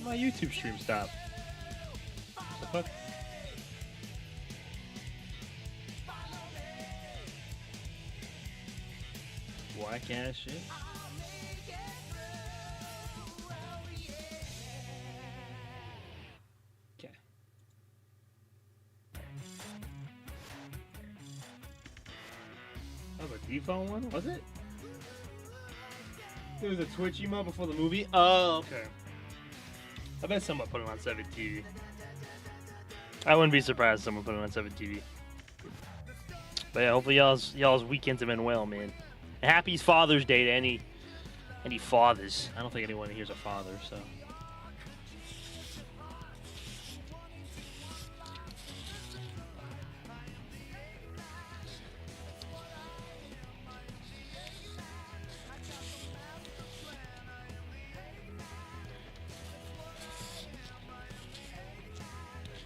My YouTube stream stopped. The fuck? Whack ass shit. Okay. That was a default one, was it? It was a Twitch emote before the movie? Oh, okay. I bet someone put it on 7 TV. I wouldn't be surprised if someone put it on 7 TV. But yeah, hopefully y'all's weekends have been well, man. And happy Father's Day to any fathers. I don't think anyone here's a father, so.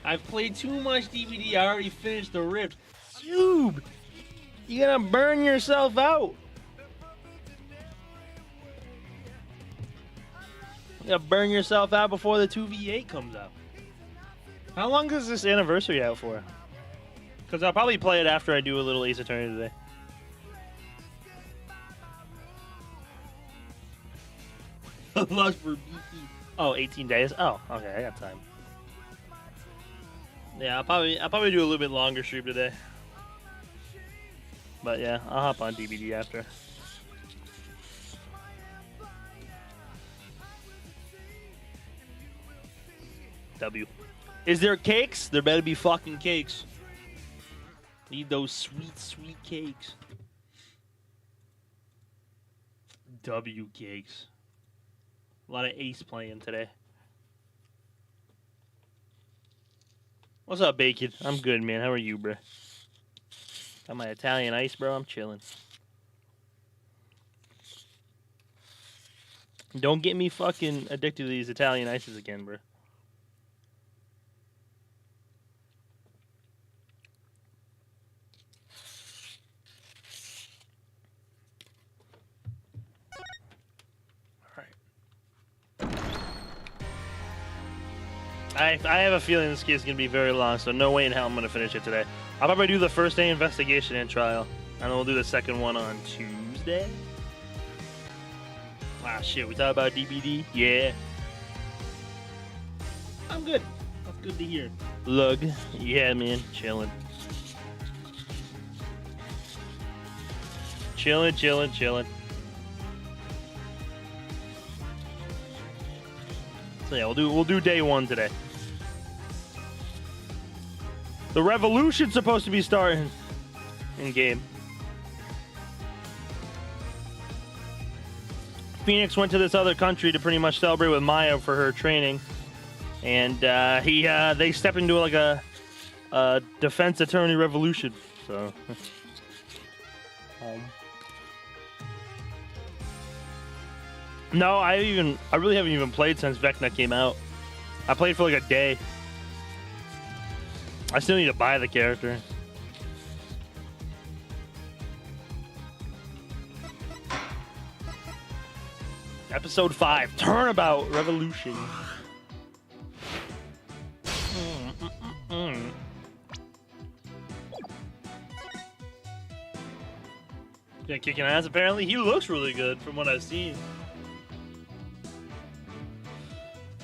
I've played too much DVD. I already finished the Rift. Noob! You're gonna burn yourself out. You're gonna burn yourself out before the 2v8 comes out. How long is this anniversary out for? Because I'll probably play it after I do a little Ace Attorney today. Lust for BP. Oh, 18 days? Oh, okay, I got time. Yeah, I'll probably do a little bit longer stream today. But yeah, I'll hop on DVD after. W. Is there cakes? There better be fucking cakes. Need those sweet, sweet cakes. W cakes. A lot of Ace playing today. What's up, Bacon? I'm good, man. How are you, bro? Got my Italian ice, bro. I'm chilling. Don't get me fucking addicted to these Italian ices again, bro. I have a feeling this game is going to be very long, so no way in hell I'm going to finish it today. I'll probably do the first day investigation and trial, and then we'll do the second one on Tuesday. Ah, shit, we talk about DBD? Yeah. I'm good. That's good to hear. Lug. Yeah, man. Chilling. Chilling, chilling, chilling. So yeah, we'll do day one today. The revolution's supposed to be starting in game. Phoenix went to this other country to pretty much celebrate with Maya for her training, and they stepped into like a defense attorney revolution. So. No, I really haven't even played since Vecna came out. I played for like a day. I still need to buy the character. Episode 5, Turnabout Revolution. Yeah, kicking ass apparently. He looks really good from what I've seen.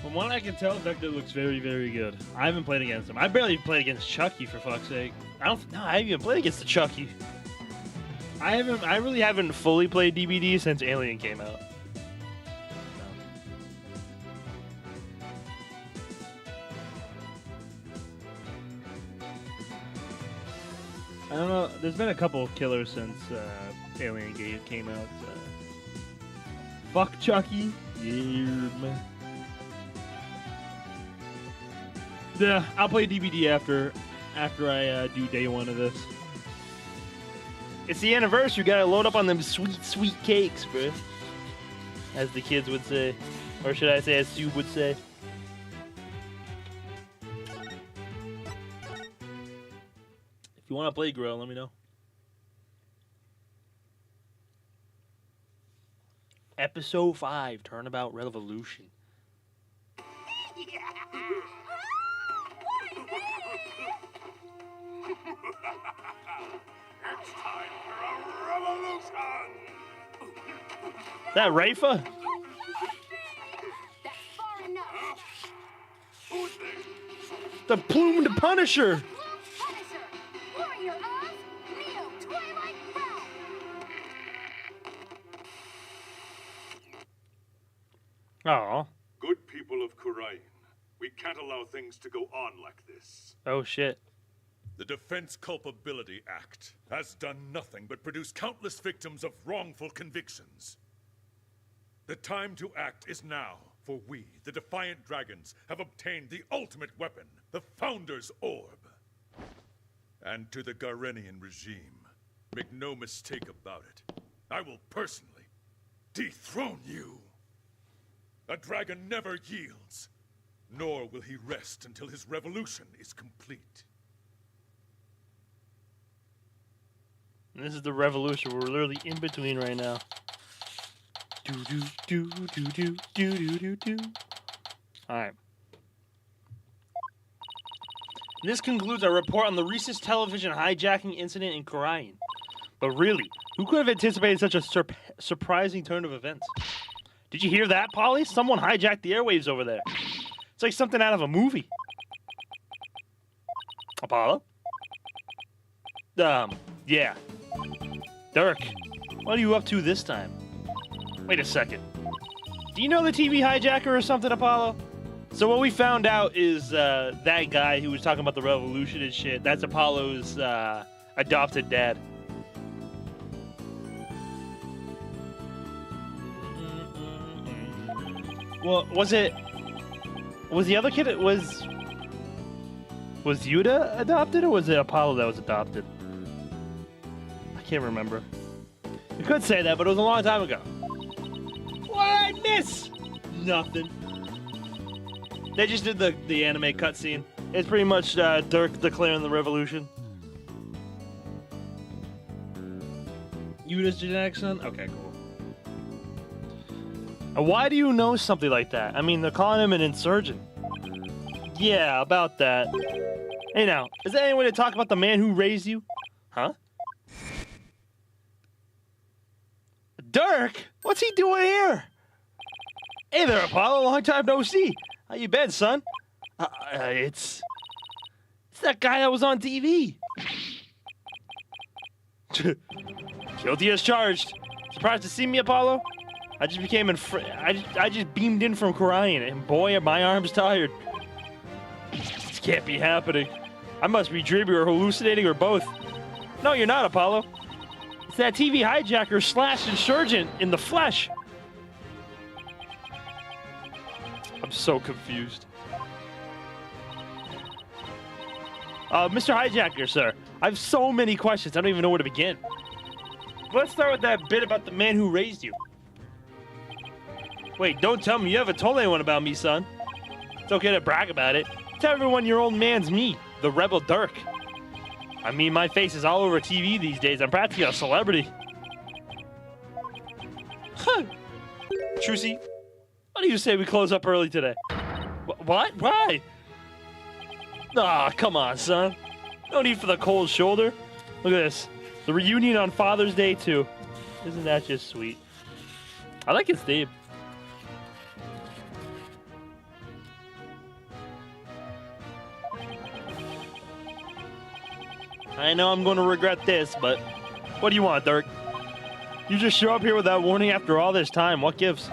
From what I can tell, Vector looks very, very good. I haven't played against him. I barely played against Chucky, for fuck's sake. I haven't even played against the Chucky. I really haven't fully played DBD since Alien came out. I don't know. There's been a couple of killers since Alien came out. Fuck Chucky. Yeah, man. Yeah, I'll play DBD after I do day one of this. It's the anniversary. You gotta load up on them sweet, sweet cakes, bro. As the kids would say. Or should I say, as Sue would say. If you want to play Grill, let me know. Episode 5, Turnabout Revolution. It's time for a revolution! Is that Rafa? That's far enough. Who's this? The plumed Punisher. Punisher, warrior of Neo Twilight Realm. Oh. Good people of Khura'in, we can't allow things to go on like this. Oh shit. The Defense Culpability Act has done nothing but produce countless victims of wrongful convictions. The time to act is now, for we, the Defiant Dragons, have obtained the ultimate weapon, the Founder's Orb. And to the Garenian regime, make no mistake about it, I will personally dethrone you. A dragon never yields, nor will he rest until his revolution is complete. And this is the revolution. We're literally in between right now. Do do do do do do do do do. All right. This concludes our report on the recent television hijacking incident in Khura'in. But really, who could have anticipated such a surprising turn of events? Did you hear that, Polly? Someone hijacked the airwaves over there. It's like something out of a movie. Apollo? Yeah. Dirk, what are you up to this time? Wait a second. Do you know the TV hijacker or something, Apollo? So what we found out is that guy who was talking about the revolution and shit, that's Apollo's adopted dad. Well, was the other kid, was Yuta adopted, or was it Apollo that was adopted? I can't remember. You could say that, but it was a long time ago. What did I miss? Nothing. They just did the anime cutscene. It's pretty much Dirk declaring the revolution. Yuta's genetic son? Okay, cool. Why do you know something like that? I mean, they're calling him an insurgent. Yeah, about that. Hey now, is there any way to talk about the man who raised you? Huh? Dirk? What's he doing here? Hey there, Apollo. Long time no see. How you been, son? It's that guy that was on TV. Guilty as charged. Surprised to see me, Apollo? I just became I just beamed in from Khura'in, and boy, are my arms tired. This can't be happening. I must be dreaming or hallucinating or both. No, you're not, Apollo. It's that TV hijacker slash insurgent in the flesh. I'm so confused. Mr. Hijacker, sir. I have so many questions, I don't even know where to begin. Let's start with that bit about the man who raised you. Wait, don't tell me you haven't told anyone about me, son. It's okay to brag about it. Tell everyone your old man's me, the rebel Dirk. I mean, my face is all over TV these days. I'm practically a celebrity. Huh. Trucy, what do you say we close up early today? What? Why? Aw, come on, son. No need for the cold shoulder. Look at this. The reunion on Father's Day, too. Isn't that just sweet? I like his theme. I know I'm going to regret this, but what do you want, Dirk? You just show up here without warning after all this time. What gives?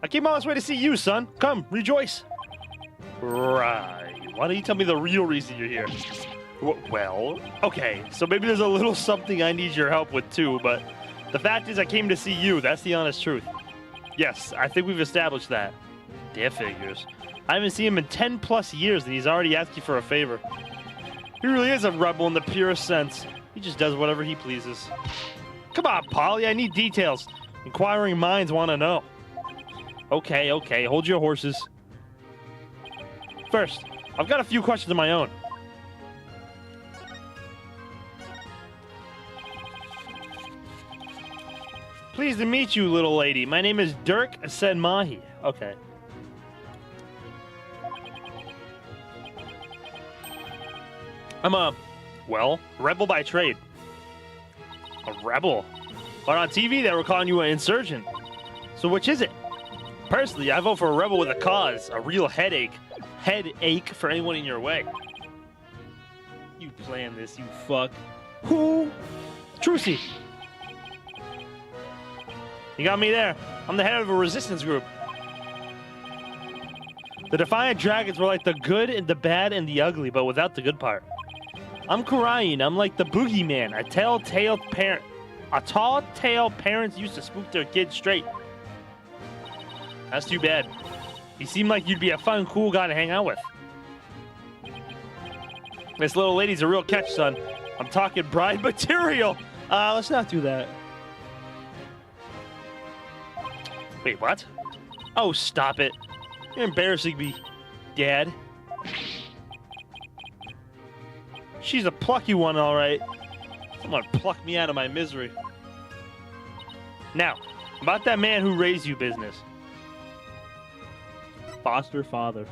I came all this way to see you, son. Come, rejoice. Right. Why don't you tell me the real reason you're here? Well, okay, so maybe there's a little something I need your help with too, but the fact is I came to see you. That's the honest truth. Yes, I think we've established that. That figures. I haven't seen him in 10 plus years and he's already asked you for a favor. He really is a rebel in the purest sense. He just does whatever he pleases. Come on, Polly, I need details. Inquiring minds want to know. Okay, hold your horses. First, I've got a few questions of my own. Pleased to meet you, little lady. My name is Dirk Senmahi. Okay. I'm a, well, rebel by trade. A rebel. But on TV, they were calling you an insurgent. So which is it? Personally, I vote for a rebel with a cause, a real headache. Headache for anyone in your way. You planned this, you fuck. Who? Trucy. You got me there. I'm the head of a resistance group. The Defiant Dragons were like the good and the bad and the ugly, but without the good part. I'm Karayan. I'm like the boogeyman, a telltale parent. A tall tale parents used to spook their kids straight. That's too bad. You seem like you'd be a fun, cool guy to hang out with. This little lady's a real catch, son. I'm talking bride material. Let's not do that. Wait, what? Oh, stop it. You're embarrassing me, Dad. She's a plucky one, all right. Someone pluck me out of my misery. Now, about that man who raised you business. Foster father.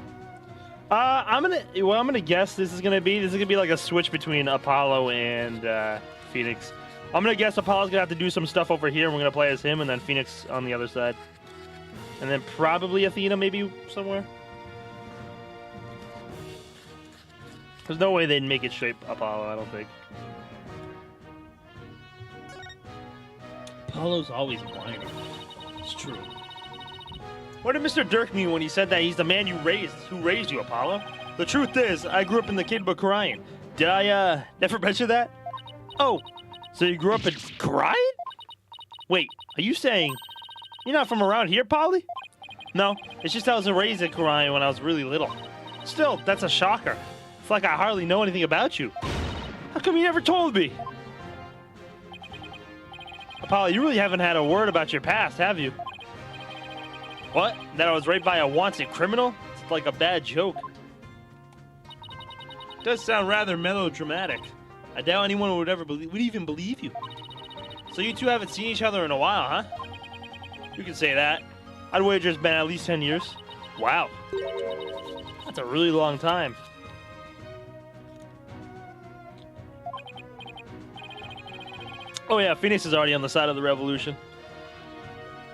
I'm gonna guess this is gonna be like a switch between Apollo and Phoenix. I'm gonna guess Apollo's gonna have to do some stuff over here, and we're gonna play as him, and then Phoenix on the other side. And then probably Athena maybe somewhere. There's no way they'd make it straight Apollo, I don't think. Apollo's always whining. It's true. What did Mr. Dirk mean when he said that he's the man who raised you, Apollo? The truth is, I grew up in the Kid Book Orion. Did I, never mention that? Oh, so you grew up in Orion? Wait, are you saying you're not from around here, Polly? No, it's just I was raised in Orion when I was really little. Still, that's a shocker. It's like I hardly know anything about you. How come you never told me? Apollo, you really haven't had a word about your past, have you? What? That I was raped by a wanted criminal? It's like a bad joke. Does sound rather melodramatic. I doubt anyone would even believe you. So you two haven't seen each other in a while, huh? You can say that. I'd wager it's been at least 10 years. Wow. That's a really long time. Oh yeah, Phoenix is already on the side of the revolution.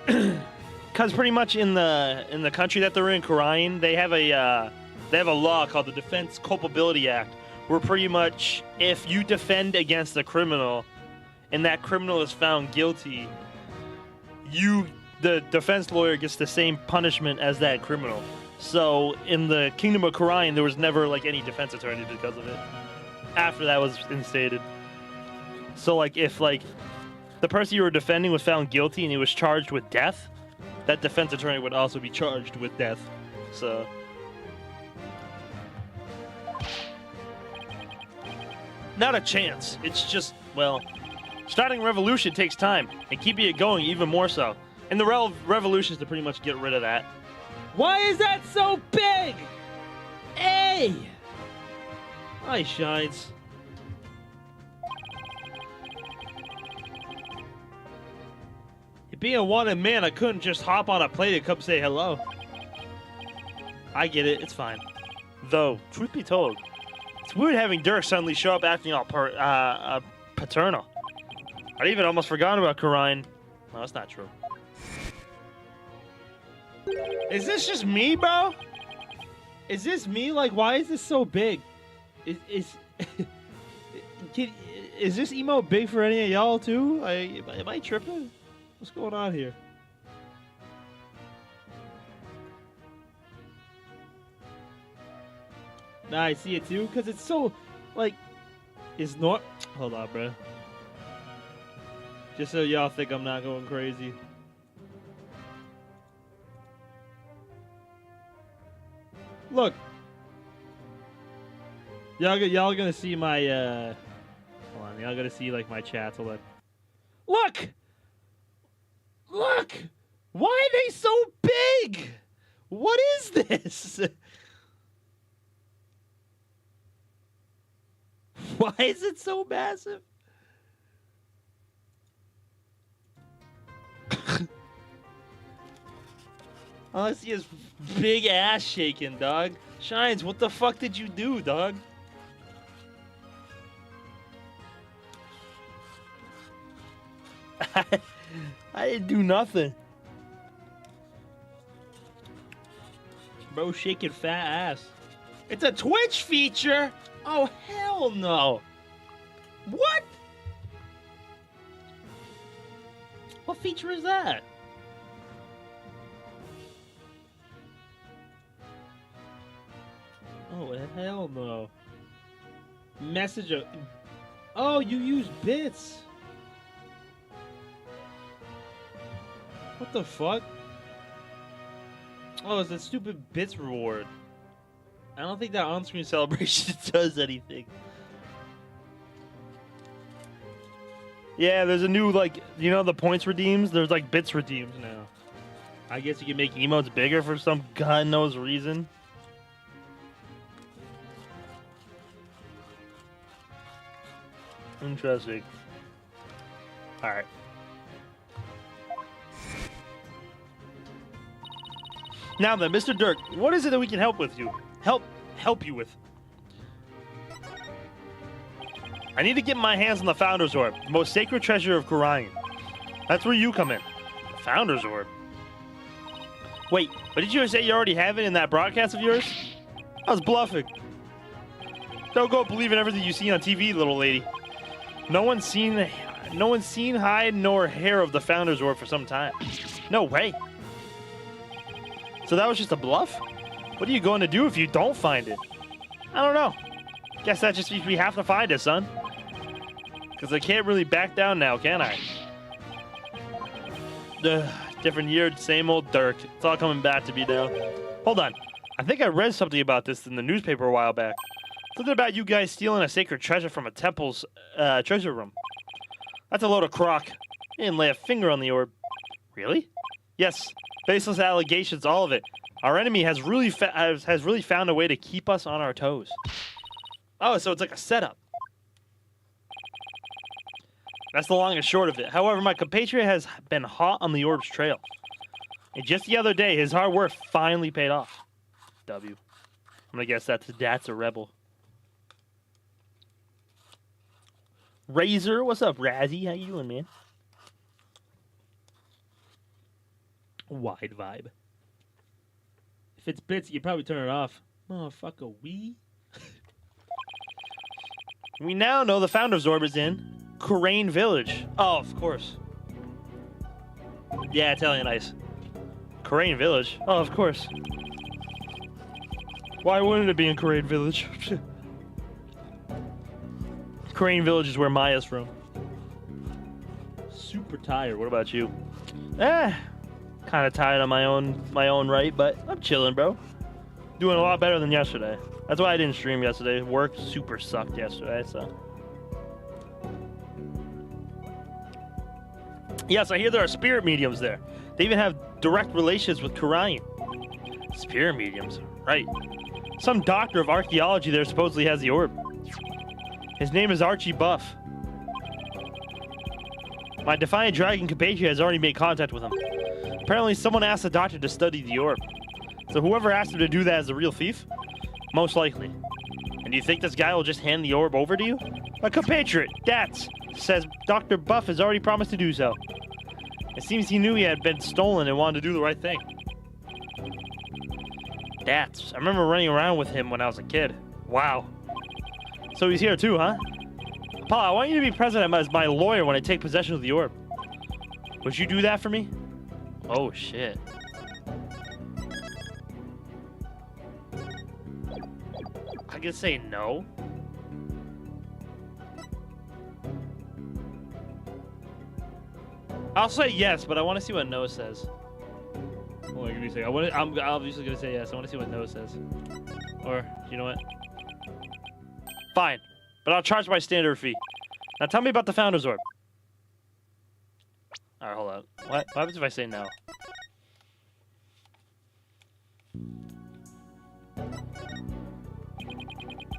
Because pretty much in the country that they're in, Orion, they have a law called the Defense Culpability Act, where pretty much if you defend against a criminal, and that criminal is found guilty, the defense lawyer gets the same punishment as that criminal. So in the Kingdom of Orion, there was never like any defense attorney because of it. After that was instated. So like if like the person you were defending was found guilty and he was charged with death, that defense attorney would also be charged with death. So not a chance. It's just, well, starting a revolution takes time, and keeping it going even more so. And the revolution is to pretty much get rid of that. Why is that so big? Hey! Hi, Shines. Being a wanted man, I couldn't just hop on a plane and come say hello. I get it, it's fine. Though, truth be told, it's weird having Dirk suddenly show up acting all paternal. I'd even almost forgotten about Orion. No, that's not true. Is this just me, bro? Is this me? Like, why is this so big? Is this emote big for any of y'all too? Am I tripping? What's going on here? Nah, I see it too, because it's so, like, it's not. Hold on, bro. Just so y'all think I'm not going crazy. Look. Y'all gonna see my, hold on, y'all gonna see, like, my chats. Hold on. Look! Look! Why are they so big? What is this? Why is it so massive? All I see is big ass shaking, dog. Shines, what the fuck did you do, dog? I didn't do nothing. Bro shaking fat ass. It's a Twitch feature? Oh, hell no. What? What feature is that? Oh, hell no. Message of... Oh, you use bits. What the fuck? Oh, it's a stupid bits reward. I don't think that on-screen celebration does anything. Yeah, there's a new, like, you know the points redeems? There's, like, bits redeems now. I guess you can make emotes bigger for some god knows reason. Interesting. Alright. Now then, Mr. Dirk, what is it that we can help with you? Help you with? I need to get my hands on the Founder's Orb, the most sacred treasure of Khura'in. That's where you come in. The Founder's Orb. Wait, but did you say you already have it in that broadcast of yours? I was bluffing. Don't go believing everything you see on TV, little lady. No one's seen hide nor hair of the Founder's Orb for some time. No way. So that was just a bluff? What are you going to do if you don't find it? I don't know. Guess that just means we have to find it, son. Because I can't really back down now, can I? Different year, same old Dirk. It's all coming back to me now. Hold on. I think I read something about this in the newspaper a while back. Something about you guys stealing a sacred treasure from a temple's treasure room. That's a load of crock. You didn't lay a finger on the orb. Really? Yes. Baseless allegations, all of it. Our enemy has really found a way to keep us on our toes. Oh, so it's like a setup. That's the long and short of it. However, my compatriot has been hot on the orb's trail. And just the other day, his hard work finally paid off. W. I'm gonna guess that's a rebel. Razor, what's up, Razzie? How you doing, man? Wide vibe. If it's bits, you probably turn it off. Motherfucker, we. We now know the Founder's Orb is in Khura'in Village. Oh, of course. Yeah, Italian ice. Khura'in Village? Oh, of course. Why wouldn't it be in Khura'in Village? Khura'in Village is where Maya's from. Super tired. What about you? Kind of tired on my own right, but I'm chilling, bro. Doing a lot better than yesterday. That's why I didn't stream yesterday. Work super sucked yesterday, so. Yes, I hear there are spirit mediums there. They even have direct relations with Khura'in. Spirit mediums, right. Some doctor of archaeology there supposedly has the orb. His name is Archie Buff. My Defiant Dragon compatriot has already made contact with him. Apparently someone asked the doctor to study the orb. So whoever asked him to do that is the real thief? Most likely. And do you think this guy will just hand the orb over to you? My compatriot, Dats, says Dr. Buff has already promised to do so. It seems he knew he had been stolen and wanted to do the right thing. Dats, I remember running around with him when I was a kid. Wow. So he's here too, huh? Paul, I want you to be present as my lawyer when I take possession of the orb. Would you do that for me? Oh, shit. I can say no. I'll say yes, but I want to see what no says. Hold on, give me a second. I'm obviously going to say yes. I want to see what no says. Or, you know what? Fine. But I'll charge my standard fee. Now tell me about the Founder's Orb. Alright, hold on. What happens if I say no?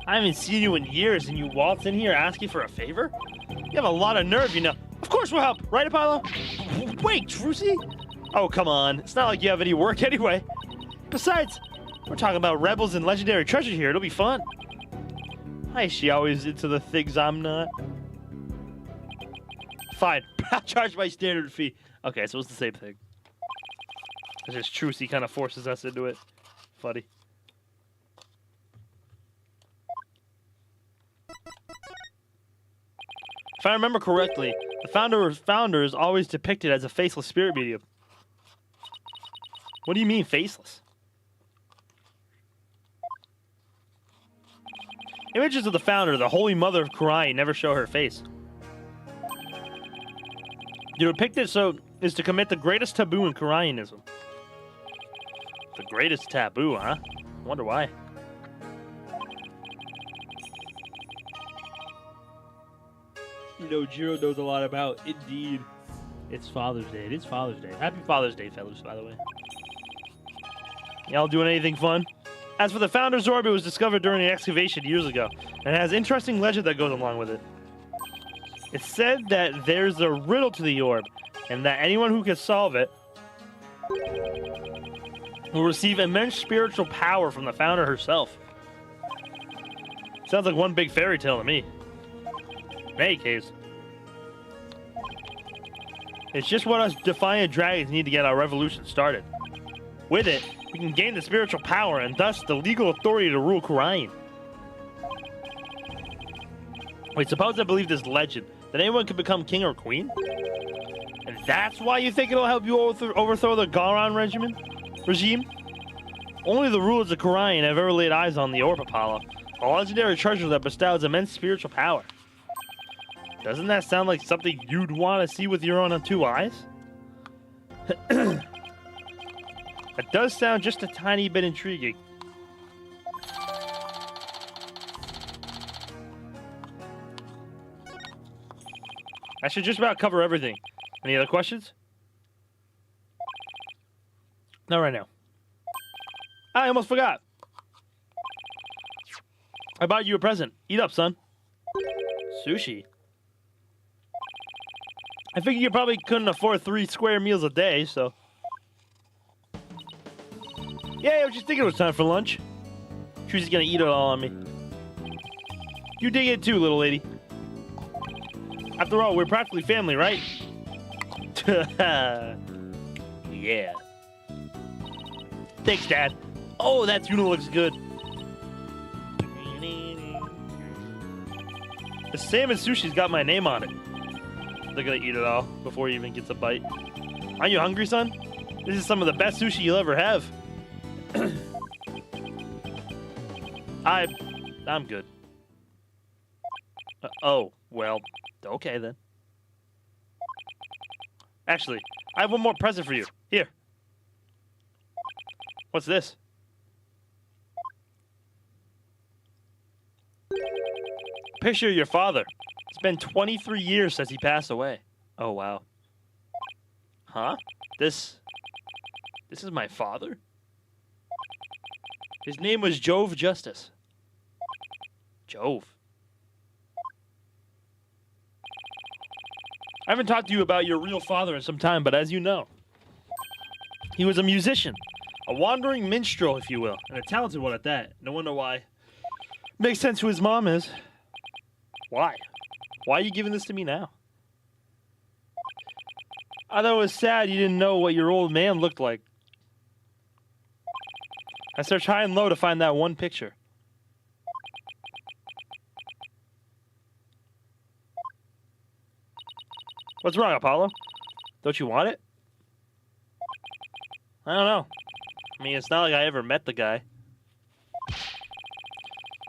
I haven't seen you in years and you waltz in here asking for a favor? You have a lot of nerve, you know. Of course we'll help, right, Apollo? Wait, Trucy? Oh, come on. It's not like you have any work anyway. Besides, we're talking about rebels and legendary treasure here. It'll be fun. Why is she always into the things I'm not? Fine. not charge my standard fee. Okay, so it's the same thing. It's just Trucy kind of forces us into it. Funny. If I remember correctly, the founder is always depicted as a faceless spirit medium. What do you mean faceless? Images of the founder, the Holy Mother of Kurai, never show her face. To depict it so is to commit the greatest taboo in Kuraianism. The greatest taboo, huh? I wonder why. You know, Jiro knows a lot about. Indeed. It's Father's Day. It is Father's Day. Happy Father's Day, fellas, by the way. Y'all doing anything fun? As for the Founder's Orb, it was discovered during an excavation years ago, and it has interesting legend that goes along with it. It's said that there's a riddle to the orb, and that anyone who can solve it will receive immense spiritual power from the Founder herself. Sounds like one big fairy tale to me. In any case, it's just what us Defiant Dragons need to get our revolution started. With it, we can gain the spiritual power and thus the legal authority to rule Khura'in. Wait, suppose I believe this legend that anyone can become king or queen? And that's why you think it'll help you overthrow the Garan regime? Only the rulers of Khura'in have ever laid eyes on the Orb Apollo, a legendary treasure that bestows immense spiritual power. Doesn't that sound like something you'd want to see with your own two eyes? It does sound just a tiny bit intriguing. I should just about cover everything. Any other questions? Not right now. I almost forgot. I bought you a present. Eat up, son. Sushi. I figured you probably couldn't afford 3 square meals a day, so... Yeah, I was just thinking it was time for lunch. She's gonna eat it all on me. You dig it too, little lady. After all, we're practically family, right? Yeah. Thanks, Dad. Oh, that tuna looks good. The salmon sushi's got my name on it. They're gonna eat it all before he even gets a bite. Aren't you hungry, son? This is some of the best sushi you'll ever have. I'm good. Oh, well, okay then. Actually, I have one more present for you. Here. What's this? Picture of your father. It's been 23 years since he passed away. Oh, wow. Huh? This is my father? His name was Jove Justice. Jove. I haven't talked to you about your real father in some time, but as you know, he was a musician, a wandering minstrel, if you will, and a talented one at that. No wonder why. Makes sense who his mom is. Why? Why are you giving this to me now? I thought it was sad you didn't know what your old man looked like. I searched high and low to find that one picture. What's wrong, Apollo? Don't you want it? I don't know. I mean, it's not like I ever met the guy.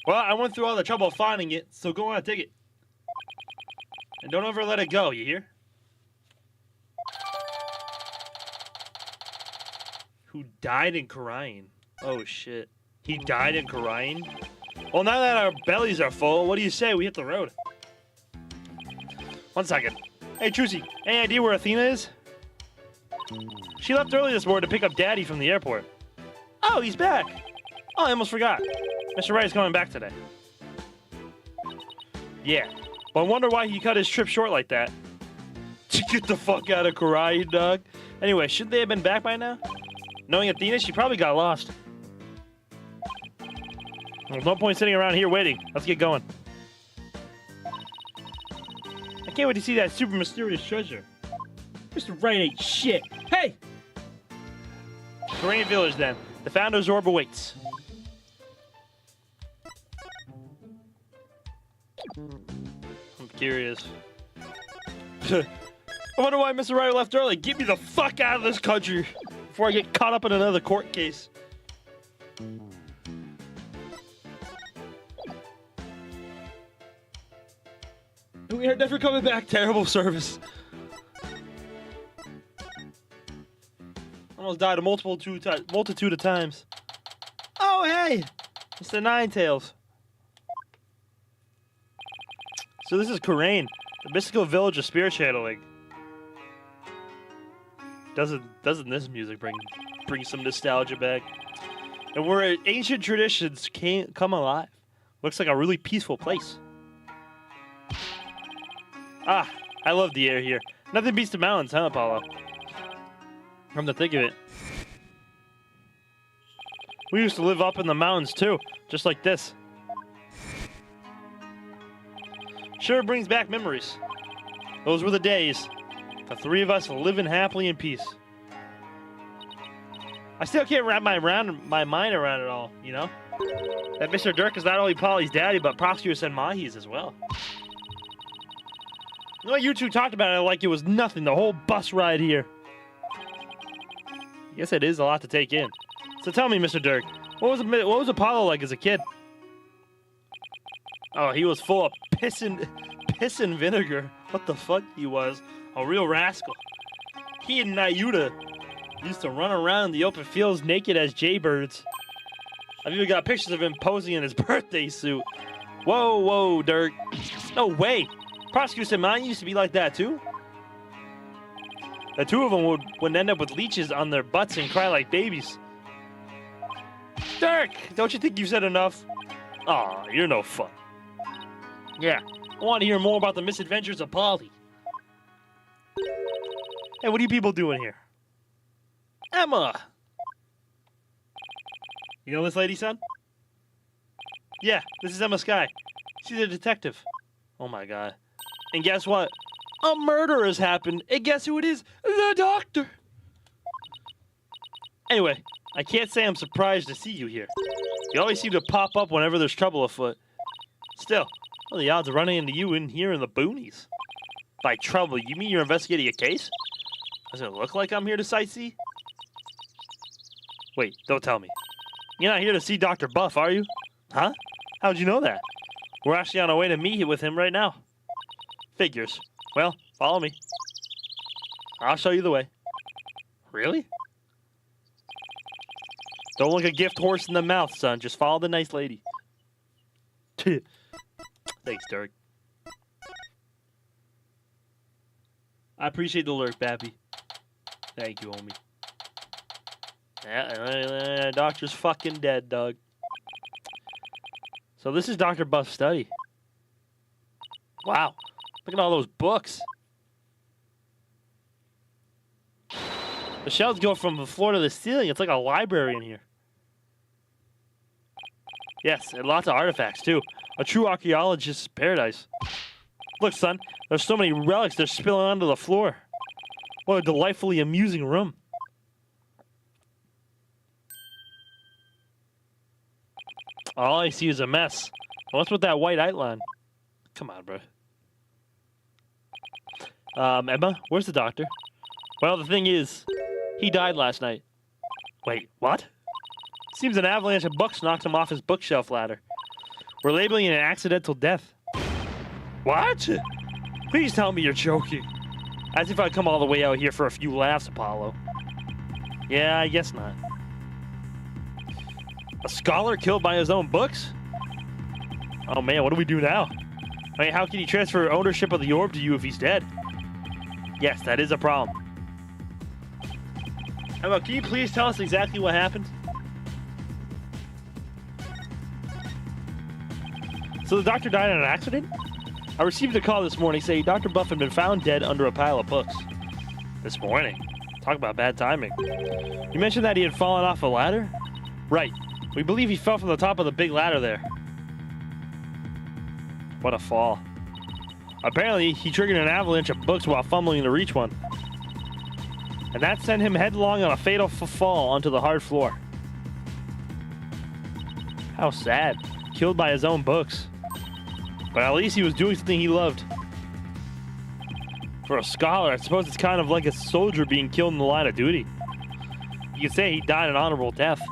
Well, I went through all the trouble of finding it, so go on, take it. And don't ever let it go, you hear? Who died in Khura'in? Oh, shit. He died in Khura'in? Well, now that our bellies are full, what do you say we hit the road? 1 second. Hey, Trucy, any idea where Athena is? She left early this morning to pick up Daddy from the airport. Oh, he's back. Oh, I almost forgot. Mr. Wright is coming back today. Yeah, but I wonder why he cut his trip short like that. To get the fuck out of Khura'in, dog. Anyway, shouldn't they have been back by now? Knowing Athena, she probably got lost. There's no point sitting around here waiting. Let's get going. I can't wait to see that super mysterious treasure. Mr. Right ain't shit. Hey! Korean Village, then. The Founder's Orb awaits. I'm curious. I wonder why Mr. Right left early. Get me the fuck out of this country before I get caught up in another court case. We are never coming back. Terrible service. Almost died a multitude of times. Oh, hey! It's the Ninetales. So this is Kurain, the mystical village of spirit channeling. Doesn't this music bring some nostalgia back? And where ancient traditions come alive. Looks like a really peaceful place. Ah, I love the air here. Nothing beats the mountains, huh, Apollo? Come to think of it. We used to live up in the mountains too, just like this. Sure brings back memories. Those were the days. The three of us living happily in peace. I still can't wrap my mind around it all, you know? That Mr. Dirk is not only Polly's daddy, but Prosecutor Senmahi's as well. You know what you two talked about it like it was nothing, the whole bus ride here. I guess it is a lot to take in. So tell me, Mr. Dirk, what was Apollo like as a kid? Oh, he was full of piss and vinegar. What the fuck he was? A real rascal. He and Nayuta used to run around in the open fields naked as jaybirds. I've even got pictures of him posing in his birthday suit. Whoa, Dirk. No way. Prosecutor Senmahi used to be like that too? The two of them would end up with leeches on their butts and cry like babies. Dirk, don't you think you've said enough? Aw, you're no fun. Yeah, I want to hear more about the misadventures of Polly. Hey, what are you people doing here? Emma! You know this lady, son? Yeah, this is Emma Skye. She's a detective. Oh my god. And guess what? A murder has happened. And guess who it is? The doctor! Anyway, I can't say I'm surprised to see you here. You always seem to pop up whenever there's trouble afoot. Still, what are the odds of running into you in here in the boonies? By trouble, you mean you're investigating a case? Does it look like I'm here to sightsee? Wait, don't tell me. You're not here to see Dr. Buff, are you? Huh? How'd you know that? We're actually on our way to meet with him right now. Figures. Well, follow me. I'll show you the way. Really? Don't look a gift horse in the mouth, son. Just follow the nice lady. Thanks, Dirk. I appreciate the lurk, Pappy. Thank you, homie. Yeah, doctor's fucking dead, Doug. So this is Dr. Buff's study. Wow. Look at all those books. The shelves go from the floor to the ceiling. It's like a library in here. Yes, and lots of artifacts, too. A true archaeologist's paradise. Look, son, there's so many relics they're spilling onto the floor. What a delightfully amusing room. All I see is a mess. What's with that white outline? Come on, bro. Emma, where's the doctor? Well, the thing is, he died last night. Wait, what? Seems an avalanche of books knocked him off his bookshelf ladder. We're labeling it an accidental death. What? Please tell me you're joking. As if I'd come all the way out here for a few laughs, Apollo. Yeah, I guess not. A scholar killed by his own books? Oh man, what do we do now? I mean, how can he transfer ownership of the orb to you if he's dead? Yes, that is a problem. Emma, can you please tell us exactly what happened? So the doctor died in an accident? I received a call this morning saying Dr. Buff had been found dead under a pile of books. This morning? Talk about bad timing. You mentioned that he had fallen off a ladder? Right. We believe he fell from the top of the big ladder there. What a fall. Apparently, he triggered an avalanche of books while fumbling to reach one. And that sent him headlong on a fatal fall onto the hard floor. How sad. Killed by his own books. But at least he was doing something he loved. For a scholar, I suppose it's kind of like a soldier being killed in the line of duty. You could say he died an honorable death.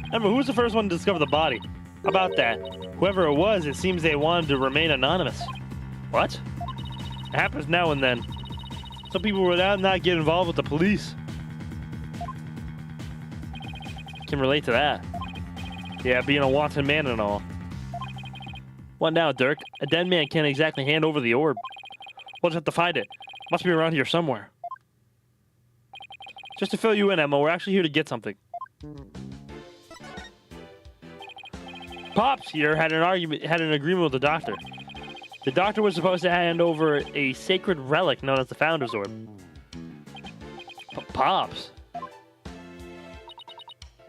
Remember, who was the first one to discover the body? How about that? Whoever it was, it seems they wanted to remain anonymous. What? It happens now and then. Some people would not get involved with the police. Can relate to that. Yeah, being a wanted man and all. What now, Dirk? A dead man can't exactly hand over the orb. We'll just have to find it. Must be around here somewhere. Just to fill you in, Emma, we're actually here to get something. Pops here had an agreement with the doctor. The doctor was supposed to hand over a sacred relic known as the Founder's Orb. Pops?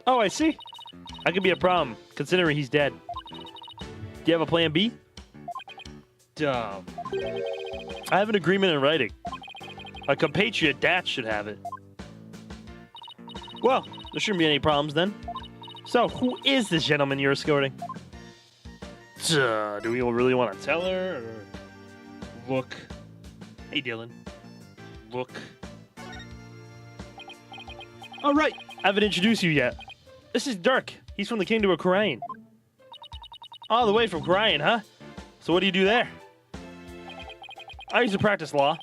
Oh, I see. That could be a problem, considering he's dead. Do you have a plan B? Dumb. I have an agreement in writing. A compatriot, Dat, should have it. Well, there shouldn't be any problems then. So, who is this gentleman you're escorting? Do we really want to tell her? Or... Look. Hey, Dylan. Look. All right. I haven't introduced you yet. This is Dirk. He's from the Kingdom of Khura'in. All the way from Khura'in, huh? So what do you do there? I used to practice law,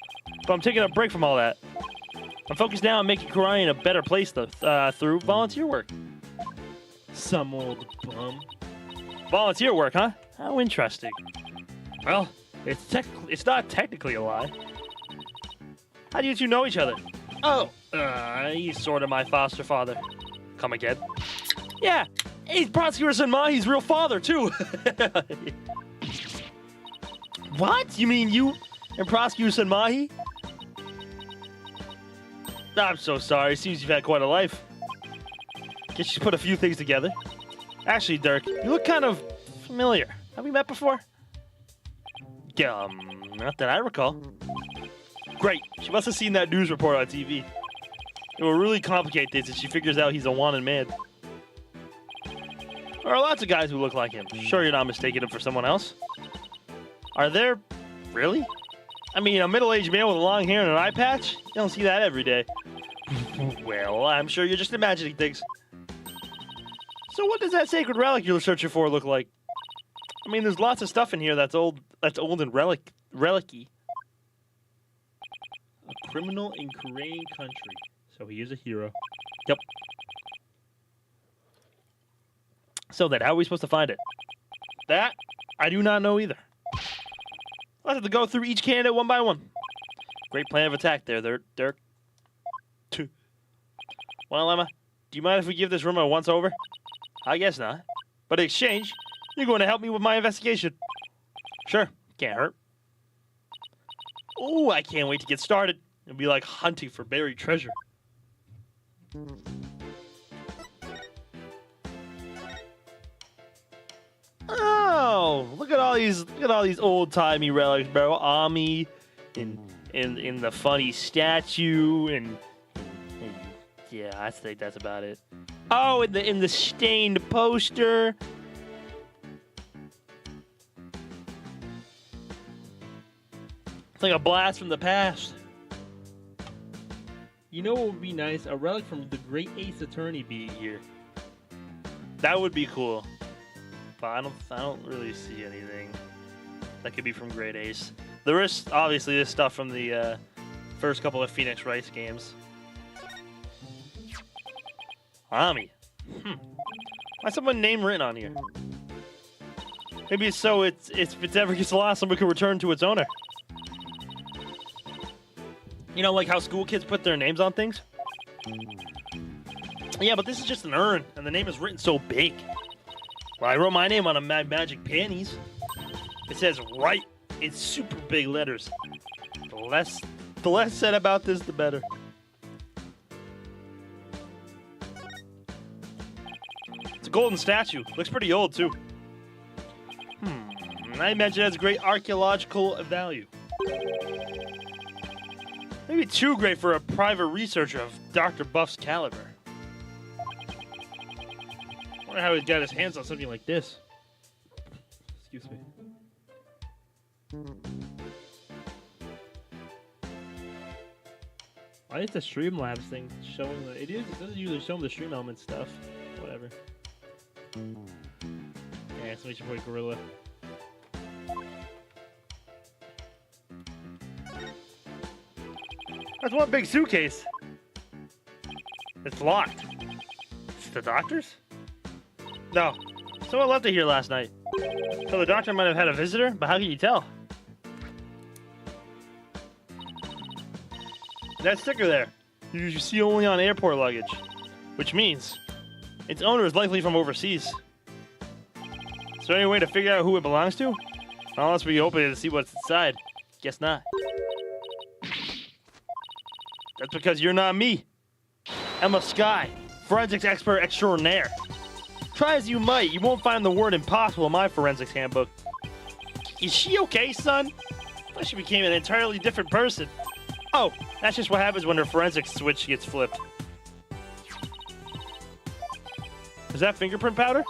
but I'm taking a break from all that. I'm focused now on making Khura'in a better place through volunteer work. Some old bum. Volunteer work, huh? How interesting. Well, it's not technically a lie. How do you two know each other? Oh, he's sort of my foster father. Come again? Yeah, he's Prosecutor Senmahi's real father, too. What? You mean you and Prosecutor Senmahi? I'm so sorry. Seems you've had quite a life. Guess you put a few things together. Actually, Dirk, you look kind of familiar. Have we met before? Not that I recall. Great. She must have seen that news report on TV. It will really complicate this if she figures out he's a wanted man. There are lots of guys who look like him. Sure you're not mistaking him for someone else? Are there... Really? I mean, a middle-aged man with long hair and an eye patch? You don't see that every day. Well, I'm sure you're just imagining things. So what does that sacred relic you're searching for look like? I mean, there's lots of stuff in here that's old and relic-y. A criminal in Khura'in country. So he is a hero. Yep. So then, how are we supposed to find it? That, I do not know either. I'll have to go through each candidate one by one. Great plan of attack there, Dirk. Well, Emma, do you mind if we give this room a once-over? I guess not. But in exchange, you're going to help me with my investigation. Sure, can't hurt. Oh, I can't wait to get started. It'll be like hunting for buried treasure. Oh, look at all these old-timey relics, bro. Ami in the funny statue and yeah, I think that's about it. Oh, in the stained poster. It's like a blast from the past. You know what would be nice? A relic from the Great Ace Attorney being here. That would be cool. But I don't really see anything that could be from Great Ace. There is obviously this stuff from the first couple of Phoenix Wright games. Ami. Why someone name written on here? Maybe it's so if it ever gets lost, someone can return to its owner. You know, like how school kids put their names on things? Yeah, but this is just an urn, and the name is written so big. Well, I wrote my name on a magic panties. It says Wright in super big letters. The less said about this, the better. It's a golden statue. Looks pretty old, too. I imagine it has great archaeological value. Maybe too great for a private researcher of Dr. Buff's caliber. I wonder how he got his hands on something like this. Excuse me. Why is the Streamlabs thing showing the... It doesn't usually show them the Stream Element stuff. Whatever. Yeah, so we should play Gorilla. That's one big suitcase. It's locked. It's the doctor's? No. Someone left it here last night. So the doctor might have had a visitor, but how can you tell? That sticker there, you see only on airport luggage, which means its owner is likely from overseas. Is there any way to figure out who it belongs to? Unless we open it to see what's inside. Guess not. That's because you're not me. Emma Skye, forensics expert extraordinaire. Try as you might, you won't find the word impossible in my forensics handbook. Is she okay, son? I thought she became an entirely different person. Oh, that's just what happens when her forensics switch gets flipped. Is that fingerprint powder?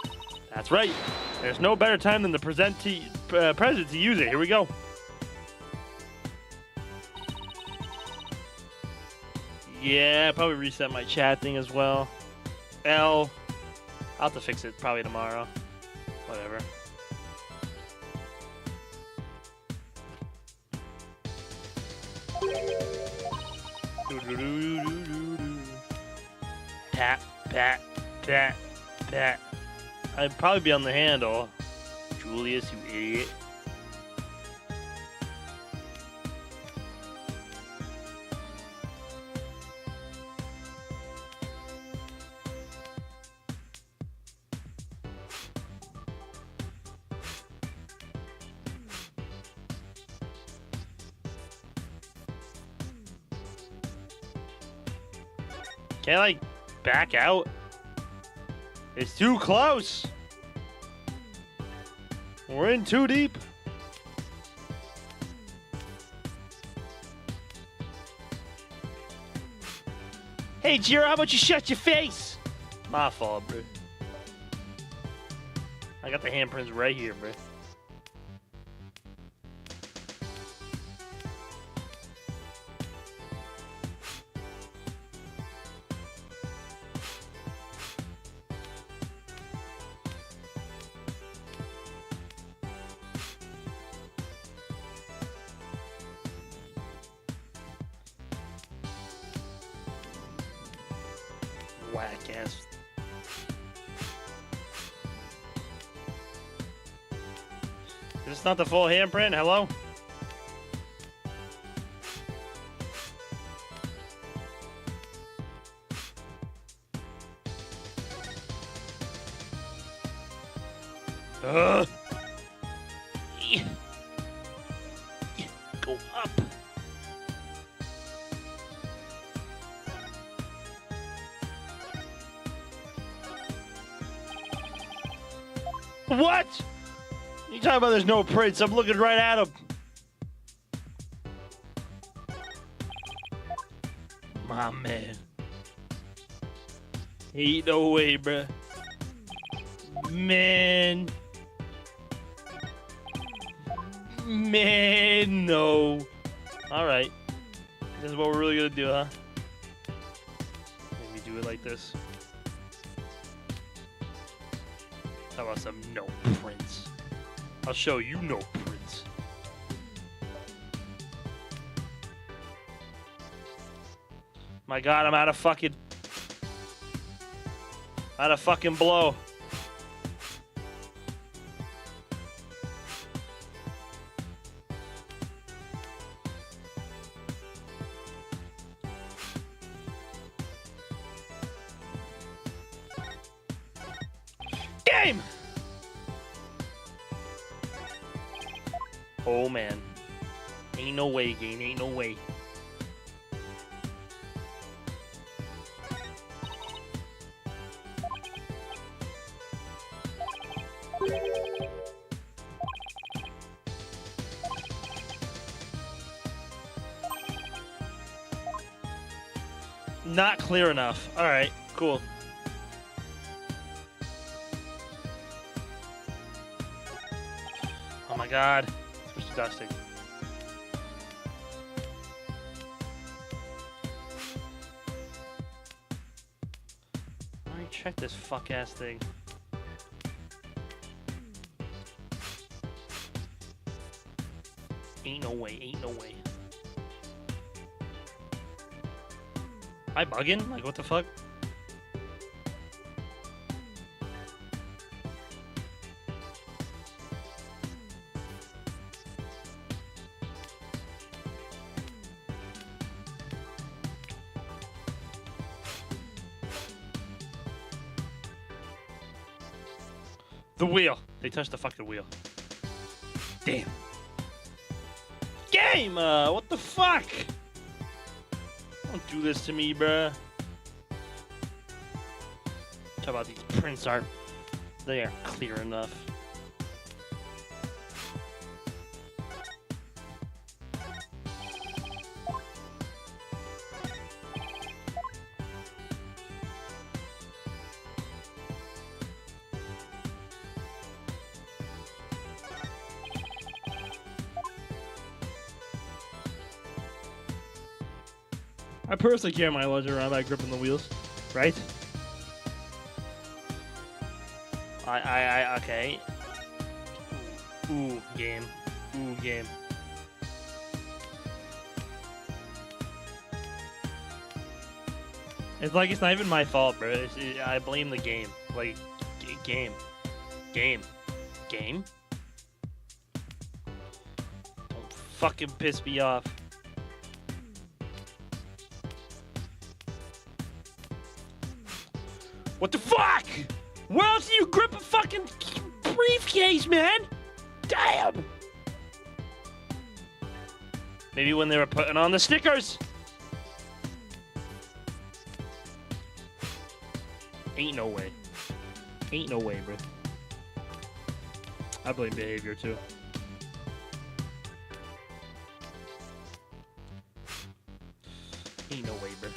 That's right. There's no better time than the present to use it. Here we go. Yeah, probably reset my chat thing as well. I'll have to fix it probably tomorrow. Whatever. Pat, pat, pat, pat. I'd probably be on the handle. Julius, you idiot. Can't I, like, back out? It's too close. We're in too deep. Hey, Jiro, how about you shut your face? My fault, bro. I got the handprints right here, bro. Whack ass. Is this not the full handprint? Hello? Ugh. Go up. What? You talking about there's no prints? I'm looking right at him. My man. Ain't no way, bruh. Man. Man, no. Alright. This is what we're really gonna do, huh? Maybe do it like this. How about some no prints? I'll show you no prints. My God, I'm out of fucking blow. Game! Oh man. Ain't no way, game. Ain't no way. not clear enough. All right, cool. Oh my god. It's Mr. Dusty. Let me check this fuck ass thing. Ain't no way, ain't no way. Am I bugging? Like, what the fuck? The wheel. They touched the fucking wheel. Damn. Game! What the fuck? Don't do this to me, bruh. Talk about these prints aren't... They are clear enough. I personally carry my ledger around by gripping the wheels, right? Okay. Ooh, game. Ooh, game. It's like it's not even my fault, bro. I blame the game. Like, game. Don't fucking piss me off. What the fuck? Where else do you grip a fucking briefcase, man? Damn! Maybe when they were putting on the stickers. Ain't no way. Ain't no way, bro. I blame behavior, too. Ain't no way, bro.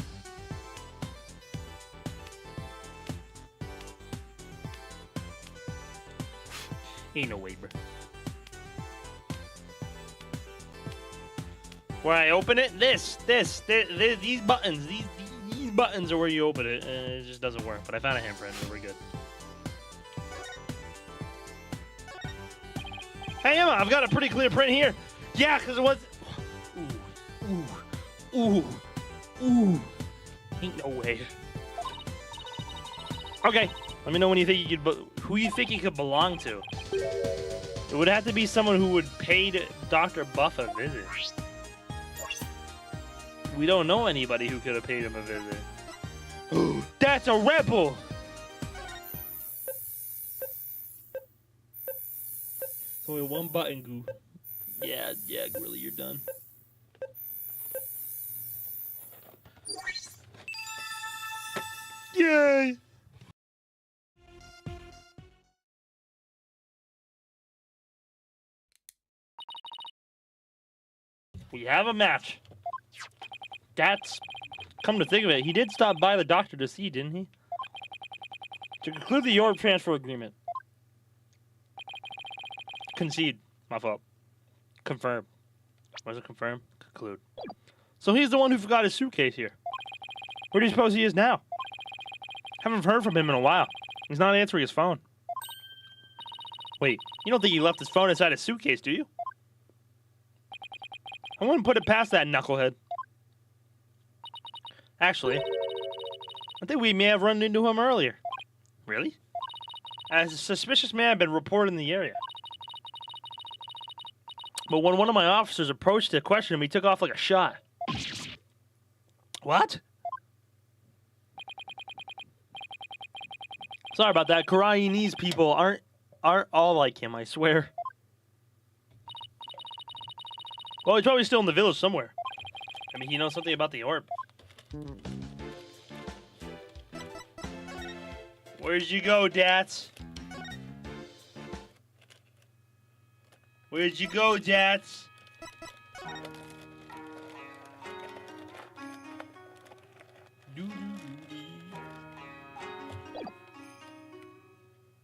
Ain't no way, bro. Where I open it, these buttons, these buttons are where you open it, and it just doesn't work. But I found a handprint, so we're good. Hey Emma, I've got a pretty clear print here. Yeah, because it was. Ooh. Ain't no way. Okay, let me know when you think you could. Who you think you could belong to? It would have to be someone who would pay Dr. Buff a visit. We don't know anybody who could have paid him a visit. That's a rebel! It's only one button, Goo. Yeah, really, you're done. Yay! We have a match. That's... Come to think of it, he did stop by the doctor to see, didn't he? To conclude the orb transfer agreement. Concede. My fault. Confirm. Was it confirm? Conclude. So he's the one who forgot his suitcase here. Where do you suppose he is now? Haven't heard from him in a while. He's not answering his phone. Wait, you don't think he left his phone inside his suitcase, do you? I wouldn't put it past that knucklehead. Actually, I think we may have run into him earlier. Really? As a suspicious man had been reported in the area. But when one of my officers approached to question him, he took off like a shot. What? Sorry about that. Karainese people aren't all like him, I swear. Well, he's probably still in the village somewhere. I mean, he knows something about the orb. Where'd you go, Dats? Where'd you go, Dats?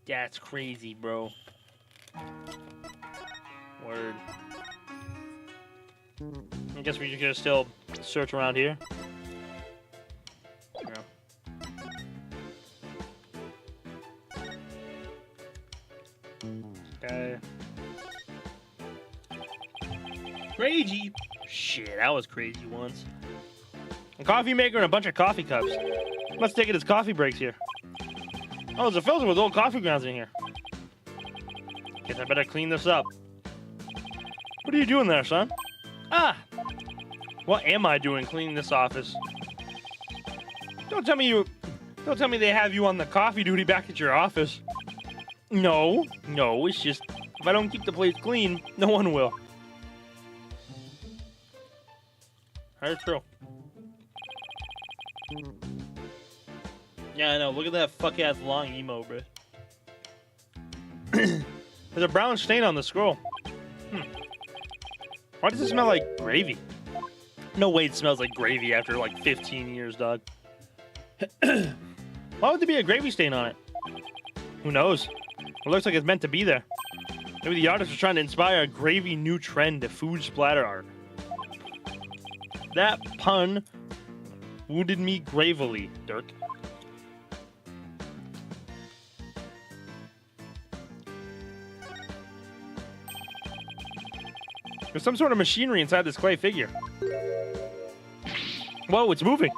That's crazy, bro. Word. I guess we could still search around here. Yeah. Okay. Crazy. Shit, that was crazy once. A coffee maker and a bunch of coffee cups. Let's take it as coffee breaks here. Oh, there's a filter with old coffee grounds in here. Guess I better clean this up. What are you doing there, son? Ah! What am I doing cleaning this office? Don't tell me they have you on the coffee duty back at your office. No, it's just if I don't keep the place clean, no one will. That's true. Yeah, I know. Look at that fuck-ass long emo, bro. There's a brown stain on the scroll. Why does it smell like gravy? No way it smells like gravy after like 15 years, dog. Why would there be a gravy stain on it? Who knows? It looks like it's meant to be there. Maybe the artist was trying to inspire a gravy new trend to food splatter art. That pun wounded me gravely, Dirk. There's some sort of machinery inside this clay figure. Whoa, it's moving.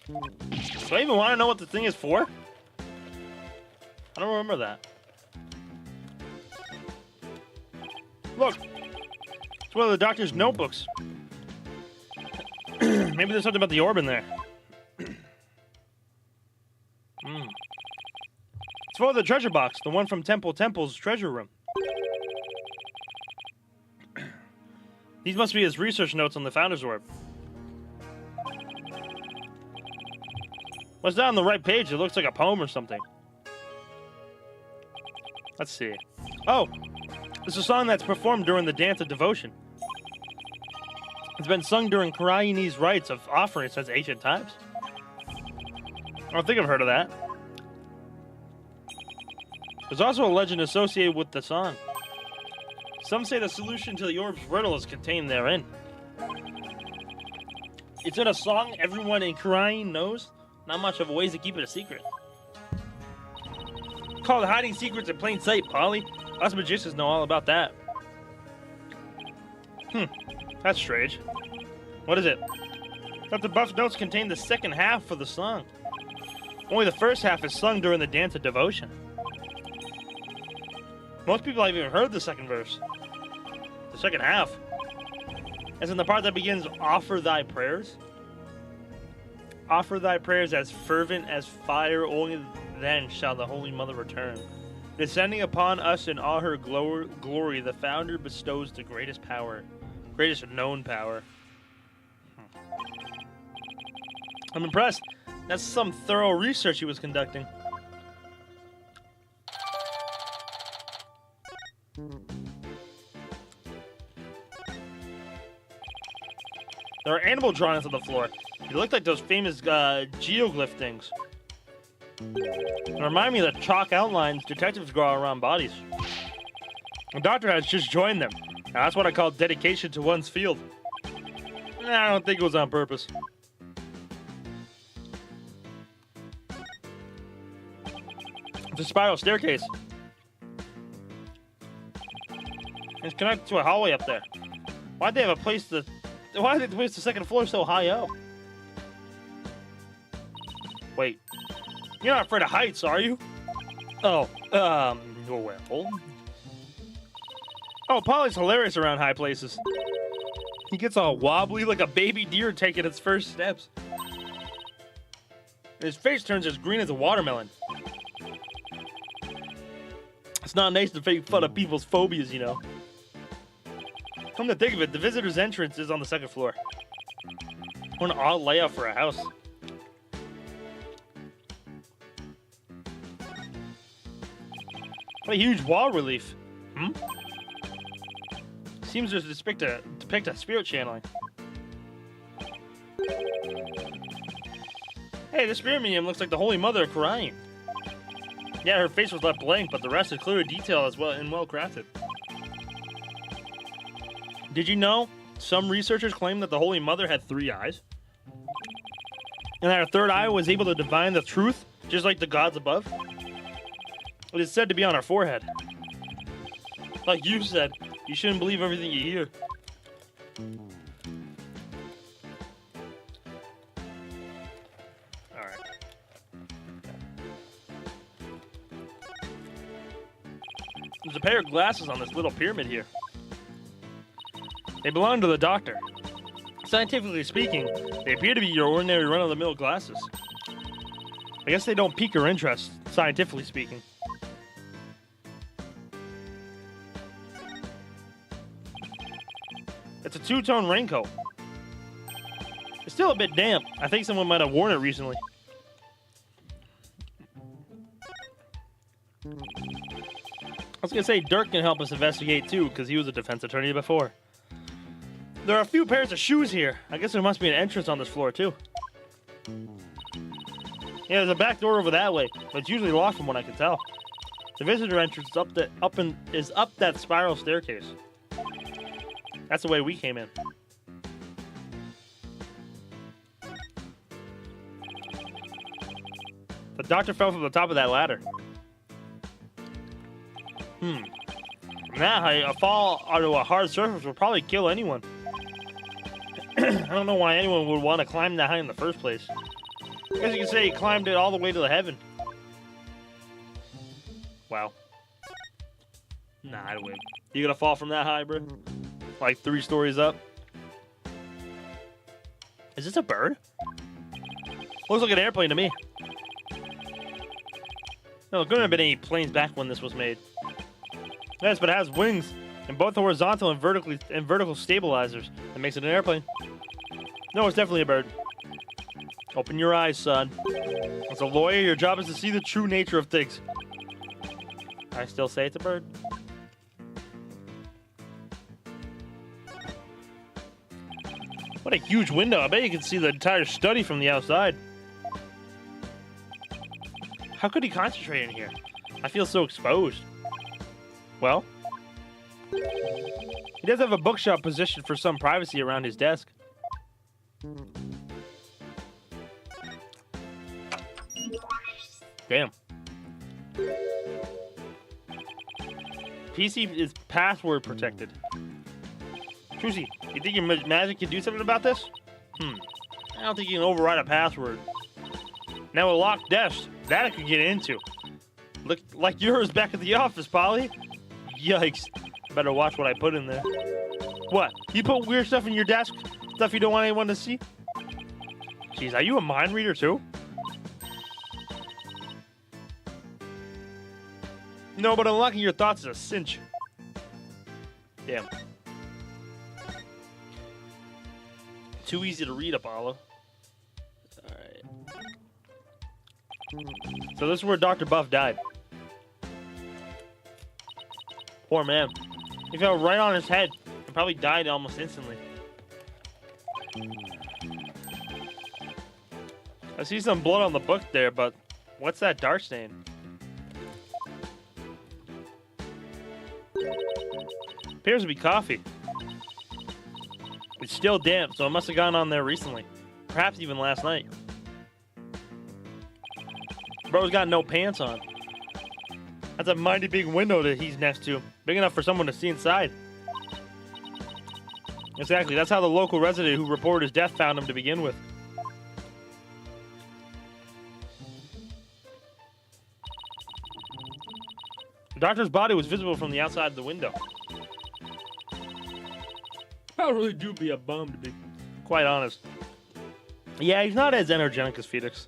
Do I even want to know what the thing is for? I don't remember that. Look, it's one of the doctor's notebooks. Maybe there's something about the orb in there. It's for the treasure box, the one from Temple's treasure room. These must be his research notes on the Founder's Orb. What's that on the right page? It looks like a poem or something. Let's see. Oh, it's a song that's performed during the Dance of Devotion. It's been sung during Karaini's rites of offering since ancient times. I don't think I've heard of that. There's also a legend associated with the song. Some say the solution to the orb's riddle is contained therein. It's in a song everyone in Karain knows. Not much of a ways to keep it a secret. It's called Hiding Secrets in Plain Sight, Polly. Us magicians know all about that. That's strange. What is it? That the buff notes contain the second half of the song. Only the first half is sung during the Dance of Devotion. Most people haven't even heard the second verse. The second half. As in the part that begins, offer thy prayers. Offer thy prayers as fervent as fire, only then shall the Holy Mother return. Descending upon us in all her glory, the Founder bestows the greatest power. Greatest known power. I'm impressed. That's some thorough research he was conducting. There are animal drawings on the floor. They look like those famous geoglyph things. They remind me of the chalk outlines detectives draw around bodies. The doctor has just joined them. Now, that's what I call dedication to one's field. I don't think it was on purpose. It's a spiral staircase. It's connected to a hallway up there. Why'd they have a place to... Why did they place the second floor so high up? Wait. You're not afraid of heights, are you? Oh, well... Oh, Polly's hilarious around high places. He gets all wobbly like a baby deer taking its first steps. And his face turns as green as a watermelon. It's not nice to make fun of people's phobias, you know. Come to think of it, the visitor's entrance is on the second floor. What an odd layout for a house. What a huge wall relief. Seems to depict picked a spirit channeling. Hey, the spirit medium looks like the Holy Mother crying. Yeah, her face was left blank, but the rest is clearly detailed as well and well crafted. Did you know some researchers claim that the Holy Mother had 3 eyes? And that her 3rd eye was able to divine the truth, just like the gods above? It is said to be on her forehead. Like you said, you shouldn't believe everything you hear. Alright. There's a pair of glasses on this little pyramid here. They belong to the doctor. Scientifically speaking, they appear to be your ordinary run-of-the-mill glasses. I guess they don't pique her interest, scientifically speaking. It's a 2-tone raincoat. It's still a bit damp. I think someone might have worn it recently. I was gonna say Dirk can help us investigate too, because he was a defense attorney before. There are a few pairs of shoes here. I guess there must be an entrance on this floor too. Yeah, there's a back door over that way, but it's usually locked from what I can tell. The visitor entrance is up that spiral staircase. That's the way we came in. The doctor fell from the top of that ladder. That height, a fall onto a hard surface would probably kill anyone. I don't know why anyone would want to climb that high in the first place. I guess you can say he climbed it all the way to the heaven. Wow. Nah, I'd win. You gonna fall from that high, bro? Like 3 stories up? Is this a bird? Looks like an airplane to me. No, there couldn't have been any planes back when this was made. Yes, but it has wings, and both horizontal and vertical stabilizers. That makes it an airplane. No, it's definitely a bird. Open your eyes, son. As a lawyer, your job is to see the true nature of things. I still say it's a bird. What a huge window. I bet you can see the entire study from the outside. How could he concentrate in here? I feel so exposed. Well, he does have a bookshop positioned for some privacy around his desk. Damn. PC is password protected. Trucy, you think your magic can do something about this? I don't think you can override a password. Now a locked desk, that I could get into. Look like yours back at the office, Polly. Yikes. Better watch what I put in there. What? You put weird stuff in your desk? Stuff you don't want anyone to see? Jeez, are you a mind reader too? No, but unlocking your thoughts is a cinch. Damn. Too easy to read, Apollo. Alright. So this is where Dr. Buff died. Poor man. He fell right on his head and probably died almost instantly. I see some blood on the book there, but what's that dark stain? Appears to be coffee. It's still damp, so it must have gone on there recently. Perhaps even last night. Bro's got no pants on. That's a mighty big window that he's next to. Big enough for someone to see inside. Exactly, that's how the local resident who reported his death found him to begin with. The doctor's body was visible from the outside of the window. I really do be a bum, to be quite honest. Yeah, he's not as energetic as Felix.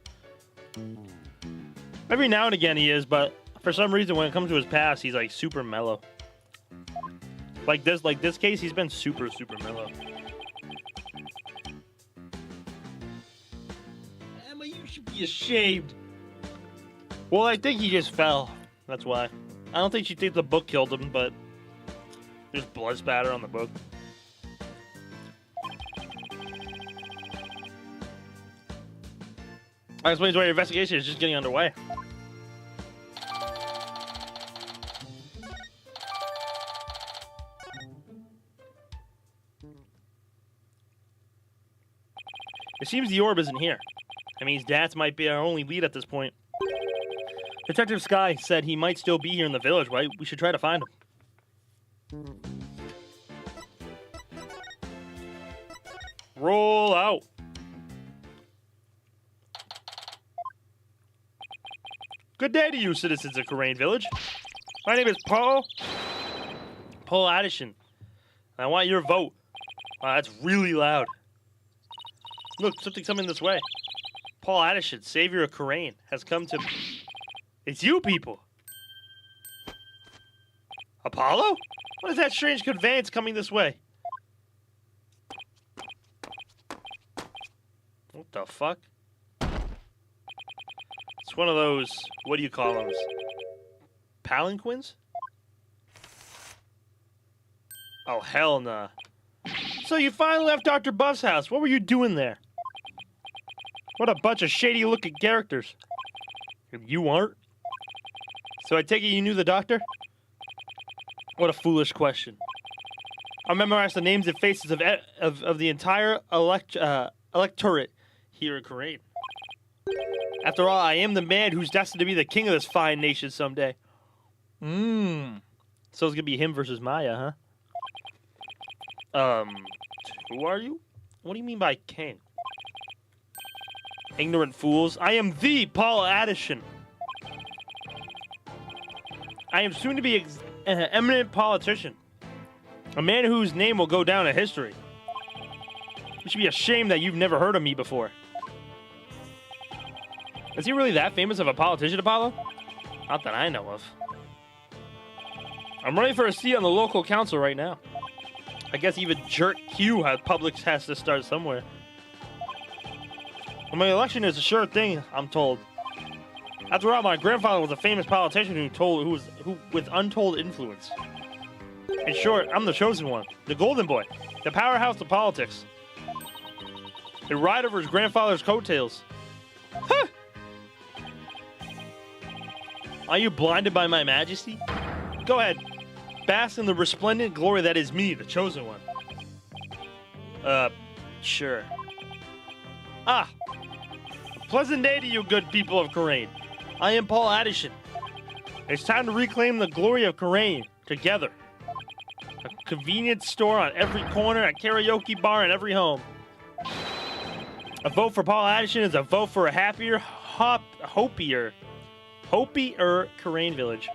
Every now and again he is, but for some reason when it comes to his past, he's like super mellow. Like this case, he's been super mellow. Emma, you should be ashamed. Well, I think he just fell. That's why. I don't think she thinks the book killed him, but there's blood spatter on the book. That explains why your investigation is just getting underway. It seems the orb isn't here. That means Dats might be our only lead at this point. Detective Sky said he might still be here in the village, right? We should try to find him. Roll out. Good day to you, citizens of Khura'in Village. My name is Paul Addison. And I want your vote. Wow, that's really loud. Look, something's coming this way. Paul Addison, savior of Khura'in, has come to... It's you people! Apollo? What is that strange conveyance coming this way? What the fuck? It's one of those... What do you call those? Palanquins? Oh, hell nah. So you finally left Dr. Buff's house. What were you doing there? What a bunch of shady-looking characters. You aren't? So I take it you knew the doctor? What a foolish question. I memorized the names and faces of the entire electorate here in Khura'in. After all, I am the man who's destined to be the king of this fine nation someday. So it's gonna be him versus Maya, huh? Who are you? What do you mean by king? Ignorant fools. I am the Paul Addison. I am soon to be an eminent politician. A man whose name will go down in history. It should be a shame that you've never heard of me before. Is he really that famous of a politician, Apollo? Not that I know of. I'm running for a seat on the local council right now. I guess even Jerk Q has to start somewhere. Well, my election is a sure thing, I'm told. After all, my grandfather was a famous politician who with untold influence. In short, I'm the chosen one, the golden boy, the powerhouse of politics. A ride over his grandfather's coattails. Huh! Are you blinded by my majesty? Go ahead, bask in the resplendent glory that is me, the chosen one. Sure. Ah! A pleasant day to you, good people of Khura'in. I am Paul Addison. It's time to reclaim the glory of Khura'in together. A convenience store on every corner, a karaoke bar in every home. A vote for Paul Addison is a vote for a happier, hopier Khura'in Village.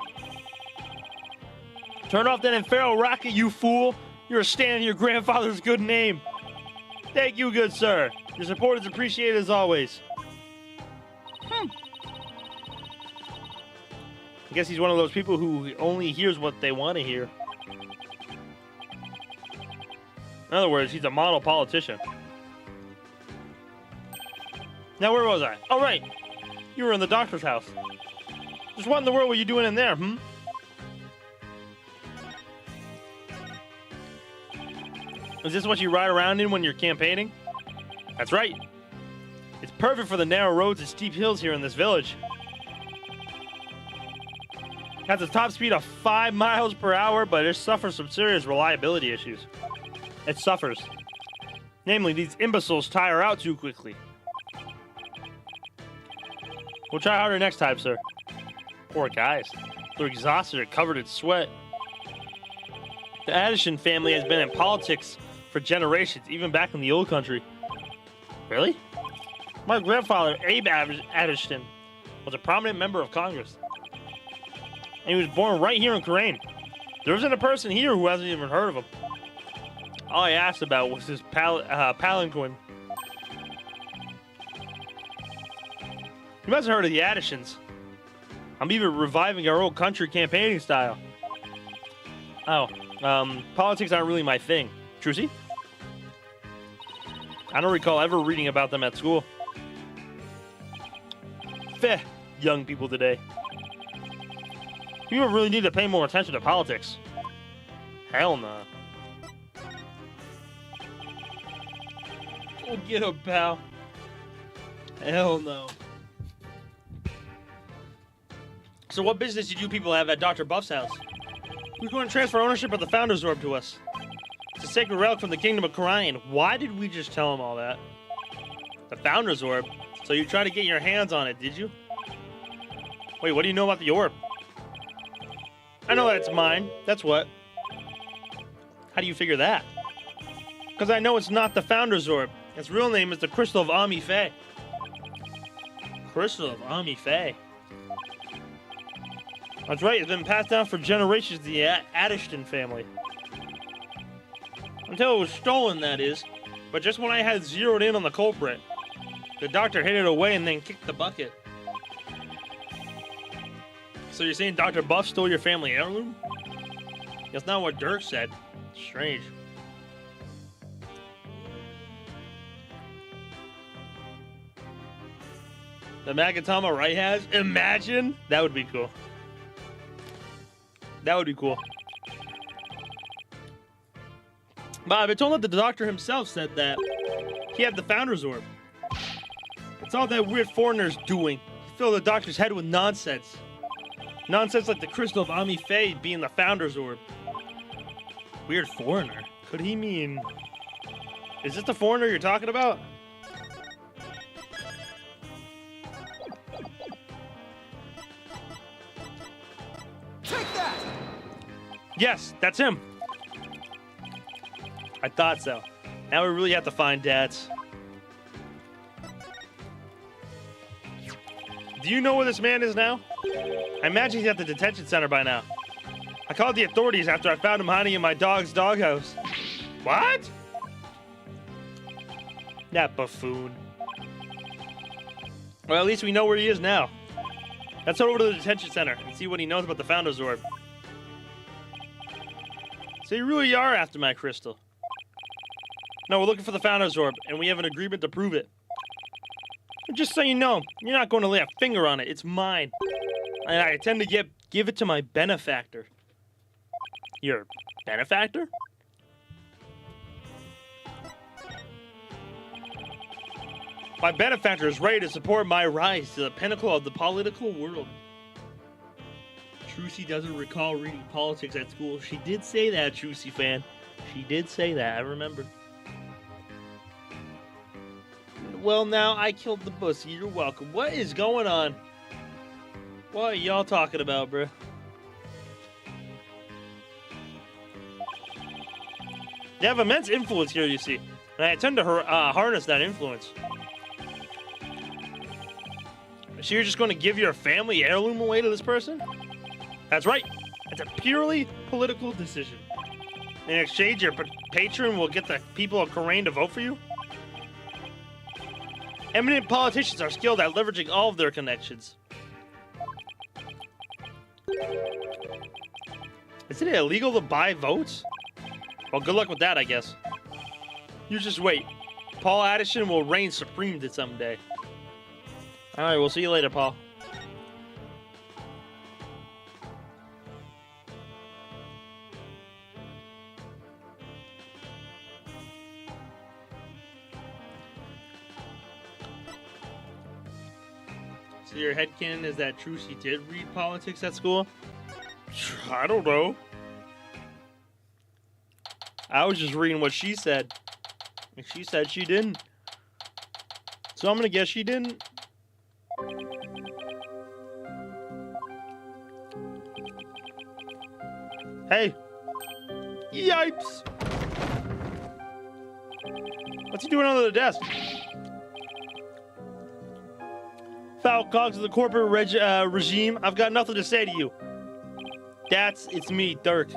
Turn off that infernal rocket, you fool! You're standing your grandfather's good name. Thank you, good sir. Your support is appreciated as always. I guess he's one of those people who only hears what they want to hear. In other words, he's a model politician. Now, where was I? Oh, right. You were in the doctor's house. Just what in the world were you doing in there, Is this what you ride around in when you're campaigning? That's right. It's perfect for the narrow roads and steep hills here in this village. Has a top speed of 5 miles per hour, but it suffers some serious reliability issues. It suffers. Namely, these imbeciles tire out too quickly. We'll try harder next time, sir. Poor guys. They're exhausted and covered in sweat. The Addison family has been in politics for generations, even back in the old country. Really? My grandfather, Abe Addison, was a prominent member of Congress. And he was born right here in Khura'in. There isn't a person here who hasn't even heard of him. All I asked about was his palanquin. You must have heard of the Addisons. I'm even reviving our old country campaigning style. Oh, politics aren't really my thing. Trucy? I don't recall ever reading about them at school. Feh, young people today. People really need to pay more attention to politics. Hell no. Go get him, pal. Hell no. So what business did you people have at Dr. Buff's house? Who's going to transfer ownership of the Founder's Orb to us? It's a sacred relic from the Kingdom of Kharian. Why did we just tell him all that? The Founder's Orb? So you tried to get your hands on it, did you? Wait, what do you know about the orb? I know that it's mine. That's what. How do you figure that? Because I know it's not the Founder's Orb. Its real name is the Crystal of Ami Fe. Crystal of Ami Fe. That's right, it's been passed down for generations to the Addishton family. Until it was stolen, that is. But just when I had zeroed in on the culprit, the doctor hid it away and then kicked the bucket. So you're saying Dr. Buff stole your family heirloom? That's not what Dirk said. Strange. The Magatama Right has? Imagine! That would be cool. That would be cool. But I've been told that the doctor himself said that he had the Founder's Orb. It's all that weird foreigner's doing. He filled the doctor's head with nonsense. Nonsense like the Crystal of Ami Fe being the Founder's Orb. Weird foreigner? Could he mean... Is this the foreigner you're talking about? Take that! Yes, that's him. I thought so. Now we really have to find Dads. Do you know where this man is now? I imagine he's at the detention center by now. I called the authorities after I found him hiding in my dog's doghouse. What? That buffoon. Well, at least we know where he is now. Let's head over to the detention center and see what he knows about the Founder's Orb. So you really are after my crystal. No, we're looking for the Founder's Orb, and we have an agreement to prove it. Just so you know, you're not going to lay a finger on it. It's mine. And I intend to give it to my benefactor. Your benefactor? My benefactor is ready to support my rise to the pinnacle of the political world. Trucy doesn't recall reading politics at school. She did say that, Trucy fan. She did say that, I remember. Well, now I killed the pussy. You're welcome. What is going on? What are y'all talking about, bruh? They have immense influence here, you see. And I intend to harness that influence. So you're just going to give your family heirloom away to this person? That's right. It's a purely political decision. In exchange, your patron will get the people of Kharian to vote for you? Eminent politicians are skilled at leveraging all of their connections. Is it illegal to buy votes? Well, good luck with that, I guess. You just wait. Paul Addison will reign supreme to someday. Alright, we'll see you later, Paul. So your headcanon is that Trucy did read politics at school? I don't know. I was just reading what she said. And she said she didn't. So I'm gonna guess she didn't. Hey! Yipes! What's he doing under the desk? Foul cogs of the corporate regime, I've got nothing to say to you. It's me, Dirk.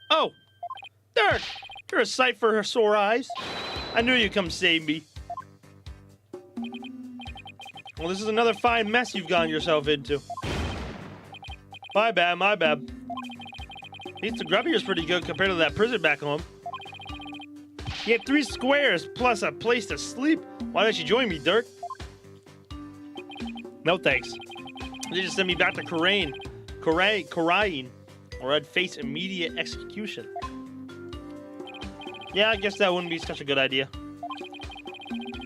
Oh! Dirk! You're a sight for her sore eyes. I knew you'd come save me. Well, this is another fine mess you've gotten yourself into. My bad, my bad. At least the grub here's pretty good compared to that prison back home. You had 3 squares plus a place to sleep. Why don't you join me, Dirk? No thanks. They just sent me back to Kharian, or I'd face immediate execution. Yeah, I guess that wouldn't be such a good idea.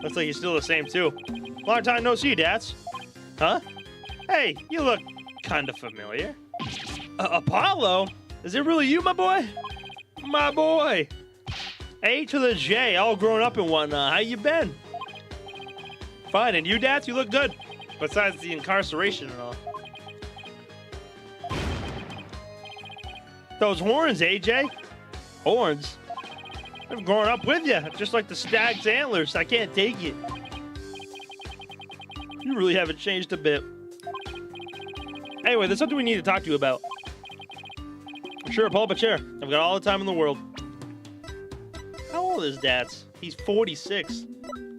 Looks like you're still the same, too. Long time no see, Dats. Huh? Hey, you look kind of familiar. Apollo? Is it really you, my boy? My boy. A to the J, all grown up and whatnot. How you been? Fine, and you, Dats? You look good. Besides the incarceration and all. Those horns, AJ. Horns? I've grown up with you, just like the stag's antlers. I can't take it. You really haven't changed a bit. Anyway, there's something we need to talk to you about. Sure, pull up a chair. I've got all the time in the world. How old is Dats? He's 46.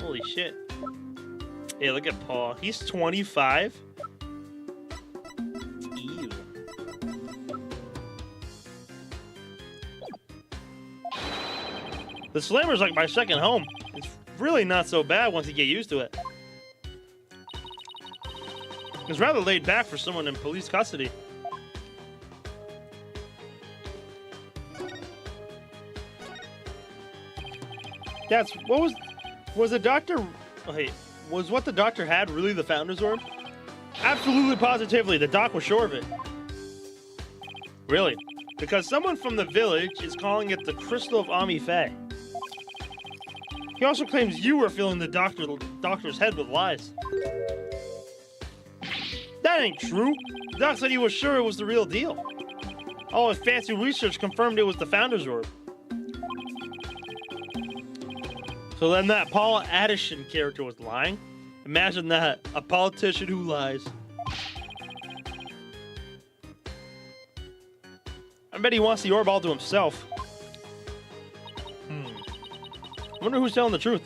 Holy shit. Hey, look at Paul. He's 25. Ew. The Slammer's like my second home. It's really not so bad once you get used to it. It's rather laid back for someone in police custody. That's what was the doctor? Wait, was what the doctor had really the Founder's Orb? Absolutely, positively, the doc was sure of it. Really? Because someone from the village is calling it the Crystal of Ami Faye. He also claims you were filling the doctor's head with lies. That ain't true. The doc said he was sure it was the real deal. All his fancy research confirmed it was the Founder's Orb. So then that Paul Addison character was lying? Imagine that. A politician who lies. I bet he wants the orb all to himself. I wonder who's telling the truth.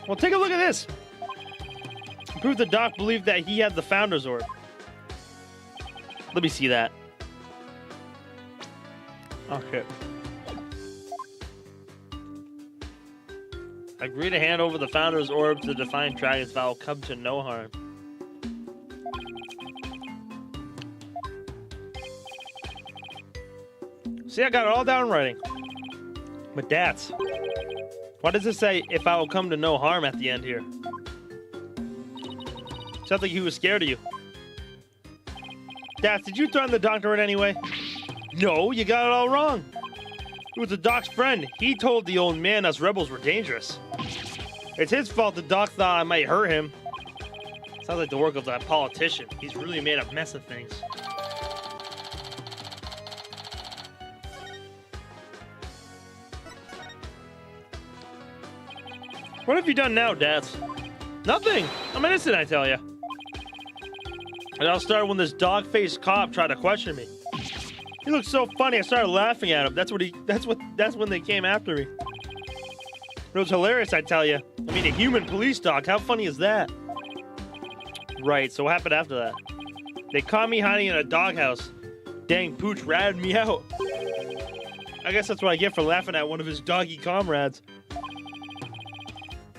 Well, take a look at this. Proof the doc believed that he had the Founder's Orb. Let me see that. Oh, shit. Agree to hand over the Founder's Orb to the Defiant Dragons vow will come to no harm. See, I got it all down in writing. But Dats, why does it say, if I will come to no harm at the end here? Sounds like he was scared of you. Dats, did you threaten the doctor in any way? No, you got it all wrong. It was the doc's friend. He told the old man us rebels were dangerous. It's his fault the doc thought I might hurt him. Sounds like the work of that politician. He's really made a mess of things. What have you done now, Dats? Nothing. I'm innocent, I tell you. It all started when this dog-faced cop tried to question me. He looked so funny, I started laughing at him. That's when they came after me. It was hilarious, I tell you. I mean, a human police dog. How funny is that? Right. So what happened after that? They caught me hiding in a doghouse. Dang, Pooch ratted me out. I guess that's what I get for laughing at one of his doggy comrades.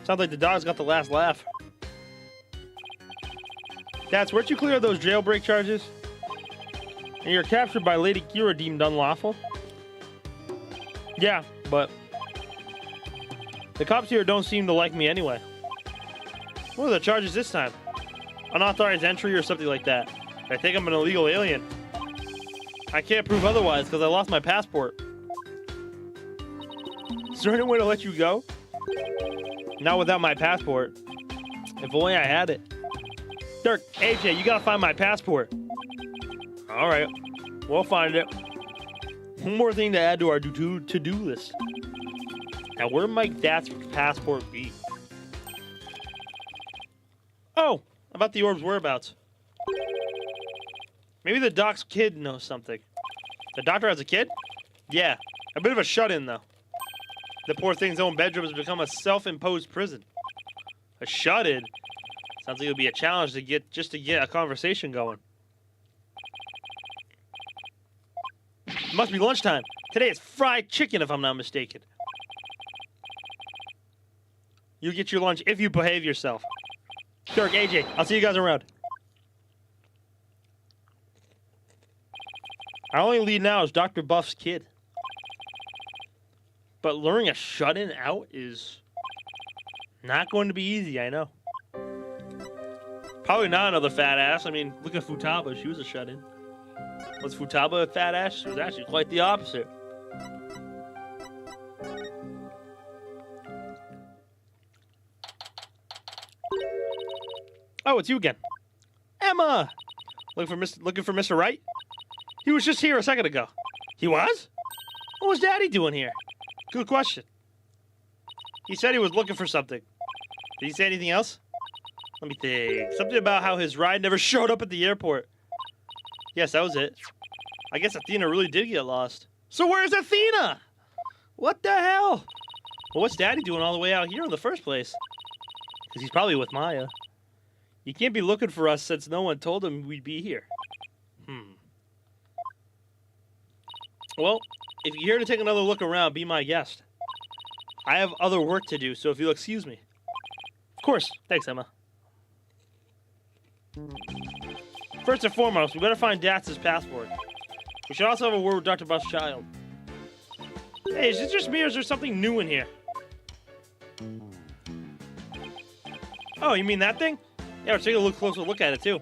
Sounds like the dog's got the last laugh. Dats, weren't you clear of those jailbreak charges? And you're captured by Lady Kira deemed unlawful? Yeah, but the cops here don't seem to like me anyway. What are the charges this time? Unauthorized entry or something like that. I think I'm an illegal alien. I can't prove otherwise because I lost my passport. Is there any way to let you go? Not without my passport. If only I had it. Dirk, AJ, you gotta find my passport. Alright, we'll find it. One more thing to add to our to-do list. Now, where might Dats' passport be? Oh, about the orb's whereabouts. Maybe the doc's kid knows something. The doctor has a kid? Yeah, a bit of a shut-in, though. The poor thing's own bedroom has become a self-imposed prison. A shut-in? Sounds like it'll be a challenge to get a conversation going. It must be lunchtime. Today it's fried chicken, if I'm not mistaken. You get your lunch if you behave yourself. Dirk, AJ, I'll see you guys around. Our only lead now is Dr. Buff's kid. But luring a shut-in out is not going to be easy, I know. Probably not another fat ass. I mean, look at Futaba. She was a shut-in. Was Futaba a fat ass? She was actually quite the opposite. Oh, it's you again. Emma! Looking for Mr. Wright? He was just here a second ago. He was? What was Daddy doing here? Good question. He said he was looking for something. Did he say anything else? Let me think. Something about how his ride never showed up at the airport. Yes, that was it. I guess Athena really did get lost. So where's Athena? What the hell? Well, what's Daddy doing all the way out here in the first place? Because he's probably with Maya. He can't be looking for us since no one told him we'd be here. Well, if you're here to take another look around, be my guest. I have other work to do, so if you'll excuse me. Of course. Thanks, Emma. First and foremost, we better find Datz's passport. We should also have a word with Dr. Buff's child. Hey, is it just me or is there something new in here? Oh, you mean that thing? Yeah, we're taking a closer look at it, too.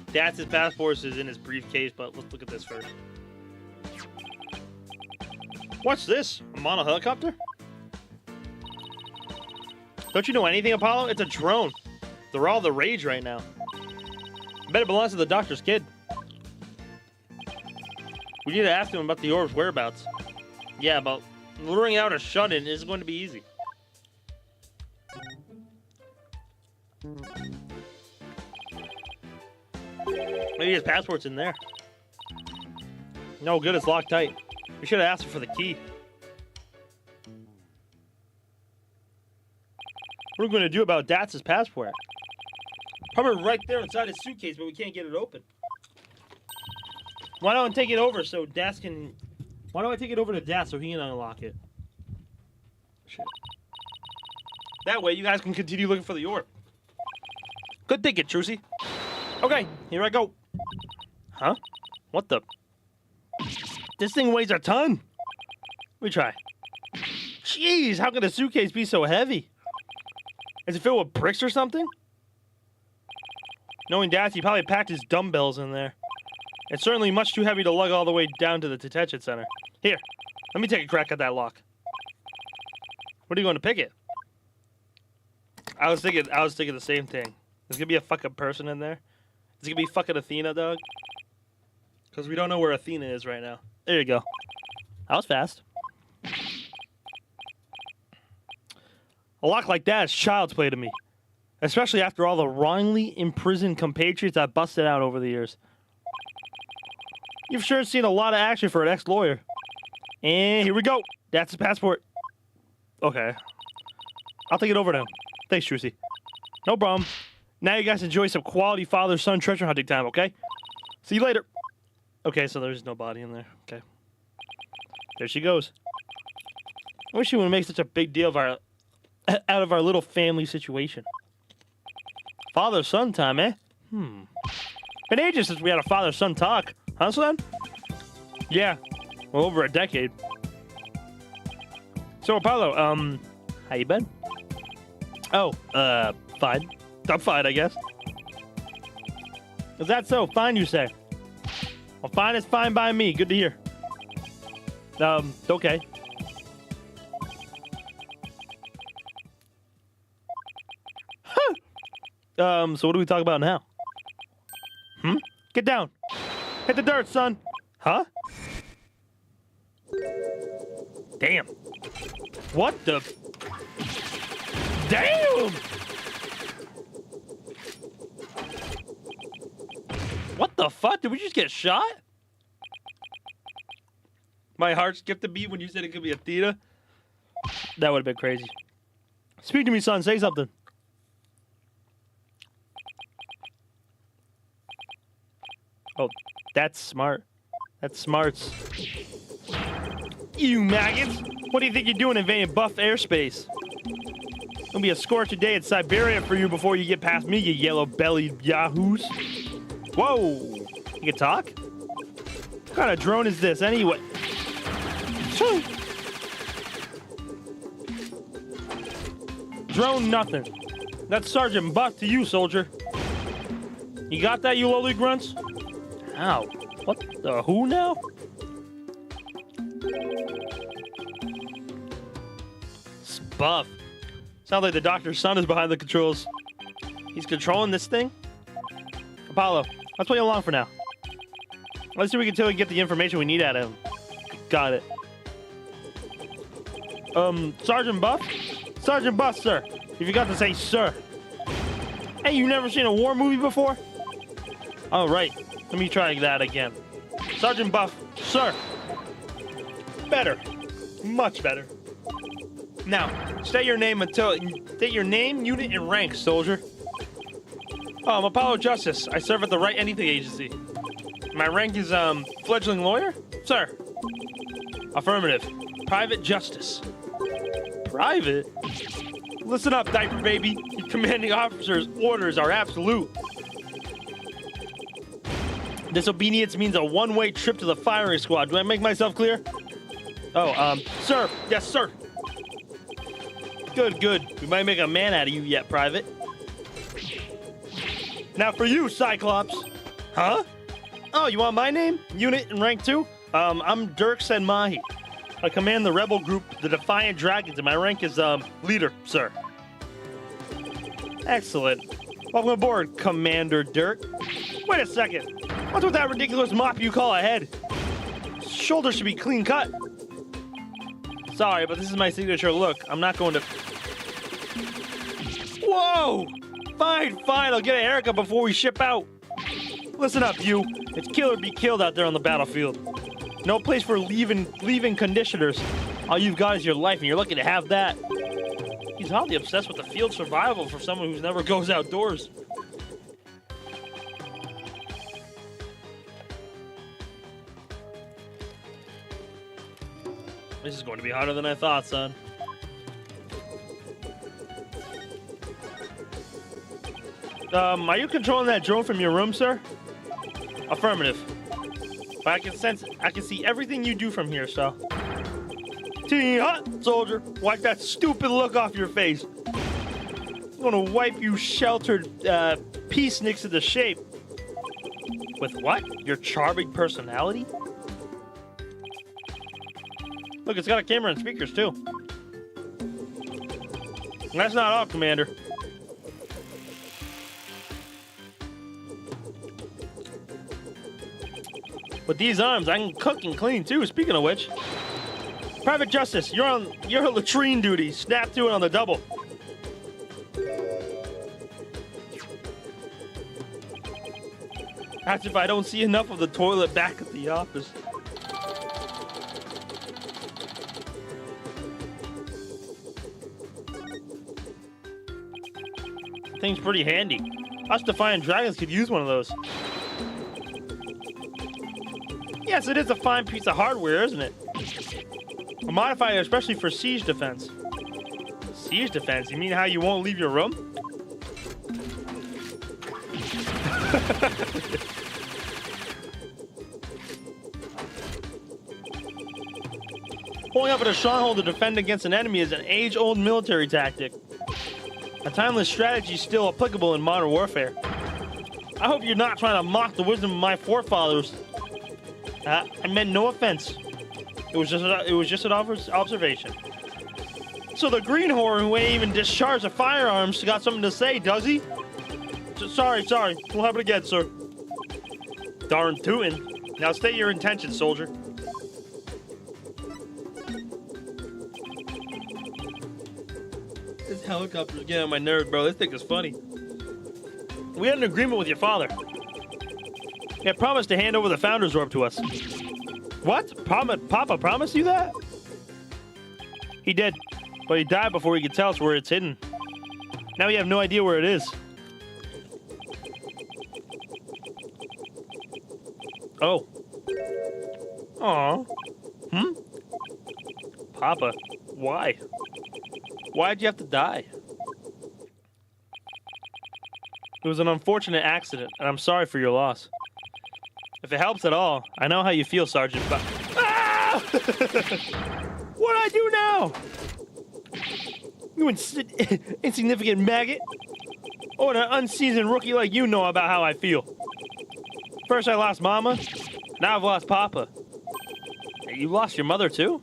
Datz's passport is in his briefcase, but let's look at this first. What's this? A mono helicopter? Don't you know anything, Apollo? It's a drone. They're all the rage right now. I bet it belongs to the doctor's kid. We need to ask him about the orb's whereabouts. Yeah, but luring out a shut-in isn't going to be easy. Maybe his passport's in there. No good, it's locked tight. We should have asked him for the key. What are we going to do about Datz's passport? Probably right there inside his suitcase, but we can't get it open. Why don't I take it over so Datz can... Why don't I take it over to Datz so he can unlock it? Shit. That way you guys can continue looking for the orb. Good thinking, Trucy. Okay, here I go. Huh? What the? This thing weighs a ton. Let me try. Jeez, how could a suitcase be so heavy? Is it filled with bricks or something? Knowing Datz, he probably packed his dumbbells in there. It's certainly much too heavy to lug all the way down to the detention center. Here, let me take a crack at that lock. What are you going to pick it? I was thinking the same thing. There's gonna be a fucking person in there. It's gonna be fucking Athena, dog. Because we don't know where Athena is right now. There you go. That was fast. A lock like that is child's play to me. Especially after all the wrongly imprisoned compatriots I've busted out over the years. You've sure seen a lot of action for an ex-lawyer. And here we go. That's the passport. Okay. I'll take it over to him. Thanks, Trucy. No problem. Now you guys enjoy some quality father-son treasure hunting time, okay? See you later. Okay, so there's no body in there. Okay. There she goes. I wish you wouldn't make such a big deal of out of our little family situation. Father-son time, eh? Been ages since we had a father-son talk. Huh, son? Yeah. Well, over a decade. So, Apollo, how you been? Oh, fine. I'm fine, I guess. Is that so? Fine, you say? Well, fine is fine by me. Good to hear. Okay. So what do we talk about now? Get down. Hit the dirt, son. Huh? Damn. What the? Damn! What the fuck? Did we just get shot? My heart skipped a beat when you said it could be Athena. That would have been crazy. Speak to me, son. Say something. Oh, that's smart. That's smarts. You maggots! What do you think you're doing invading Buff airspace? It'll be a scorching day in Siberia for you before you get past me, you yellow-bellied yahoos. Whoa! You can talk? What kind of drone is this, anyway? drone, nothing. That's Sergeant Buck to you, soldier. You got that, you lowly grunts? Ow. What the who now? It's Buff. Sounds like the doctor's son is behind the controls. He's controlling this thing? Apollo, let's play along for now. Let's see if we can tell we get the information we need out of him. Got it. Sergeant Buff? Sergeant Buff, sir. If you got to say sir. Hey, you never seen a war movie before? All right, let me try that again. Sergeant Buff, sir. Better. Much better. Now, state your name, unit, and rank, soldier. I'm Apollo Justice. I serve at the Right Anything Agency. My rank is, fledgling lawyer? Sir. Affirmative. Private Justice. Private? Listen up, diaper baby. Your commanding officer's orders are absolute. Disobedience means a one-way trip to the firing squad. Do I make myself clear? Oh, sir. Yes, sir. Good, good. We might make a man out of you yet, Private. Now for you, Cyclops. Huh? Oh, you want my name? Unit and rank 2? I'm Dirk Senmahi. I command the rebel group, the Defiant Dragons, and my rank is, leader, sir. Excellent. Welcome aboard, Commander Dirk. Wait a second. What's with that ridiculous mop you call a head? Shoulders should be clean cut. Sorry, but this is my signature look. I'm not going to... Whoa! Fine, fine. I'll get a haircut before we ship out. Listen up, you. It's kill or be killed out there on the battlefield. No place for leaving conditioners. All you've got is your life, and you're lucky to have that. He's oddly obsessed with the field survival for someone who never goes outdoors. This is going to be harder than I thought, son. Are you controlling that drone from your room, sir? Affirmative. But I can see everything you do from here, so. Hot, soldier. Wipe that stupid look off your face. I'm gonna wipe you sheltered peaceniks into shape. With what? Your charming personality? Look, it's got a camera and speakers, too. And that's not all, Commander. With these arms, I can cook and clean, too, speaking of which. Private Justice, you're on latrine duty. Snap to it on the double. That's if I don't see enough of the toilet back at the office. Thing's pretty handy. Us Defiant Dragons could use one of those. Yes, it is a fine piece of hardware, isn't it? A modifier especially for siege defense. Siege defense? You mean how you won't leave your room? Pulling up at a stronghold to defend against an enemy is an age-old military tactic. A timeless strategy still applicable in modern warfare. I hope you're not trying to mock the wisdom of my forefathers. I meant no offense. It was just an observation. So the greenhorn who ain't even discharged a firearms got something to say, does he? Sorry. We'll have it again, sir. Darn tootin'. Now state your intention, soldier. This helicopter's getting on my nerves, bro. This thing is funny. We had an agreement with your father. He had promised to hand over the Founder's Orb to us. What? Papa promised you that? He did, but he died before he could tell us where it's hidden. Now we have no idea where it is. Oh. Aw. Papa, why? Why'd you have to die? It was an unfortunate accident, and I'm sorry for your loss. If it helps at all, I know how you feel, Sergeant, but... Ah! What'd I do now? You insignificant maggot. Oh, and an unseasoned rookie like you know about how I feel. First I lost Mama, now I've lost Papa. Hey, you lost your mother too?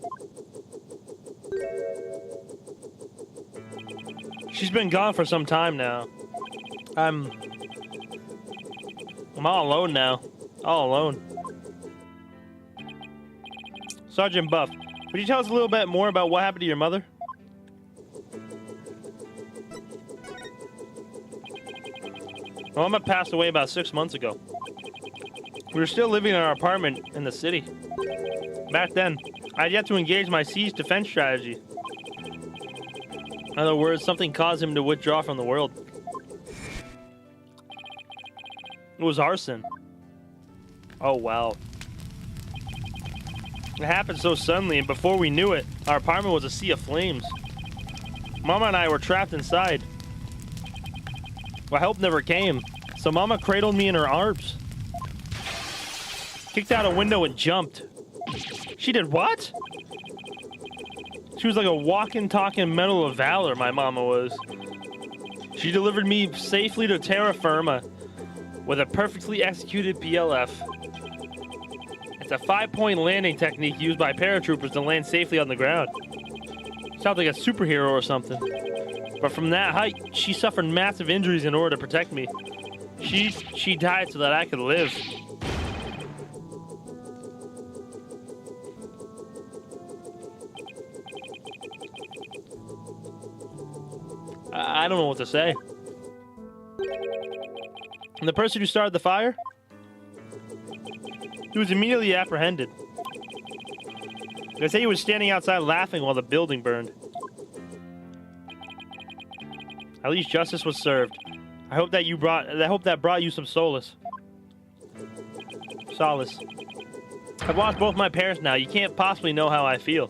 She's been gone for some time now. I'm all alone now. All alone. Sergeant Buff, would you tell us a little bit more about what happened to your mother? My mama passed away about 6 months ago. We were still living in our apartment in the city. Back then, I had yet to engage my siege defense strategy. In other words, something caused him to withdraw from the world. It was arson. Oh, wow. It happened so suddenly, and before we knew it, our apartment was a sea of flames. Mama and I were trapped inside. Well, help never came, so Mama cradled me in her arms. Kicked out a window and jumped. She did what? She was like a walking, talking medal of valor, my mama was. She delivered me safely to terra firma with a perfectly executed PLF. It's a 5-point landing technique used by paratroopers to land safely on the ground. Sounds like a superhero or something. But from that height, she suffered massive injuries in order to protect me. She died so that I could live. I don't know what to say. And the person who started the fire? He was immediately apprehended. They say he was standing outside laughing while the building burned. At least justice was served. I hope that brought you some solace. Solace. I've lost both my parents now. You can't possibly know how I feel.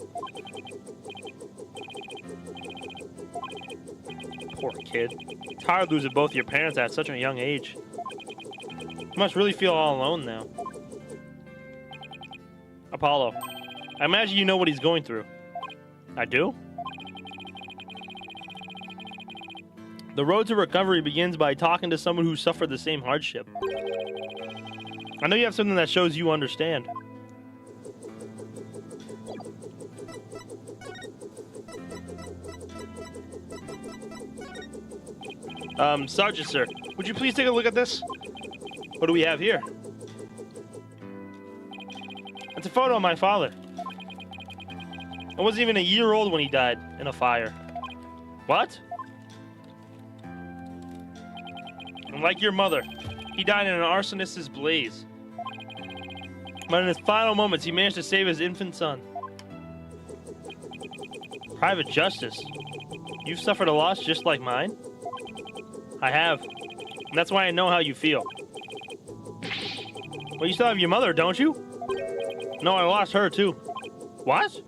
Poor kid. It's hard losing both your parents at such a young age. You must really feel all alone now. Apollo, I imagine you know what he's going through. I do? The road to recovery begins by talking to someone who suffered the same hardship. I know you have something that shows you understand. Sergeant, sir, would you please take a look at this? What do we have here? It's a photo of my father. I wasn't even a year old when he died in a fire. What? And like your mother, he died in an arsonist's blaze. But in his final moments, he managed to save his infant son. Private Justice, you've suffered a loss just like mine? I have. And that's why I know how you feel. Well, you still have your mother, don't you? No, I lost her too. What?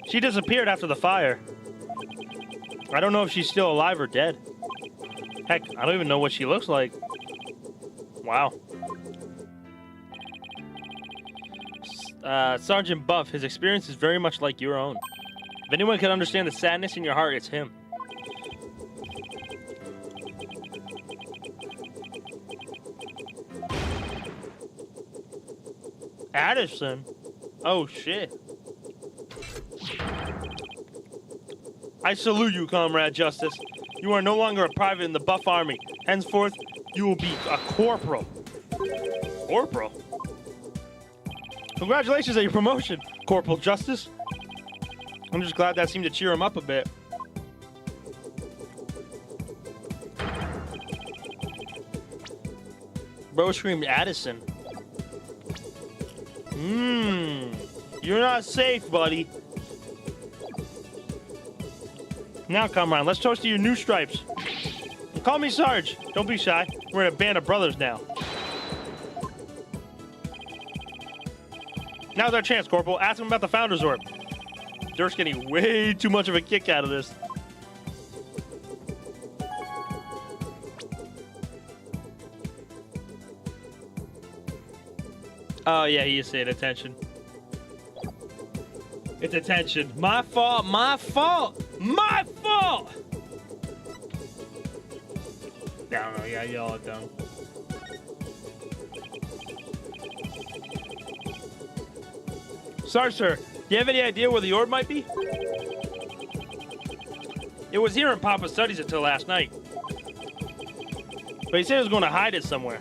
She disappeared after the fire. I don't know if she's still alive or dead. Heck, I don't even know what she looks like. Wow. Sergeant Buff, his experience is very much like your own. If anyone can understand the sadness in your heart, it's him. Addison? Oh, shit. I salute you, Comrade Justice. You are no longer a private in the Buff Army. Henceforth, you will be a corporal. Corporal? Congratulations on your promotion, Corporal Justice. I'm just glad that seemed to cheer him up a bit. Bro screamed Addison. You're not safe, buddy. Now, comrade, let's toast to your new stripes. Call me Sarge. Don't be shy. We're in a band of brothers now. Now's our chance, Corporal. Ask him about the Founder's Orb. Dirk's getting way too much of a kick out of this. Oh, yeah, he is paying attention. It's attention. My fault. My fault. My fault. I don't know. Yeah, y'all are dumb. Sorry, sir. Do you have any idea where the orb might be? It was here in Papa's studies until last night. But he said he was going to hide it somewhere.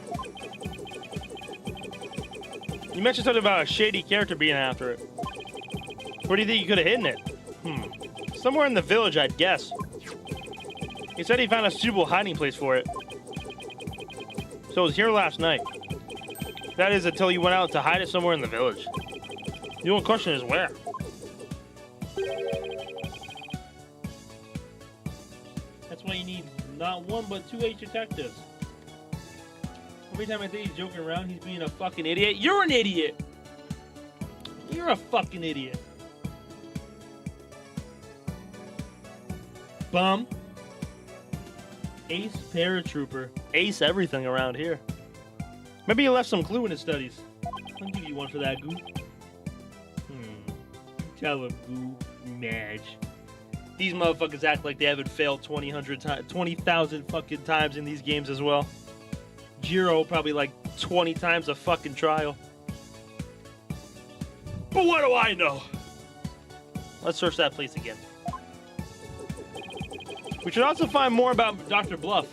You mentioned something about a shady character being after it. Where do you think you could have hidden it? Somewhere in the village, I'd guess. He said he found a suitable hiding place for it. So it was here last night. That is until you went out to hide it somewhere in the village. The only question is where. That's why you need not one but 2 H detectives. Every time I think he's joking around, he's being a fucking idiot. You're an idiot! You're a fucking idiot. Bum. Ace paratrooper. Ace everything around here. Maybe he left some clue in his studies. I'll give you one for that, Goo. Tell him, Goo. Madge. These motherfuckers act like they haven't failed 20,000 fucking times in these games as well. Jiro probably like 20 times a fucking trial. But what do I know? Let's search that place again. We should also find more about Dr. Buff.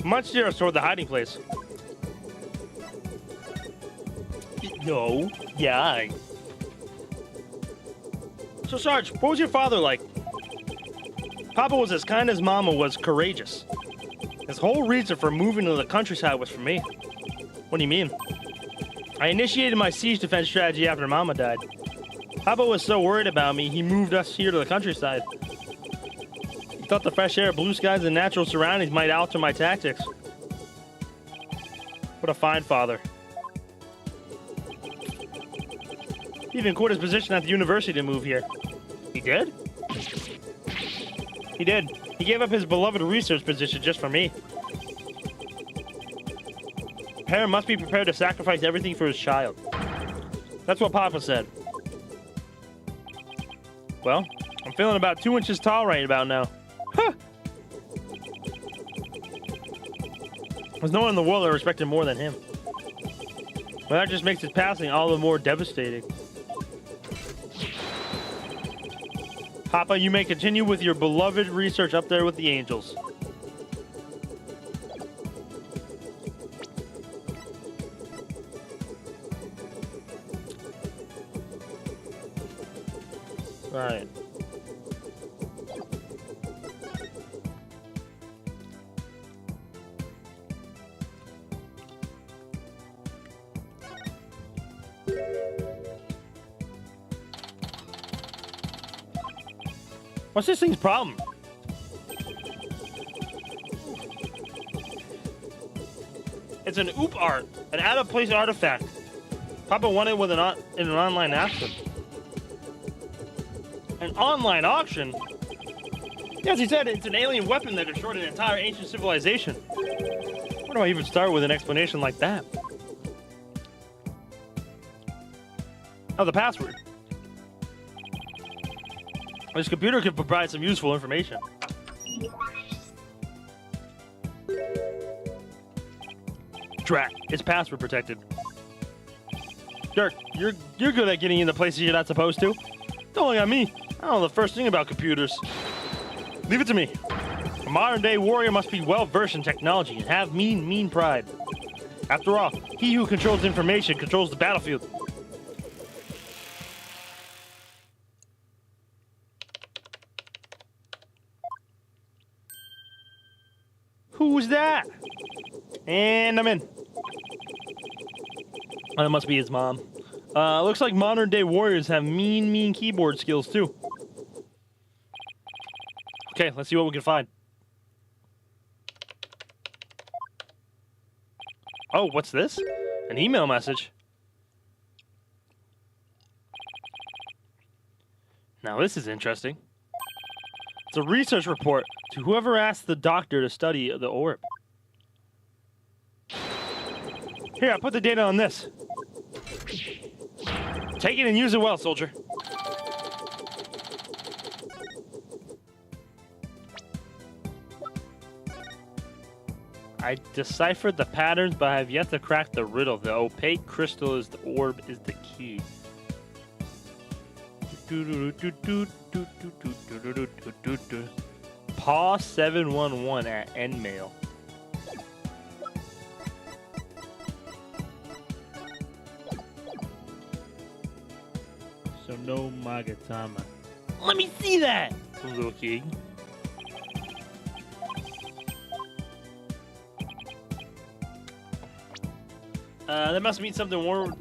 Much nearer toward the hiding place. No. Yeah. So, Sarge, what was your father like? Papa was as kind as Mama was courageous. His whole reason for moving to the countryside was for me. What do you mean? I initiated my siege defense strategy after Mama died. Papa was so worried about me, he moved us here to the countryside. He thought the fresh air, blue skies, and natural surroundings might alter my tactics. What a fine father. He even quit his position at the university to move here. He did? He did. He gave up his beloved research position just for me. A parent must be prepared to sacrifice everything for his child. That's what Papa said. Well, I'm feeling about 2 inches tall right about now. Huh! There's no one in the world I respected more than him. Well, that just makes his passing all the more devastating. Papa, you may continue with your beloved research up there with the angels. Right. What's this thing's problem? It's an oop art, an out-of-place artifact. Papa won it with in an online auction. An online auction? Yes, he said it's an alien weapon that destroyed an entire ancient civilization. Where do I even start with an explanation like that? Oh, the password. This computer could provide some useful information. Drat, it's password protected. Dirk, you're good at getting into places you're not supposed to. Don't look at me. I don't know the first thing about computers. Leave it to me. A modern-day warrior must be well-versed in technology and have mean pride. After all, he who controls information controls the battlefield. Who's that? And I'm in. Oh, it must be his mom. Looks like modern-day warriors have mean keyboard skills, too. Okay, let's see what we can find. Oh, what's this? An email message. Now, this is interesting. It's a research report to whoever asked the doctor to study the orb. Here, I put the data on this. Take it and use it well, soldier. I deciphered the patterns, but I have yet to crack the riddle. The opaque crystal is the orb is the key. Paw 711 at Endmail. So no Magatama. Let me see that! Looking. That must mean something more,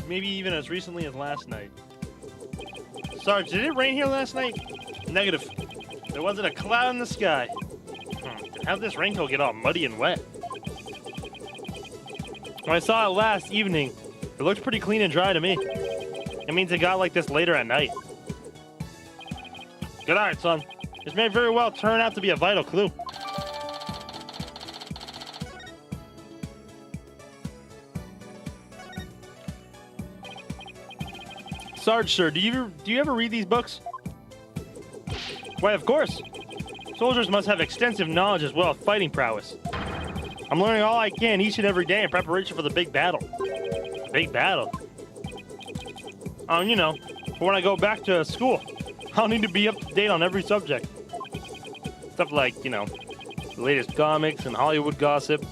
maybe even as recently as last night. Sarge, did it rain here last night? Negative. There wasn't a cloud in the sky. How'd this raincoat get all muddy and wet? When I saw it last evening, it looked pretty clean and dry to me. It means it got like this later at night. Good eye, son. This may very well turn out to be a vital clue. Sarge, sir, do you ever read these books? Why, of course. Soldiers must have extensive knowledge as well as fighting prowess. I'm learning all I can each and every day in preparation for the big battle. Big battle? You know, for when I go back to school, I'll need to be up to date on every subject. Stuff like, you know, the latest comics and Hollywood gossip.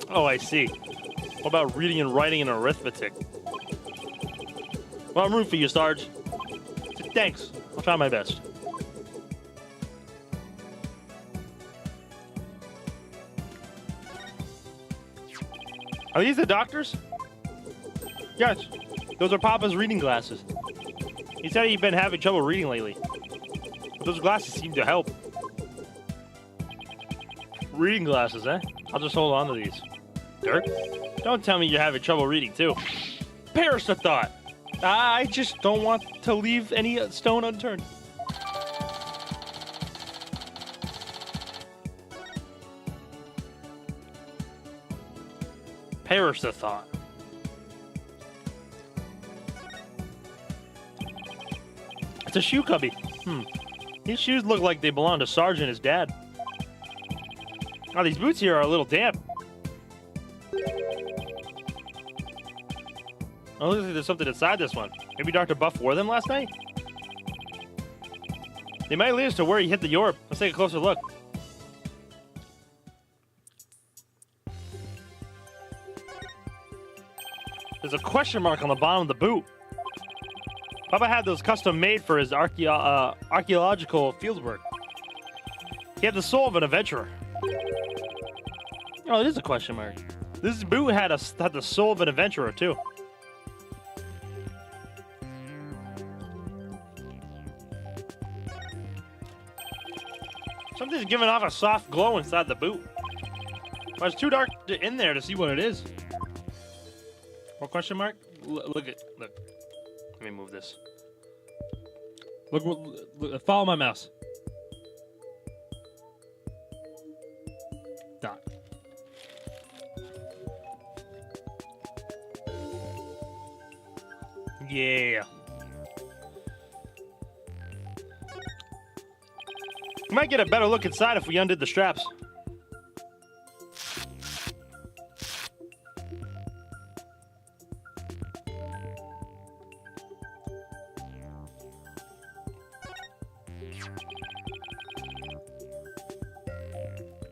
Oh, I see. What about reading and writing and arithmetic? Well, I'm rooting for you, Sarge. Thanks. I'll try my best. Are these the doctors? Yes. Those are Papa's reading glasses. He said he'd been having trouble reading lately. But those glasses seem to help. Reading glasses, eh? I'll just hold on to these. Dirk? Don't tell me you're having trouble reading, too. Perish the thought! I just don't want to leave any stone unturned. Perish the thought. It's a shoe cubby. These shoes look like they belong to Sarge and his dad. Oh, these boots here are a little damp. Oh, looks like there's something inside this one. Maybe Dr. Buff wore them last night? They might lead us to where he hit the orb. Let's take a closer look. There's a question mark on the bottom of the boot. Papa had those custom made for his archaeological fieldwork. He had the soul of an adventurer. Oh, it is a question mark. This boot had the soul of an adventurer, too. Something's giving off a soft glow inside the boot. Well, it's too dark in there to see what it is. What question mark? Look. Let me move this. Look, follow my mouse. Dot. Yeah. We might get a better look inside if we undid the straps.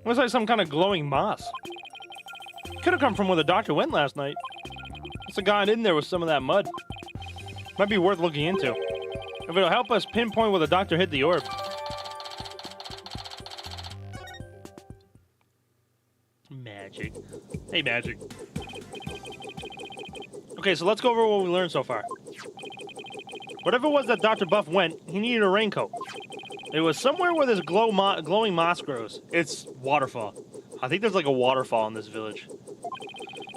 Looks like some kind of glowing moss. Could have come from where the doctor went last night. Must have gone in there with some of that mud. Might be worth looking into. If it'll help us pinpoint where the doctor hit the orb. Magic. Hey, Magic. Okay, so let's go over what we learned so far. Whatever it was that Dr. Buff went, he needed a raincoat. It was somewhere where this glowing moss grows. It's waterfall. I think there's like a waterfall in this village.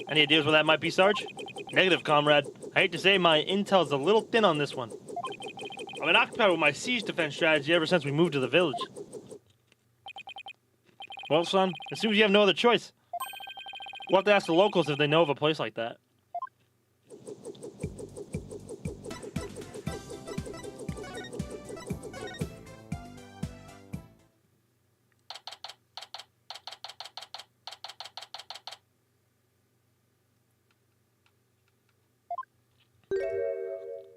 Any ideas where that might be, Sarge? Negative, comrade. I hate to say my intel's a little thin on this one. I've been occupied with my siege defense strategy ever since we moved to the village. Well, son, it seems you have no other choice. We'll have to ask the locals if they know of a place like that.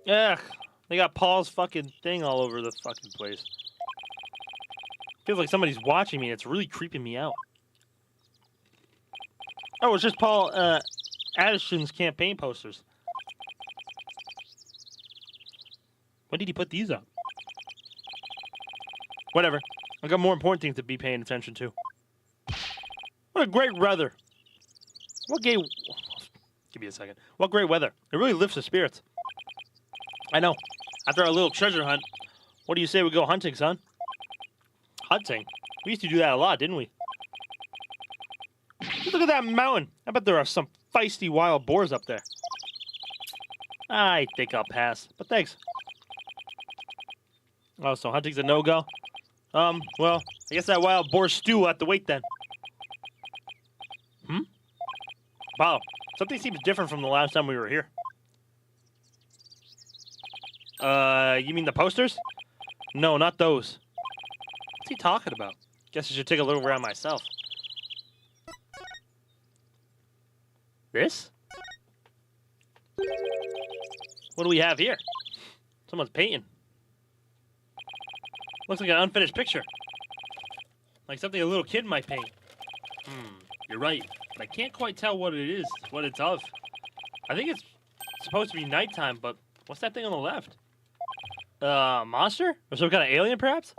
Ugh. They got Paul's fucking thing all over the fucking place. Feels like somebody's watching me. It's really creeping me out. Oh, it's just Paul Addison's campaign posters. When did he put these up? Whatever. I got more important things to be paying attention to. What a great weather. What gay... Give me a second. What great weather. It really lifts the spirits. I know. After our little treasure hunt, what do you say we go hunting, son? Hunting? We used to do that a lot, didn't we? Look at that mountain. I bet there are some feisty wild boars up there. I think I'll pass, but thanks. Oh, so hunting's a no-go? Well, I guess that wild boar stew will have to wait then. Wow, something seems different from the last time we were here. You mean the posters? No, not those. What's he talking about? Guess I should take a look around myself. This? What do we have here? Someone's painting. Looks like an unfinished picture. Like something a little kid might paint. You're right. But I can't quite tell what it is, what it's of. I think it's supposed to be nighttime, but what's that thing on the left? Monster? Or some kind of alien, perhaps?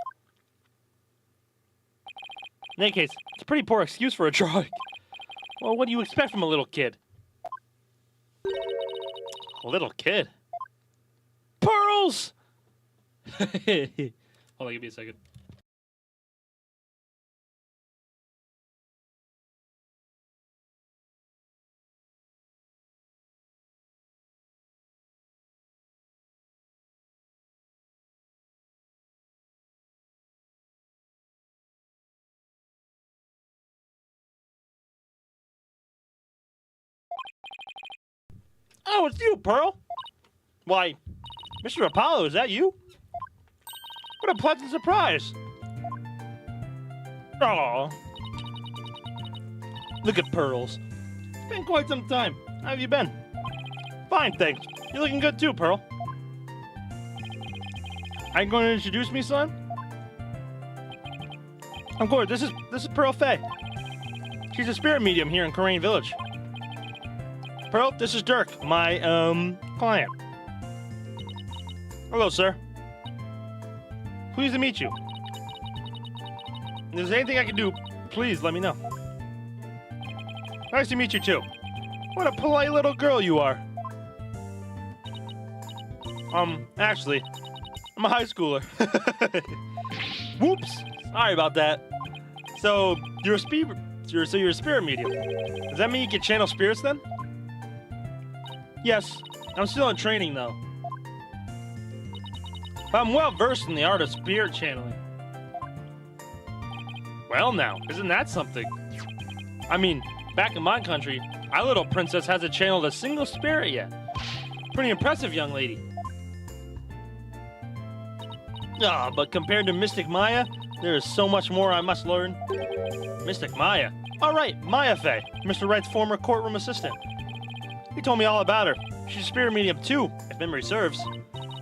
In any case, it's a pretty poor excuse for a drawing. Well, what do you expect from a little kid? A little kid? Pearls! Hold on, give me a second. Oh, it's you, Pearl. Why, Mr. Apollo, is that you? What a pleasant surprise. Aw. Look at Pearls. It's been quite some time. How have you been? Fine, thanks. You're looking good too, Pearl. Are you going to introduce me, son? Of course, this is Pearl Fay. She's a spirit medium here in Khura'in Village. Pearl, this is Dirk, my, client. Hello, sir. Pleased to meet you. If there's anything I can do, please let me know. Nice to meet you, too. What a polite little girl you are. Actually, I'm a high schooler. Whoops. Sorry about that. So, you're a spirit medium. Does that mean you can channel spirits, then? Yes, I'm still in training though. But I'm well versed in the art of spirit channeling. Well now, isn't that something? I mean, back in my country, our little princess hasn't channeled a single spirit yet. Pretty impressive, young lady. Ah, but compared to Mystic Maya, there is so much more I must learn. Mystic Maya? All right, Maya Fay, Mr. Wright's former courtroom assistant. He told me all about her. She's a spirit medium too, if memory serves.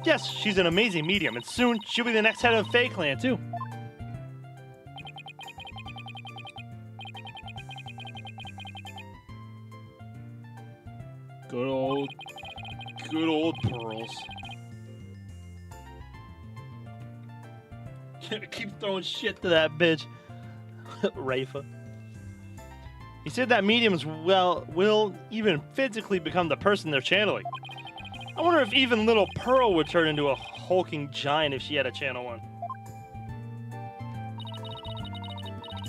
Yes, she's an amazing medium, and soon she'll be the next head of the Fay clan too. Good old Pearls. Keep throwing shit to that bitch. Rafa. He said that mediums, will even physically become the person they're channeling. I wonder if even little Pearl would turn into a hulking giant if she had a channel one.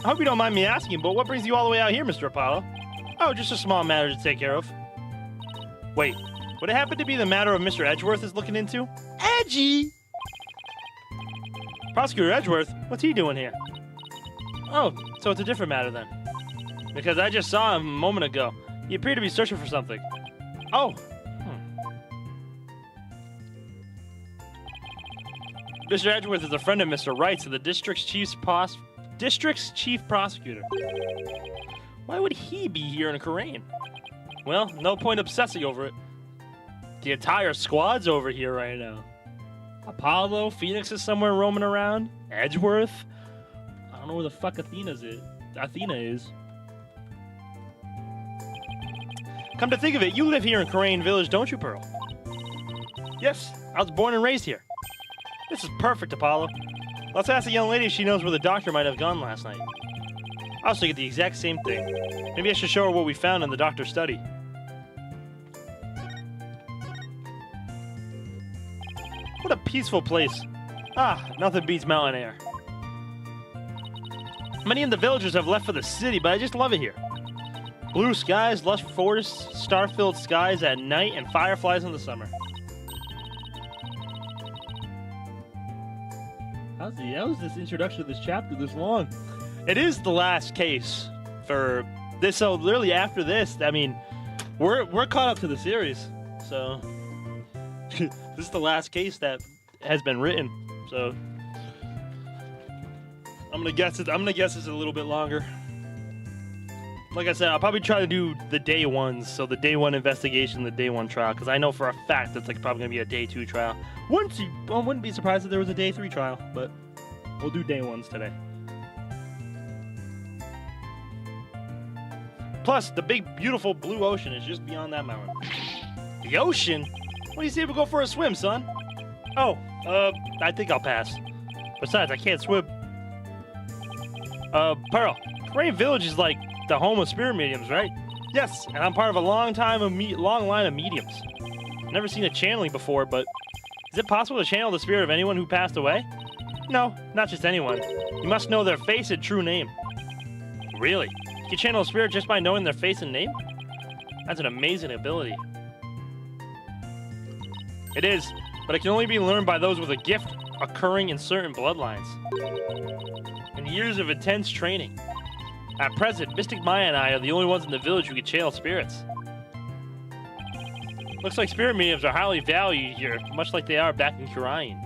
I hope you don't mind me asking, but what brings you all the way out here, Mr. Apollo? Oh, just a small matter to take care of. Wait, would it happen to be the matter of Mr. Edgeworth is looking into? Edgy! Prosecutor Edgeworth? What's he doing here? Oh, so it's a different matter then. Because I just saw him a moment ago. He appeared to be searching for something. Oh. Mr. Edgeworth is a friend of Mr. Wright's and the district's chief prosecutor. Why would he be here in Khura'in? Well, no point obsessing over it. The entire squad's over here right now. Apollo, Phoenix is somewhere roaming around. Edgeworth. I don't know where the fuck Athena is. Come to think of it, you live here in Crane Village, don't you, Pearl? Yes, I was born and raised here. This is perfect, Apollo. Let's ask the young lady if she knows where the doctor might have gone last night. I was thinking the exact same thing. Maybe I should show her what we found in the doctor's study. What a peaceful place. Ah, nothing beats mountain air. Many of the villagers have left for the city, but I just love it here. Blue skies, lush forests, star-filled skies at night, and fireflies in the summer. How is this introduction to this chapter this long? It is the last case for this, so literally after this, I mean, we're caught up to the series, so this is the last case that has been written. So I'm gonna guess it's a little bit longer. Like I said, I'll probably try to do the day ones, so the day one investigation, the day one trial, because I know for a fact it's like probably gonna be a day 2 trial. I wouldn't be surprised if there was a day 3 trial, but we'll do day ones today. Plus, the big, beautiful blue ocean is just beyond that mountain. The ocean? What do you say we go for a swim, son? Oh, I think I'll pass. Besides, I can't swim. Pearl, Crane Village is like the home of spirit mediums, right? Yes, and I'm part of a long line of mediums. Never seen a channeling before, but is it possible to channel the spirit of anyone who passed away? No, not just anyone. You must know their face and true name. Really? You can channel a spirit just by knowing their face and name? That's an amazing ability. It is, but it can only be learned by those with a gift occurring in certain bloodlines. And years of intense training. At present, Mystic Maya and I are the only ones in the village who can channel spirits. Looks like spirit mediums are highly valued here, much like they are back in Kurain.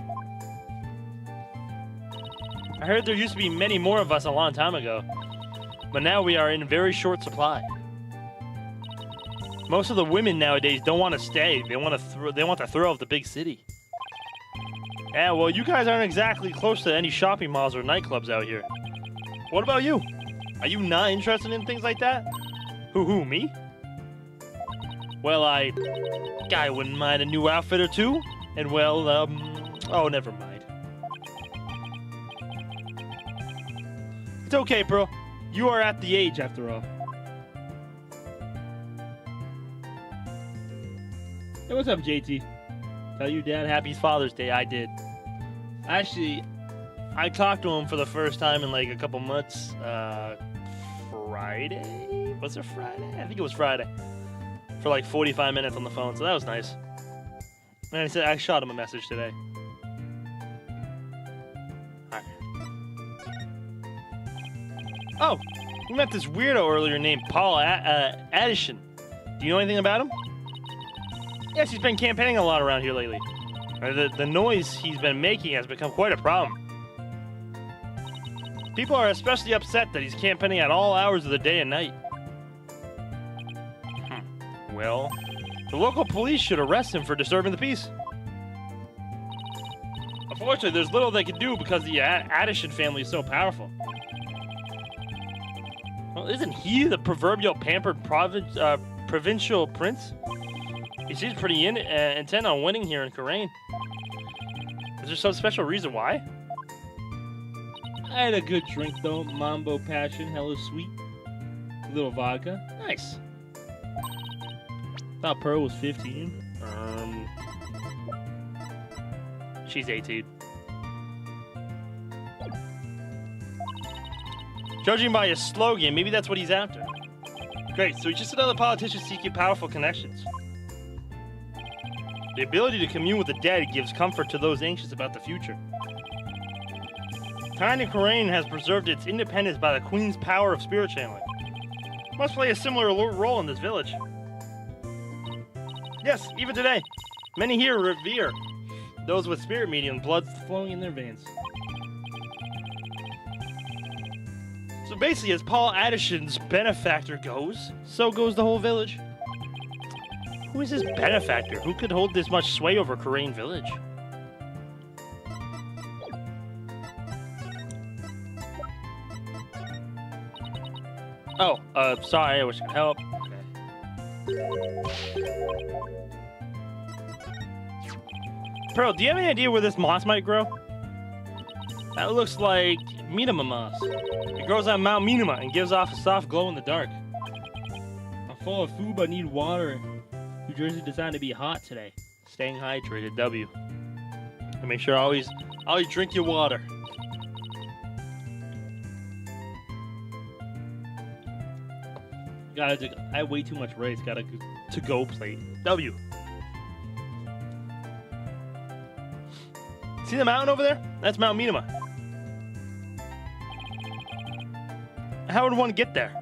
I heard there used to be many more of us a long time ago, but now we are in very short supply. Most of the women nowadays don't want to stay. They want the thrill of the big city. Yeah, well, you guys aren't exactly close to any shopping malls or nightclubs out here. What about you? Are you not interested in things like that? Who, me? Well, I wouldn't mind a new outfit or two. And well, oh, never mind. It's okay, Pearl. You are at the age, after all. Hey, what's up, JT? Tell your dad Happy Father's Day. I did. Actually, I talked to him for the first time in like a couple months. Friday? Was it Friday? I think it was Friday. For like 45 minutes on the phone, so that was nice. And I shot him a message today. Hi. Oh, we met this weirdo earlier named Paul Addison. Do you know anything about him? Yes, he's been campaigning a lot around here lately. The noise he's been making has become quite a problem. People are especially upset that he's campaigning at all hours of the day and night. Well, the local police should arrest him for disturbing the peace. Unfortunately, there's little they can do because the Addison family is so powerful. Well, isn't he the proverbial pampered provincial prince? He seems pretty intent on winning here in Kurain. Is there some special reason why? I had a good drink though. Mambo Passion, hella sweet. A little vodka. Nice. Thought Pearl was 15. She's 18. Judging by his slogan, maybe that's what he's after. Great, so he's just another politician seeking powerful connections. The ability to commune with the dead gives comfort to those anxious about the future. Tiny Kurain has preserved its independence by the Queen's power of spirit channeling. Must play a similar role in this village. Yes, even today, many here revere those with spirit medium blood flowing in their veins. So basically, as Paul Addison's benefactor goes, so goes the whole village. Who is this benefactor? Who could hold this much sway over Khura'in Village? Oh, sorry, I wish I could help. Pearl, do you have any idea where this moss might grow? That looks like Minima moss. It grows on Mount Minima and gives off a soft glow in the dark. I'm full of food but need water. New Jersey designed to be hot today. Staying hydrated, W. And make sure always drink your water. I have way too much rice. Got a to-go plate. W. See the mountain over there? That's Mount Minima. How would one get there?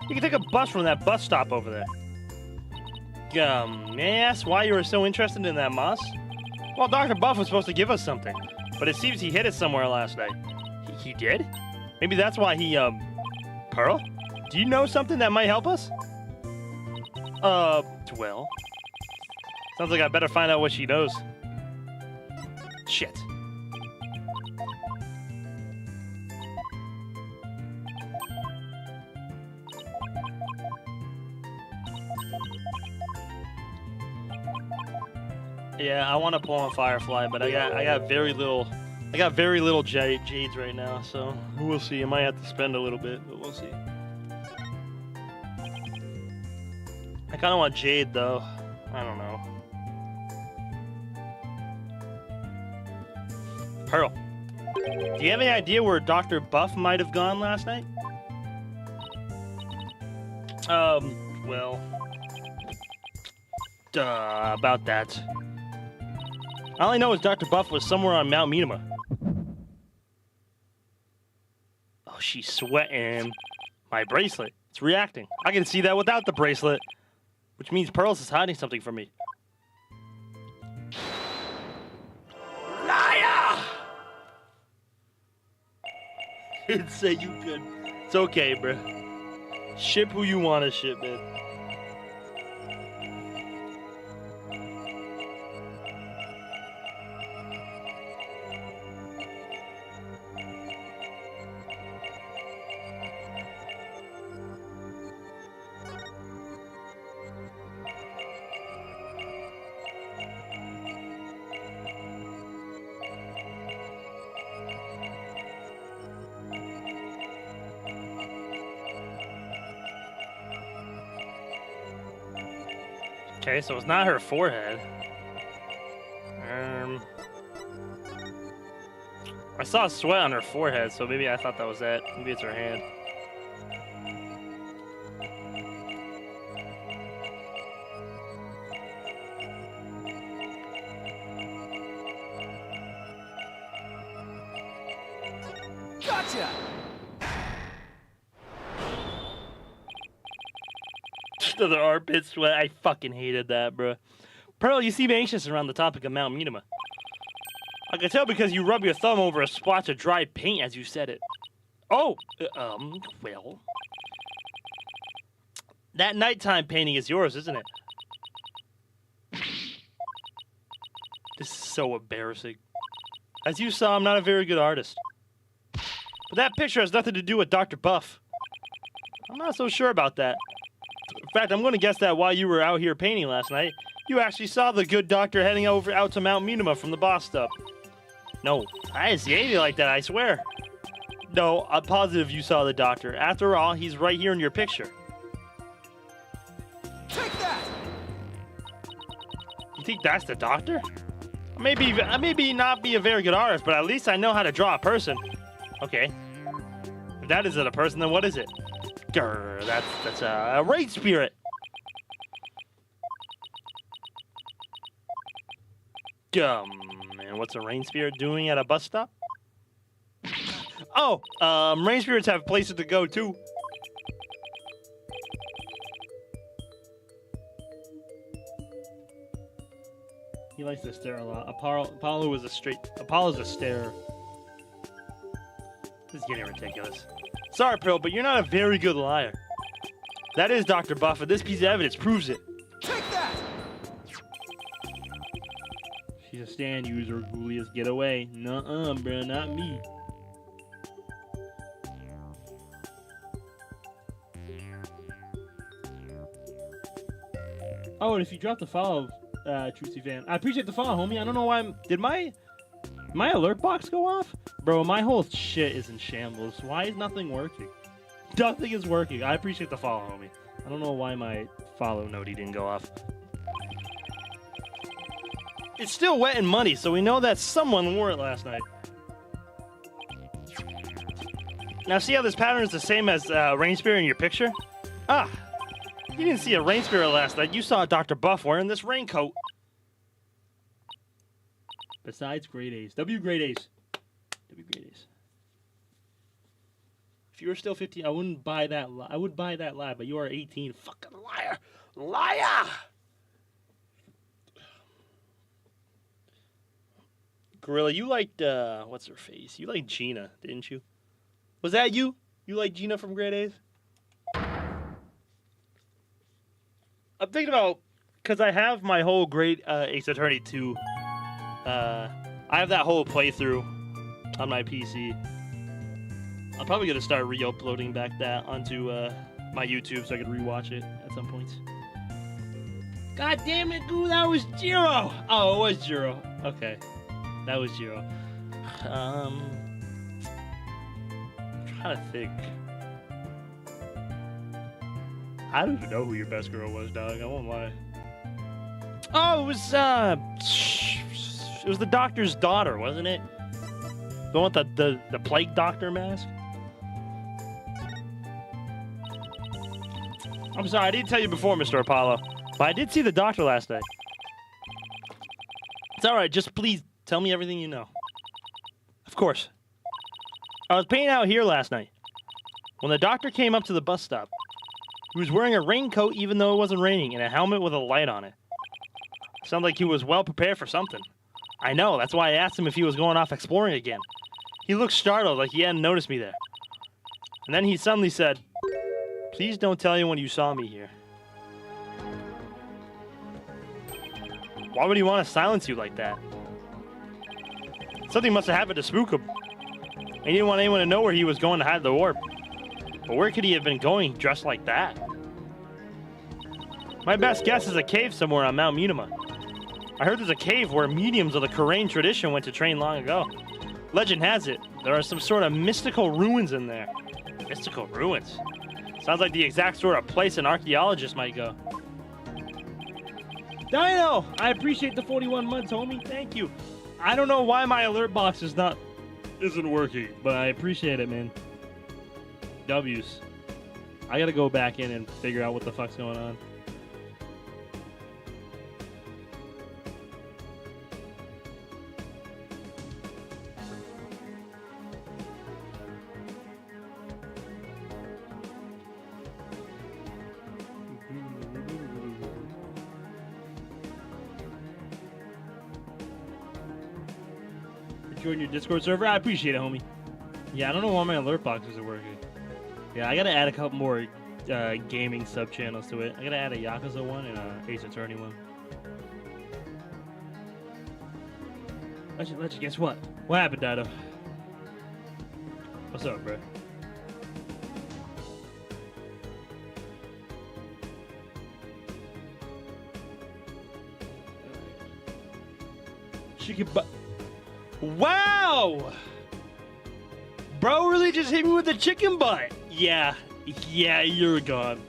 You can take a bus from that bus stop over there. May I ask why you were so interested in that moss? Well, Dr. Buff was supposed to give us something, but it seems he hid it somewhere last night. He did? Maybe that's why he, Pearl? Do you know something that might help us? Well. Sounds like I better find out what she knows. Shit. Yeah, I want to pull on Firefly, but I got very little jades right now, so we'll see. I might have to spend a little bit, but we'll see. I kind of want Jade though. I don't know. Pearl, do you have any idea where Dr. Buff might have gone last night? Well, about that. All I know is Dr. Buff was somewhere on Mount Minima. Oh, she's sweating. My bracelet. It's reacting. I can see that without the bracelet. Which means Pearls is hiding something from me. Liar! Didn't say you could. It's okay, bro. Ship who you want to ship, man. Okay, so it's not her forehead. I saw sweat on her forehead, so maybe I thought that was that. Maybe it's her hand. Gotcha! To the armpit sweat. I fucking hated that, bro. Pearl, you seem anxious around the topic of Mount Minima. I can tell because you rub your thumb over a splotch of dry paint as you said it. Oh, well. That nighttime painting is yours, isn't it? This is so embarrassing. As you saw, I'm not a very good artist. But that picture has nothing to do with Dr. Buff. I'm not so sure about that. In fact, I'm going to guess that while you were out here painting last night, you actually saw the good doctor heading out to Mount Minima from the boss stop. No, I didn't see anything like that, I swear. No, I'm positive you saw the doctor. After all, he's right here in your picture. Take that! You think that's the doctor? I may not be a very good artist, but at least I know how to draw a person. Okay. If that isn't a person, then what is it? Grr, that's a raid spirit. And what's a rain spirit doing at a bus stop? Oh, rain spirits have places to go too. He likes to stare a lot. Apollo's a starer. This is getting ridiculous. Sorry, Pearl, but you're not a very good liar. That is Dr. Buff, and this piece of evidence proves it. Take He's a stand user, Julius. Get away. Nuh-uh, bro. Not me. Oh, and if you drop the follow, Trucy fan, I appreciate the follow, homie. I don't know why. Did my alert box go off? Bro, my whole shit is in shambles. Why is nothing working? Nothing is working. I appreciate the follow, homie. I don't know why my follow noti didn't go off. It's still wet and muddy, so we know that someone wore it last night. Now, see how this pattern is the same as Rain Spirit in your picture? Ah, you didn't see a Rain Spirit last night. You saw Dr. Buff wearing this raincoat. Besides grade A's. W grade A's. W grade A's. If you were still 15, I wouldn't buy that. I would buy that lie, but you are 18. Fucking liar. Liar! Gorilla, you liked, what's her face? You liked Gina, didn't you? Was that you? You liked Gina from grade A's? I'm thinking about, because I have my whole Great Ace Attorney 2. I have that whole playthrough on my PC. I'm probably going to start re-uploading back that onto my YouTube so I can rewatch it at some point. God damn it, Goo, that was Jiro! Oh, it was Jiro. Okay. That was Jiro. I'm trying to think. I don't even know who your best girl was, dog. I won't lie. Oh, it was the doctor's daughter, wasn't it? The one with the plague doctor mask? I'm sorry, I didn't tell you before, Mr. Apollo, but I did see the doctor last night. It's alright, just please tell me everything you know. Of course. I was paying out here last night. When the doctor came up to the bus stop, he was wearing a raincoat even though it wasn't raining and a helmet with a light on it. Sounded like he was well prepared for something. I know, that's why I asked him if he was going off exploring again. He looked startled like he hadn't noticed me there. And then he suddenly said, "Please don't tell anyone you saw me here." Why would he want to silence you like that? Something must have happened to spook him. And he didn't want anyone to know where he was going to hide the orb. But where could he have been going dressed like that? My best guess is a cave somewhere on Mount Munima. I heard there's a cave where mediums of the Kurain tradition went to train long ago. Legend has it, there are some sort of mystical ruins in there. Mystical ruins? Sounds like the exact sort of place an archaeologist might go. Dino! I appreciate the 41 months, homie. Thank you. I don't know why my alert box isn't working, but I appreciate it, man. W's. I gotta go back in and figure out what the fuck's going on. Join your Discord server. I appreciate it, homie. Yeah, I don't know why my alert boxes are working. Yeah, I gotta add a couple more gaming sub channels to it. I gotta add a Yakuza one and a Ace Attorney one. Let you guess what? What happened, Dido? What's up, bro? Chicken butt. Wow! Bro really just hit me with a chicken butt. Yeah, you're gone.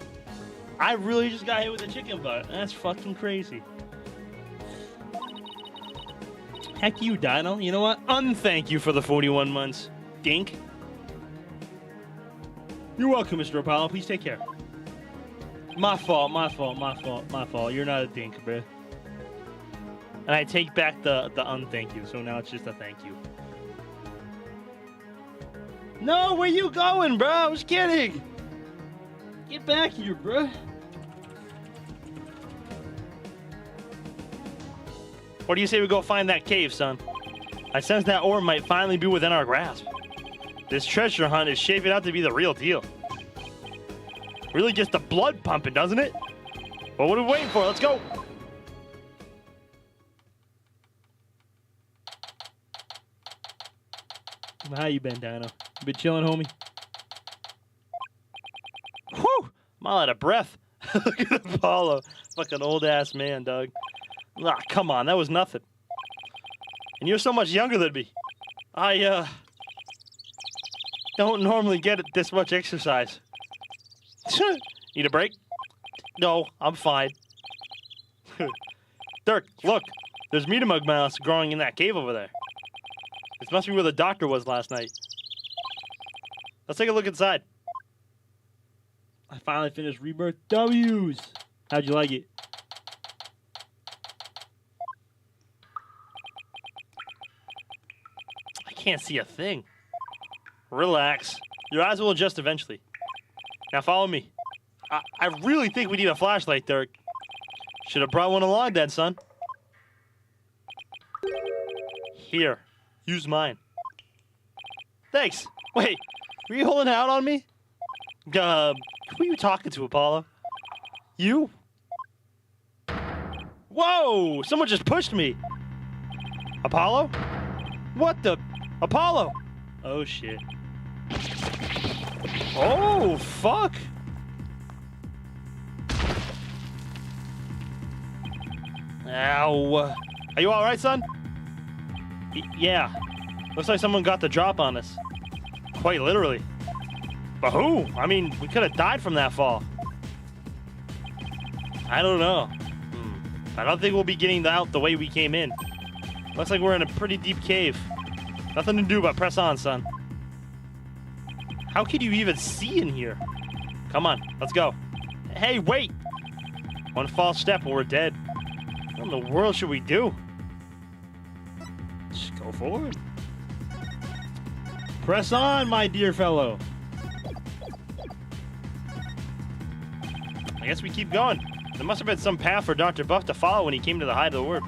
I really just got hit with a chicken butt. That's fucking crazy. Heck you, Dino. You know what? Unthank you for the 41 months, dink. You're welcome, Mr. Apollo. Please take care. My fault. You're not a dink, bro. And I take back the unthank you, so now it's just a thank you. No, where you going, bro? I was kidding. Get back here, bro. What do you say we go find that cave, son? I sense that orb might finally be within our grasp. This treasure hunt is shaping out to be the real deal. Really gets the blood pumping, doesn't it? Well, what are we waiting for? Let's go. How you been, Dino? You been chilling, homie? Whew! I'm all out of breath. Look at Apollo. Fucking old-ass man, Doug. Ah, come on. That was nothing. And you're so much younger than me. I, don't normally get this much exercise. Need a break? No, I'm fine. Dirk, look. There's Metamug mouse growing in that cave over there. This must be where the doctor was last night. Let's take a look inside. I finally finished Rebirth W's. How'd you like it? I can't see a thing. Relax. Your eyes will adjust eventually. Now follow me. I really think we need a flashlight, Dirk. Should have brought one along then, son. Here. Use mine. Thanks. Wait, were you holding out on me? Who are you talking to, Apollo? You? Whoa! Someone just pushed me. Apollo? What the? Apollo! Oh, shit. Oh, fuck! Ow. Are you alright, son? Yeah. Looks like someone got the drop on us. Quite literally. But who? I mean, we could have died from that fall. I don't know. I don't think we'll be getting out the way we came in. Looks like we're in a pretty deep cave. Nothing to do but press on, son. How could you even see in here? Come on, let's go. Hey, wait! One false step and we're dead. What in the world should we do? Just go forward. Press on, my dear fellow. I guess we keep going. There must have been some path for Dr. Buff to follow when he came to the Height of the Word.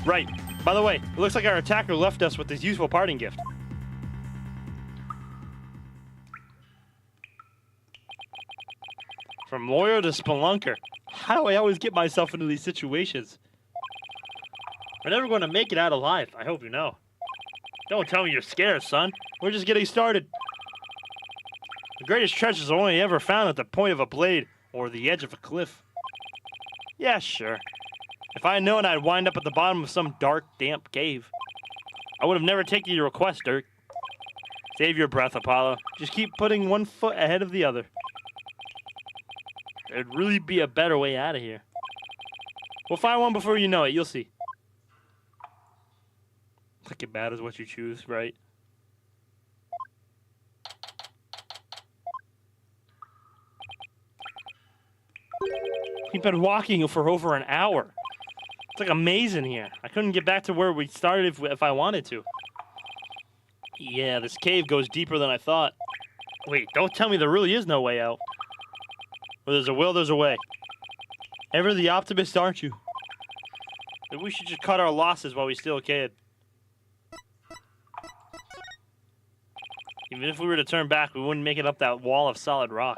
Right. By the way, it looks like our attacker left us with this useful parting gift. From lawyer to spelunker. How do I always get myself into these situations? We're never going to make it out alive. I hope you know. Don't tell me you're scared, son. We're just getting started. The greatest treasures are only ever found at the point of a blade or the edge of a cliff. Yeah, sure. If I had known I'd wind up at the bottom of some dark, damp cave, I would have never taken your request, Dirk. Save your breath, Apollo. Just keep putting one foot ahead of the other. There'd really be a better way out of here. We'll find one before you know it. You'll see. Like it matters what you choose, right? We've been walking for over an hour. It's like a maze in here. I couldn't get back to where we started if I wanted to. Yeah, this cave goes deeper than I thought. Wait, don't tell me there really is no way out. Where there's a will, there's a way. Ever the optimist, aren't you? Maybe we should just cut our losses while we still can. Even if we were to turn back, we wouldn't make it up that wall of solid rock.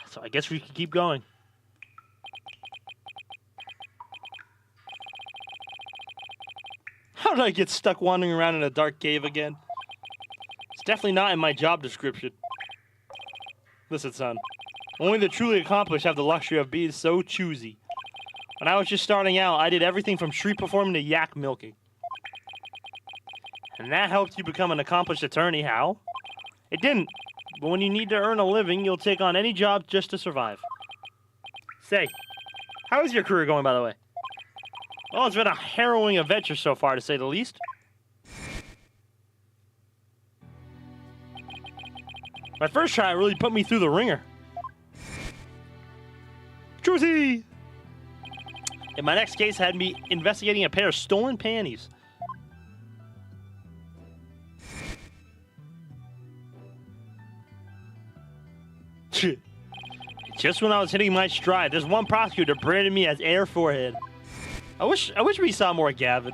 So I guess we can keep going. How did I get stuck wandering around in a dark cave again? It's definitely not in my job description. Listen, son. Only the truly accomplished have the luxury of being so choosy. When I was just starting out, I did everything from street performing to yak milking. And that helped you become an accomplished attorney, how? It didn't. But when you need to earn a living, you'll take on any job just to survive. Say, how is your career going, by the way? Well, it's been a harrowing adventure so far, to say the least. My first try really put me through the ringer. Trucy! And my next case had me investigating a pair of stolen panties. Just when I was hitting my stride, there's one prosecutor branded me as heir forehead. I wish we saw more Gavin.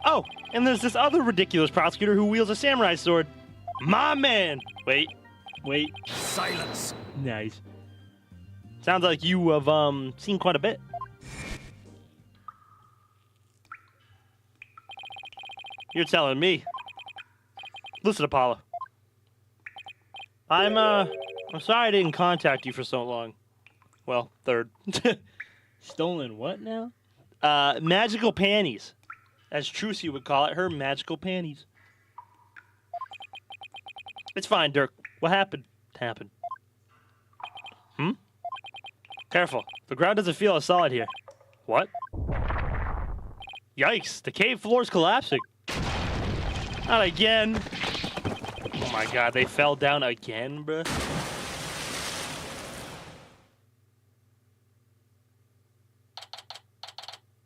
Oh, and there's this other ridiculous prosecutor who wields a samurai sword. My man! Wait. Silence. Nice. Sounds like you have, seen quite a bit. You're telling me. Listen, Apollo. I'm sorry I didn't contact you for so long. Well, third. Stolen what now? Magical panties. As Trucy would call it, her magical panties. It's fine, Dirk. What happened? Happened. Careful. The ground doesn't feel as solid here. What? Yikes, the cave floor's collapsing. Not again. Oh my god, they fell down again, bruh.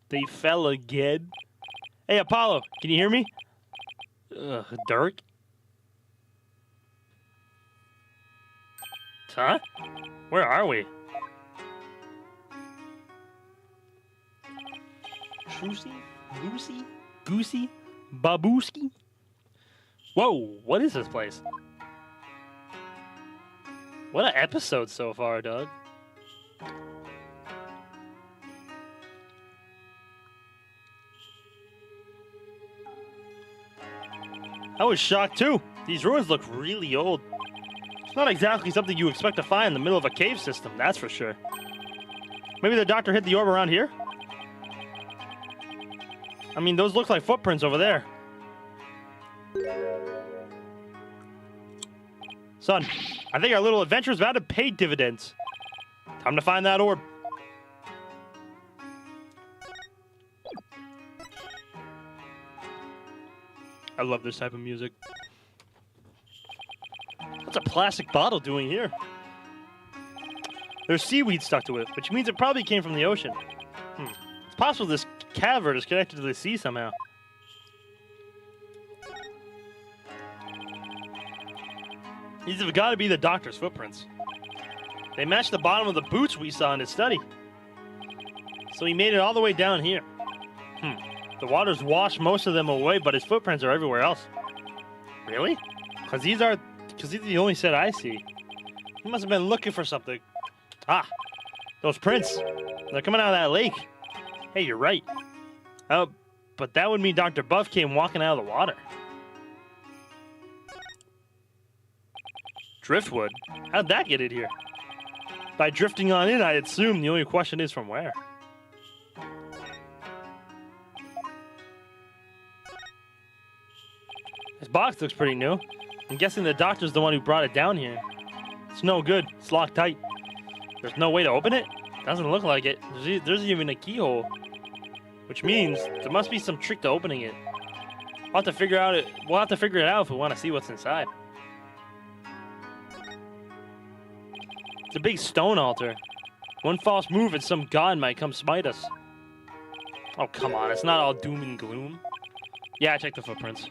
They fell again? Hey, Apollo, can you hear me? Dirk? Huh? Where are we? Trucy? Lucy? Goosey? Babooski? Whoa, what is this place? What an episode so far, Doug. I was shocked too. These ruins look really old. It's not exactly something you expect to find in the middle of a cave system, that's for sure. Maybe the doctor hid the orb around here? I mean, those look like footprints over there. Son, I think our little adventure is about to pay dividends. Time to find that orb. I love this type of music. What's a plastic bottle doing here? There's seaweed stuck to it, which means it probably came from the ocean. It's possible this cavern is connected to the sea somehow. These have got to be the doctor's footprints. They match the bottom of the boots we saw in his study. So he made it all the way down here. The water's washed most of them away, but his footprints are everywhere else. Really? Because these are the only set I see. He must have been looking for something. Ah, those prints. They're coming out of that lake. Hey, you're right. Oh, but that would mean Dr. Buff came walking out of the water. Driftwood? How'd that get in here? By drifting on in, I assume the only question is from where. This box looks pretty new. I'm guessing the doctor's the one who brought it down here. It's no good. It's locked tight. There's no way to open it? Doesn't look like it. There's even a keyhole. Which means there must be some trick to opening it. We'll have to figure it out if we want to see what's inside. It's a big stone altar. One false move and some god might come smite us. Oh, come on. It's not all doom and gloom. Yeah, I checked the footprints.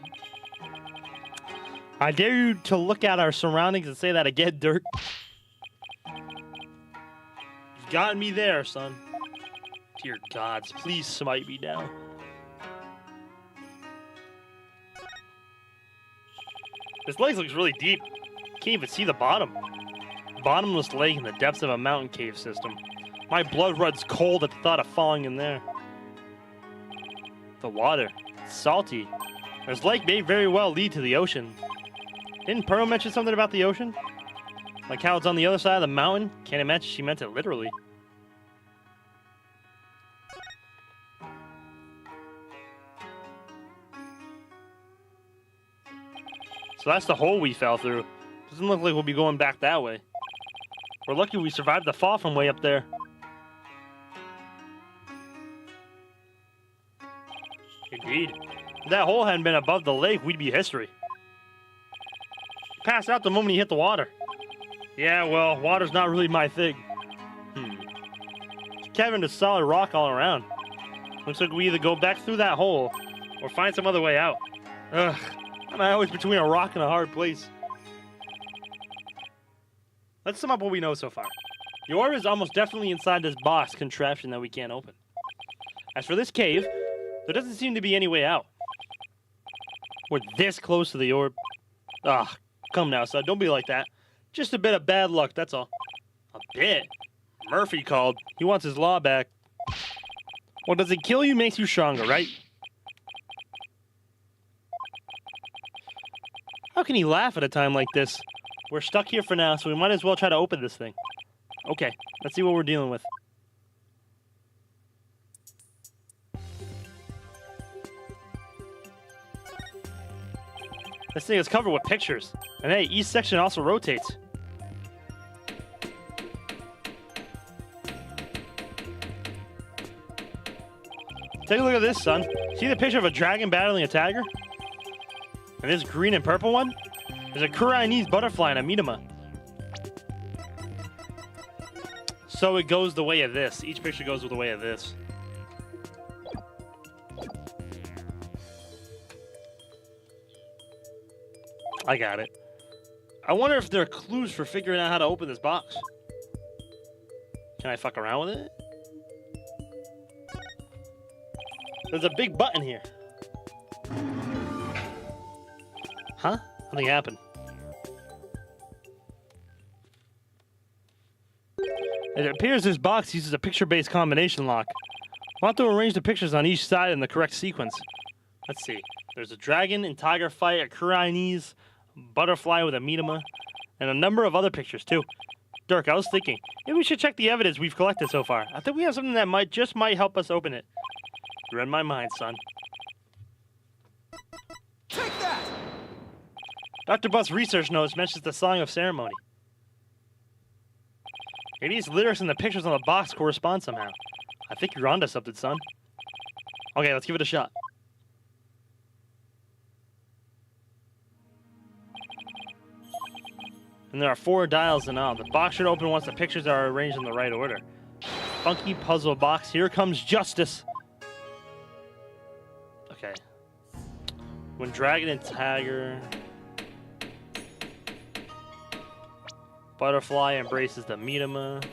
I dare you to look at our surroundings and say that again, Dirk. You've gotten me there, son. Dear gods, please smite me now. This lake looks really deep. Can't even see the bottom. Bottomless lake in the depths of a mountain cave system. My blood runs cold at the thought of falling in there. The water. It's salty. This lake may very well lead to the ocean. Didn't Pearl mention something about the ocean? Like how it's on the other side of the mountain? Can't imagine she meant it literally. So that's the hole we fell through. Doesn't look like we'll be going back that way. We're lucky we survived the fall from way up there. Indeed. If that hole hadn't been above the lake, we'd be history. Passed out the moment he hit the water. Yeah, well, water's not really my thing. Cavern is solid rock all around. Looks like we either go back through that hole or find some other way out. Ugh, I'm always between a rock and a hard place. Let's sum up what we know so far. The orb is almost definitely inside this box contraption that we can't open. As for this cave, there doesn't seem to be any way out. We're this close to the orb. Ah, come now, son. Don't be like that. Just a bit of bad luck, that's all. A bit? Murphy called. He wants his law back. What doesn't kill you makes you stronger, right? How can he laugh at a time like this? We're stuck here for now, so we might as well try to open this thing. Okay, let's see what we're dealing with. This thing is covered with pictures. And hey, each section also rotates. Take a look at this, son. See the picture of a dragon battling a tiger? And this green and purple one? There's a Kurai-Ni's butterfly and a Midama. So it goes the way of this. Each picture goes with the way of this. I got it. I wonder if there are clues for figuring out how to open this box. Can I fuck around with it? There's a big button here. Huh? Nothing happened. It appears this box uses a picture-based combination lock. We'll have to arrange the pictures on each side in the correct sequence. Let's see. There's a dragon and tiger fight, a Kurai-Ni's butterfly with a Midama, and a number of other pictures too. Dirk, I was thinking, maybe we should check the evidence we've collected so far. I think we have something that might help us open it. You read my mind, son. Take that! Dr. Butt's research notes mentions the Song of Ceremony. Maybe these lyrics and the pictures on the box correspond somehow. I think you're onto something, son. Okay, let's give it a shot. And there are 4 dials in all. The box should open once the pictures are arranged in the right order. Funky puzzle box. Here comes justice. Okay. When dragon and tiger... Butterfly embraces the Midama.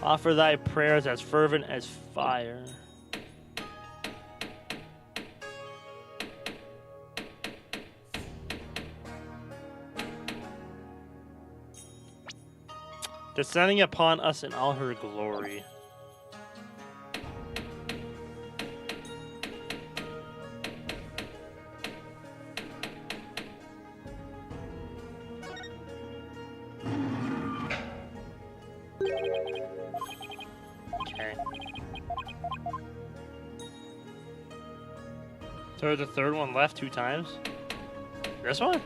Offer thy prayers as fervent as fire. Descending upon us in all her glory. Okay. So the third one left 2 times? This one?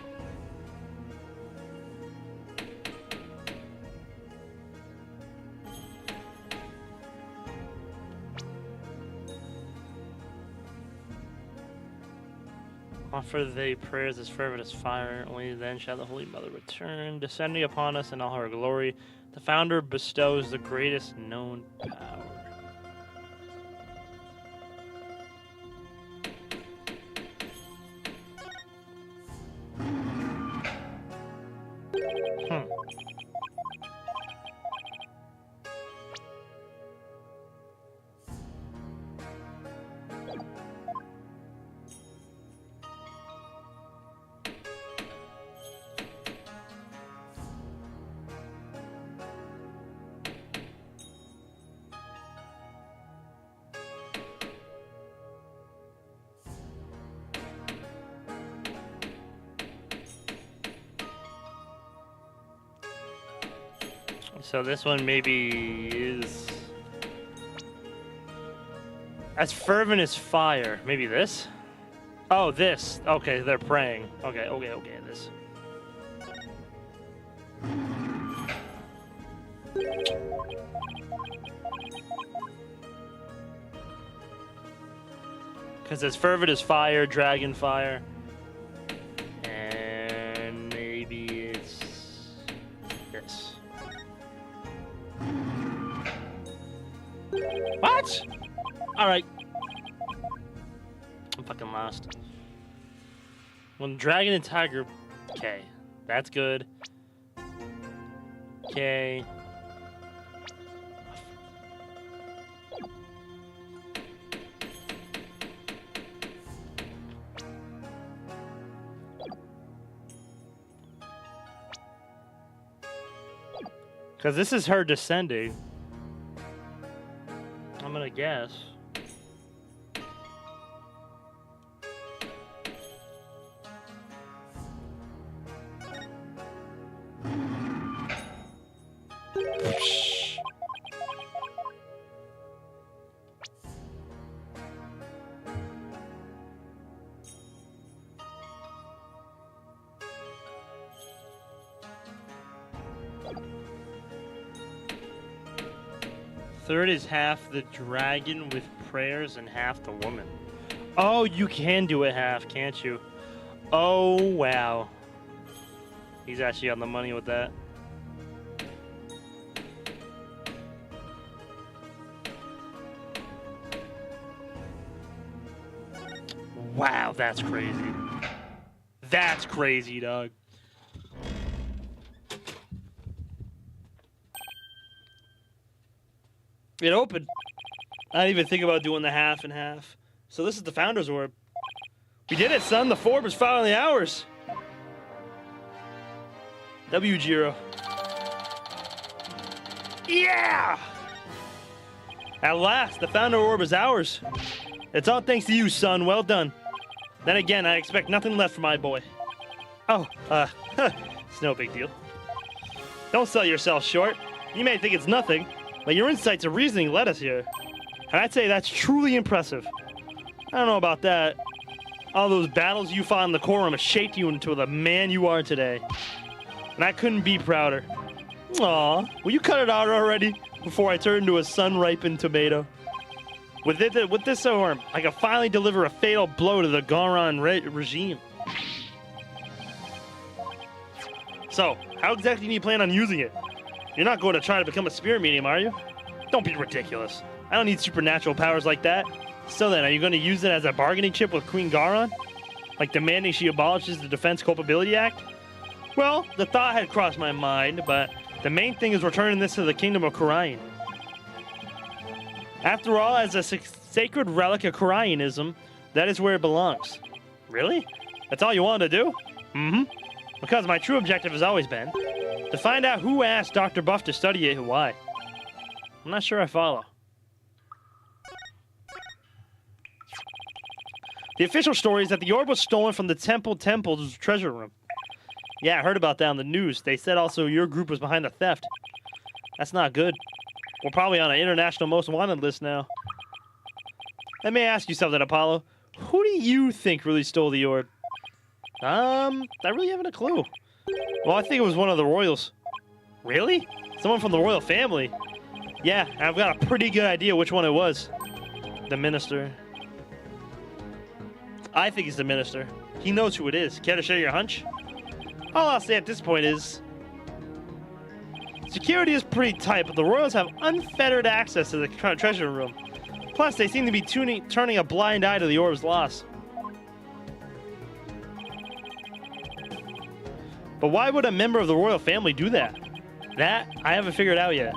Offer they prayers as fervent as fire, only then shall the Holy Mother return, descending upon us in all her glory. The Founder bestows the greatest known power. So this one maybe is as fervent as fire. Maybe this? Oh, this. Okay, they're praying. Okay, this. Because as fervent as fire, dragon fire. And maybe it's this. What? Alright. I'm fucking lost. When dragon and tiger... Okay. That's good. Okay. Because this is her descending. I'm gonna guess. Third is half the dragon with prayers and half the woman. Oh, you can do it half, can't you? Oh, wow. He's actually on the money with that. Wow, that's crazy. That's crazy, dog. It opened. I didn't even think about doing the half and half. So this is the Founder's Orb. We did it, son. The Forb is finally ours. W, Jiro. Yeah! At last, the Founder Orb is ours. It's all thanks to you, son. Well done. Then again, I expect nothing less from my boy. Oh, it's no big deal. Don't sell yourself short. You may think it's nothing, but your insights and reasoning led us here. And I'd say that's truly impressive. I don't know about that. All those battles you fought in the Quorum have shaped you into the man you are today. And I couldn't be prouder. Aw, will you cut it out already before I turn into a sun-ripened tomato? With this arm, I can finally deliver a fatal blow to the Garon regime. So, how exactly do you plan on using it? You're not going to try to become a spirit medium, are you? Don't be ridiculous. I don't need supernatural powers like that. So then, are you going to use it as a bargaining chip with Queen Garon? Like demanding she abolishes the Defense Culpability Act? Well, the thought had crossed my mind, but the main thing is returning this to the Kingdom of Khura'in. After all, as a sacred relic of Khura'inism, that is where it belongs. Really? That's all you wanted to do? Mm-hmm. Because my true objective has always been to find out who asked Dr. Buff to study it and why. I'm not sure I follow. The official story is that the orb was stolen from the Temple's treasure room. Yeah, I heard about that on the news. They said also your group was behind the theft. That's not good. We're probably on an international most wanted list now. Let me ask you something, Apollo. Who do you think really stole the orb? I really haven't a clue. Well, I think it was one of the royals. Really? Someone from the royal family? Yeah, I've got a pretty good idea which one it was. The minister. I think it's the minister. He knows who it is. Care to share your hunch? All I'll say at this point is security is pretty tight, but the royals have unfettered access to the treasure room. Plus, they seem to be turning a blind eye to the orb's loss. But why would a member of the royal family do that? That, I haven't figured out yet.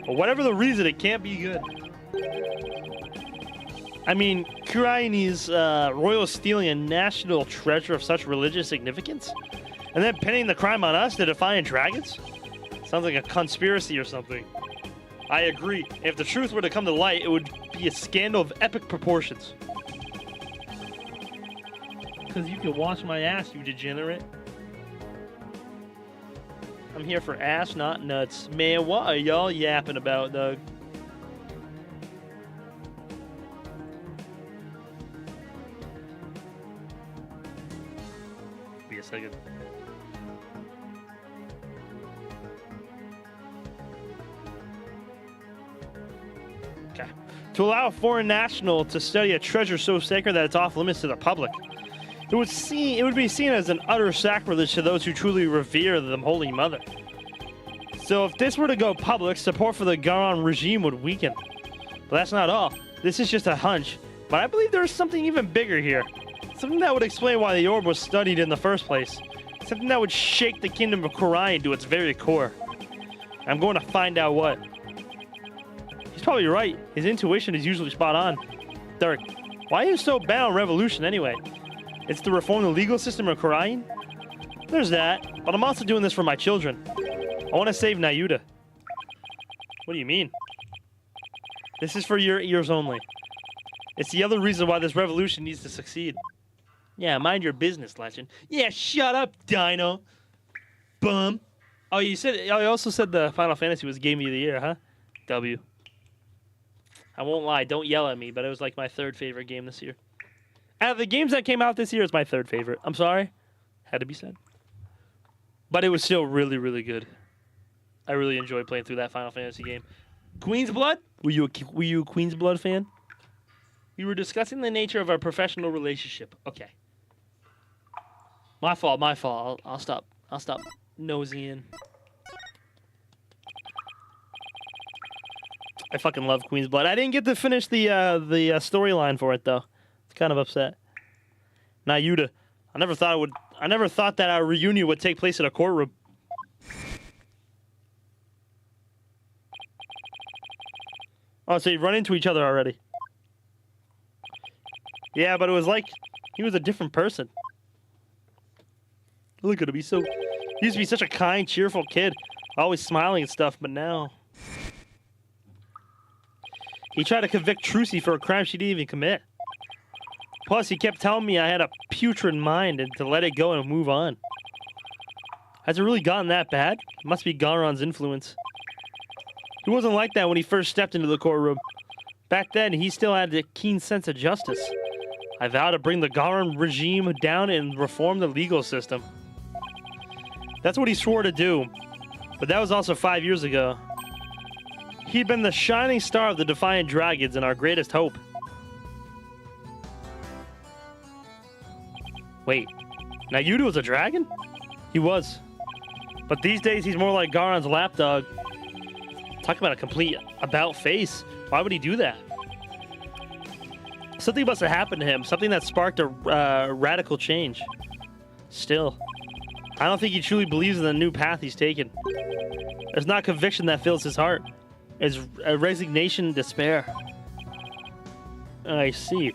But whatever the reason, it can't be good. I mean, Khura'in's royal stealing a national treasure of such religious significance? And then pinning the crime on us, the Defiant Dragons? Sounds like a conspiracy or something. I agree. If the truth were to come to light, it would be a scandal of epic proportions. Because you can wash my ass, you degenerate. I'm here for ass, not nuts. Man, what are y'all yapping about, Doug? Be a second. Okay. To allow a foreign national to study a treasure so sacred that it's off limits to the public. It would be seen as an utter sacrilege to those who truly revere the Holy Mother. So if this were to go public, support for the Garon regime would weaken. But that's not all. This is just a hunch. But I believe there's something even bigger here. Something that would explain why the orb was studied in the first place. Something that would shake the Kingdom of Khura'in to its very core. I'm going to find out what. He's probably right. His intuition is usually spot on. Dirk, why are you so bent on revolution anyway? It's to reform the legal system of Khura'in? There's that, but I'm also doing this for my children. I want to save Nayuta. What do you mean? This is for your ears only. It's the other reason why this revolution needs to succeed. Yeah, mind your business, legend. Yeah, shut up, Dino. Bum. Oh, you also said the Final Fantasy was Game of the Year, huh? W. I won't lie, don't yell at me, but it was like my third favorite game this year. Out of the games that came out this year, it's my third favorite. I'm sorry. Had to be said. But it was still really, really good. I really enjoyed playing through that Final Fantasy game. Queen's Blood? Were you a Queen's Blood fan? We were discussing the nature of our professional relationship. Okay. My fault. I'll stop nosying. I fucking love Queen's Blood. I didn't get to finish the storyline for it though. It's kind of upset. Nayuta. I never thought that our reunion would take place in a courtroom. Oh, so you run into each other already. Yeah, but it was like he was a different person. Look at him. He used to be such a kind, cheerful kid, always smiling and stuff, but now he tried to convict Trucy for a crime she didn't even commit. Plus, he kept telling me I had a putrid mind and to let it go and move on. Has it really gotten that bad? It must be Garon's influence. He wasn't like that when he first stepped into the courtroom. Back then, he still had a keen sense of justice. I vowed to bring the Garon regime down and reform the legal system. That's what he swore to do. But that was also 5 years ago. He'd been the shining star of the Defiant Dragons and our greatest hope. Wait, Nayuta was a dragon? He was. But these days, he's more like Garon's lapdog. Talk about a complete about-face. Why would he do that? Something must have happened to him. Something that sparked a radical change. Still, I don't think he truly believes in the new path he's taken. There's not conviction that fills his heart. It's a resignation and despair. I see.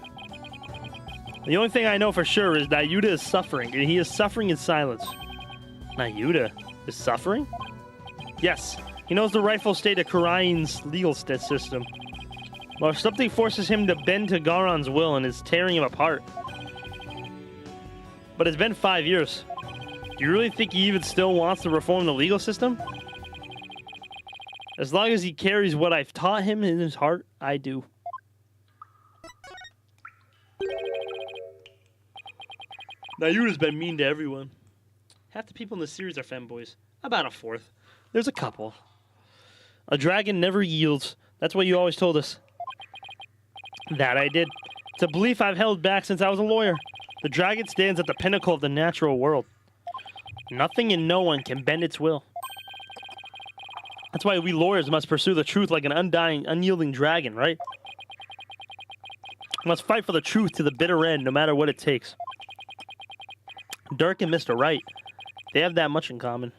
The only thing I know for sure is that Nayuta is suffering, and he is suffering in silence. Nayuta is suffering? Yes. He knows the rightful state of Khura'in's legal system. Well, something forces him to bend to Garon's will and is tearing him apart. But it's been 5 years. Do you really think he even still wants to reform the legal system? As long as he carries what I've taught him in his heart, I do. Nayuta's been mean to everyone. Half the people in the series are femboys. About a fourth. There's a couple. A dragon never yields. That's what you always told us. That I did. It's a belief I've held back since I was a lawyer. The dragon stands at the pinnacle of the natural world. Nothing and no one can bend its will. That's why we lawyers must pursue the truth like an undying, unyielding dragon, right? We must fight for the truth to the bitter end, no matter what it takes. Dirk and Mr. Wright, they have that much in common.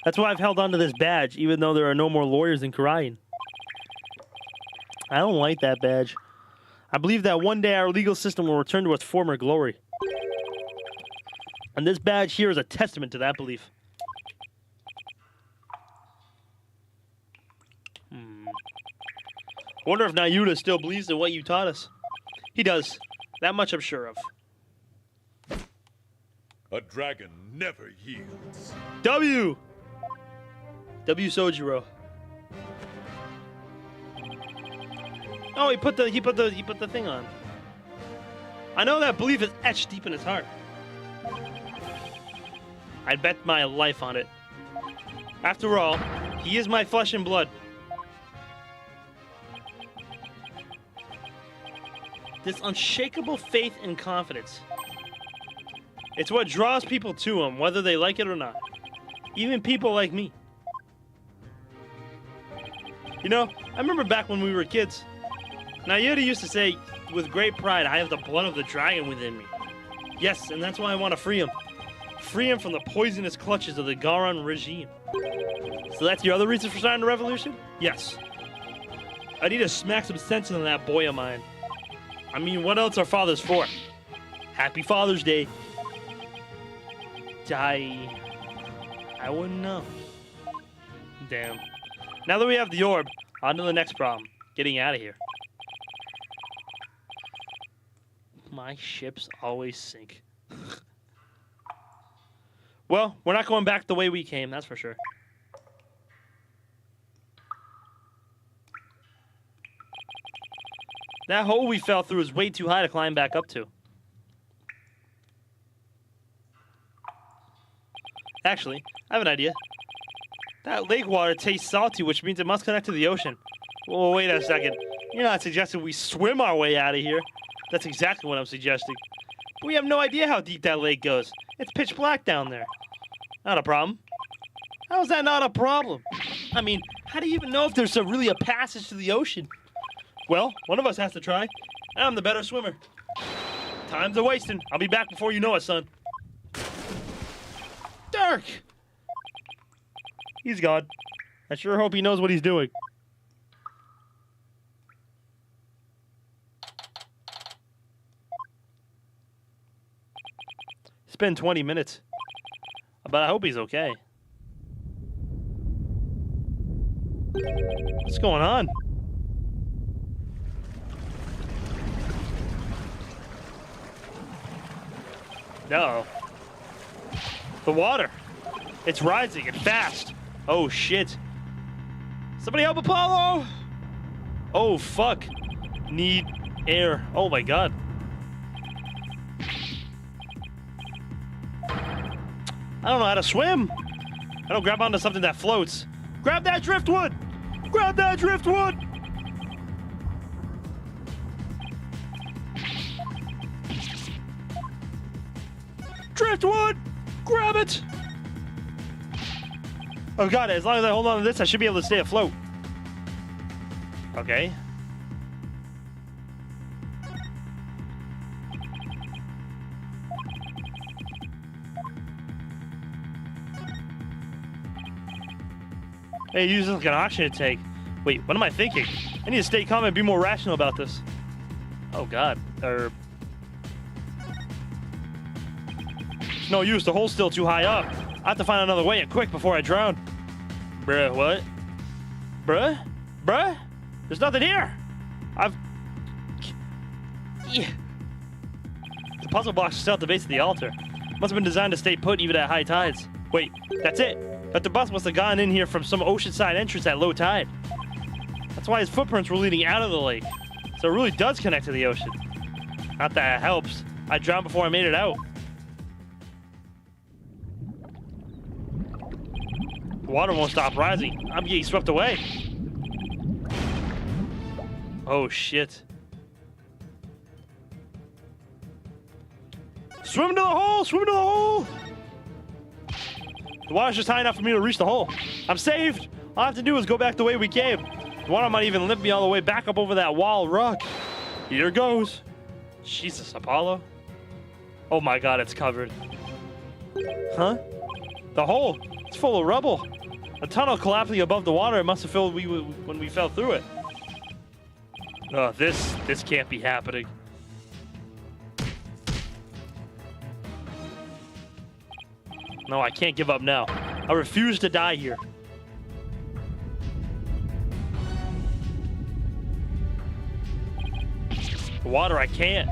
That's why I've held on to this badge, even though there are no more lawyers in Khura'in. I don't like that badge. I believe that one day our legal system will return to its former glory. And this badge here is a testament to that belief. I wonder if Nayuta still believes in what you taught us. He does. That much I'm sure of. A dragon never yields. W Sojiro. Oh, he put the thing on. I know that belief is etched deep in his heart. I'd bet my life on it. After all, he is my flesh and blood. This unshakable faith and confidence. It's what draws people to him, whether they like it or not. Even people like me. You know, I remember back when we were kids. Nayuta used to say, with great pride, I have the blood of the dragon within me. Yes, and that's why I want to free him. Free him from the poisonous clutches of the Garon regime. So that's your other reason for starting the revolution? Yes. I need to smack some sense into that boy of mine. I mean, what else are fathers for? Happy Father's Day. I wouldn't know. Damn. Now that we have the orb, on to the next problem. Getting out of here. My ships always sink. Well, we're not going back the way we came, that's for sure. That hole we fell through is way too high to climb back up to. Actually, I have an idea. That lake water tastes salty, which means it must connect to the ocean. Whoa, wait a second. You're not suggesting we swim our way out of here. That's exactly what I'm suggesting. But we have no idea how deep that lake goes. It's pitch black down there. Not a problem. How is that not a problem? I mean, how do you even know if there's really a passage to the ocean? Well, one of us has to try. I'm the better swimmer. Time's a wasting. I'll be back before you know it, son. Dirk! He's gone. I sure hope he knows what he's doing. It's been 20 minutes. But I hope he's okay. What's going on? No. The water. It's rising and fast. Oh, shit. Somebody help Apollo! Oh, fuck. Need air. Oh, my God. I don't know how to swim. I don't grab onto something that floats. Grab that driftwood! Grab that driftwood! Driftwood! Grab it! Oh god, as long as I hold on to this, I should be able to stay afloat. Okay. Hey, use this like an oxygen tank. Wait, what am I thinking? I need to stay calm and be more rational about this. Oh god. No use, the hole's still too high up. I have to find another way and quick before I drown. Bruh, what? Bruh? Bruh? There's nothing here! Yeah. The puzzle box is still at the base of the altar. Must have been designed to stay put even at high tides. Wait, that's it. But the bus must have gone in here from some oceanside entrance at low tide. That's why his footprints were leading out of the lake. So it really does connect to the ocean. Not that it helps. I drowned before I made it out. The water won't stop rising. I'm getting swept away. Oh, shit. Swim to the hole! Swim to the hole! The water's just high enough for me to reach the hole. I'm saved! All I have to do is go back the way we came. The water might even lift me all the way back up over that wall of rock. Here goes. Jesus, Apollo. Oh my god, it's covered. Huh? The hole. It's full of rubble. A tunnel collapsing above the water. It must have filled when we fell through it. Oh, this can't be happening. No, I can't give up now. I refuse to die here. The water, I can't.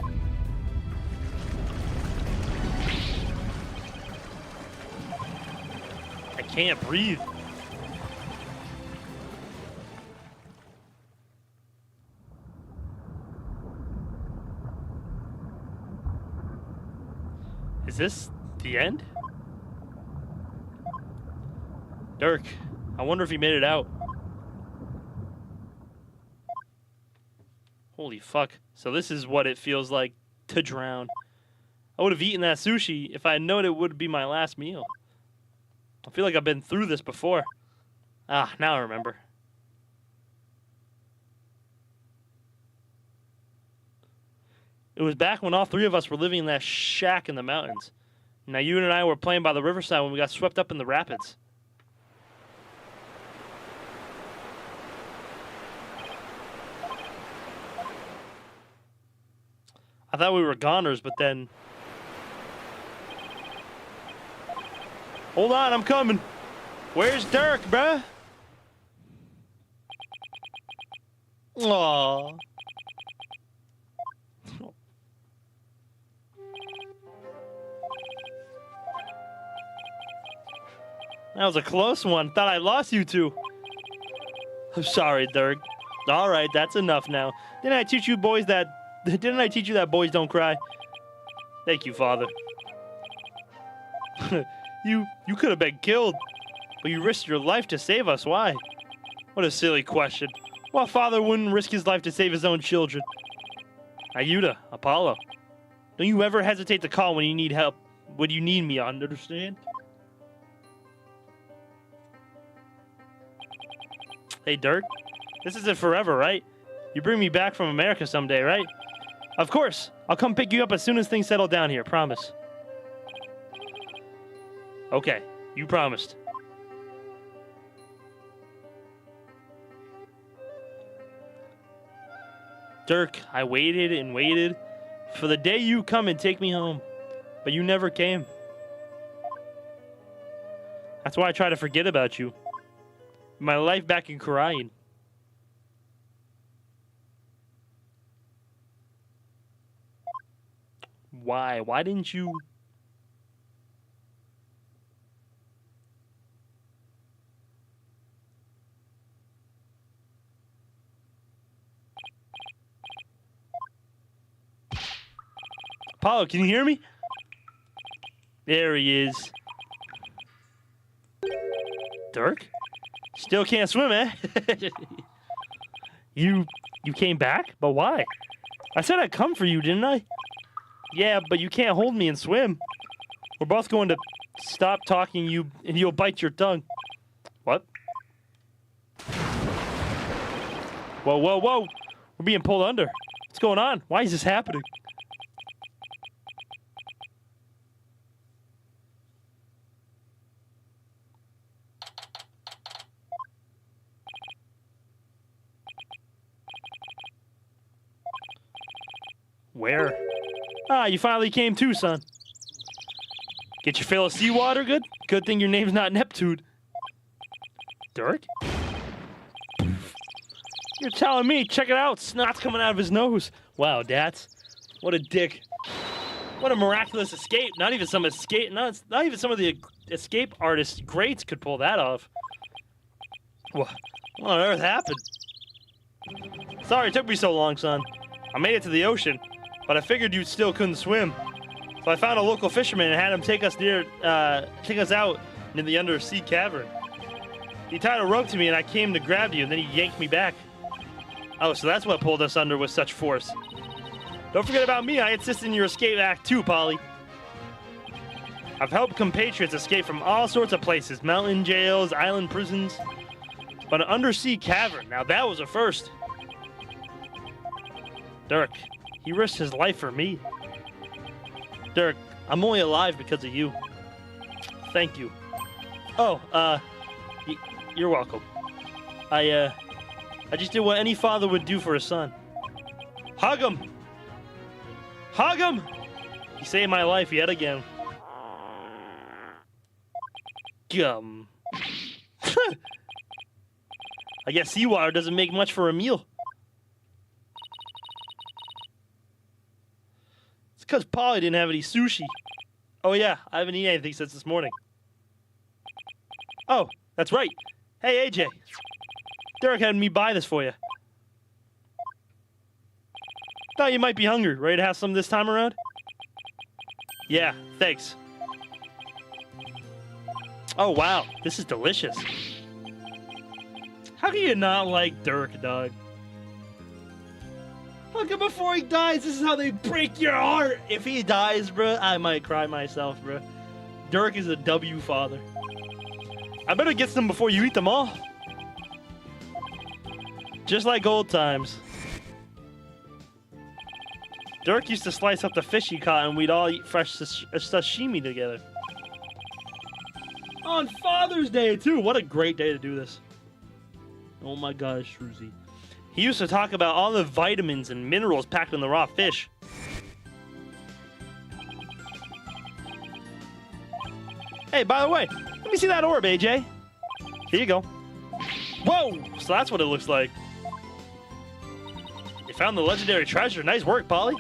I can't breathe. Is this the end? Dirk, I wonder if he made it out. Holy fuck. So this is what it feels like to drown. I would have eaten that sushi if I had known it would be my last meal. I feel like I've been through this before. Ah, now I remember. It was back when all three of us were living in that shack in the mountains. Now you and I were playing by the riverside when we got swept up in the rapids. I thought we were goners, but then... Hold on, I'm coming. Where's Dirk, bruh? Aww. That was a close one. Thought I lost you two. I'm sorry, Dirk. All right, that's enough now. Didn't I teach you that boys don't cry? Thank you, Father. You could have been killed, but you risked your life to save us. Why? What a silly question. What father wouldn't risk his life to save his own children? Ayuda, Apollo. Don't you ever hesitate to call when you need help. When you need me, understand? Hey, Dirk. This isn't forever, right? You bring me back from America someday, right? Of course. I'll come pick you up as soon as things settle down here, promise. Okay, you promised. Dirk, I waited and waited for the day you come and take me home, but you never came. That's why I try to forget about you. My life back in Khura'in. Why? Why didn't you... Apollo, can you hear me? There he is. Dirk? Still can't swim, eh? You came back? But why? I said I'd come for you, didn't I? Yeah, but you can't hold me and swim. We're both going to stop talking you and you'll bite your tongue. What? Whoa, whoa, whoa. We're being pulled under. What's going on? Why is this happening? Where? Ah, you finally came too, son. Get your fill of seawater, good? Good thing your name's not Neptune. Dirk? You're telling me, check it out, snot's coming out of his nose. Wow, Dats. What a dick. What a miraculous escape. Not even some of the escape artists greats could pull that off. What on earth happened? Sorry it took me so long, son. I made it to the ocean, but I figured you still couldn't swim. So I found a local fisherman and had him take us out into the undersea cavern. He tied a rope to me and I came to grab you, and then he yanked me back. Oh, so that's what pulled us under with such force. Don't forget about me. I insist in your escape act too, Polly. I've helped compatriots escape from all sorts of places. Mountain jails, island prisons. But an undersea cavern, now that was a first. Dirk, he risked his life for me. Dirk, I'm only alive because of you. Thank you. Oh, you're welcome. I just did what any father would do for his son. Hug him! Hug him! He saved my life yet again. Gum. I guess seawater doesn't make much for a meal. It's because Polly didn't have any sushi. Oh yeah, I haven't eaten anything since this morning. Oh, that's right. Hey, AJ. Derek had me buy this for you. Thought you might be hungry. Ready to have some this time around? Yeah, thanks. Oh, wow. This is delicious. How can you not like Dirk, dog? Look at before he dies, this is how they break your heart. If he dies, bruh, I might cry myself, bruh. Dirk is a W father. I better get some before you eat them all. Just like old times. Dirk used to slice up the fish he caught and we'd all eat fresh sashimi together. On Father's Day, too. What a great day to do this. Oh my gosh, Shruzi. He used to talk about all the vitamins and minerals packed in the raw fish. Hey, by the way, let me see that orb, AJ. Here you go. Whoa! So that's what it looks like. You found the legendary treasure. Nice work, Polly.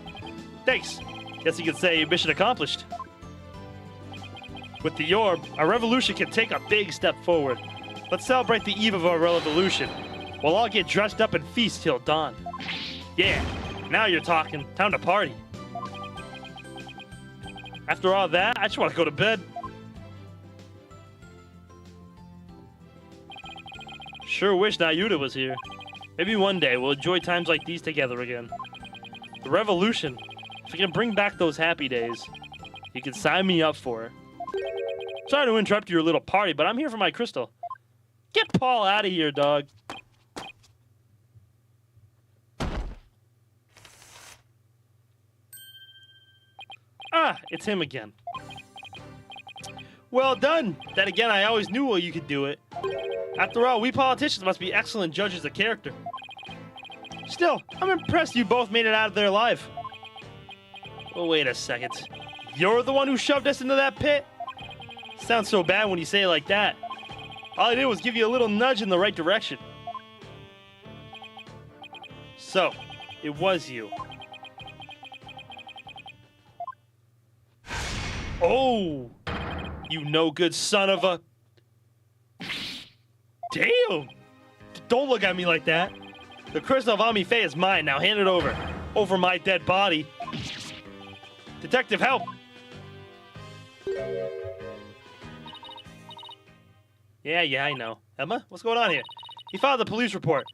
Thanks. Guess you could say mission accomplished. With the orb, our revolution can take a big step forward. Let's celebrate the eve of our revolution. We'll all get dressed up and feast till dawn. Yeah, now you're talking. Time to party. After all that, I just want to go to bed. Sure wish Nayuta was here. Maybe one day we'll enjoy times like these together again. The revolution. If we can bring back those happy days, you can sign me up for it. Sorry to interrupt your little party, but I'm here for my crystal. Get Paul out of here, dog. Ah, it's him again. Well done. Then again, I always knew you could do it. After all, we politicians must be excellent judges of character. Still, I'm impressed you both made it out of there alive. Oh, wait a second. You're the one who shoved us into that pit? Sounds so bad when you say it like that. All I did was give you a little nudge in the right direction. So, it was you. Oh! You no good son of a... Damn! Don't look at me like that. The crystal of Amife is mine. Now hand it over. Over my dead body. Detective, help! Yeah, I know. Emma, what's going on here? He filed a police report.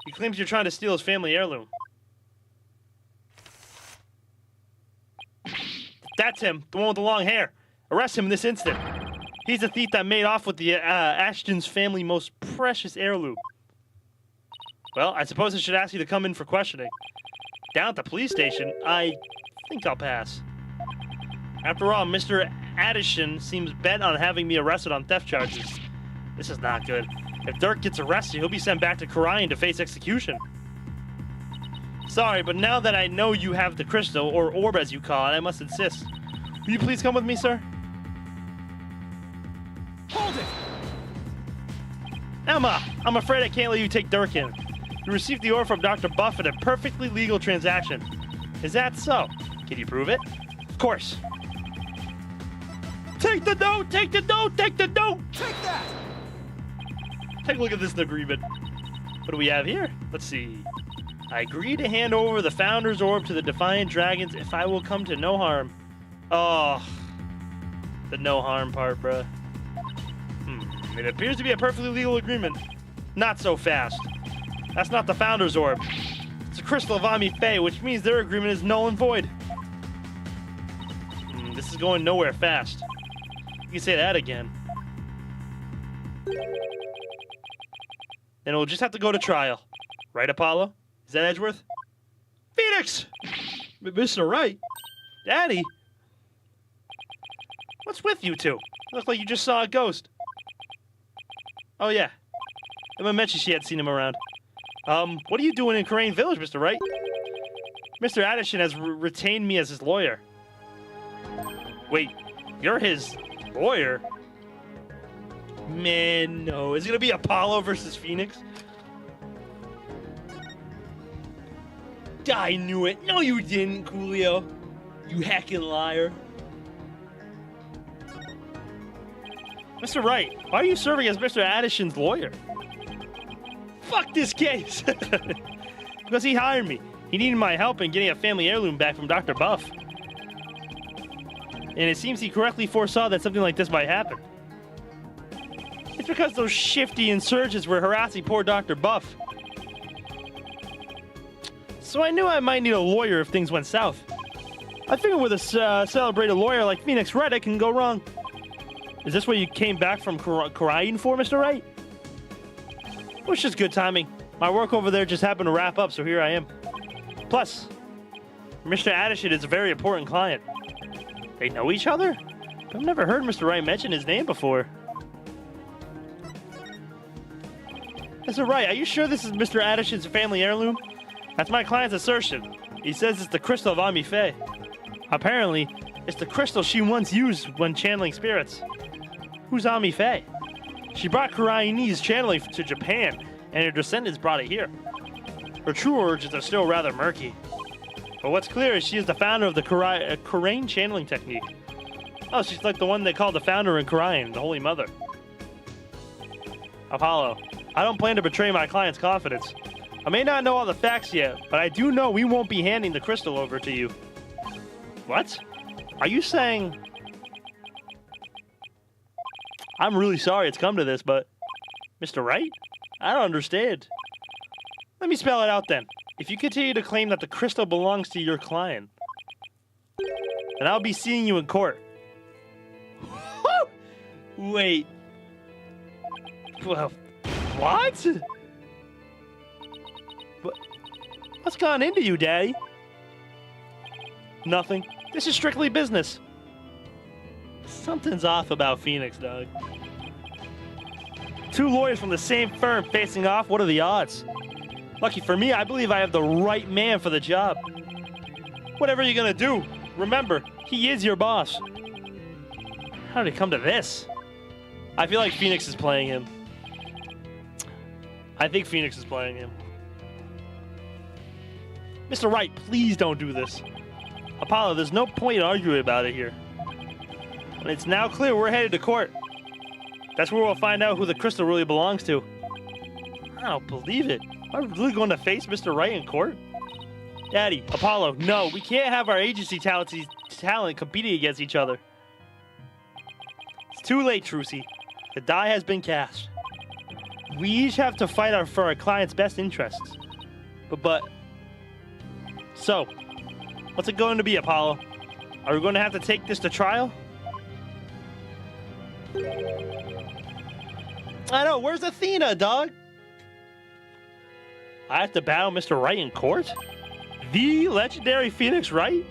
He claims you're trying to steal his family heirloom. That's him, the one with the long hair. Arrest him in this instant. He's the thief that made off with the Ashton's family most precious heirloom. Well, I suppose I should ask you to come in for questioning. Down at the police station, I think I'll pass. After all, Mr. Addison seems bent on having me arrested on theft charges. This is not good. If Dirk gets arrested, he'll be sent back to Karayan to face execution. Sorry, but now that I know you have the crystal, or orb as you call it, I must insist. Will you please come with me, sir? Hold it! Emma, I'm afraid I can't let you take Dirk in. You received the orb from Dr. Buff in a perfectly legal transaction. Is that so? Can you prove it? Of course. Take the note! Take the note! Take the note! Take that! Take a look at this agreement. What do we have here? Let's see. I agree to hand over the Founder's Orb to the Defiant Dragons if I will come to no harm. Oh, the no harm part, bruh. It appears to be a perfectly legal agreement. Not so fast. That's not the Founder's Orb. It's a crystal of Amife, which means their agreement is null and void. This is going nowhere fast. You can say that again. Then we'll just have to go to trial. Right, Apollo? Is that Edgeworth? Phoenix! Mr. Wright? Daddy? What's with you two? Look like you just saw a ghost. Oh, yeah. Emma mentioned she had seen him around. What are you doing in Karayan Village, Mr. Wright? Mr. Addison has retained me as his lawyer. Wait, you're his lawyer? Man, no. Is it gonna be Apollo versus Phoenix? I knew it. No, you didn't, Coolio. You heckin' liar. Mr. Wright, why are you serving as Mr. Addison's lawyer? Fuck this case! Because he hired me. He needed my help in getting a family heirloom back from Dr. Buff. And it seems he correctly foresaw that something like this might happen. It's because those shifty insurgents were harassing poor Dr. Buff. So I knew I might need a lawyer if things went south. I figured with a celebrated lawyer like Phoenix Wright, it can go wrong. Is this what you came back from Karayan for, Mr. Wright? It was just good timing. My work over there just happened to wrap up, so here I am. Plus, Mr. Addison is a very important client. They know each other? I've never heard Mr. Wright mention his name before. Mr. Wright, are you sure this is Mr. Addison's family heirloom? That's my client's assertion. He says it's the crystal of Amife. Apparently, it's the crystal she once used when channeling spirits. Who's Amife? She brought Karayanese channeling to Japan, and her descendants brought it here. Her true origins are still rather murky. But what's clear is she is the founder of the Karayan channeling technique. Oh, she's like the one they called the founder in Orion, the Holy Mother. Apollo, I don't plan to betray my client's confidence. I may not know all the facts yet, but I do know we won't be handing the crystal over to you. What? Are you saying... I'm really sorry it's come to this, but... Mr. Wright? I don't understand. Let me spell it out then. If you continue to claim that the crystal belongs to your client, then I'll be seeing you in court. Wait. Well, what? What's gone into you, Daddy? Nothing. This is strictly business. Something's off about Phoenix, dog. Two lawyers from the same firm facing off. What are the odds? Lucky for me, I believe I have the right man for the job. Whatever you're gonna do, remember, he is your boss. How did it come to this? I feel like Phoenix is playing him. I think Phoenix is playing him. Mr. Wright, please don't do this. Apollo, there's no point arguing about it here. And it's now clear we're headed to court. That's where we'll find out who the crystal really belongs to. I don't believe it. Am I really going to face Mr. Wright in court? Daddy, Apollo, no, we can't have our agency talent competing against each other. It's too late, Trucy. The die has been cast. We each have to fight for our client's best interests. So, what's it going to be, Apollo? Are we going to have to take this to trial? I know, where's Athena, dog? I have to battle Mr. Wright in court? The legendary Phoenix Wright?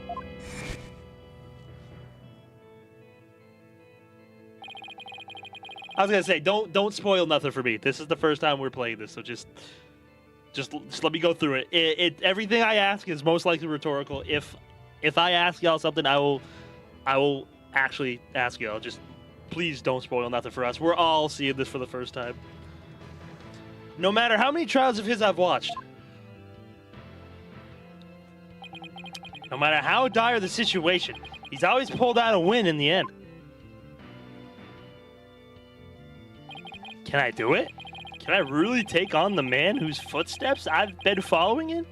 I was gonna say, don't spoil nothing for me. This is the first time we're playing this, so just let me go through it. Everything I ask is most likely rhetorical. If I ask y'all something, I will actually ask y'all. Just please don't spoil nothing for us. We're all seeing this for the first time. No matter how many trials of his I've watched, no matter how dire the situation, he's always pulled out a win in the end. Can I do it? Can I really take on the man whose footsteps I've been following in?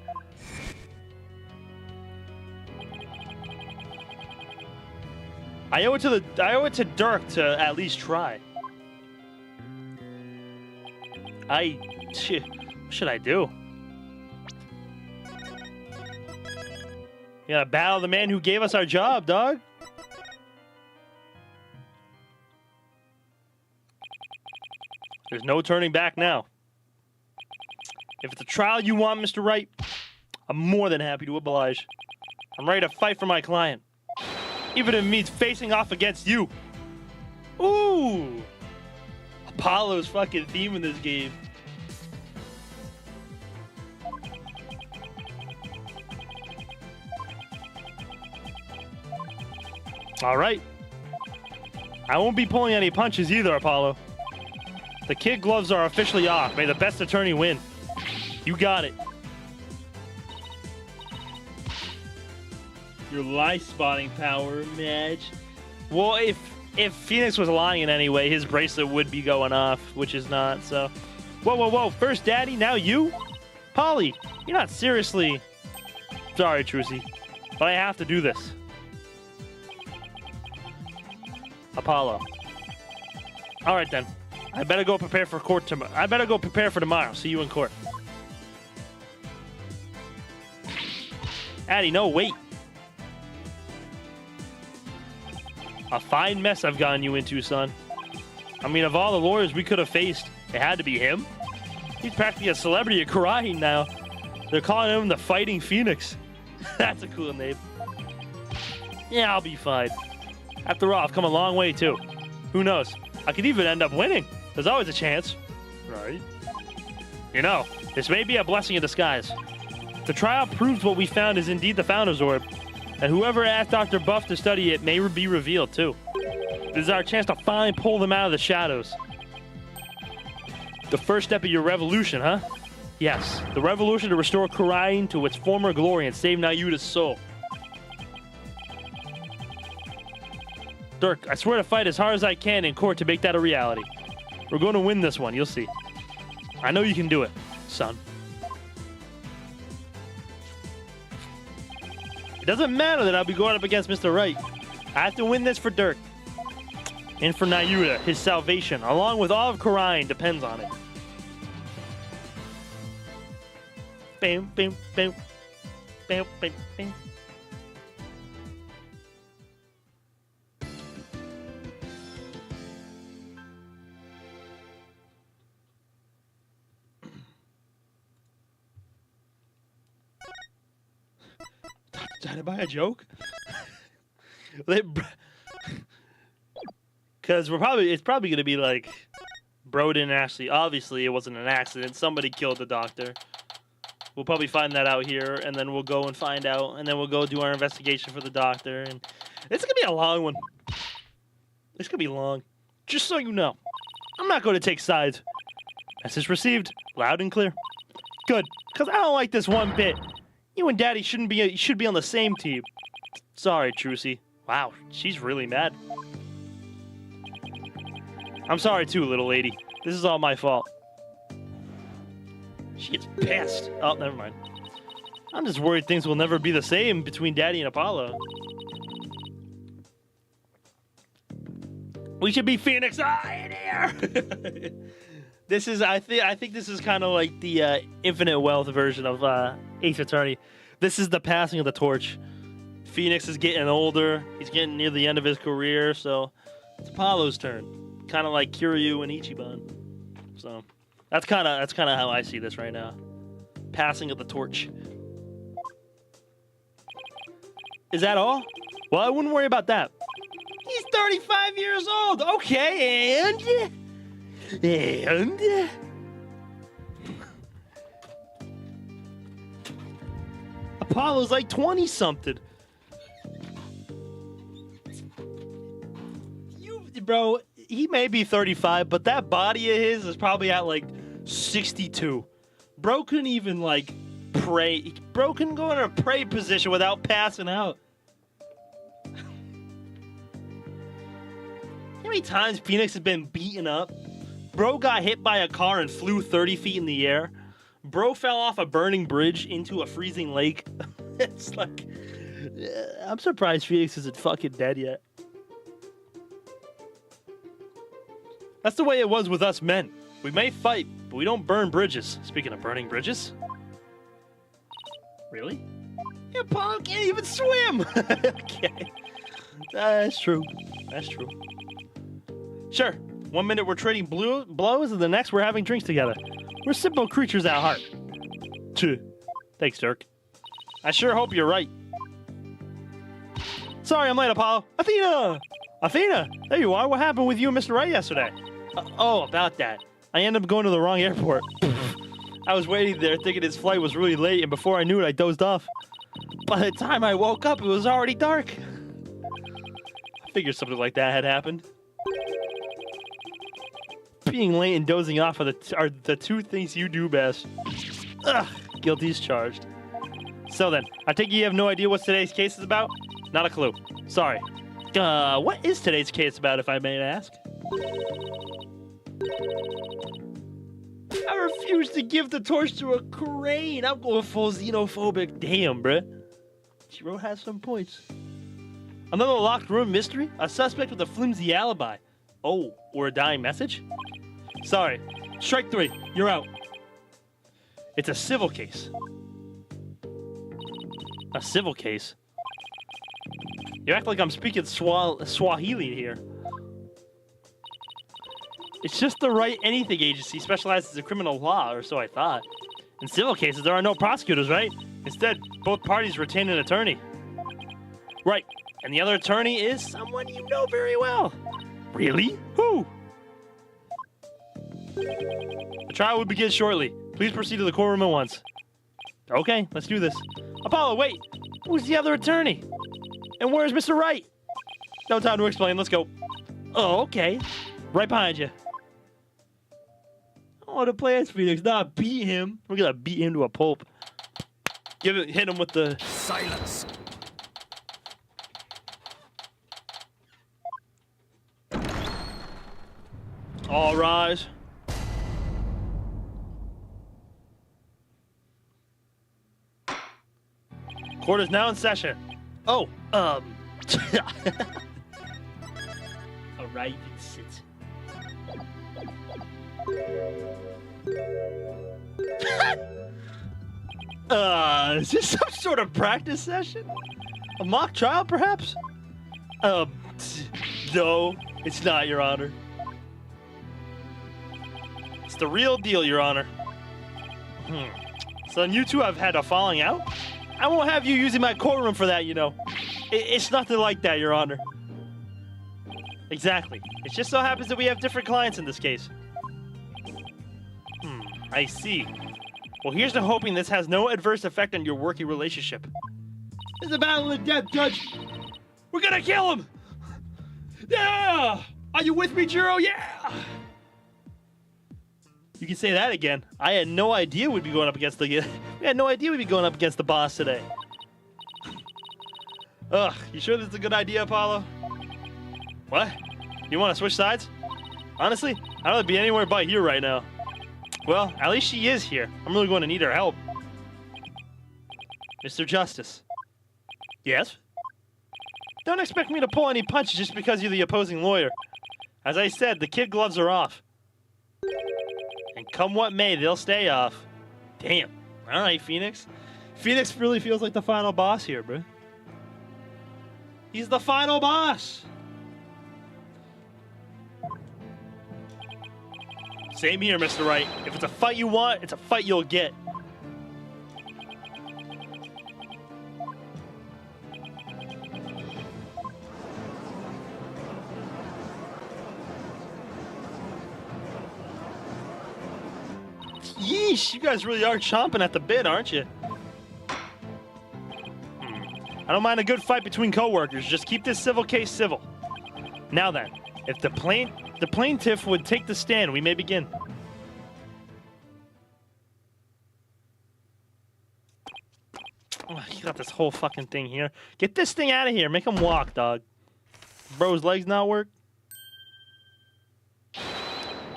I owe it to Dirk to at least try. What should I do? You gotta battle the man who gave us our job, dog. There's no turning back now. If it's a trial you want, Mr. Wright, I'm more than happy to oblige. I'm ready to fight for my client. Even if it means facing off against you. Ooh! Apollo's fucking theme in this game. All right. I won't be pulling any punches either, Apollo. The kid gloves are officially off. May the best attorney win. You got it. Your lie spotting power, Madge. Well, if Phoenix was lying in any way, his bracelet would be going off, which is not, so... Whoa. First Daddy, now you? Polly, you're not seriously... Sorry, Trucy, but I have to do this. Apollo. All right, then. I better go prepare for court tomorrow. I better go prepare for tomorrow. See you in court. Addie, no, wait. A fine mess I've gotten you into, son. I mean, of all the lawyers we could have faced, it had to be him. He's practically a celebrity at karate now. They're calling him the Fighting Phoenix. That's a cool name. Yeah, I'll be fine. After all, I've come a long way, too. Who knows? I could even end up winning. There's always a chance. Right. You know, this may be a blessing in disguise. The trial proves what we found is indeed the Founder's Orb, and whoever asked Dr. Buff to study it may be revealed, too. This is our chance to finally pull them out of the shadows. The first step of your revolution, huh? Yes, the revolution to restore Khura'in to its former glory and save Nayuta's soul. Dirk, I swear to fight as hard as I can in court to make that a reality. We're going to win this one, you'll see. I know you can do it, son. It doesn't matter that I'll be going up against Mr. Right. I have to win this for Dirk. And for Nayuta, his salvation, along with all of Khura'in, depends on it. Bam, bam, bam. Bam, bam, bam. Did I buy a joke? Because it's probably gonna be like Broden actually. Obviously, it wasn't an accident. Somebody killed the doctor. We'll probably find that out here, and then we'll go and find out, and then we'll go do our investigation for the doctor. And it's gonna be a long one. It's gonna be long. Just so you know, I'm not going to take sides. Message received, loud and clear. Good, because I don't like this one bit. You and Daddy should be on the same team. Sorry, Trucy. Wow, she's really mad. I'm sorry too, little lady. This is all my fault. She gets pissed. Oh, never mind. I'm just worried things will never be the same between Daddy and Apollo. We should be Phoenix in here. This is, I think this is kind of like the Infinite Wealth version of Ace Attorney. This is the passing of the torch. Phoenix is getting older. He's getting near the end of his career, so it's Apollo's turn. Kind of like Kiryu and Ichiban. So that's kind of how I see this right now. Passing of the torch. Is that all? Well, I wouldn't worry about that. He's 35 years old. Okay, and Apollo's like 20-something. Bro, he may be 35, but that body of his is probably at like 62. Bro couldn't even like pray. Bro couldn't go in a pray position without passing out. How many times Phoenix has been beaten up? Bro got hit by a car and flew 30 feet in the air. Bro fell off a burning bridge into a freezing lake. It's like, I'm surprised Phoenix isn't fucking dead yet. That's the way it was with us men. We may fight, but we don't burn bridges. Speaking of burning bridges. Really? Yeah, Apollo can't even swim! Okay. That's true. That's true. Sure. 1 minute we're trading blows, and the next we're having drinks together. We're simple creatures at heart. Thanks, Dirk. I sure hope you're right. Sorry I'm late, Apollo. Athena! Athena! There you are. What happened with you and Mr. Wright yesterday? Oh, about that. I ended up going to the wrong airport. I was waiting there thinking his flight was really late, and before I knew it, I dozed off. By the time I woke up, it was already dark. I figured something like that had happened. Being late and dozing off are the two things you do best. Ugh, guilty as charged. So then, I take it you have no idea what today's case is about? Not a clue. Sorry. What is today's case about, if I may ask? I refuse to give the torch to a crane. I'm going full xenophobic. Damn, bruh. Shiro has some points. Another locked room mystery? A suspect with a flimsy alibi. Oh, or a dying message? Sorry. Strike 3. You're out. It's a civil case. A civil case? You act like I'm speaking Swahili here. It's just the Right Anything Agency specializes in criminal law, or so I thought. In civil cases, there are no prosecutors, right? Instead, both parties retain an attorney. Right. And the other attorney is someone you know very well. Really? Who? The trial will begin shortly. Please proceed to the courtroom at once. Okay, let's do this. Apollo, wait! Who's the other attorney? And where's Mr. Wright? No time to explain, let's go. Oh, okay. Right behind you. I want to play as Phoenix, not beat him. We're gonna beat him to a pulp. Hit him with the... Silence! All rise. Court is now in session. Oh, All right, Vincent. Is this some sort of practice session? A mock trial, perhaps? No, it's not, Your Honor. It's the real deal, Your Honor. So then you two have had a falling out? I won't have you using my courtroom for that, you know. It's nothing like that, Your Honor. Exactly. It just so happens that we have different clients in this case. I see. Well, here's to hoping this has no adverse effect on your working relationship. It's a battle of death, Judge. We're gonna kill him! Yeah! Are you with me, Jiro? Yeah! You can say that again. I had no idea we'd be going up against the... We had no idea we'd be going up against the boss today. Ugh, you sure this is a good idea, Apollo? What? You want to switch sides? Honestly, I don't want to be anywhere but here right now. Well, at least she is here. I'm really going to need her help. Mr. Justice. Yes? Don't expect me to pull any punches just because you're the opposing lawyer. As I said, the kid gloves are off. And come what may, they'll stay off. Damn. All right, Phoenix. Phoenix really feels like the final boss here, bro. He's the final boss. Same here, Mr. Wright. If it's a fight you want, it's a fight you'll get. Yeesh, you guys really are chomping at the bit, aren't you? I don't mind a good fight between co-workers. Just keep this civil case civil. Now then, if the plaintiff would take the stand, we may begin. Oh, you got this whole fucking thing here. Get this thing out of here. Make him walk, dog. Bro's legs not work.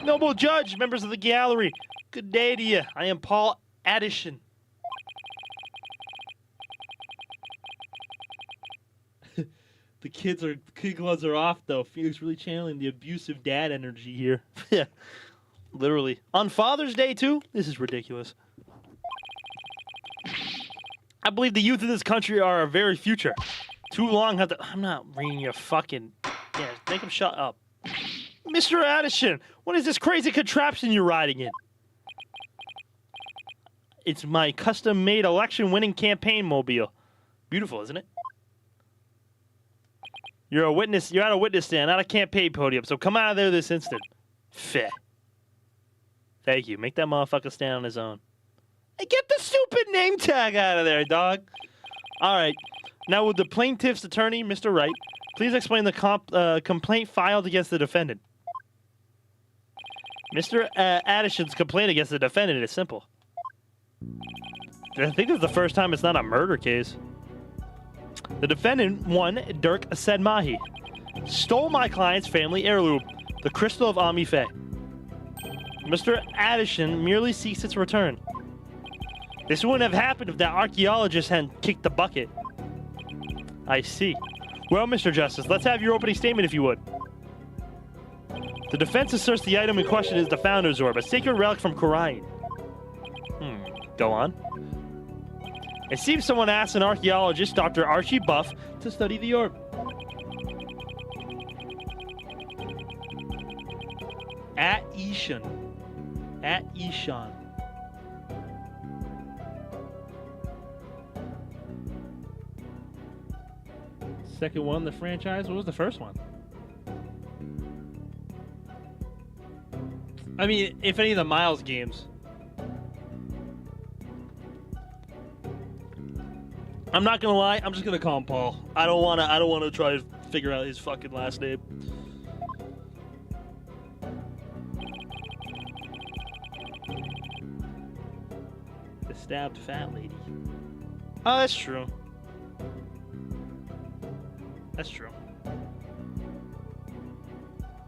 Noble judge, members of the gallery. Good day to you. I am Paul Addison. The kid gloves are off though. Felix really channeling the abusive dad energy here. Yeah, literally on Father's Day too. This is ridiculous. I believe the youth of this country are our very future. Too long have to. I'm not reading your fucking. Yeah, make him shut up. Mr. Addison, what is this crazy contraption you're riding in? It's my custom-made election-winning campaign mobile. Beautiful, isn't it? You're a witness. You're at a witness stand, not a campaign podium. So come out of there this instant. Feh. Thank you. Make that motherfucker stand on his own. Hey, get the stupid name tag out of there, dog. All right. Now, would the plaintiff's attorney, Mr. Wright, please explain the complaint filed against the defendant? Mr. Addison's complaint against the defendant is simple. I think this is the first time it's not a murder case. The defendant, one Dirk Sedmahi, stole my client's family heirloom, the Crystal of Amife. Mr. Addison merely seeks its return. This wouldn't have happened if that archaeologist hadn't kicked the bucket. I see. Well, Mr. Justice, let's have your opening statement if you would. The defense asserts the item in question is the Founder's Orb, a sacred relic from Khura'in. Go on. It seems someone asked an archaeologist, Dr. Archie Buff, to study the orb. At Ishan. Second one in the franchise? What was the first one? I mean, if any of the Miles games. I'm not gonna lie, I'm just gonna call him Paul. I don't wanna try to figure out his fucking last name. The stabbed fat lady. Oh, that's true. That's true.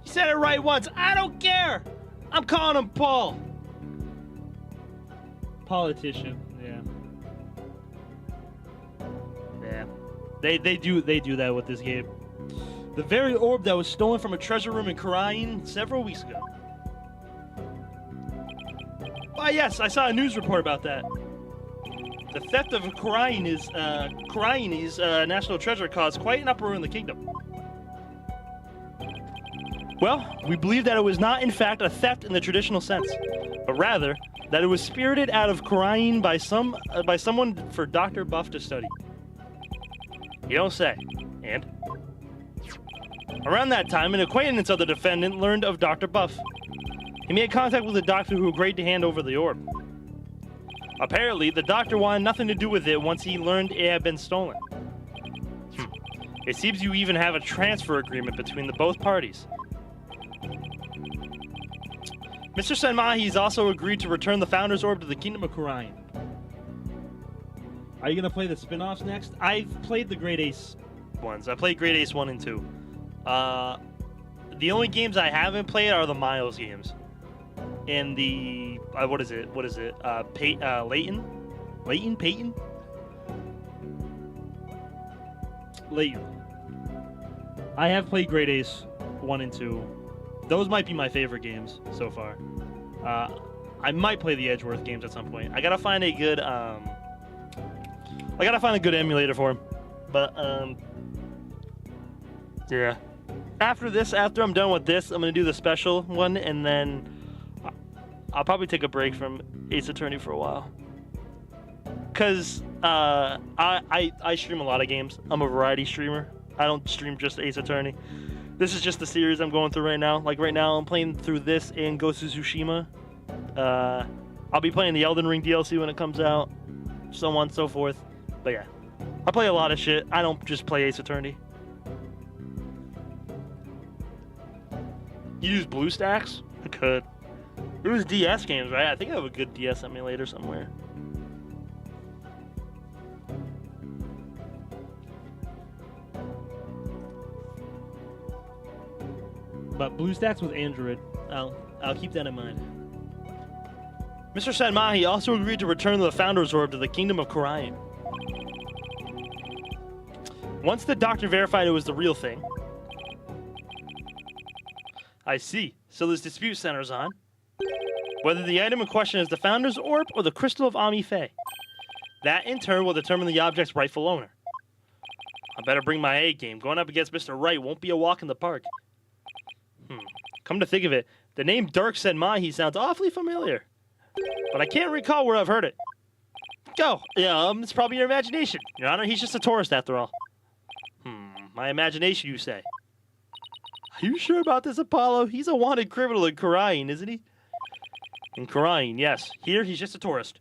You said it right once. I don't care. I'm calling him Paul. Politician. Yeah. Yeah. They do that with this game. The very orb that was stolen from a treasure room in Khura'in several weeks ago. Why, yes, I saw a news report about that. The theft of Khura'in's national treasure caused quite an uproar in the kingdom. Well, we believe that it was not, in fact, a theft in the traditional sense, but rather that it was spirited out of Khura'in by someone for Dr. Buff to study. You don't say. And? Around that time, an acquaintance of the defendant learned of Dr. Buff. He made contact with the doctor who agreed to hand over the orb. Apparently, the doctor wanted nothing to do with it once he learned it had been stolen. It seems you even have a transfer agreement between the both parties. Mr. Senmahi's also agreed to return the Founder's Orb to the Kingdom of Khura'in. Are you going to play the spin-offs next? I've played the Great Ace ones. I played Great Ace 1 and 2. The only games I haven't played are the Miles games. And the... what is it? Layton? Peyton? Layton. I have played Great Ace 1 and 2. Those might be my favorite games so far. I might play the Edgeworth games at some point. I gotta find a good emulator for him. But yeah. After I'm done with this, I'm gonna do the special one, and then I'll probably take a break from Ace Attorney for a while. Cause I stream a lot of games. I'm a variety streamer. I don't stream just Ace Attorney. This is just the series I'm going through right now. Like right now, I'm playing through this and Ghost of Tsushima. I'll be playing the Elden Ring DLC when it comes out, so on and so forth. But yeah, I play a lot of shit. I don't just play Ace Attorney. You use BlueStacks? I could. It was DS games, right? I think I have a good DS emulator somewhere. But BlueStacks with Android. I'll keep that in mind. Mr. Senmahi also agreed to return the Founder's Orb to the Kingdom of Khura'in. Once the doctor verified it was the real thing. I see. So this dispute centers on whether the item in question is the Founder's Orb or the Crystal of Ami-Fe. That, in turn, will determine the object's rightful owner. I better bring my A game. Going up against Mr. Wright won't be a walk in the park. Come to think of it, the name Dirk Senmahi sounds awfully familiar. But I can't recall where I've heard it. Go! Yeah, it's probably your imagination. Your Honor, he's just a tourist after all. My imagination, you say? Are you sure about this, Apollo? He's a wanted criminal in Khura'in, isn't he? In Khura'in, yes. Here, he's just a tourist.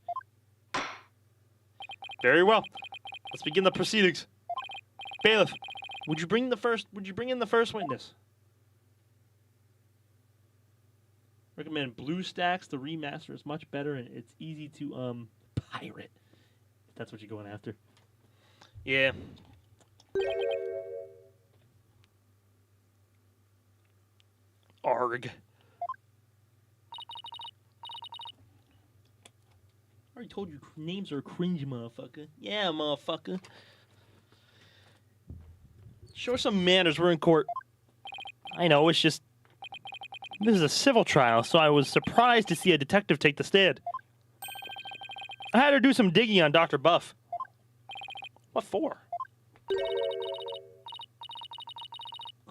Very well. Let's begin the proceedings. Bailiff, would you bring in the first witness? Recommend BlueStacks. The remaster is much better and it's easy to pirate. If that's what you're going after. Yeah. Arg. I already told you names are cringe, motherfucker. Yeah, motherfucker. Show some manners. We're in court. I know, it's just... This is a civil trial, so I was surprised to see a detective take the stand. I had her do some digging on Dr. Buff. What for?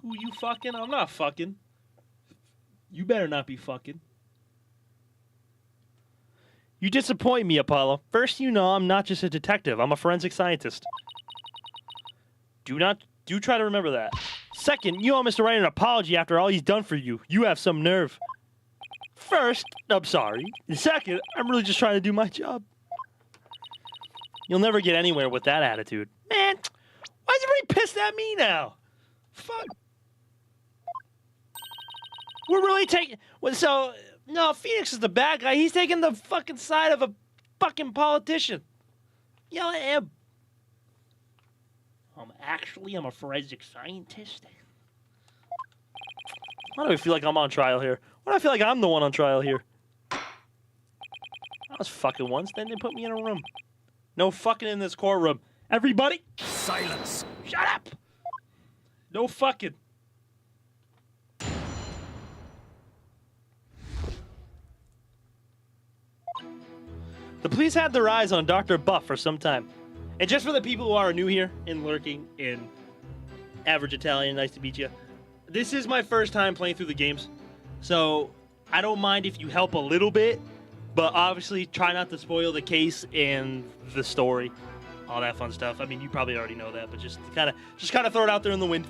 Who you fucking? I'm not fucking. You better not be fucking. You disappoint me, Apollo. First, you know I'm not just a detective. I'm a forensic scientist. Do try to remember that. Second, you owe Mr. Wright an apology after all he's done for you. You have some nerve. First, I'm sorry. And second, I'm really just trying to do my job. You'll never get anywhere with that attitude. Man, why is everybody pissed at me now? Fuck. We're really taking... So, no, Phoenix is the bad guy. He's taking the fucking side of a fucking politician. Yell at him. I'm a forensic scientist. Why do I feel like I'm on trial here? Why do I feel like I'm the one on trial here? I was fucking once, then they put me in a room. No fucking in this courtroom. Everybody, Silence. shut up! No fucking. The police had their eyes on Dr. Buff for some time. And just for the people who are new here and lurking in Average Italian, nice to meet you. This is my first time playing through the games. So I don't mind if you help a little bit, but obviously try not to spoil the case and the story. All that fun stuff. I mean, you probably already know that, but just kind of throw it out there in the wind.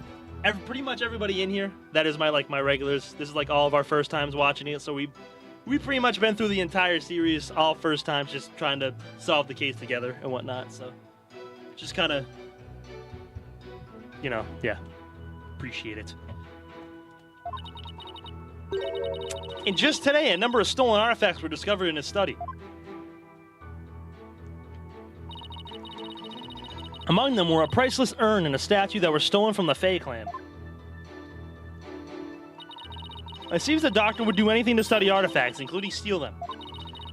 Pretty much everybody in here, that is my regulars. This is like all of our first times watching it, so we've pretty much been through the entire series, all first times, just trying to solve the case together and whatnot. So just kind of, yeah, appreciate it. And just today, a number of stolen artifacts were discovered in his study. Among them were a priceless urn and a statue that were stolen from the Fae clan. It seems the doctor would do anything to study artifacts, including steal them.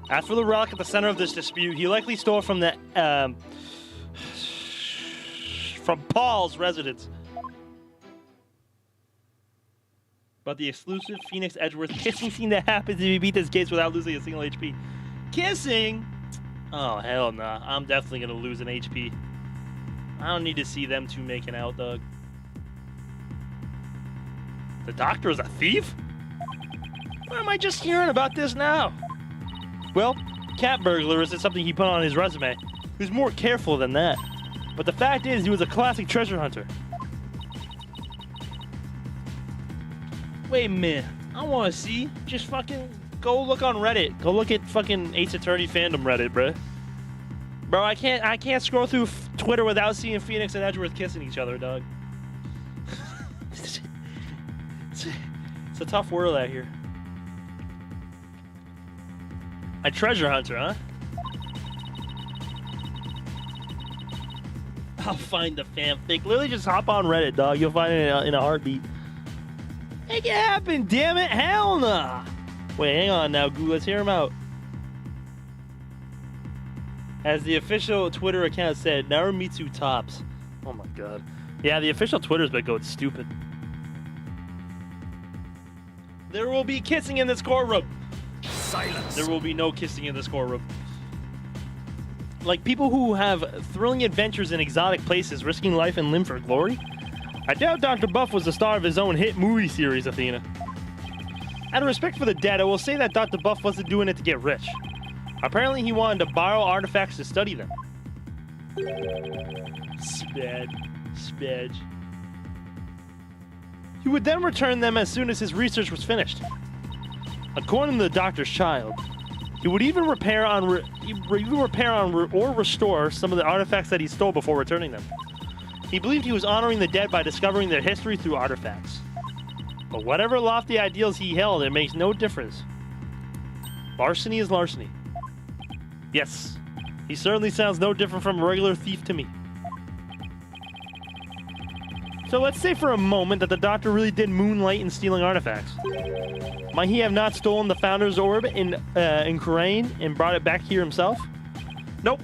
As for the relic at the center of this dispute, he likely stole from from Paul's residence. But the exclusive Phoenix Edgeworth kissing scene that happens if he beat this case without losing a single HP. Kissing? Oh, hell nah. I'm definitely going to lose an HP. I don't need to see them two making out, Doug. The doctor is a thief? Why am I just hearing about this now? Well, cat burglar isn't something he put on his resume. He was more careful than that. But the fact is, he was a classic treasure hunter. Wait a minute. I want to see. Just fucking go look on Reddit. Go look at fucking Ace Attorney fandom Reddit, bruh. Bro, I can't scroll through Twitter without seeing Phoenix and Edgeworth kissing each other, dog. It's a tough world out here. A treasure hunter, huh? I'll find the fanfic. Literally just hop on Reddit, dog. You'll find it in a heartbeat. Make it happen, damn it. Hell nah. Wait, hang on now, Goo. Let's hear him out. As the official Twitter account said, Narumitsu tops. Oh my god. Yeah, the official Twitter's been going stupid. There will be kissing in this courtroom. Silence. There will be no kissing in this courtroom. Like people who have thrilling adventures in exotic places, risking life and limb for glory? I doubt Dr. Buff was the star of his own hit movie series, Athena. Out of respect for the dead, I will say that Dr. Buff wasn't doing it to get rich. Apparently, he wanted to borrow artifacts to study them. Spedge. He would then return them as soon as his research was finished. According to the doctor's child, he would even repair or restore some of the artifacts that he stole before returning them. He believed he was honoring the dead by discovering their history through artifacts. But whatever lofty ideals he held, it makes no difference. Larceny is larceny. Yes, he certainly sounds no different from a regular thief to me. So let's say for a moment that the doctor really did moonlight in stealing artifacts. Might he have not stolen the Founder's Orb in Khura'in and brought it back here himself? Nope.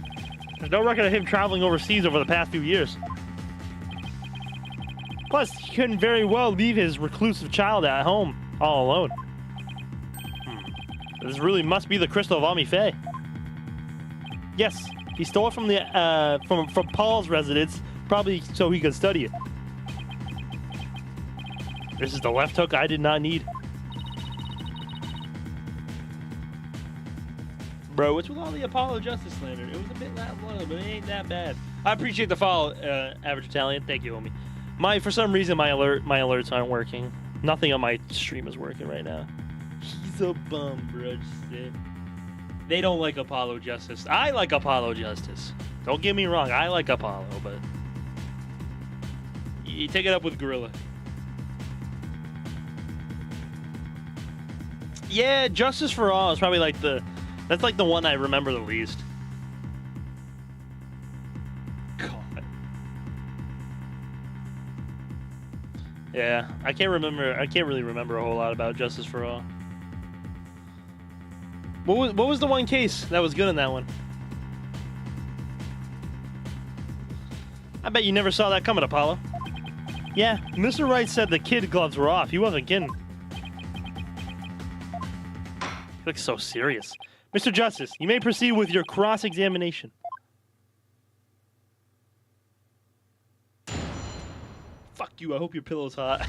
There's no record of him traveling overseas over the past few years. Plus, he couldn't very well leave his reclusive child at home all alone. This really must be the Crystal of Ami-Fae. Yes, he stole it from the from Paul's residence, probably so he could study it. This is the left hook I did not need. Bro, what's with all the Apollo Justice slander? It was a bit loud, but it ain't that bad. I appreciate the follow, Average Italian. Thank you, homie. For some reason, my alerts aren't working. Nothing on my stream is working right now. He's a bum, bro. They don't like Apollo Justice. I like Apollo Justice. Don't get me wrong. I like Apollo, but you take it up with Gorilla. Yeah, Justice for All is probably like that's like the one I remember the least. God. Yeah, I can't really remember a whole lot about Justice for All. What was the one case that was good in that one? I bet you never saw that coming, Apollo. Yeah, Mr. Wright said the kid gloves were off. He wasn't kidding. He looks so serious. Mr. Justice, you may proceed with your cross-examination. Fuck you, I hope your pillow's hot.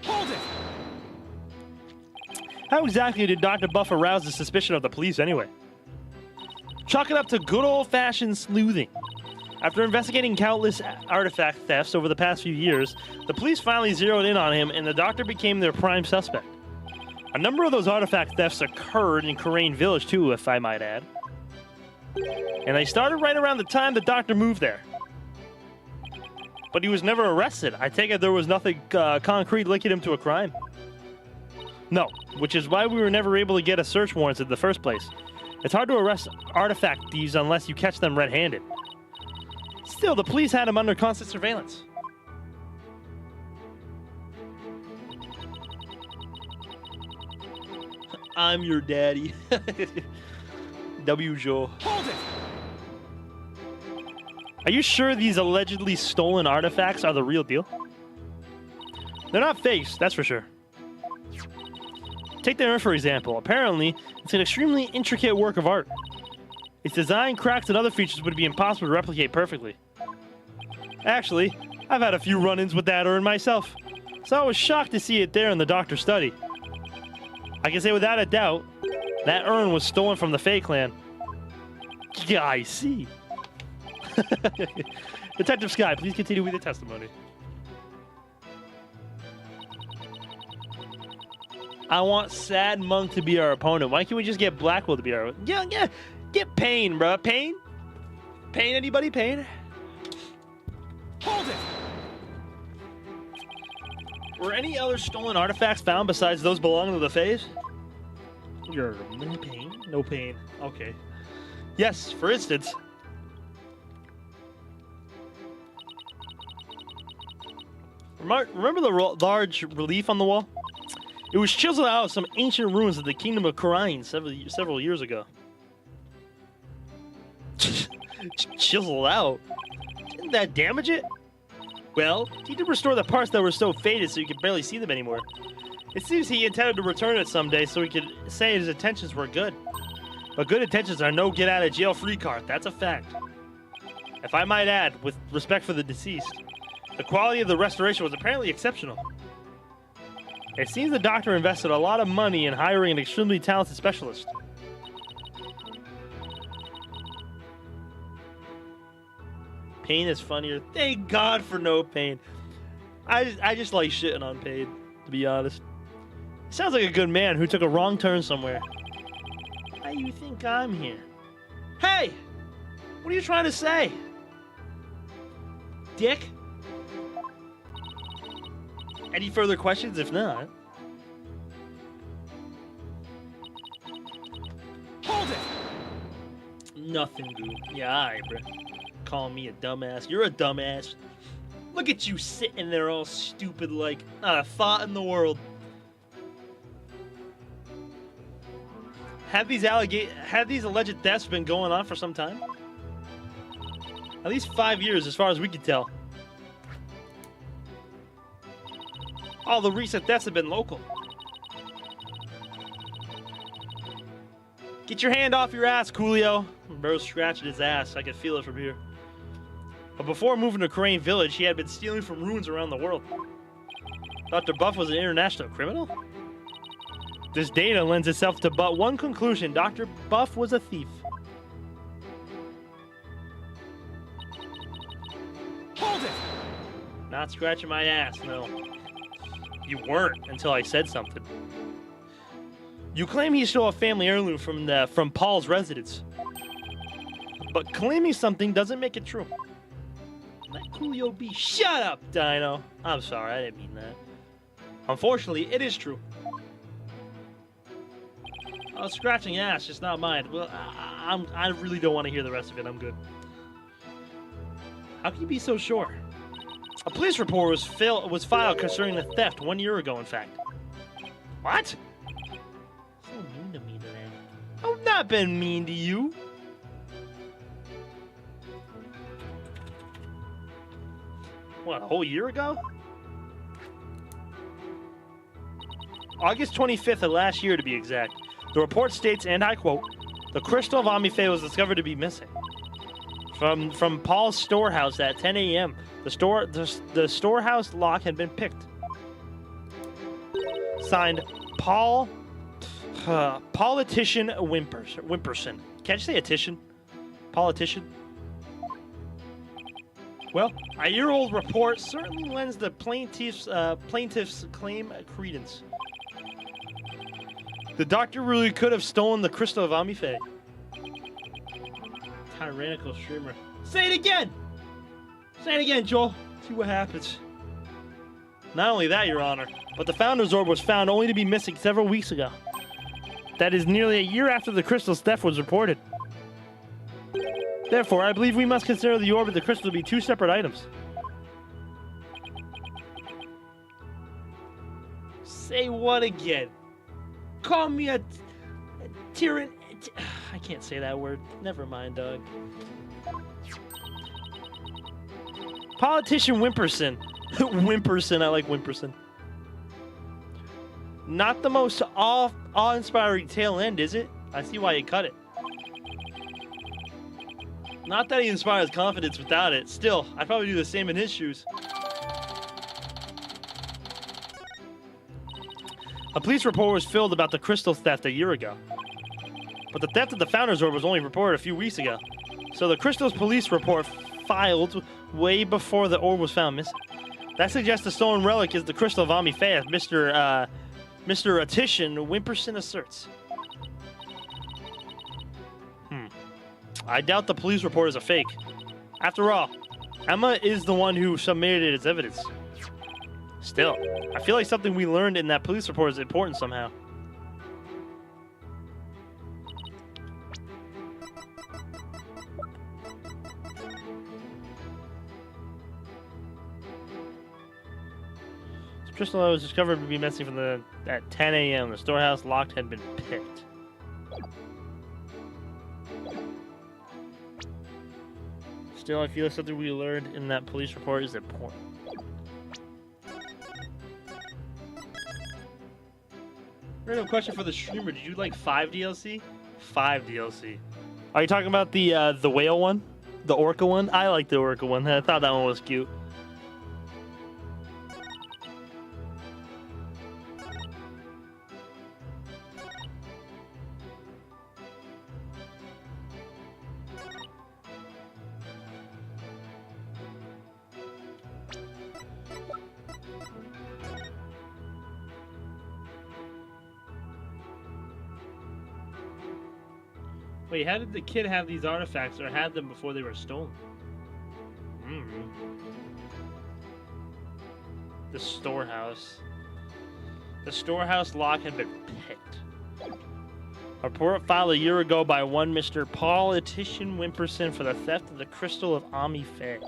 Hold it! How exactly did Dr. Buff arouse the suspicion of the police anyway? Chalk it up to good old-fashioned sleuthing. After investigating countless artifact thefts over the past few years, the police finally zeroed in on him and the doctor became their prime suspect. A number of those artifact thefts occurred in Khura'in Village too, if I might add. And they started right around the time the doctor moved there. But he was never arrested. I take it there was nothing concrete linking him to a crime. No, which is why we were never able to get a search warrant in the first place. It's hard to arrest artifact thieves unless you catch them red-handed. Still, the police had him under constant surveillance. I'm your daddy. W. Joe. Hold it! Are you sure these allegedly stolen artifacts are the real deal? They're not fakes, that's for sure. Take the urn, for example. Apparently, it's an extremely intricate work of art. Its design, cracks, and other features would be impossible to replicate perfectly. Actually, I've had a few run-ins with that urn myself, so I was shocked to see it there in the doctor's study. I can say without a doubt, that urn was stolen from the Fae clan. Yeah, I see. Detective Sky, please continue with the testimony. I want Sad Monk to be our opponent. Why can't we just get Blackwell to be our... Yeah, get Pain, bro. Pain? Pain, anybody? Pain? Hold it! Were any other stolen artifacts found besides those belonging to the Faes? No pain? No pain. Okay. Yes, for instance... Remember the large relief on the wall? It was chiseled out of some ancient ruins of the Kingdom of Khura'in several years ago. Chiseled out? Didn't that damage it? Well, he did restore the parts that were so faded so you could barely see them anymore. It seems he intended to return it someday so he could say his intentions were good. But good intentions are no get-out-of-jail-free card, that's a fact. If I might add, with respect for the deceased, the quality of the restoration was apparently exceptional. It seems the doctor invested a lot of money in hiring an extremely talented specialist. Pain is funnier. Thank God for no Pain. I just like shitting on Pain, to be honest. Sounds like a good man who took a wrong turn somewhere. Why you think I'm here? Hey! What are you trying to say? Dick? Any further questions? If not... Hold it! Nothing, dude. Yeah, alright, bro. Calling me a dumbass. You're a dumbass. Look at you sitting there all stupid like not a thought in the world. Have these alleged deaths been going on for some time? At least 5 years, as far as we can tell. All the recent deaths have been local. Get your hand off your ass, Coolio. Bro's scratching his ass. I can feel it from here. But before moving to Khura'in Village, he had been stealing from ruins around the world. Dr. Buff was an international criminal? This data lends itself to but one conclusion. Dr. Buff was a thief. Hold it! Not scratching my ass, no. You weren't until I said something. You claim he stole a family heirloom from Paul's residence. But claiming something doesn't make it true. Let Coolio be. Shut up, Dino. I'm sorry, I didn't mean that. Unfortunately, it is true. I was scratching ass, just not mine. Well, I really don't want to hear the rest of it. I'm good. How can you be so sure? A police report was filed concerning the theft 1 year ago, in fact. What? So mean to me today. I've not been mean to you. What, a whole year ago? August 25th of last year, to be exact. The report states, and I quote, "The crystal of Amife was discovered to be missing. From Paul's storehouse at 10 a.m., the storehouse lock had been picked. Signed, Paul, Politician Wimperson. Can't you say a titian? Politician? Well, a year-old report certainly lends the plaintiff's claim credence. The doctor really could have stolen the crystal of Amife." Tyrannical streamer. Say it again! Say it again, Joel. See what happens. Not only that, Your Honor, but the Founder's Orb was found only to be missing several weeks ago. That is nearly a year after the crystal's theft was reported. Therefore, I believe we must consider the orb and the crystal to be two separate items. Say what again? Call me a tyran... I can't say that word. Never mind, dog. Politician Wimperson. Wimperson, I like Wimperson. Not the most awe-inspiring tail end, is it? I see why you cut it. Not that he inspires confidence without it. Still, I'd probably do the same in his shoes. A police report was filed about the crystal theft a year ago. But the theft of the Founder's Orb was only reported a few weeks ago. So the crystal's police report filed way before the orb was found missing. That suggests the stolen relic is the crystal of Amife, as Mr. Titian Wimperson asserts. I doubt the police report is a fake. After all, Emma is the one who submitted it as evidence. Still, I feel like something we learned in that police report is important somehow. The crystal was discovered to be missing from at 10 a.m. The storehouse lock had been picked. Still, I feel like something we learned in that police report is important. Random question for the streamer: did you like 5 DLC? 5 DLC. Are you talking about the whale one, the orca one? I like the orca one. I thought that one was cute. Wait, how did the kid have these artifacts, or had them before they were stolen? The storehouse. The storehouse lock had been picked. A report filed a year ago by one Mr. Politician Wimperson for the theft of the crystal of Amife.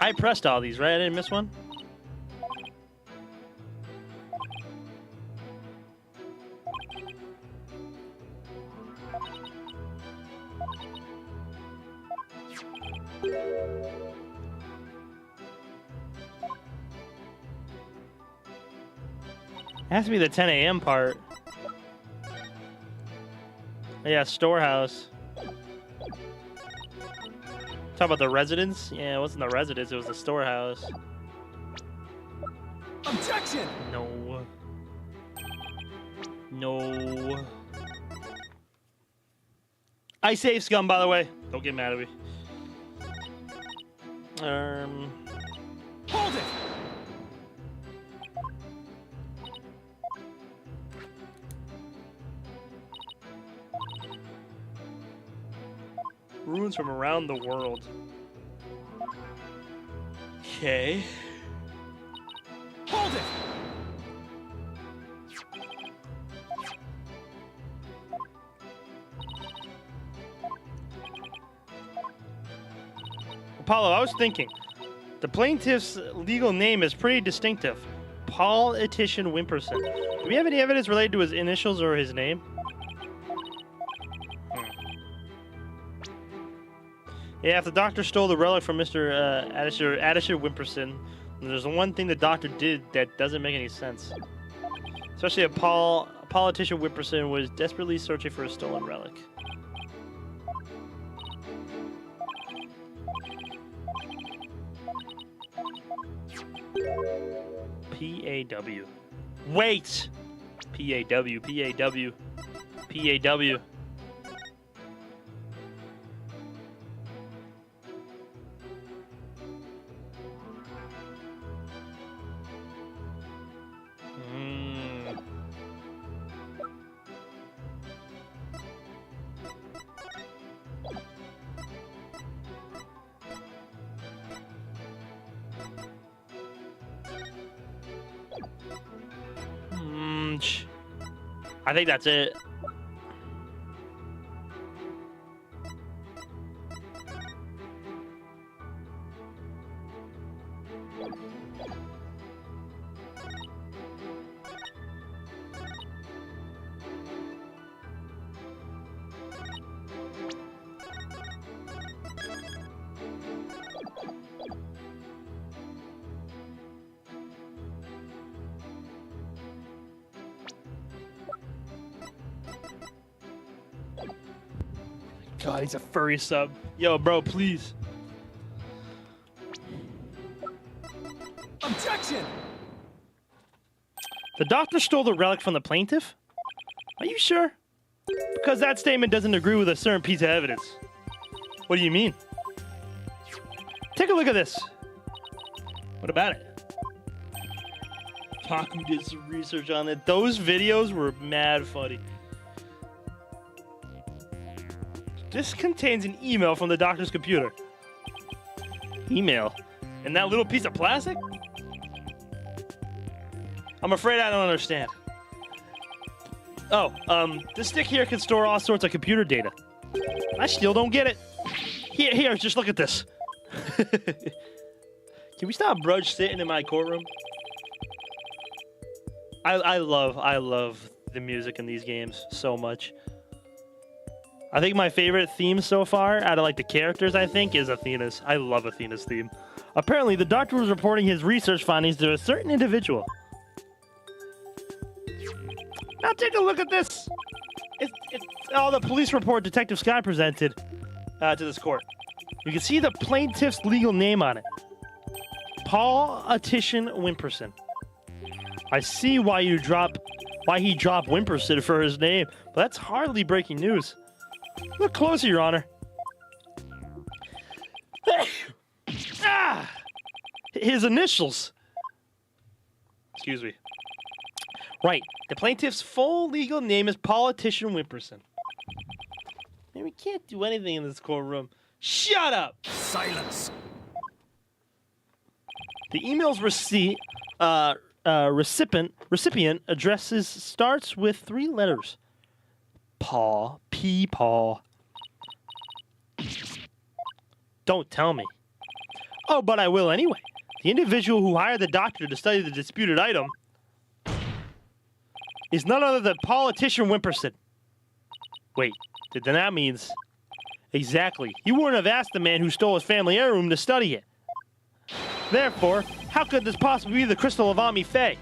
I pressed all these, right? I didn't miss one? It has to be the 10 a.m. part. Yeah, storehouse. Talk about the residence? Yeah, it wasn't the residence, it was the storehouse. Objection! No. No. I save scum, by the way. Don't get mad at me. Hold it! Ruins from around the world. Okay. Hold it! Apollo, I was thinking. The plaintiff's legal name is pretty distinctive. Paul Etition Wimperson. Do we have any evidence related to his initials or his name? Yeah, if the doctor stole the relic from Mr. Addisher Wimperson, there's one thing the doctor did that doesn't make any sense. Especially if politician Wimperson was desperately searching for a stolen relic. P-A-W. Wait! P-A-W, P-A-W, P-A-W. I think that's it. God, he's a furry sub. Yo, bro, please. Objection! The doctor stole the relic from the plaintiff? Are you sure? Because that statement doesn't agree with a certain piece of evidence. What do you mean? Take a look at this. What about it? Taku did some research on it. Those videos were mad funny. This contains an email from the doctor's computer. Email? And that little piece of plastic? I'm afraid I don't understand. Oh, this stick here can store all sorts of computer data. I still don't get it. Here, just look at this. Can we stop Brudge sitting in my courtroom? I love the music in these games so much. I think my favorite theme so far, out of like the characters, I think, is Athena's. I love Athena's theme. Apparently, the doctor was reporting his research findings to a certain individual. Now take a look at this. It's all the police report Detective Sky presented to this court. You can see the plaintiff's legal name on it. Paul Etition Wimperson. I see why he dropped Wimperson for his name, but that's hardly breaking news. Look closer, Your Honor. His initials. Excuse me. Right. The plaintiff's full legal name is Paul Etition Wimperson. Man, we can't do anything in this courtroom. Shut up! Silence! The email's recipient addresses starts with 3 letters. Paul. P. Paul. Don't tell me. Oh, but I will anyway. The individual who hired the doctor to study the disputed item is none other than Paul Etition Wimperson. Wait, then that means... Exactly. He wouldn't have asked the man who stole his family heirloom to study it. Therefore, how could this possibly be the Crystal of Ami Faye?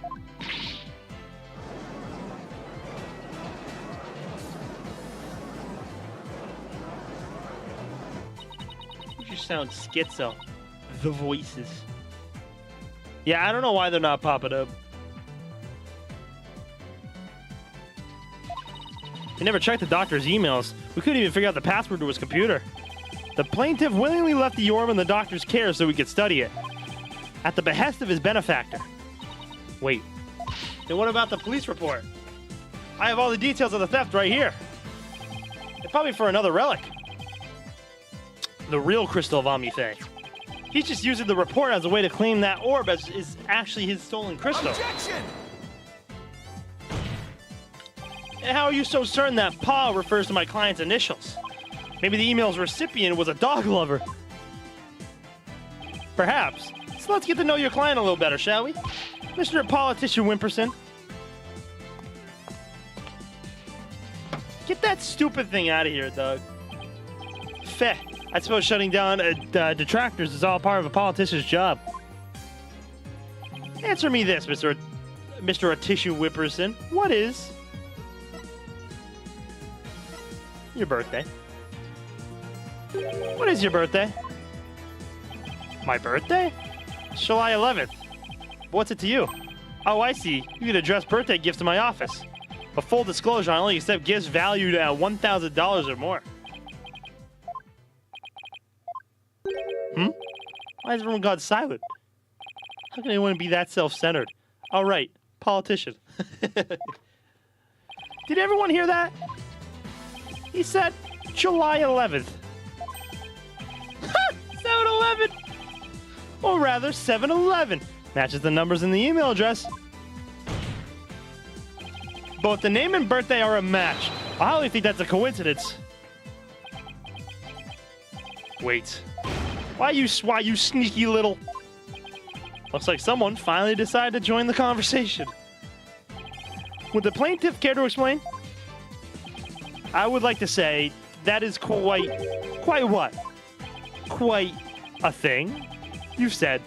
You sound schizo. The voices. Yeah, I don't know why they're not popping up. We never checked the doctor's emails. We couldn't even figure out the password to his computer. The plaintiff willingly left the orb in the doctor's care so we could study it. At the behest of his benefactor. Wait. Then what about the police report? I have all the details of the theft right here. It's probably for another relic. The real Crystal of Ami Faye. He's just using the report as a way to claim that orb as is actually his stolen crystal. Objection! And how are you so certain that Pa refers to my client's initials? Maybe the email's recipient was a dog lover. Perhaps. So let's get to know your client a little better, shall we? Mr. Politician Wimperson. Get that stupid thing out of here, Doug. Feh. I suppose shutting down detractors is all part of a politician's job. Answer me this, Mr. Tissue Whipperson. What is your birthday? What is your birthday? My birthday? July 11th. What's it to you? Oh, I see. You can address birthday gifts in my office. But full disclosure, I only accept gifts valued at $1,000 or more. Why has everyone gone silent? How can anyone be that self-centered? All right, politician. Did everyone hear that? He said July 11th. 7-Eleven! Or rather, 7-Eleven. Matches the numbers in the email address. Both the name and birthday are a match. I hardly think that's a coincidence. Wait. Why you sneaky little... Looks like someone finally decided to join the conversation. Would the plaintiff care to explain? I would like to say that is quite what? Quite a thing. You've said.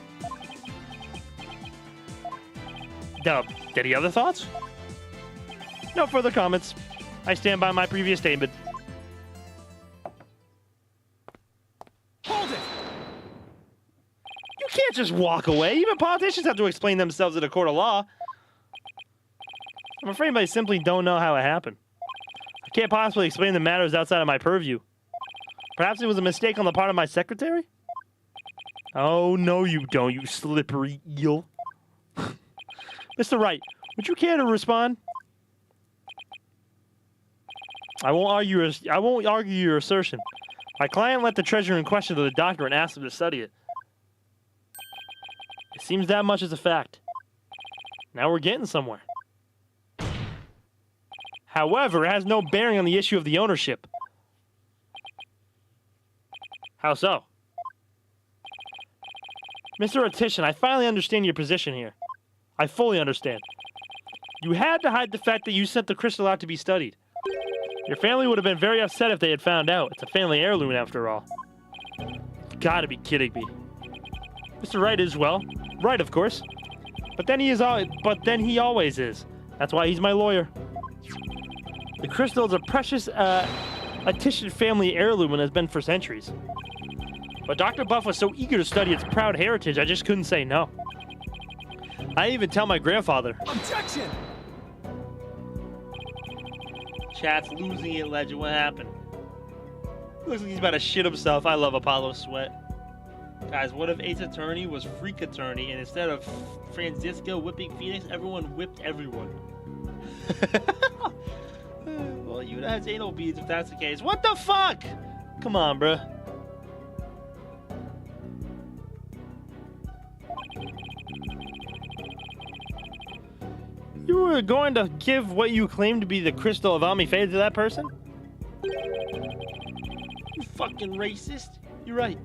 Any other thoughts? No further comments. I stand by my previous statement. Hold it! You can't just walk away. Even politicians have to explain themselves in a court of law. I'm afraid I simply don't know how it happened. I can't possibly explain the matters outside of my purview. Perhaps it was a mistake on the part of my secretary? Oh, no you don't, you slippery eel. Mr. Wright, would you care to respond? I won't argue your assertion. My client lent the treasure in question to the doctor and asked him to study it. It seems that much is a fact. Now we're getting somewhere. However, it has no bearing on the issue of the ownership. How so? Mr. Ortician, I finally understand your position here. I fully understand. You had to hide the fact that you sent the crystal out to be studied. Your family would have been very upset if they had found out. It's a family heirloom after all. You gotta be kidding me. Mr. Wright is, well, right of course. But then he always is. That's why he's my lawyer. The crystal is a precious Ortician family heirloom and has been for centuries. But Dr. Buff was so eager to study its proud heritage, I just couldn't say no. I even tell my grandfather. Objection! Chat's losing it, Legend. What happened? Looks like he's about to shit himself. I love Apollo Sweat. Guys, what if Ace Attorney was Freak Attorney, and instead of Francisco whipping Phoenix, everyone whipped everyone? Well, Yuta has anal beads if that's the case. What the fuck? Come on, bruh. You were going to give what you claim to be the crystal of Amifei to that person? You fucking racist. You're right.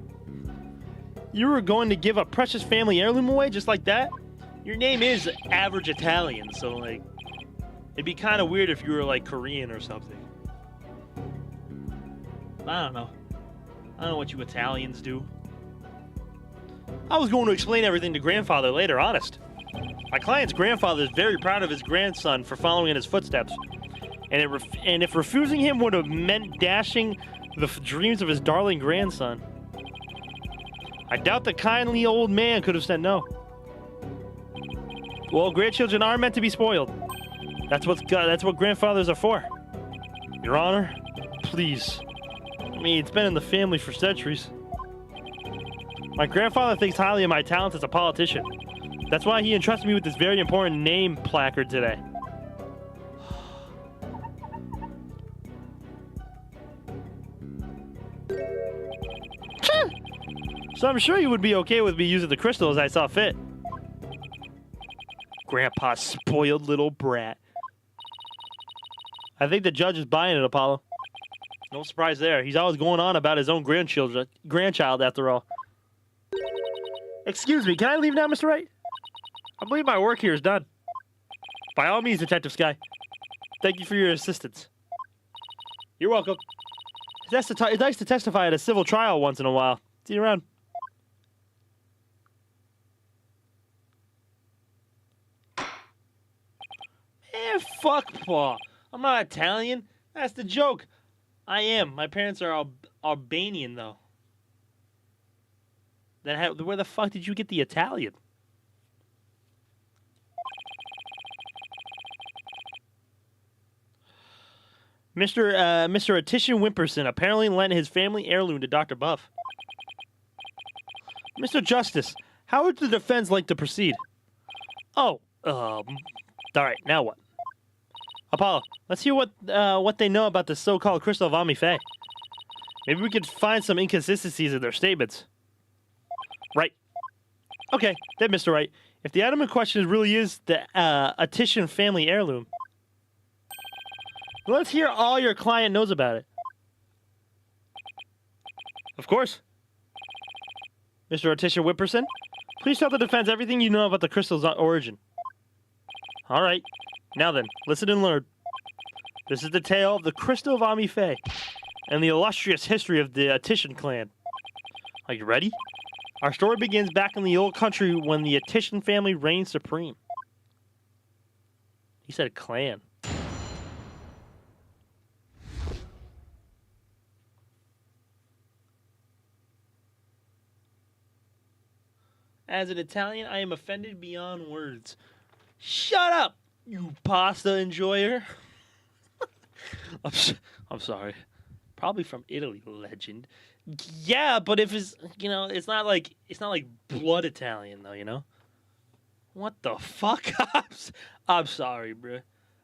You were going to give a precious family heirloom away just like that? Your name is Average Italian, so like, it'd be kind of weird if you were like Korean or something. I don't know. I don't know what you Italians do. I was going to explain everything to grandfather later, honest. My client's grandfather is very proud of his grandson for following in his footsteps. And if refusing him would have meant dashing the dreams of his darling grandson, I doubt the kindly old man could have said no. Well, grandchildren are meant to be spoiled. That's what grandfathers are for. Your Honor, please. I mean, it's been in the family for centuries. My grandfather thinks highly of my talents as a politician. That's why he entrusted me with this very important name placard today. So I'm sure you would be okay with me using the crystal as I saw fit. Grandpa's spoiled little brat. I think the judge is buying it, Apollo. No surprise there. He's always going on about his own grandchild after all. Excuse me, can I leave now, Mr. Wright? I believe my work here is done. By all means, Detective Sky. Thank you for your assistance. You're welcome. It's nice to testify at a civil trial once in a while. See you around. Man, fuck Paul. I'm not Italian. That's the joke. I am. My parents are Albanian, though. Then where the fuck did you get the Italian? Mr. Attition Wimperson apparently lent his family heirloom to Dr. Buff. Mr. Justice, how would the defense like to proceed? Oh, all right, now what? Apollo, let's hear what they know about the so-called Crystal of Omni-Fae. Maybe we could find some inconsistencies in their statements. Right. Okay, then, Mr. Wright, if the item in question really is the Attition family heirloom, let's hear all your client knows about it. Of course. Mr. Attition Whipperson, please tell the defense everything you know about the crystal's origin. All right. Now then, listen and learn. This is the tale of the Crystal of Omni-Fae and the illustrious history of the Attition clan. Are you ready? Our story begins back in the old country when the Attition family reigned supreme. He said clan. As an Italian, I am offended beyond words. Shut up, you pasta enjoyer. I'm sorry. Probably from Italy, legend. Yeah, but if it's, it's not like blood Italian though, you know? What the fuck? I'm sorry, bro.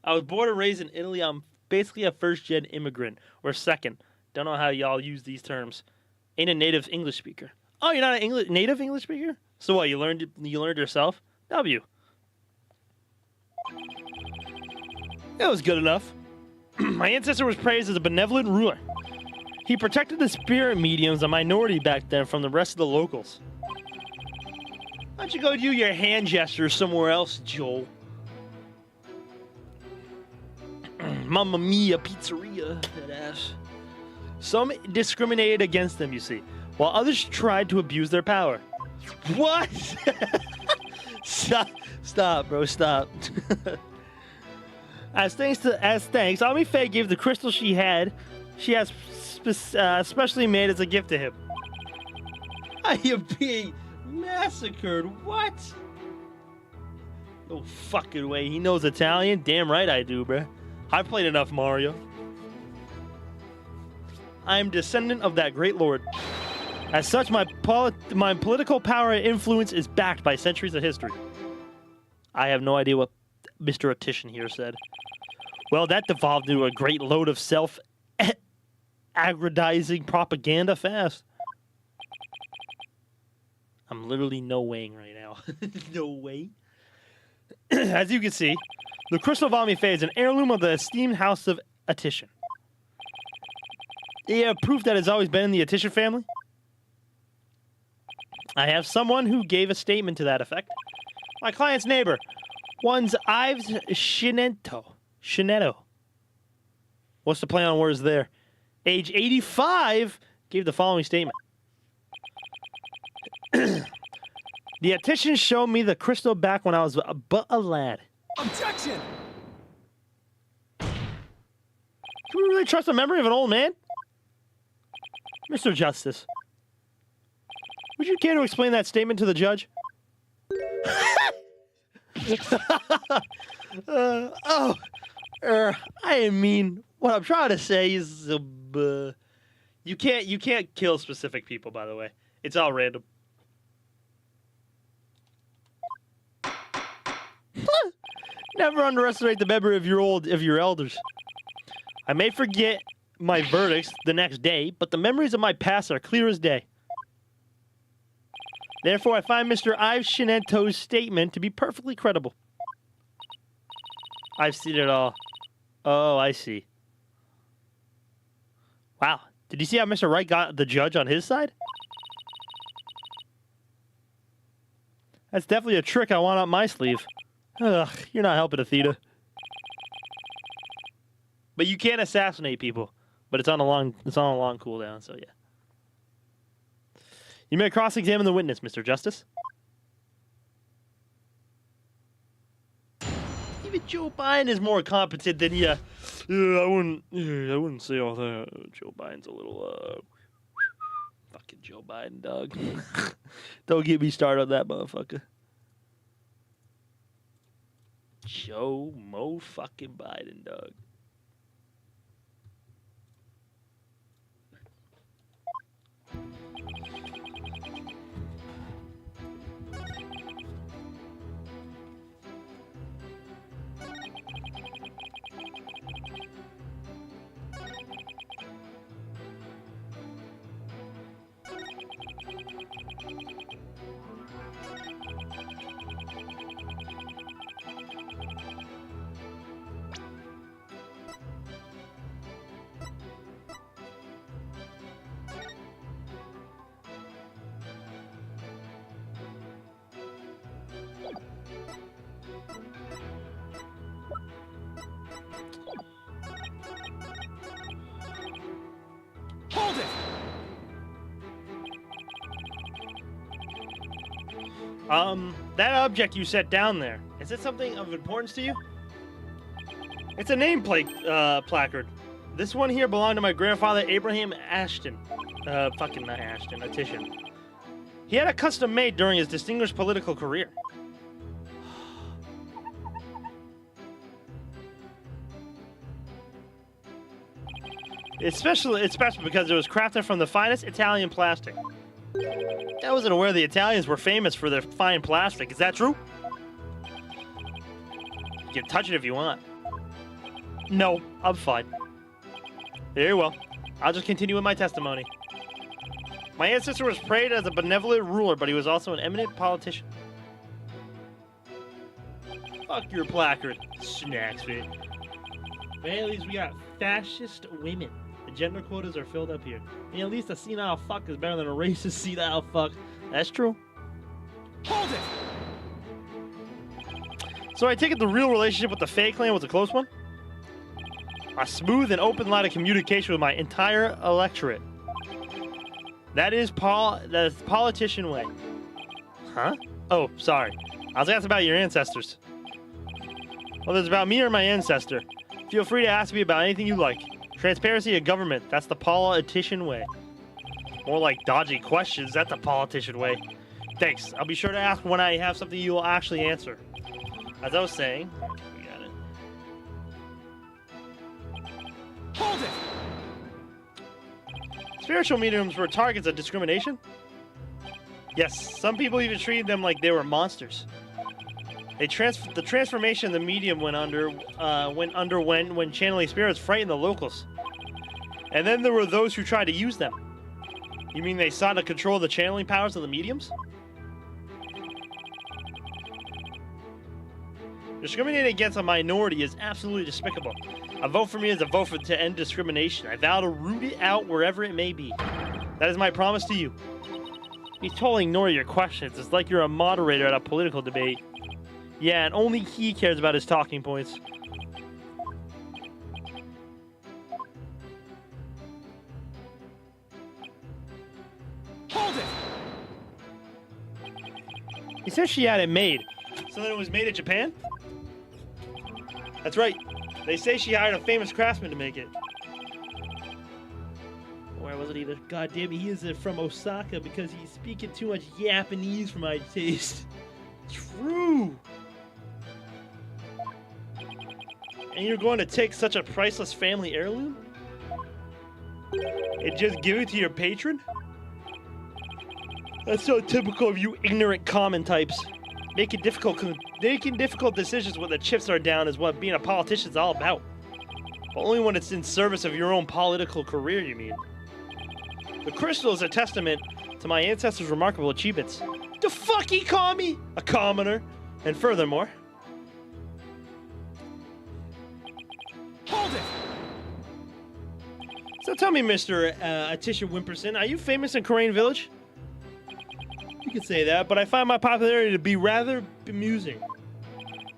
I was born and raised in Italy. I'm basically a first-gen immigrant or second. Don't know how y'all use these terms. Ain't a native English speaker. Oh, you're not a native English speaker? So what, you learned yourself? W. It was good enough. My ancestor was praised as a benevolent ruler. He protected the spirit mediums, a minority back then, from the rest of the locals. Why don't you go do your hand gestures somewhere else, Joel? Mamma mia, pizzeria, that ass. Some discriminated against them, you see, while others tried to abuse their power. What? Stop, bro, stop. As thanks, Omni-Fae gave the crystal she has specially made as a gift to him. I am being massacred. What? No fucking way. He knows Italian? Damn right I do, bruh. I've played enough Mario. I am descendant of that great lord. As such, my political power and influence is backed by centuries of history. I have no idea what Mr. Attition here said. Well, that devolved into a great load of self-aggrandizing propaganda fast. I'm literally no-weighing right now. No way. As you can see, the Crystal of Omni-Fae is an heirloom of the esteemed House of Attition. Do you have proof that it's always been in the Attition family? I have someone who gave a statement to that effect. My client's neighbor, one's Ives Shinetto. What's the play on words there? Age 85, gave the following statement. The Attitians showed me the crystal back when I was but a lad. Objection! Can we really trust the memory of an old man? Mr. Justice, would you care to explain that statement to the judge? I mean, what I'm trying to say is, you can't kill specific people. By the way, it's all random. Never underestimate the memory of your elders. I may forget my verdicts the next day, but the memories of my past are clear as day. Therefore, I find Mr. Ives Shinetto's statement to be perfectly credible. I've seen it all. Oh, I see. Wow. Did you see how Mr. Wright got the judge on his side? That's definitely a trick I want up my sleeve. Ugh, you're not helping, Athena. But you can't assassinate people. But it's on a long cooldown, so yeah. You may cross-examine the witness, Mr. Justice. Even Joe Biden is more competent than you. I wouldn't say all that. Joe Biden's a little fucking Joe Biden, dog. Don't get me started on that motherfucker. Joe Mo fucking Biden, dog. Hold it! That object you set down there, is it something of importance to you? It's a nameplate, placard. This one here belonged to my grandfather, Abraham Ashton. Fucking not Ashton, Titian. He had it custom made during his distinguished political career. It's special because it was crafted from the finest Italian plastic. I wasn't aware the Italians were famous for their fine plastic. Is that true? You can touch it if you want. No, I'm fine. Very well. I'll just continue with my testimony. My ancestor was praised as a benevolent ruler, but he was also an eminent politician. Fuck your placard, snacks fit. But at least we got fascist women. The gender quotas are filled up here. And at least a senile fuck is better than a racist senile fuck. That's true. Hold it! So I take it the real relationship with the Fae clan was a close one? A smooth and open line of communication with my entire electorate. That is the politician way. Huh? Oh, sorry. I was asking about your ancestors. Well, it's about me or my ancestor. Feel free to ask me about anything you like. Transparency of government, that's the politician way. More like dodgy questions, that's the politician way. Thanks. I'll be sure to ask when I have something you will actually answer. As I was saying, we got it. Hold it! Spiritual mediums were targets of discrimination? Yes, some people even treated them like they were monsters. The transformation the medium underwent when channeling spirits frightened the locals. And then there were those who tried to use them. You mean they sought to control the channeling powers of the mediums? Discriminating against a minority is absolutely despicable. A vote for me is a vote to end discrimination. I vow to root it out wherever it may be. That is my promise to you. You totally ignore your questions. It's like you're a moderator at a political debate. Yeah, and only he cares about his talking points. Hold it! He said she had it made. So then it was made in Japan? That's right. They say she hired a famous craftsman to make it. Or was it either? God damn it, he is from Osaka because he's speaking too much Japanese for my taste. True. And you're going to take such a priceless family heirloom? And just give it to your patron? That's so typical of you ignorant common types. Making difficult decisions when the chips are down is what being a politician is all about. But only when it's in service of your own political career, you mean. The crystal is a testament to my ancestors' remarkable achievements. The fuck he call me? A commoner. And furthermore... Hold it! So tell me, Mr. Atisha Wimperson, are you famous in Crane Village? You could say that, but I find my popularity to be rather bemusing.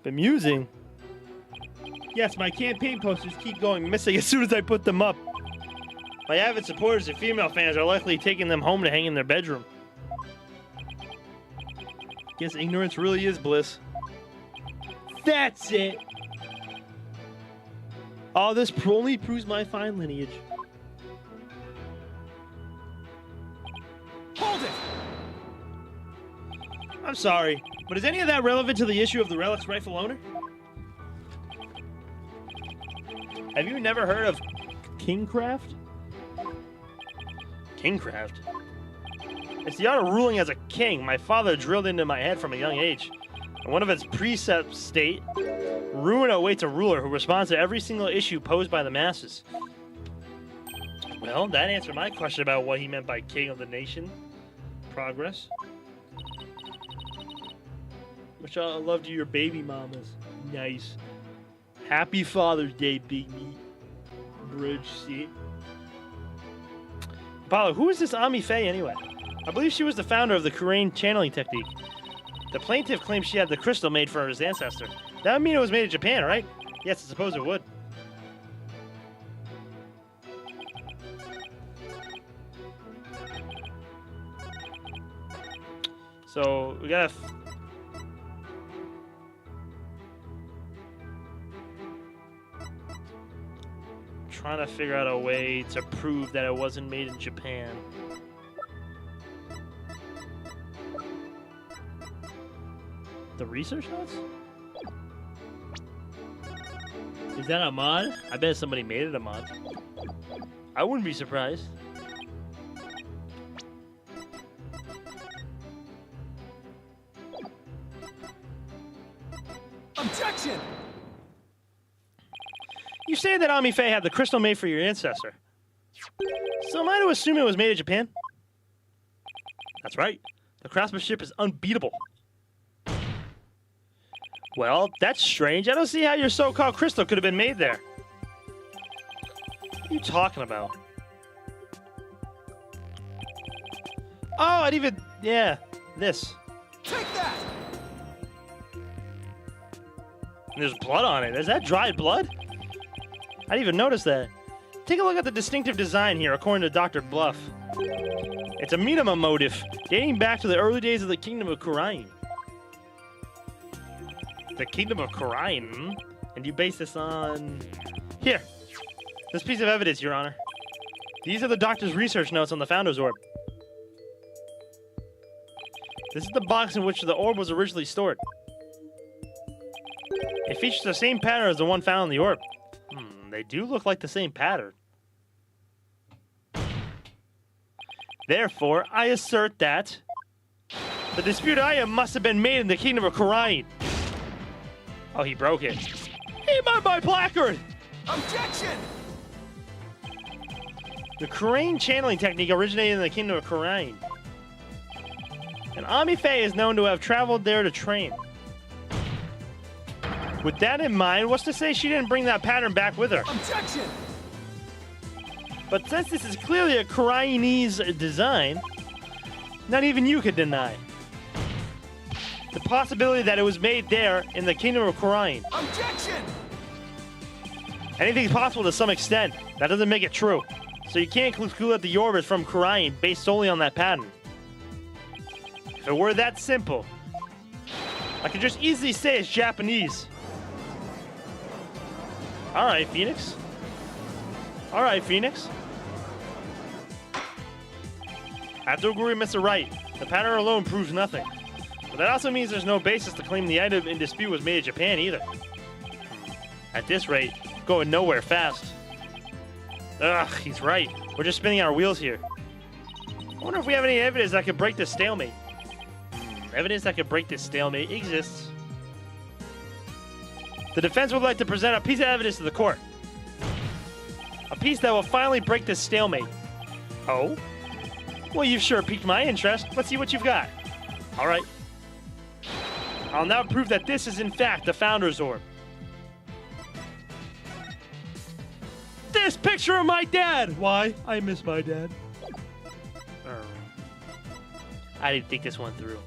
Bemusing? Yes, my campaign posters keep going missing as soon as I put them up. My avid supporters and female fans are likely taking them home to hang in their bedroom. Guess ignorance really is bliss. That's it! All this only proves my fine lineage. Hold it! I'm sorry, but is any of that relevant to the issue of the relic's rightful owner? Have you never heard of Kingcraft? Kingcraft? It's the art of ruling as a king my father drilled into my head from a young age. And one of its precepts state, ruin awaits a ruler who responds to every single issue posed by the masses. Well, that answered my question about what he meant by king of the nation. Progress. Wish I loved you, your baby mamas. Nice. Happy Father's Day, Big Meat. Bridge seat. Apollo, who is this Ami Faye anyway? I believe she was the founder of the Kurain channeling technique. The plaintiff claims she had the crystal made for his ancestor. That would mean it was made in Japan, right? Yes, I suppose it would. So, we gotta... trying to figure out a way to prove that it wasn't made in Japan. The research notes? Is that a mod? I bet somebody made it a mod. I wouldn't be surprised. Objection! You say that Ami Faye had the crystal made for your ancestor. So am I to assume it was made in Japan? That's right. The craftsmanship is unbeatable. Well, that's strange. I don't see how your so-called crystal could have been made there. What are you talking about? Oh, I'd even... yeah, this. Take that! There's blood on it. Is that dried blood? I didn't even notice that. Take a look at the distinctive design here, according to Dr. Bluff. It's a minima motif, dating back to the early days of the Kingdom of Kurain. The Kingdom of Kurain? Hmm? And you base this on... Here. This piece of evidence, Your Honor. These are the doctor's research notes on the Founder's Orb. This is the box in which the orb was originally stored. It features the same pattern as the one found in the orb. They do look like the same pattern. Therefore, I assert that the disputed item must have been made in the Kingdom of Kurain. Oh, he broke it. He might my placard! Objection! The Kurain channeling technique originated in the Kingdom of Kurain. And Ami Faye is known to have traveled there to train. With that in mind, what's to say she didn't bring that pattern back with her? Objection! But since this is clearly a Kurainese design, not even you could deny the possibility that it was made there in the Kingdom of Kurain. Objection! Anything's possible to some extent. That doesn't make it true. So you can't conclude that the orb is from Kurain based solely on that pattern. If it were that simple, I could just easily say it's Japanese. Alright, Phoenix. Alright, Phoenix. I have to agree with Mr. Wright. The pattern alone proves nothing. But that also means there's no basis to claim the item in dispute was made in Japan either. At this rate, going nowhere fast. Ugh, he's right. We're just spinning our wheels here. I wonder if we have any evidence that could break this stalemate. Evidence that could break this stalemate exists. The defense would like to present a piece of evidence to the court. A piece that will finally break this stalemate. Oh? Well, you've sure piqued my interest. Let's see what you've got. All right. I'll now prove that this is in fact the Founder's Orb. This picture of my dad! Why? I miss my dad. I didn't think this one through.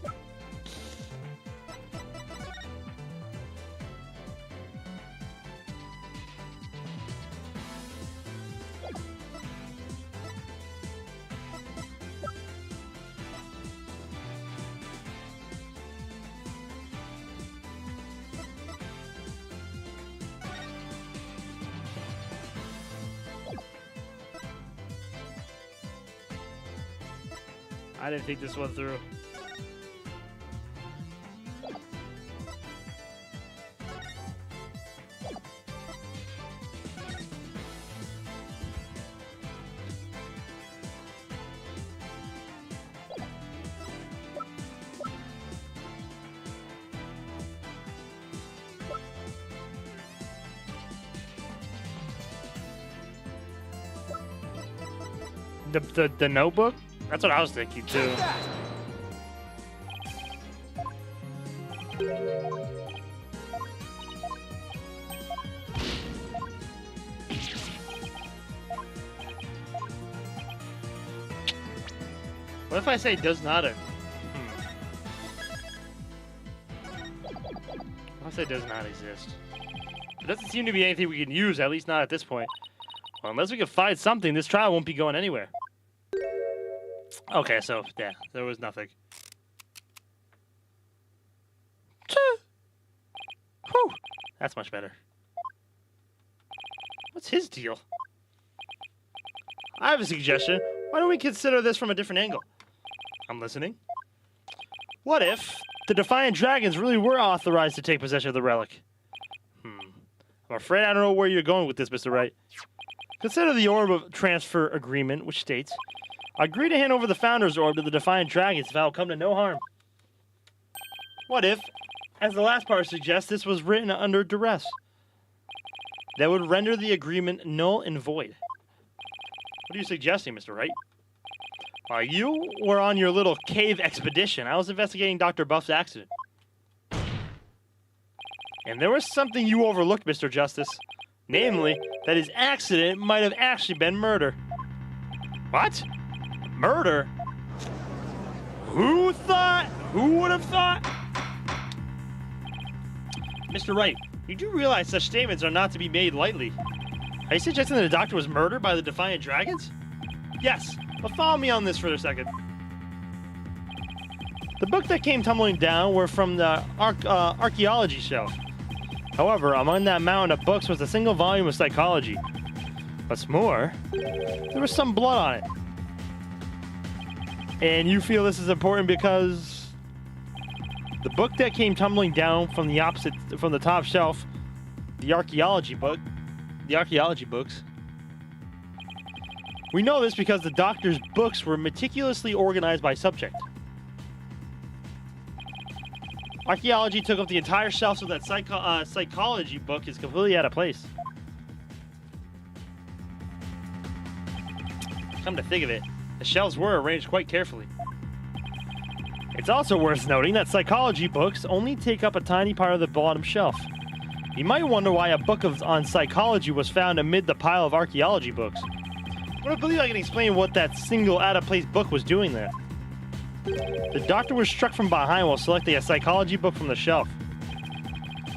I didn't think this one through. The Notebook? That's what I was thinking too. Take that! What if I say does not? What if I say does not exist? It doesn't seem to be anything we can use, at least not at this point. Well, unless we can find something, this trial won't be going anywhere. Okay, so, yeah, there was nothing. Whew, that's much better. What's his deal? I have a suggestion. Why don't we consider this from a different angle? I'm listening. What if the Defiant Dragons really were authorized to take possession of the relic? I'm afraid I don't know where you're going with this, Mr. Wright. Consider the Orb of Transfer Agreement, which states, I agree to hand over the Founder's Orb to the Defiant Dragons if I will come to no harm. What if, as the last part suggests, this was written under duress? That would render the agreement null and void. What are you suggesting, Mr. Wright? While you were on your little cave expedition, I was investigating Dr. Buff's accident. And there was something you overlooked, Mr. Justice. Namely, that his accident might have actually been murder. What? Murder? Who thought? Who would have thought? Mr. Wright, you do realize such statements are not to be made lightly. Are you suggesting that the doctor was murdered by the Defiant Dragons? Yes, but follow me on this for a second. The book that came tumbling down were from the archaeology shelf. However, among that mountain of books was a single volume of psychology. What's more, there was some blood on it. And you feel this is important because the book that came tumbling down from the top shelf, the archaeology books. We know this because the doctor's books were meticulously organized by subject. Archaeology took up the entire shelf, so that psychology book is completely out of place. Come to think of it, the shelves were arranged quite carefully. It's also worth noting that psychology books only take up a tiny part of the bottom shelf. You might wonder why a book on psychology was found amid the pile of archaeology books. I don't believe I can explain what that single out-of-place book was doing there. The doctor was struck from behind while selecting a psychology book from the shelf.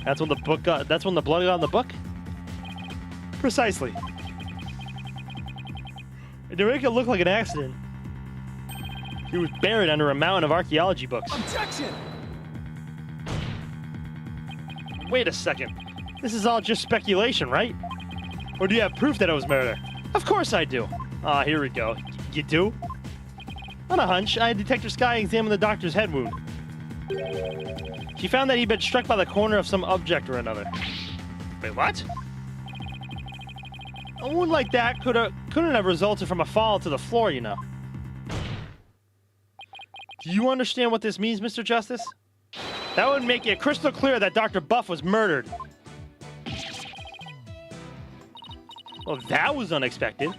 That's when the blood got on the book? Precisely. And to make it look like an accident, he was buried under a mountain of archaeology books. Objection! Wait a second. This is all just speculation, right? Or do you have proof that it was murder? Of course I do. Ah, here we go. You do? On a hunch, I had Detective Sky examine the doctor's head wound. She found that he'd been struck by the corner of some object or another. Wait, what? A wound like that couldn't have resulted from a fall to the floor, you know. Do you understand what this means, Mr. Justice? That would make it crystal clear that Dr. Buff was murdered. Well, that was unexpected.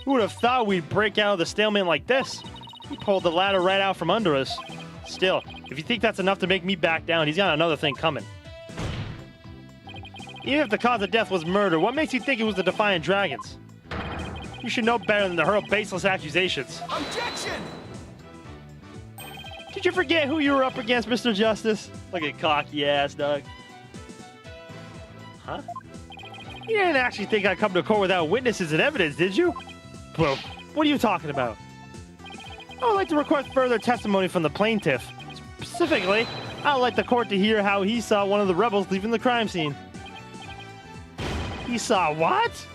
Who would have thought we'd break out of the stalemate like this? He pulled the ladder right out from under us. Still, if you think that's enough to make me back down, he's got another thing coming. Even if the cause of death was murder, what makes you think it was the Defiant Dragons? You should know better than to hurl baseless accusations. Objection! Did you forget who you were up against, Mr. Justice? Look at cocky ass, Doug. Huh? You didn't actually think I'd come to court without witnesses and evidence, did you? Well, what are you talking about? I would like to request further testimony from the plaintiff. Specifically, I would like the court to hear how he saw one of the rebels leaving the crime scene. He saw what?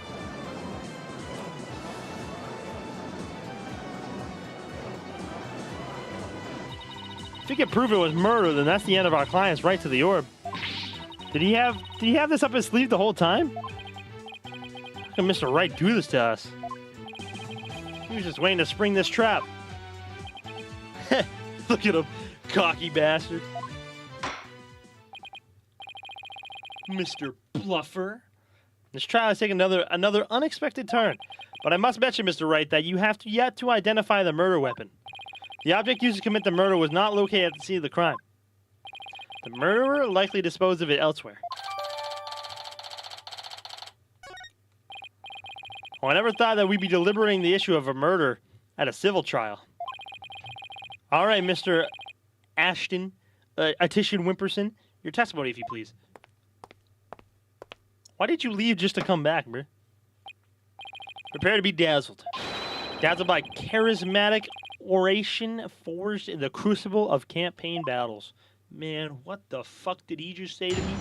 If you can prove it was murder, then that's the end of our client's right to the orb. Did he have this up his sleeve the whole time? How can Mr. Wright do this to us? He was just waiting to spring this trap. Look at him, cocky bastard. Mr. Bluffer. This trial has taken another unexpected turn. But I must mention, Mr. Wright, that you have yet to identify the murder weapon. The object used to commit the murder was not located at the scene of the crime. The murderer likely disposed of it elsewhere. Oh, I never thought that we'd be deliberating the issue of a murder at a civil trial. All right, Mr. Ashton, Attition Wimperson, your testimony, if you please. Why did you leave just to come back, bro? Prepare to be dazzled. Dazzled by charismatic oration forged in the crucible of campaign battles. Man, what the fuck did he just say to me?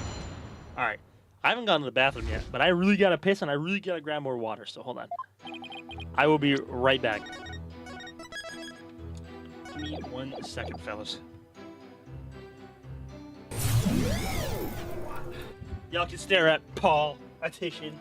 All right. I haven't gone to the bathroom yet, but I really gotta piss and I really gotta grab more water, so hold on. I will be right back. Give me 1 second, fellas. Y'all can stare at Paul Attition.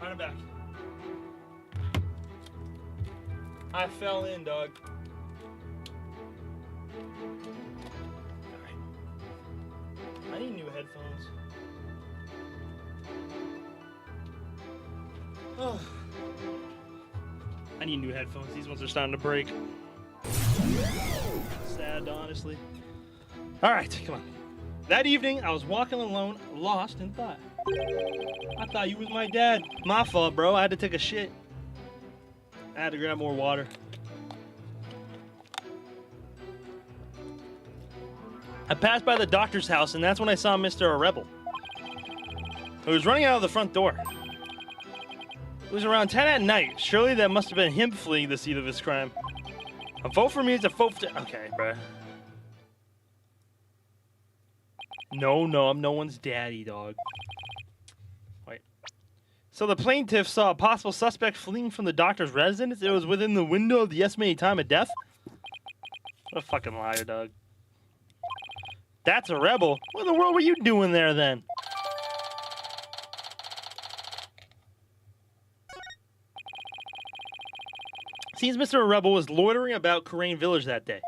Behind the back. I fell in, dog. Alright. I need new headphones. Oh. I need new headphones. These ones are starting to break. Sad, honestly. Alright, come on. That evening, I was walking alone, lost in thought. I thought you was my dad. My fault, bro. I had to take a shit. I had to grab more water. I passed by the doctor's house, and that's when I saw Mr. Rebel. He was running out of the front door. It was around 10 at night. Surely that must have been him fleeing the scene of his crime. A vote for me is a vote for... Okay, bruh. No, I'm no one's daddy, dog. Wait. So the plaintiff saw a possible suspect fleeing from the doctor's residence. It was within the window of the estimated time of death? What a fucking liar, dog. That's a rebel. What in the world were you doing there, then? Seems Mr. Rebel was loitering about Crane Village that day.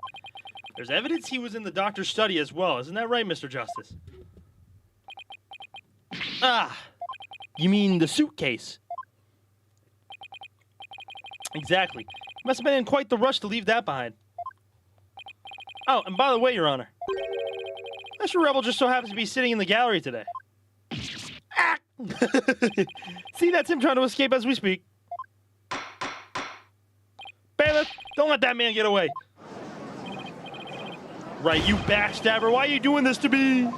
There's evidence he was in the doctor's study as well. Isn't that right, Mr. Justice? Ah, you mean the suitcase? Exactly. Must have been in quite the rush to leave that behind. Oh, and by the way, Your Honor, Mr. Rebel just so happens to be sitting in the gallery today. Ah! See, that's him trying to escape as we speak. Bailiff, don't let that man get away. Right, you backstabber. Why are you doing this to me?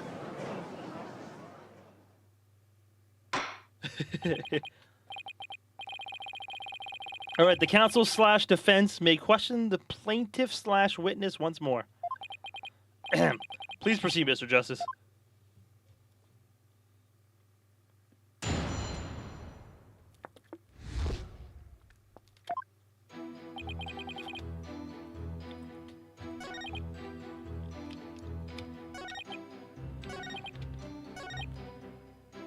All right, the counsel / defense may question the plaintiff / witness once more. Please proceed, Mr. Justice.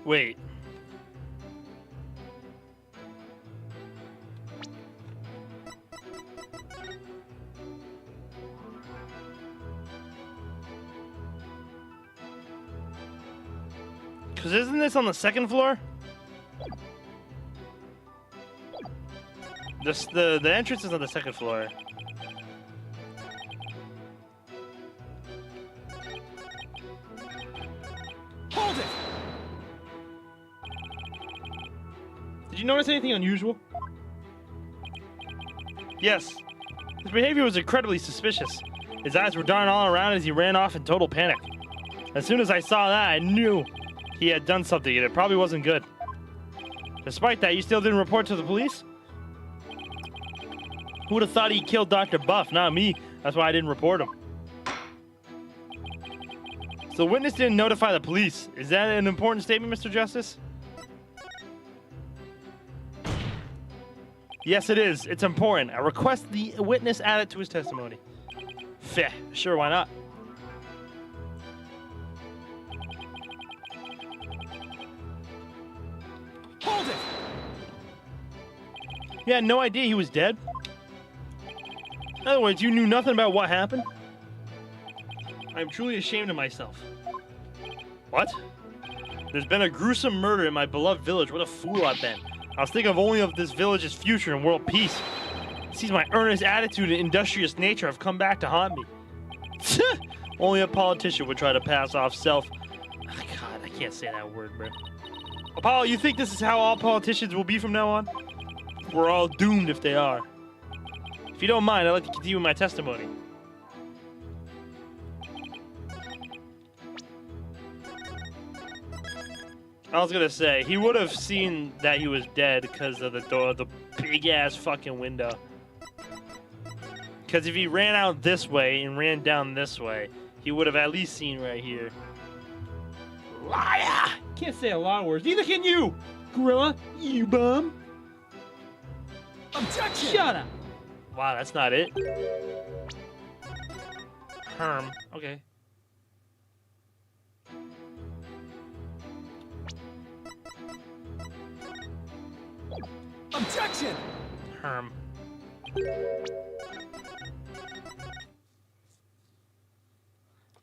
Wait. Because isn't this on the second floor? The entrance is on the second floor. Hold it! Did you notice anything unusual? Yes. His behavior was incredibly suspicious. His eyes were darting all around as he ran off in total panic. As soon as I saw that, I knew he had done something and it probably wasn't good. Despite that, you still didn't report to the police? Who would have thought he killed Dr. Buff? Not me. That's why I didn't report him. So the witness didn't notify the police. Is that an important statement, Mr. Justice? Yes, it is. It's important. I request the witness add it to his testimony. Feh. Sure, why not? Hold it! You had no idea he was dead? In other words, you knew nothing about what happened? I'm truly ashamed of myself. What? There's been a gruesome murder in my beloved village. What a fool I've been. I was thinking only of this village's future and world peace. It seems my earnest attitude and industrious nature have come back to haunt me. Only a politician would try to pass off self... Oh, God, I can't say that word, bro. Apollo, you think this is how all politicians will be from now on? We're all doomed if they are. If you don't mind, I'd like to continue my testimony. I was gonna say, he would have seen that he was dead because of the door, the big-ass fucking window. Because if he ran out this way and ran down this way, he would have at least seen right here. Liar! Can't say a lot of words. Neither can you, gorilla. You bum. Objection! Shut up. Wow, that's not it. Herm. Okay. Objection! Herm.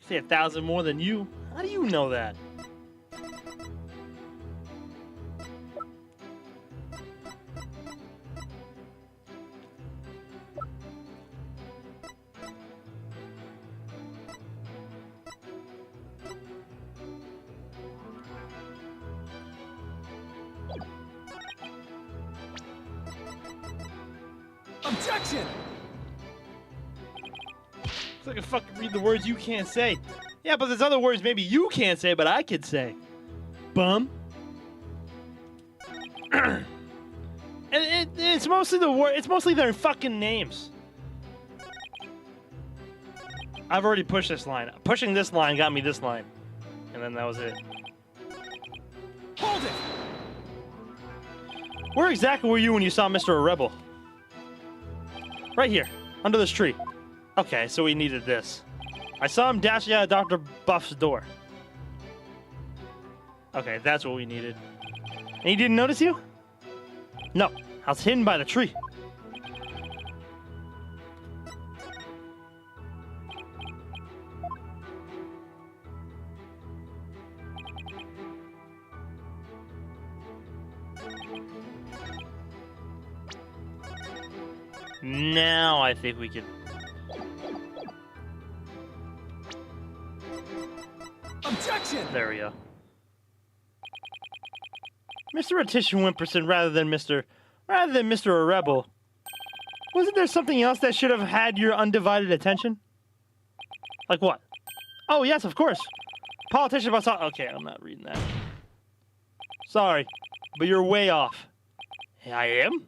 Say 1,000 more than you? How do you know that? Objection! So I can fucking read the words you can't say. Yeah, but there's other words maybe you can't say, but I could say. Bum. And it's mostly the word. It's mostly their fucking names. I've already pushed this line. Pushing this line got me this line, and then that was it. Hold it! Where exactly were you when you saw Mr. Rebel? Right here, under this tree. Okay, so we needed this. I saw him dashing out of Dr. Buff's door. Okay, that's what we needed. And he didn't notice you? No, I was hidden by the tree. Now I think we can. Objection! There we go. Mr. Attention Wimperson rather than Mr. Rebel. Wasn't there something else that should have had your undivided attention? Like what? Oh, yes, of course. Politician must... Okay, I'm not reading that. Sorry, but you're way off. I am?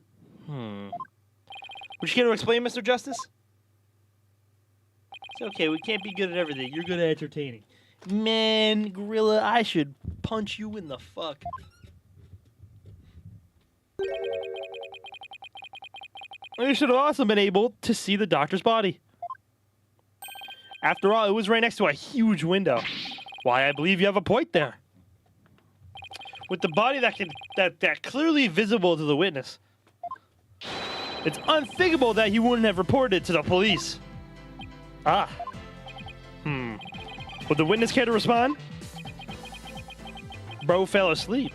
Would you care to explain, Mr. Justice? It's okay, we can't be good at everything. You're good at entertaining. Man, Gorilla, I should punch you in the fuck. You should have also been able to see the doctor's body. After all, it was right next to a huge window. Why, I believe you have a point there. With the body that clearly visible to the witness, it's unthinkable that he wouldn't have reported it to the police. Ah. Would the witness care to respond? Bro fell asleep.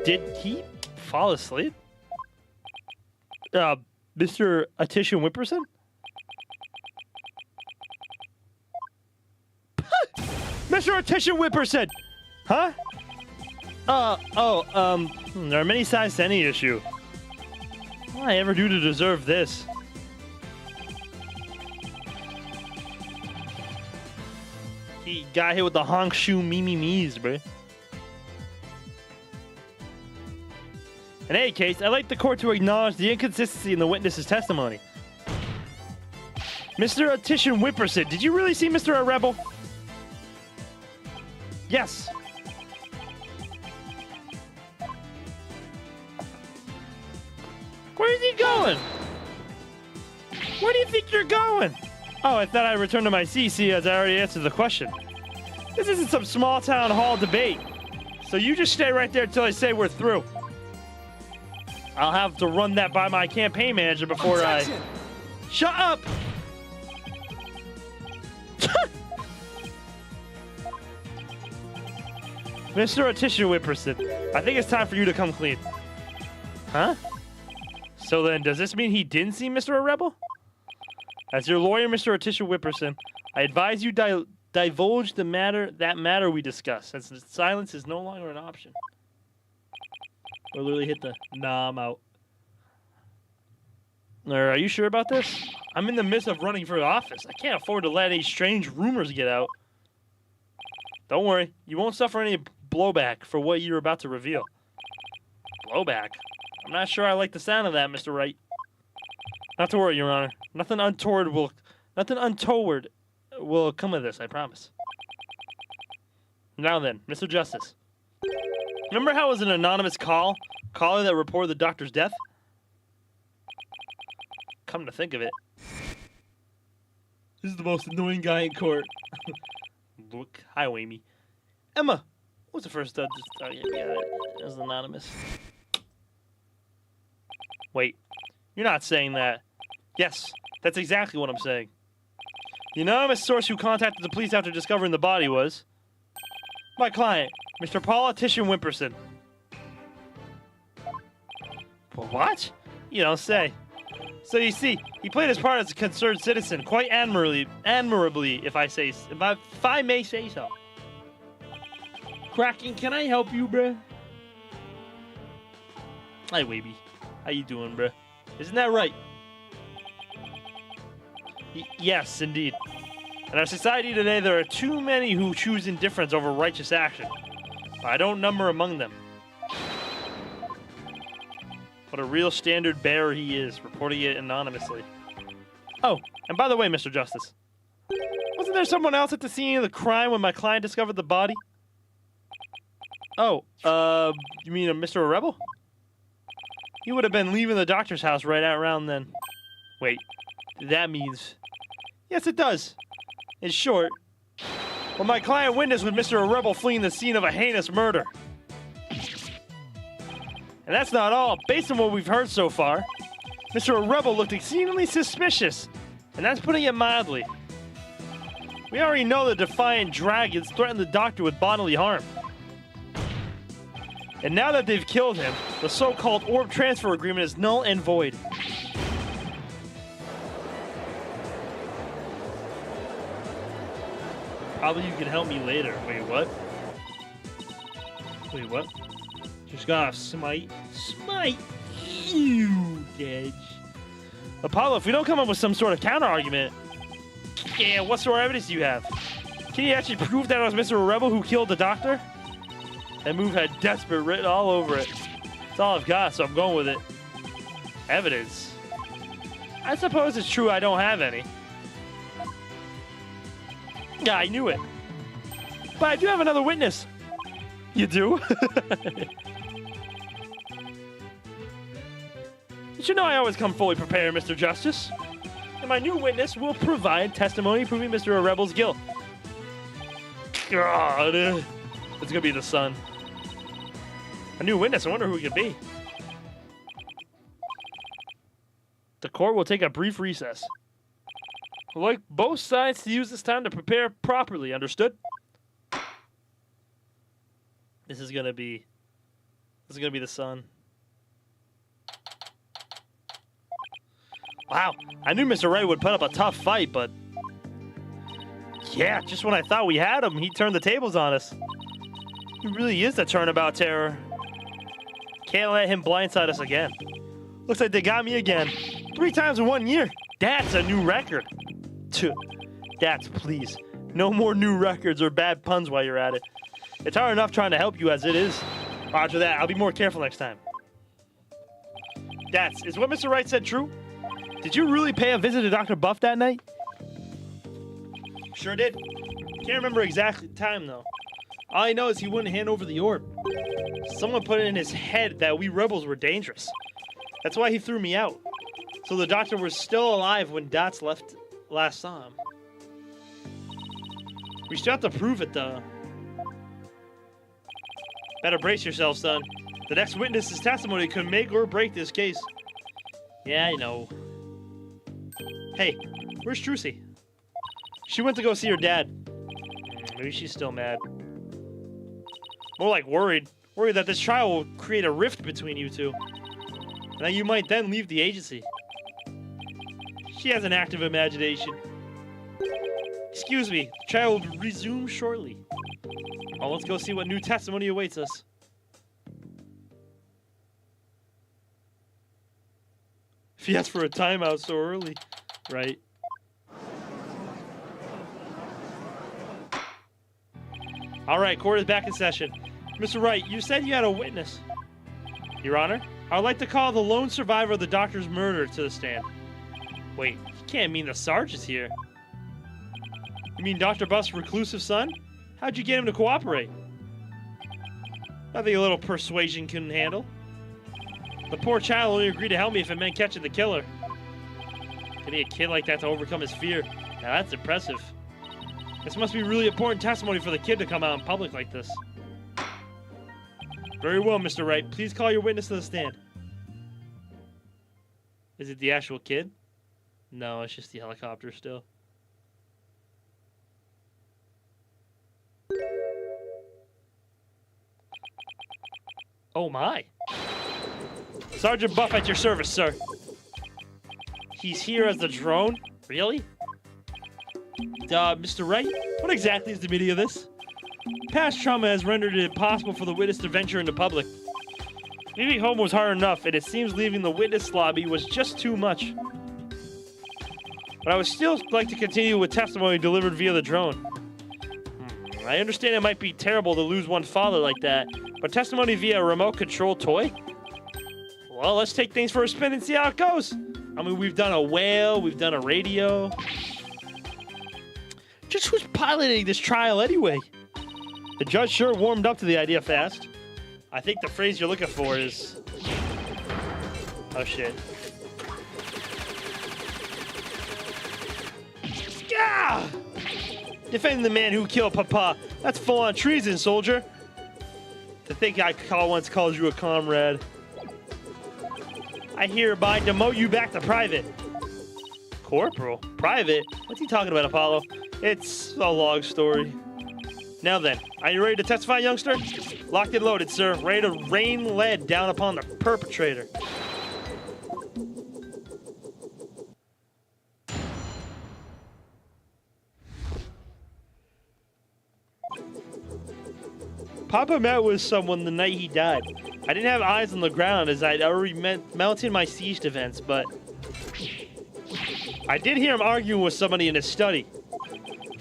Did he fall asleep? Mr. Attention Wimperson? Mr. Attention Wimperson! Huh? There are many sides to any issue. What did I ever do to deserve this? He got hit with the honk shoe me's, bro. In any case, I'd like the court to acknowledge the inconsistency in the witness's testimony. Mr. Attention Wimperson, did you really see Mr. Rebel? Yes. Where is he going? Where do you think you're going? Oh, I thought I'd return to my CC as I already answered the question. This isn't some small town hall debate. So you just stay right there until I say we're through. I'll have to run that by my campaign manager before Objection! Shut up! Mr. Attention Wimperson, I think it's time for you to come clean. Huh? So then, does this mean he didn't see Mr. Rebel? As your lawyer, Mr. Attention Wimperson, I advise you divulge that matter we discussed, since silence is no longer an option. Or literally hit the nah, I'm out. Are you sure about this? I'm in the midst of running for office. I can't afford to let any strange rumors get out. Don't worry, you won't suffer any blowback for what you're about to reveal. Blowback? I'm not sure I like the sound of that, Mr. Wright. Not to worry, Your Honor. Nothing untoward will come of this, I promise. Now then, Mr. Justice. Remember how it was an anonymous caller that reported the doctor's death? Come to think of it. This is the most annoying guy in court. Look, hi, Amy. Emma, What was the first? Oh, yeah, it was anonymous. Wait, you're not saying that? Yes, that's exactly what I'm saying. The anonymous source who contacted the police after discovering the body was my client, Mr. Politician Wimperson. What? You don't say. So you see, he played his part as a concerned citizen quite admirably, if I may say so. Kraken, can I help you, bruh? Hi, Waby. How you doing, bruh? Isn't that right? Yes, indeed. In our society today, there are too many who choose indifference over righteous action. I don't number among them. What a real standard bearer he is, reporting it anonymously. Oh, and by the way, Mr. Justice, wasn't there someone else at the scene of the crime when my client discovered the body? Oh, you mean a Mr. Rebel? He would have been leaving the doctor's house right around then. Wait, that means... Yes, it does. In short, what my client witnessed with Mr. Rebel fleeing the scene of a heinous murder. And that's not all. Based on what we've heard so far, Mr. Rebel looked exceedingly suspicious, and that's putting it mildly. We already know the Defiant Dragons threatened the Doctor with bodily harm. And now that they've killed him, the so-called orb transfer agreement is null and void. Probably you can help me later. Wait, what? Wait, what? Just gotta smite. Smite you, Dedge. Apollo, if we don't come up with some sort of counter-argument... Yeah, what sort of evidence do you have? Can you actually prove that it was Mr. Rebel who killed the Doctor? That move had desperate written all over it. That's all I've got, so I'm going with it. Evidence? I suppose it's true I don't have any. Yeah, I knew it. But I do have another witness. You do? You should know I always come fully prepared, Mr. Justice. And my new witness will provide testimony proving Mr. Rebel's guilt. God, it's gonna be the son. A new witness, I wonder who it could be. The court will take a brief recess. I'd like both sides to use this time to prepare properly, understood? This is gonna be the son. Wow, I knew Mr. Ray would put up a tough fight, but... Yeah, just when I thought we had him, he turned the tables on us. He really is the turnabout terror. Can't let him blindside us again. Looks like they got me again. 3 times in 1 year. That's a new record. That's please. No more new records or bad puns while you're at it. It's hard enough trying to help you as it is. Roger that. I'll be more careful next time. Is what Mr. Wright said true? Did you really pay a visit to Dr. Buff that night? Sure did. Can't remember exactly the time, though. All I know is he wouldn't hand over the orb. Someone put it in his head that we rebels were dangerous. That's why he threw me out. So the Doctor was still alive when Dots last saw him. We still have to prove it, though. Better brace yourself, son. The next witness's testimony could make or break this case. Yeah, I know. Hey, where's Trucy? She went to go see her dad. Maybe she's still mad. More like worried. Worried that this trial will create a rift between you two. And that you might then leave the agency. She has an active imagination. Excuse me, the trial will resume shortly. Well, let's go see what new testimony awaits us. If he asked for a timeout so early. Right. Alright, court is back in session. Mr. Wright, you said you had a witness. Your Honor, I would like to call the lone survivor of the Doctor's murder to the stand. Wait, you can't mean the Sarge is here. You mean Dr. Buff's reclusive son? How'd you get him to cooperate? Nothing a little persuasion couldn't handle. The poor child only agreed to help me if it meant catching the killer. To need a kid like that to overcome his fear. Now that's impressive. This must be really important testimony for the kid to come out in public like this. Very well, Mr. Wright. Please call your witness to the stand. Is it the actual kid? No, it's just the helicopter still. Oh my. Sergeant Buff at your service, sir. He's here as the drone? Really? Mr. Wright, what exactly is the meaning of this? Past trauma has rendered it impossible for the witness to venture into public. Leaving home was hard enough, and it seems leaving the witness lobby was just too much. But I would still like to continue with testimony delivered via the drone. I understand it might be terrible to lose one's father like that, but testimony via a remote control toy? Well, let's take things for a spin and see how it goes. I mean, we've done a whale, we've done a radio. Just who's piloting this trial anyway? The judge sure warmed up to the idea fast. I think the phrase you're looking for is... Oh, shit. Gah! Defending the man who killed Papa. That's full-on treason, soldier. To think I once called you a comrade. I hereby demote you back to private. Corporal? Private? What's he talking about, Apollo? It's a long story. Now then, are you ready to testify, youngster? Locked and loaded, sir. Ready to rain lead down upon the perpetrator. Papa met with someone the night he died. I didn't have eyes on the ground as I'd already mounted my siege defense, but I did hear him arguing with somebody in his study.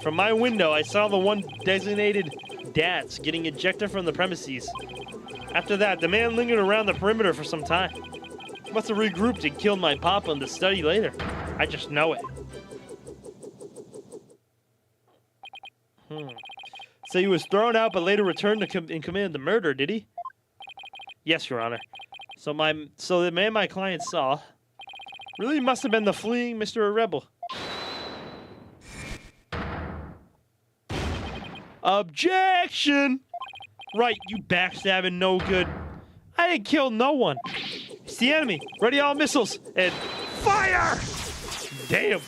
From my window, I saw the one designated Dats getting ejected from the premises. After that, the man lingered around the perimeter for some time. Must have regrouped and killed my papa in the study later. I just know it. So he was thrown out but later returned and committed the murder, did he? Yes, Your Honor. So the man my client saw really must have been the fleeing Mr. Rebel. Objection! Right, you backstabbing no good. I didn't kill no one. It's the enemy. Ready all missiles and fire! Damn.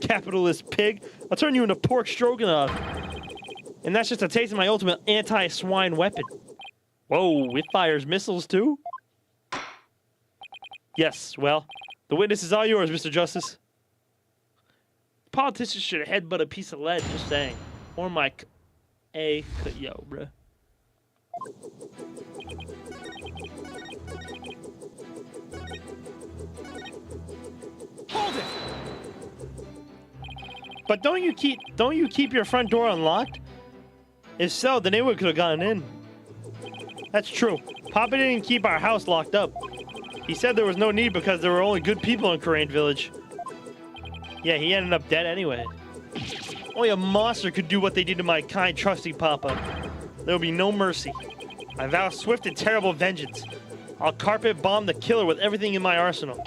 Capitalist pig. I'll turn you into pork stroganoff. And that's just a taste of my ultimate anti-swine weapon. Whoa, it fires missiles too? Yes, well, the witness is all yours, Mr. Justice. Politicians should headbutt a piece of lead, just saying. Or Mike. Yo, bruh. Hold it! But don't you keep your front door unlocked? If so, the neighborhood could have gotten in. That's true. Papa didn't keep our house locked up. He said there was no need because there were only good people in Crane Village. Yeah, he ended up dead anyway. Only a monster could do what they did to my kind, trusty Papa. There will be no mercy. I vow swift and terrible vengeance. I'll carpet bomb the killer with everything in my arsenal.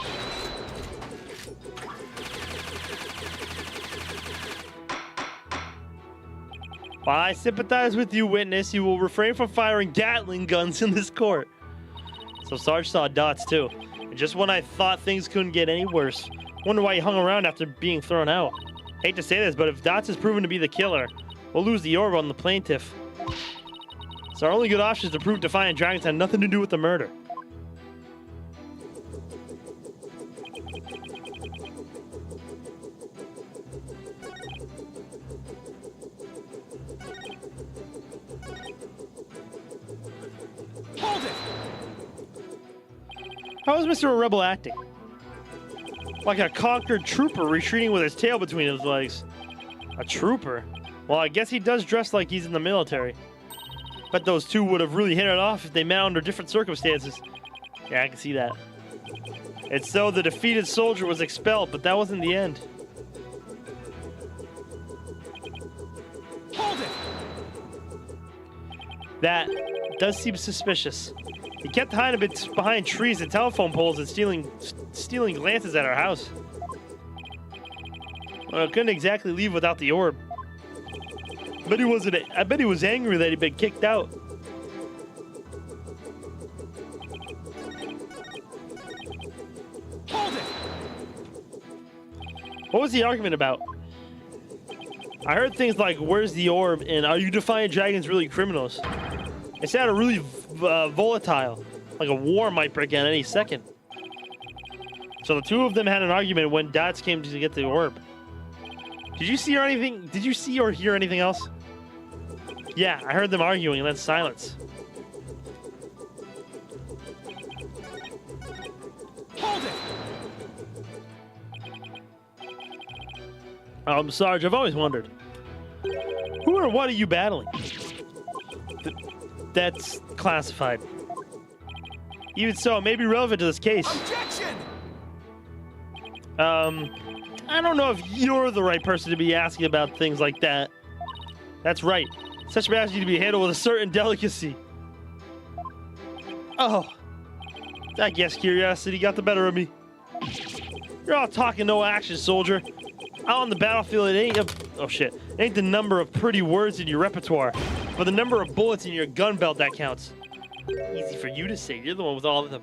While I sympathize with you, witness, you will refrain from firing Gatling guns in this court. So Sarge saw dots too. And just when I thought things couldn't get any worse. Wonder why he hung around after being thrown out. Hate to say this, but if Dots is proven to be the killer, we'll lose the orb on the plaintiff. So our only good option is to prove Defiant Dragons had nothing to do with the murder. Hold it! How is Mr. Rebel acting? Like a conquered trooper retreating with his tail between his legs. A trooper? Well, I guess he does dress like he's in the military. Bet those two would have really hit it off if they met under different circumstances. Yeah, I can see that. It's so the defeated soldier was expelled, but that wasn't the end. Hold it! That does seem suspicious. He kept hiding behind trees and telephone poles and stealing glances at our house. Well, I couldn't exactly leave without the orb. But he wasn't. I bet he was angry that he'd been kicked out. Hold it! What was the argument about? I heard things like, "Where's the orb?" and "Are you Defiant Dragons really criminals?" It sounded really volatile, like a war might break out any second. So the two of them had an argument when Dots came to get the orb. Did you see or anything? Did you see or hear anything else? Yeah, I heard them arguing and then silence. Hold it! Sarge, I've always wondered. Who or what are you battling? That's classified. Even so, it may be relevant to this case. Objection! I don't know if you're the right person to be asking about things like that. That's right. Such matters need to be handled with a certain delicacy. Oh. I guess curiosity got the better of me. You're all talking, no action, soldier. Out on the battlefield, it ain't it ain't the number of pretty words in your repertoire, but the number of bullets in your gun belt that counts. Easy for you to say. You're the one with all of them.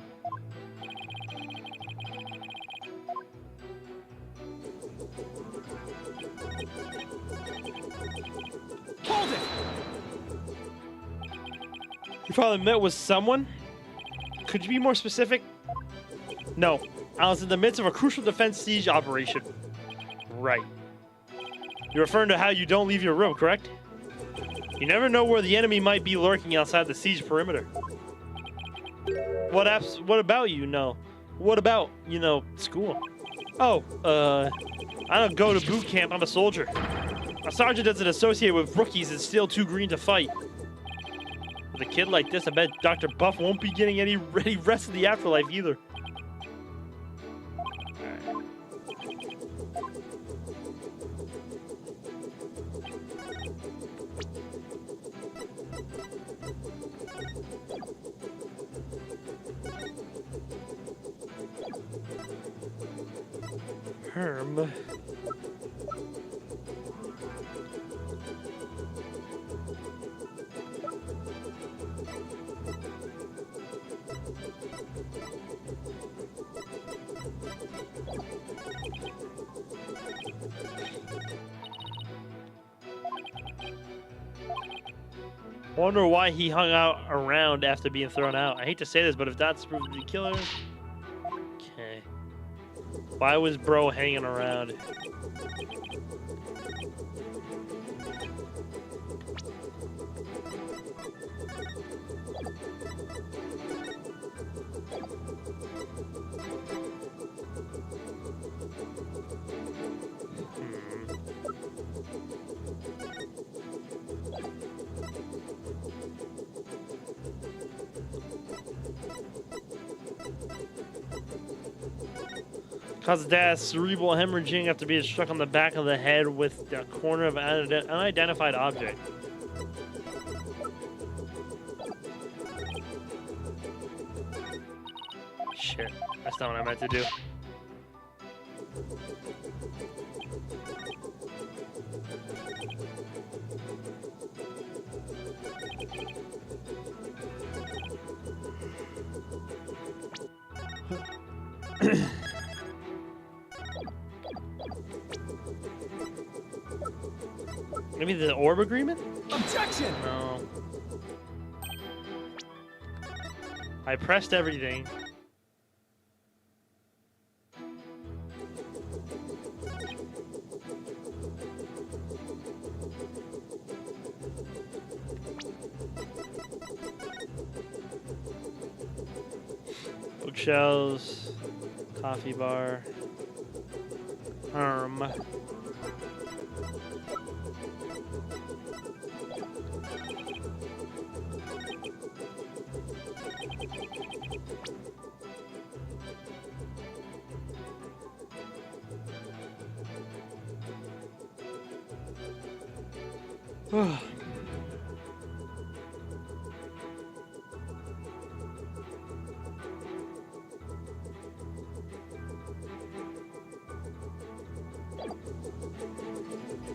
Hold it! Your father met with someone? Could you be more specific? No. I was in the midst of a crucial defense siege operation. Right. You're referring to how you don't leave your room, correct? You never know where the enemy might be lurking outside the siege perimeter. What about you know? What about, school? Oh, I don't go to boot camp, I'm a soldier. A sergeant doesn't associate with rookies and still too green to fight. With a kid like this, I bet Dr. Buff won't be getting any rest in the afterlife either. Herm. Wonder why he hung out around after being thrown out. I hate to say this, but if that's proved to be killer, okay. Why was bro hanging around? Causes death, cerebral hemorrhaging after being struck on the back of the head with the corner of an unidentified object. Shit, that's not what I meant to do. Maybe the orb agreement? Objection! No. I pressed everything. Bookshelves, coffee bar,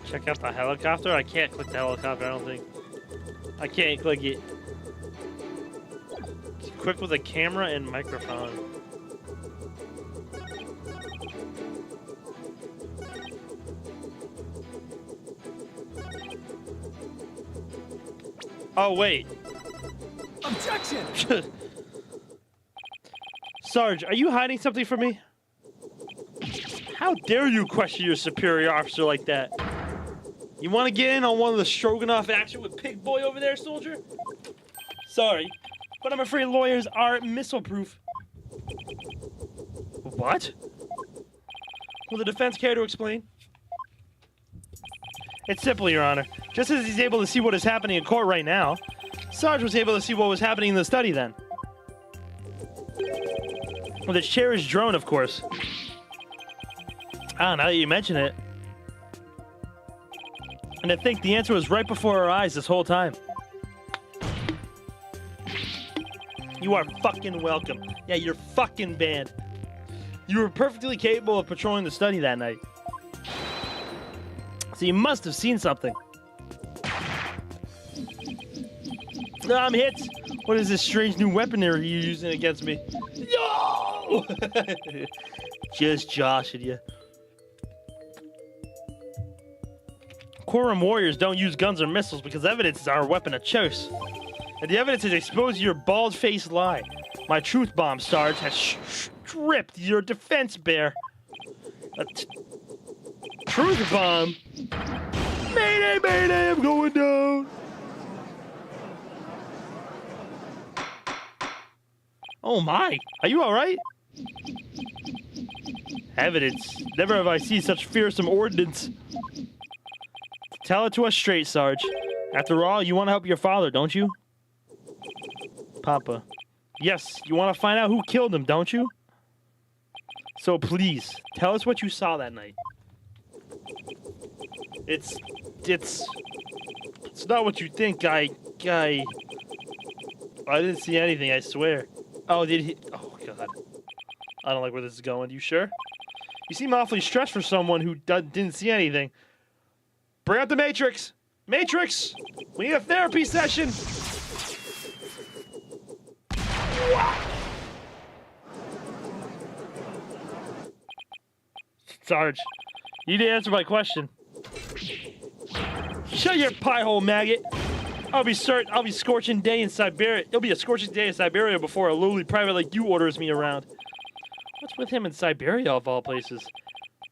Check out the helicopter. I can't click the helicopter, I don't think. I can't click it. It's equipped with a camera and microphone. Oh, wait. Objection! Sarge, are you hiding something from me? How dare you question your superior officer like that? You want to get in on one of the Stroganoff action with Pig Boy over there, soldier? Sorry, but I'm afraid lawyers aren't missile-proof. What? Will the defense care to explain? It's simple, Your Honor. Just as he's able to see what is happening in court right now, Sarge was able to see what was happening in the study then. With his cherished drone, of course. Ah, now that you mention it. And I think the answer was right before our eyes this whole time. You are fucking welcome. Yeah, you're fucking banned. You were perfectly capable of patrolling the study that night. So you must have seen something. I'm hit. What is this strange new weaponry you're using against me? Yo! Just joshing you. Quorum warriors don't use guns or missiles because evidence is our weapon of choice. And the evidence is exposed to your bald-faced lie. My truth bomb, Sarge, has stripped your defense bear. A truth bomb? Mayday, mayday, I'm going down. Oh my, are you alright? Evidence. Never have I seen such fearsome ordnance. Tell it to us straight, Sarge. After all, you want to help your father, don't you? Papa. Yes, you want to find out who killed him, don't you? So please, tell us what you saw that night. It's not what you think, I didn't see anything, I swear. Oh, did he? Oh, God. I don't like where this is going. You sure? You seem awfully stressed for someone who didn't see anything. Bring out the Matrix! Matrix! We need a therapy session! Sarge, you need to answer my question. Shut your pie hole, maggot! I'll be scorching day in Siberia. It'll be a scorching day in Siberia before a lowly private like you orders me around. What's with him in Siberia of all places?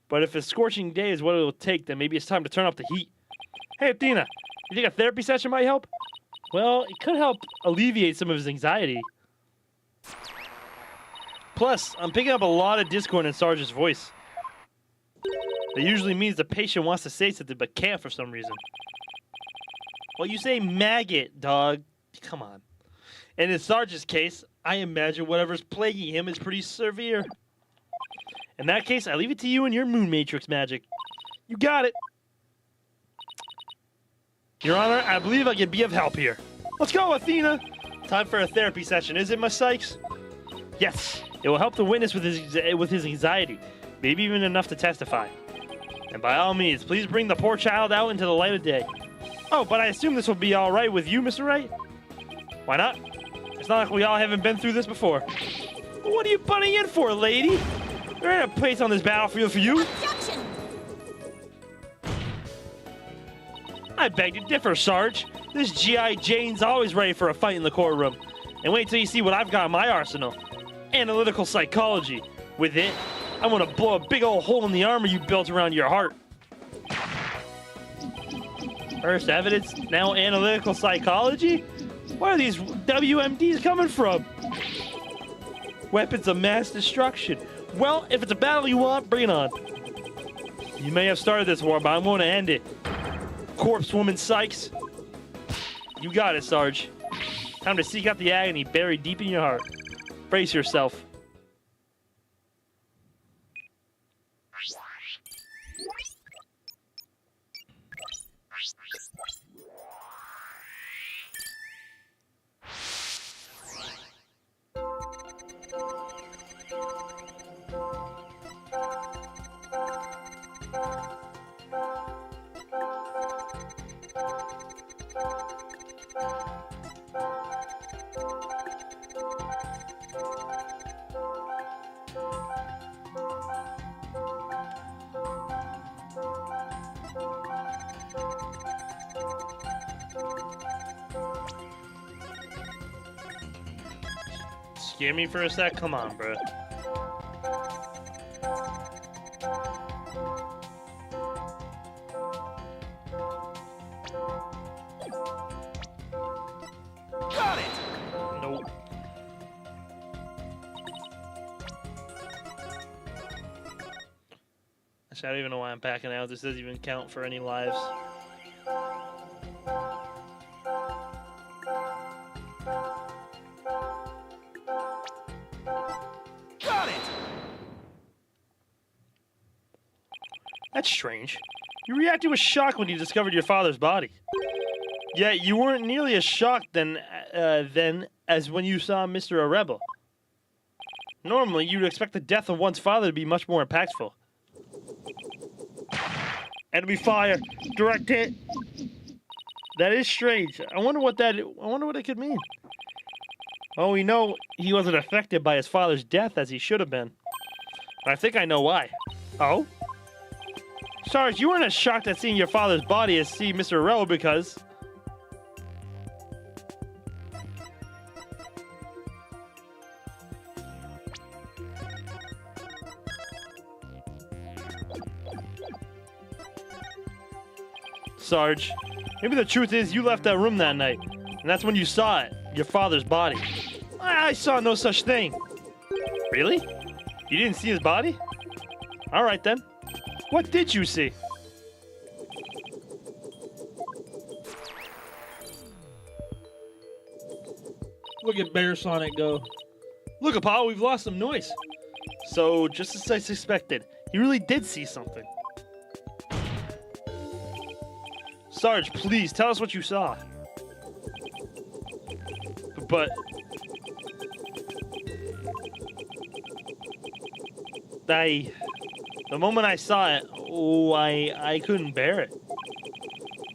But if a scorching day is what it'll take, then maybe it's time to turn up the heat. Hey, Athena, you think a therapy session might help? Well, it could help alleviate some of his anxiety. Plus, I'm picking up a lot of discord in Sarge's voice. That usually means the patient wants to say something but can't for some reason. Well, you say maggot, dog. Come on. And in Sarge's case, I imagine whatever's plaguing him is pretty severe. In that case, I leave it to you and your Moon Matrix magic. You got it. Your Honor, I believe I can be of help here. Let's go, Athena. Time for a therapy session, is it, my Sykes? Yes, it will help the witness with his anxiety, maybe even enough to testify. And by all means, please bring the poor child out into the light of day. Oh, but I assume this will be all right with you, Mr. Wright? Why not? It's not like we all haven't been through this before. What are you butting in for, lady? There ain't a place on this battlefield for you. Objection! I beg to differ, Sarge. This G.I. Jane's always ready for a fight in the courtroom. And wait till you see what I've got in my arsenal. Analytical psychology. With it, I want to blow a big old hole in the armor you built around your heart. First evidence, now analytical psychology? Where are these WMDs coming from? Weapons of mass destruction. Well, if it's a battle you want, bring it on. You may have started this war, but I'm going to end it. Corpse woman Sykes. You got it, Sarge. Time to seek out the agony buried deep in your heart. Brace yourself. scare me for a sec? Come on, bro. Got it! Nope. Actually, I don't even know why I'm packing out. This doesn't even count for any lives. Got it! That's strange. You reacted with shock when you discovered your father's body. Yet you weren't nearly as shocked then as when you saw Mr. Rebel. Normally, you'd expect the death of one's father to be much more impactful. Enemy fire! Direct hit! That is strange. I wonder what it could mean. Oh, we know he wasn't affected by his father's death as he should have been. I think I know why. Oh? Sarge, you weren't as shocked at seeing your father's body as see Mr. Rebel because... Sarge, maybe the truth is you left that room that night, and that's when you saw it, your father's body. I saw no such thing. Really? You didn't see his body? All right then. What did you see? Look at Bear Sonic go. Look, Apollo, we've lost some noise. So, just as I suspected, he really did see something. Sarge, please, tell us what you saw. But... The moment I saw it, oh, I couldn't bear it.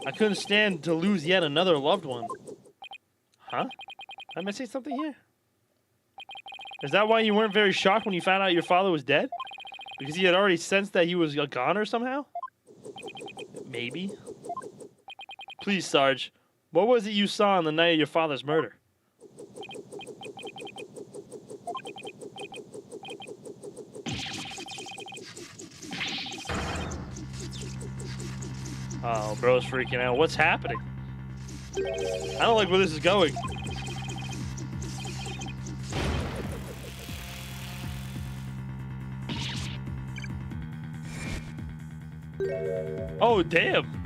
I couldn't stand to lose yet another loved one. Huh? Did I say something here? Is that why you weren't very shocked when you found out your father was dead? Because he had already sensed that he was a goner somehow? Maybe. Please, Sarge, what was it you saw on the night of your father's murder? Oh, bro's freaking out. What's happening? I don't like where this is going. Oh, damn.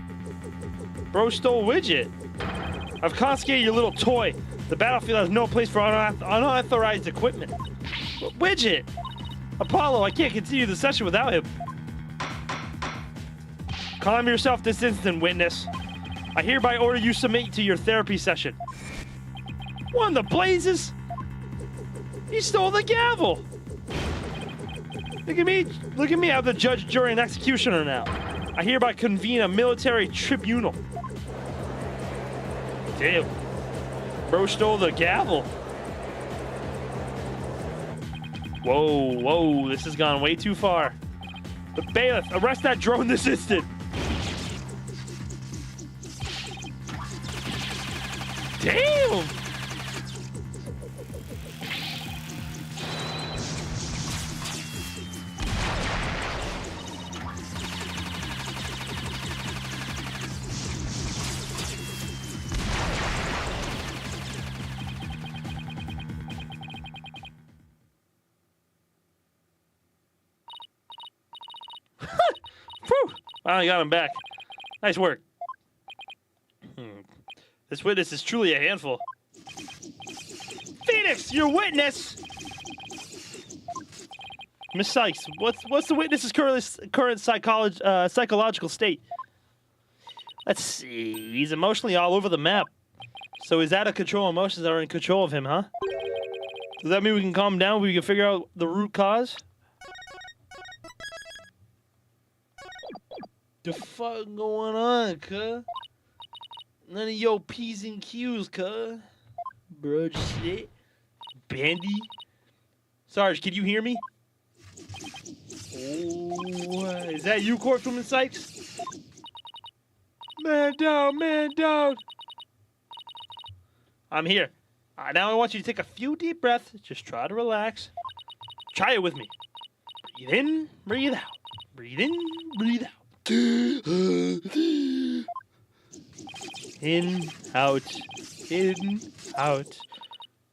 Bro stole Widget. I've confiscated your little toy. The battlefield has no place for unauthorized equipment. Widget! Apollo, I can't continue the session without him. Calm yourself this instant, witness. I hereby order you submit to your therapy session. What in the blazes? He stole the gavel! Look at me, I'm the judge, jury, and executioner now. I hereby convene a military tribunal. Damn. Bro stole the gavel. Whoa, this has gone way too far. The bailiff, arrest that drone this instant. Damn! Whew! Finally got him back. Nice work. This witness is truly a handful. Phoenix, your witness! Miss Sykes, what's the witness's current psychological state? Let's see. He's emotionally all over the map. So is that a control emotions that are in control of him, huh? Does that mean we can calm him down? We can figure out the root cause? The fuck going on, cuh? None of your P's and Q's, cuh. Bro, shit. Bandy. Sarge, can you hear me? Oh, is that you, Corpswoman Sykes? Man down, man down. I'm here. Now I want you to take a few deep breaths. Just try to relax. Try it with me. Breathe in, breathe out. Breathe in, breathe out. In, out, in, out.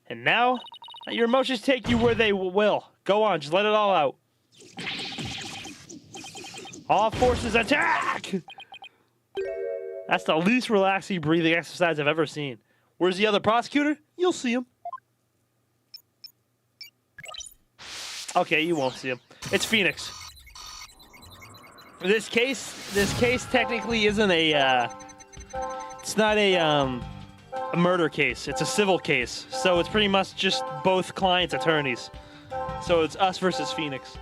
And now, let your emotions take you where they will. Go on, just let it all out. All forces attack! That's the least relaxing breathing exercise I've ever seen. Where's the other prosecutor? You'll see him. Okay, you won't see him. It's Phoenix. This case technically isn't a, it's not a murder case. It's a civil case. So it's pretty much just both clients' attorneys. So it's us versus Phoenix.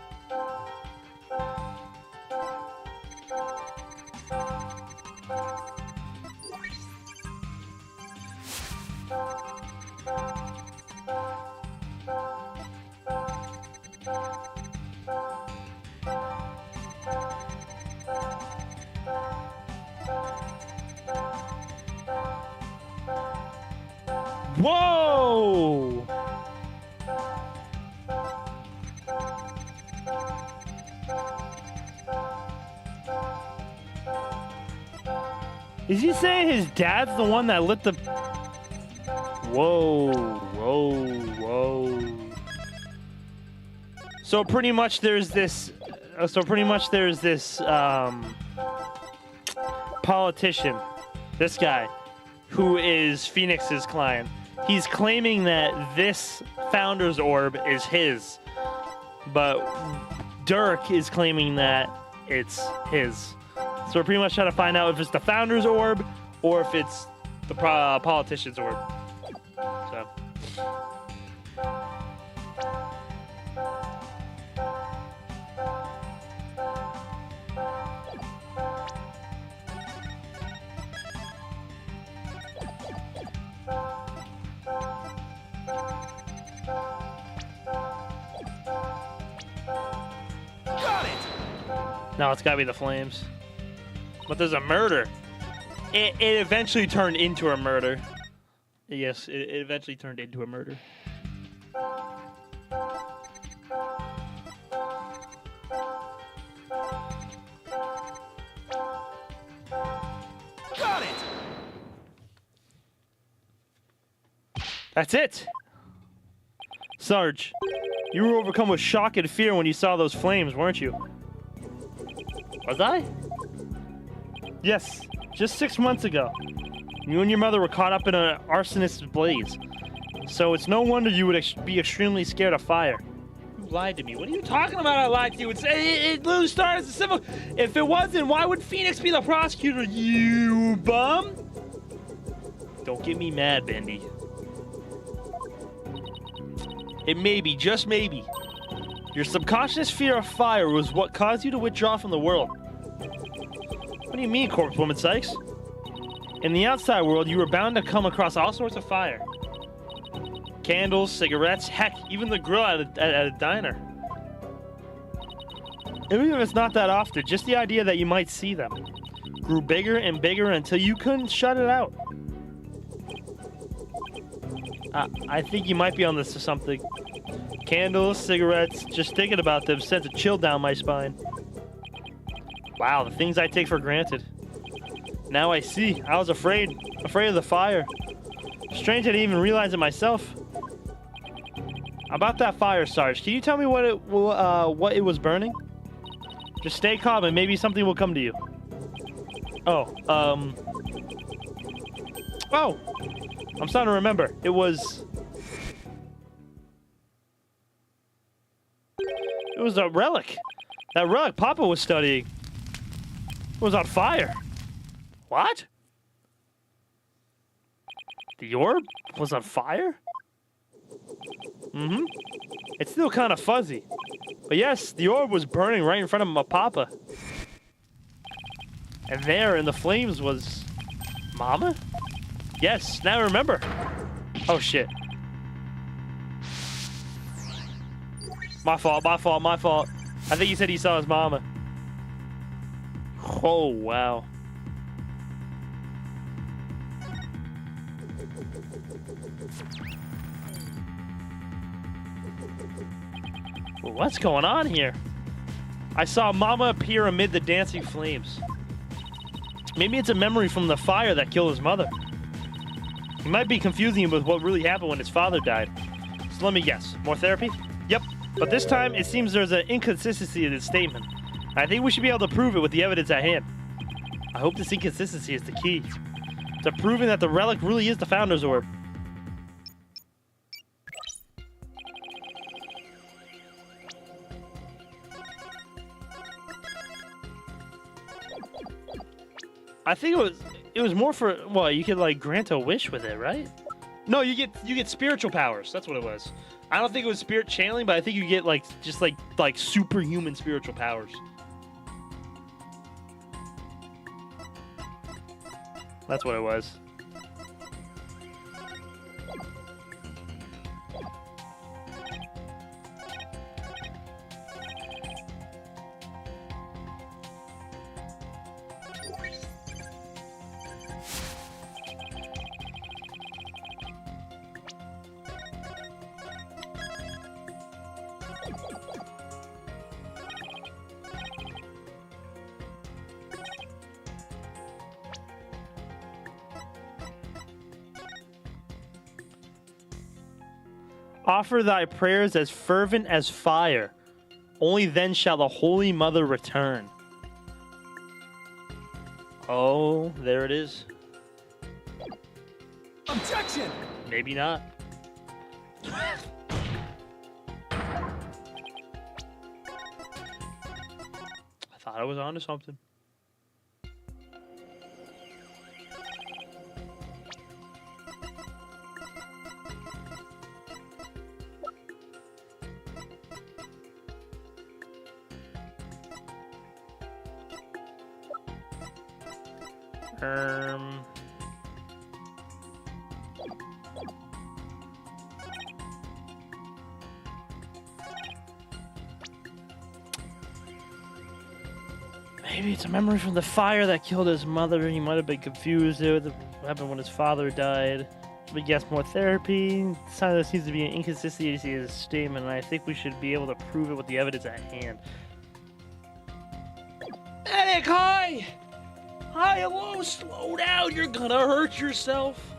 Whoa! Is he saying his dad's the one that lit the... Whoa, whoa, whoa. So pretty much there's this... politician, this guy, who is Phoenix's client. He's claiming that this Founder's Orb is his, but Dirk is claiming that it's his. So we're pretty much trying to find out if it's the Founder's Orb or if it's the politician's orb. So. No, it's gotta be the flames. But there's a murder. It eventually turned into a murder. Yes, it eventually turned into a murder. Got it! That's it! Sarge, you were overcome with shock and fear when you saw those flames, weren't you? Was I? Yes, just 6 months ago. You and your mother were caught up in an arsonist's blaze. So it's no wonder you would be extremely scared of fire. You lied to me. What are you talking about? I lied to you. It literally started as a civil... If it wasn't, why would Phoenix be the prosecutor, you bum? Don't get me mad, Bendy. It may be, just maybe, your subconscious fear of fire was what caused you to withdraw from the world. What do you mean, Corpse Woman Sykes? In the outside world, you were bound to come across all sorts of fire. Candles, cigarettes, heck, even the grill at a diner. Even if it's not that often, just the idea that you might see them grew bigger and bigger until you couldn't shut it out. I think you might be on this to something. Candles, cigarettes, just thinking about them sent a chill down my spine. Wow, the things I take for granted. Now I see. I was afraid of the fire. Strange I didn't even realize it myself. About that fire, Sarge, can you tell me what it was burning? Just stay calm and maybe something will come to you. Oh, I'm starting to remember. It was a relic. That relic Papa was studying. It was on fire. What? The orb was on fire? Mm-hmm. It's still kind of fuzzy. But yes, the orb was burning right in front of my Papa. And there in the flames was... Mama? Yes, now I remember. Oh, shit. My fault. I think he said he saw his mama. Oh, wow. Well, what's going on here? I saw Mama appear amid the dancing flames. Maybe it's a memory from the fire that killed his mother. He might be confusing him with what really happened when his father died. So let me guess. More therapy? Yep. But this time, it seems there's an inconsistency in his statement. I think we should be able to prove it with the evidence at hand. I hope this inconsistency is the key to proving that the relic really is the Founder's Orb. I think it was more for, well, you could like grant a wish with it, right? No, you get spiritual powers. That's what it was. I don't think it was spirit channeling, but I think you get like just like superhuman spiritual powers. That's what it was. Offer thy prayers as fervent as fire. Only then shall the Holy Mother return. Oh, there it is. Objection! Maybe not. I thought I was onto something. Maybe it's a memory from the fire that killed his mother. He might have been confused with what happened when his father died. But yes, more therapy. There seems to be an inconsistency in his statement, and I think we should be able to prove it with the evidence at hand. Medic, hi! Hi, hello, slow down, you're gonna hurt yourself.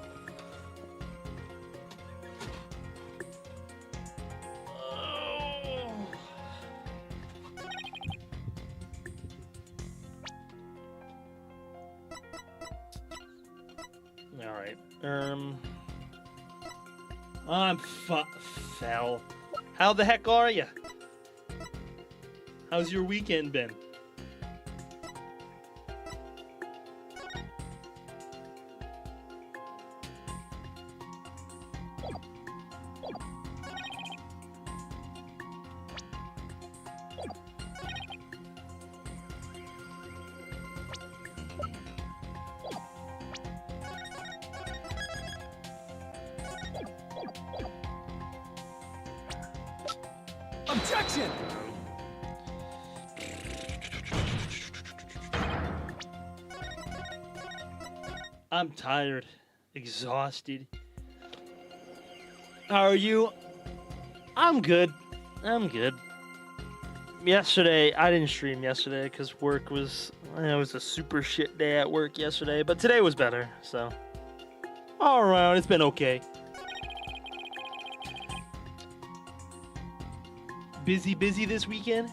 Oh. Alright, I'm fell. How the heck are you? How's your weekend been? Objection! I'm tired, exhausted. How are you? I'm good. I'm good. Yesterday, I didn't stream yesterday because work was, it was a super shit day at work yesterday, but today was better, so. All around, it's been okay. Busy this weekend?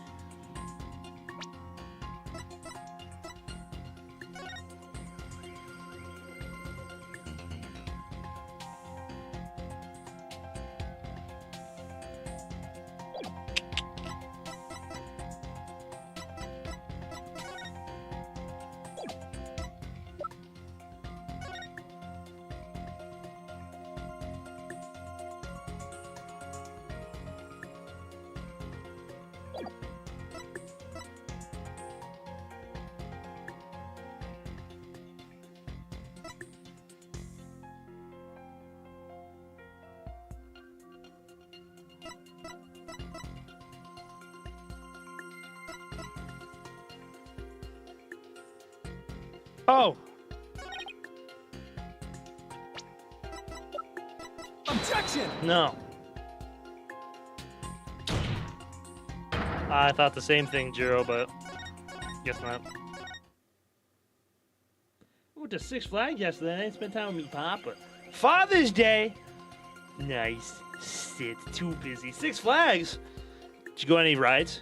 Oh! Objection! No. I thought the same thing, Jiro, but guess not. I went to Six Flags yesterday. I didn't spend time with me, Papa. Father's Day. Nice. Sit. Too busy. Six Flags. Did you go on any rides?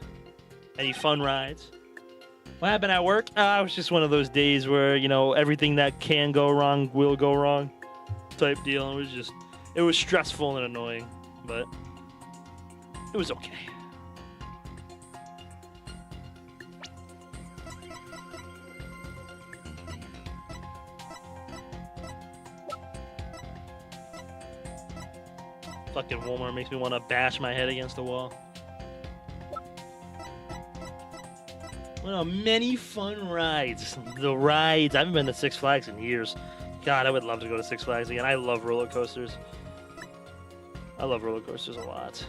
Any fun rides? What happened at work? It was just one of those days where, you know, everything that can go wrong will go wrong type deal. It was stressful and annoying, but it was okay. Fucking Walmart makes me want to bash my head against the wall. One of many fun rides. The rides. I haven't been to Six Flags in years. God, I would love to go to Six Flags again. I love roller coasters. I love roller coasters a lot.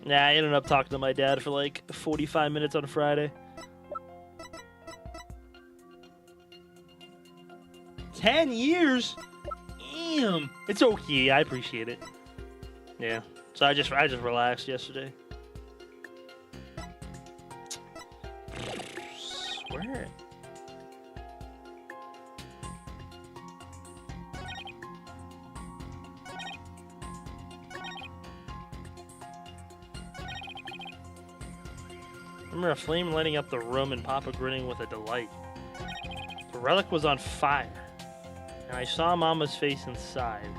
Nah, I ended up talking to my dad for like 45 minutes on Friday. 10 years? Damn. It's okay. I appreciate it. Yeah. So I just relaxed yesterday. Swear it. Remember a flame lighting up the room and Papa grinning with a delight. The relic was on fire, and I saw Mama's face inside.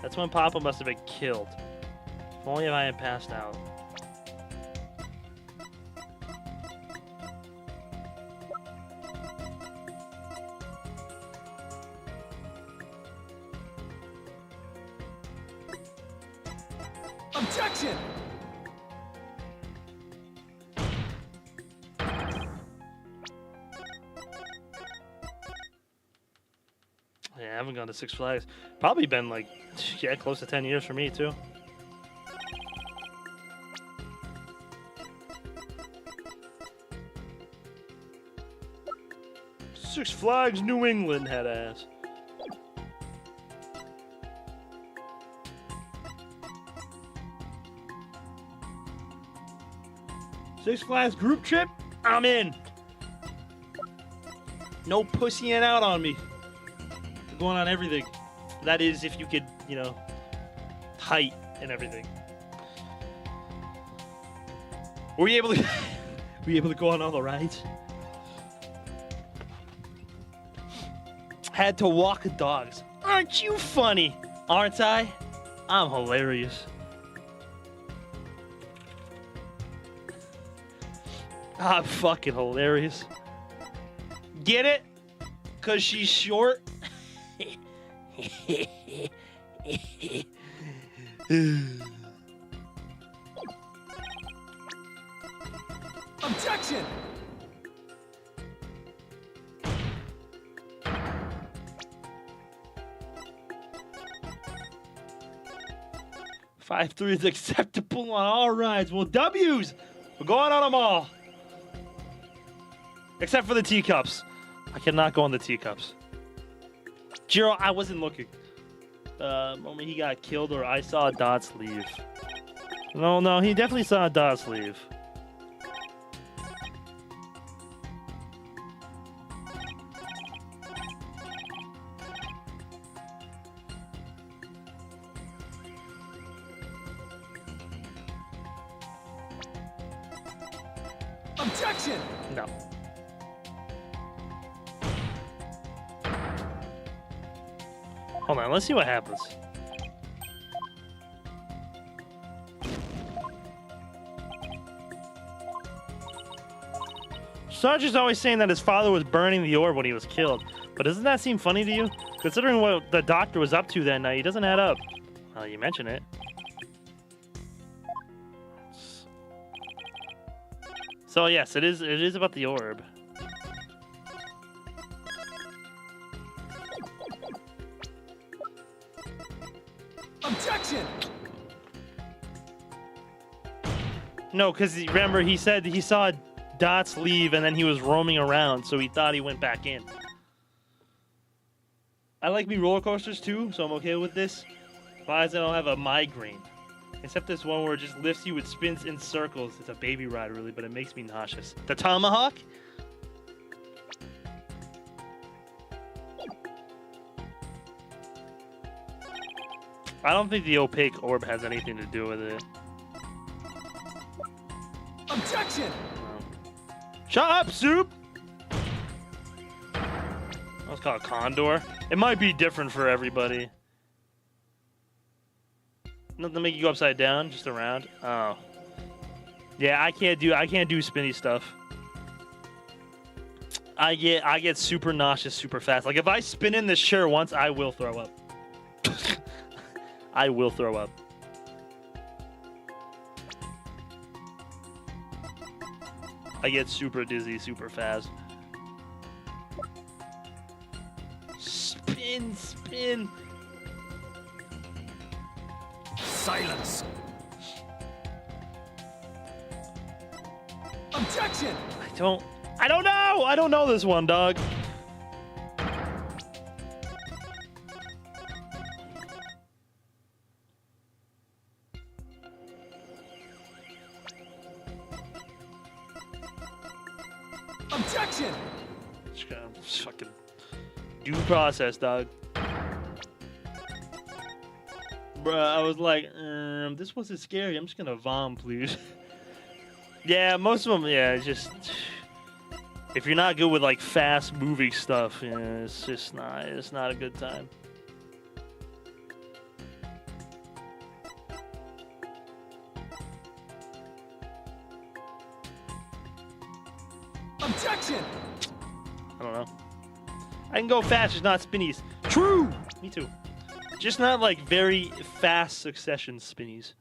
That's when Papa must have been killed. If only I had passed out. Objection! Yeah, I haven't gone to Six Flags. Probably been like, yeah, close to 10 years for me too. Six Flags New England had ass. Six Flags group trip? I'm in. No pussying out on me. We're going on everything. That is, if you could, you know, height and everything. Were we able to? Were we able to go on all the rides? Had to walk dogs. Aren't you funny? Aren't I? I'm hilarious. I'm fucking hilarious. Get it? 'Cause she's short? Objection! Five three is acceptable on all rides. Well, W's. We're going on them all. Except for the teacups. I cannot go on the teacups. Jiro, I wasn't looking. Moment he got killed or I saw Dots leave. No, he definitely saw Dots leave. Objection! No. Hold on, let's see what happens. Sarge is always saying that his father was burning the orb when he was killed. But doesn't that seem funny to you? Considering what the doctor was up to that night, it doesn't add up. Well, you mention it. So yes, it is about the orb. Objection! No, because remember he said he saw Dots leave and then he was roaming around, so he thought he went back in. I like me roller coasters too, so I'm okay with this. Why does I don't have a migraine? Except this one where it just lifts you, it spins in circles. It's a baby ride, really, but it makes me nauseous. The Tomahawk? I don't think the opaque orb has anything to do with it. Objection! Shut up, Soup! Let's call it Condor. It might be different for everybody. Nothing to make you go upside down, just around. Oh. Yeah, I can't do spinny stuff. I get super nauseous super fast. Like if I spin in this chair once, I will throw up. I will throw up. I get super dizzy super fast. Spin, spin. Silence! Objection! I don't know! I don't know this one, dog. Objection! Just gonna fucking due process, dog. Bruh, I was like, this wasn't scary. I'm just gonna vom, please. Yeah, most of them, yeah, just if you're not good with like fast moving stuff, yeah, it's not a good time. Objection! I don't know. I can go fast, just not spinnies. True! Me too. Just not like very fast succession spinnies.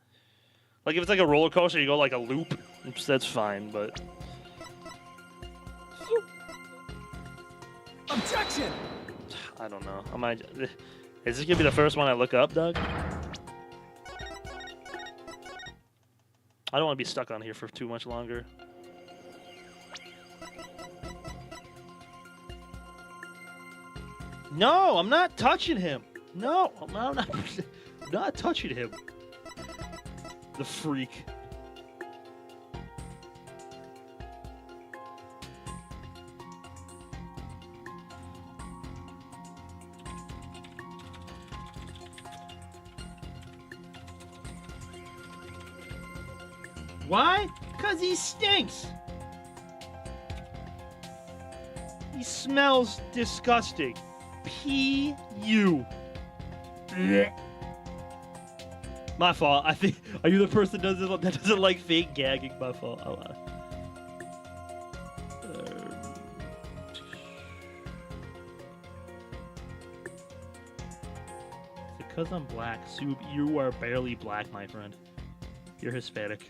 Like if it's like a roller coaster, you go like a loop. That's fine, but. Objection! I don't know. Is this gonna be the first one I look up, Doug? I don't want to be stuck on here for too much longer. No, I'm not touching him. No, I'm not touching him. The freak. Why? Because he stinks. He smells disgusting. P.U. My fault. I think. Are you the person that doesn't like fake gagging? My fault. Because I'm black, Soup, you are barely black, my friend. You're Hispanic.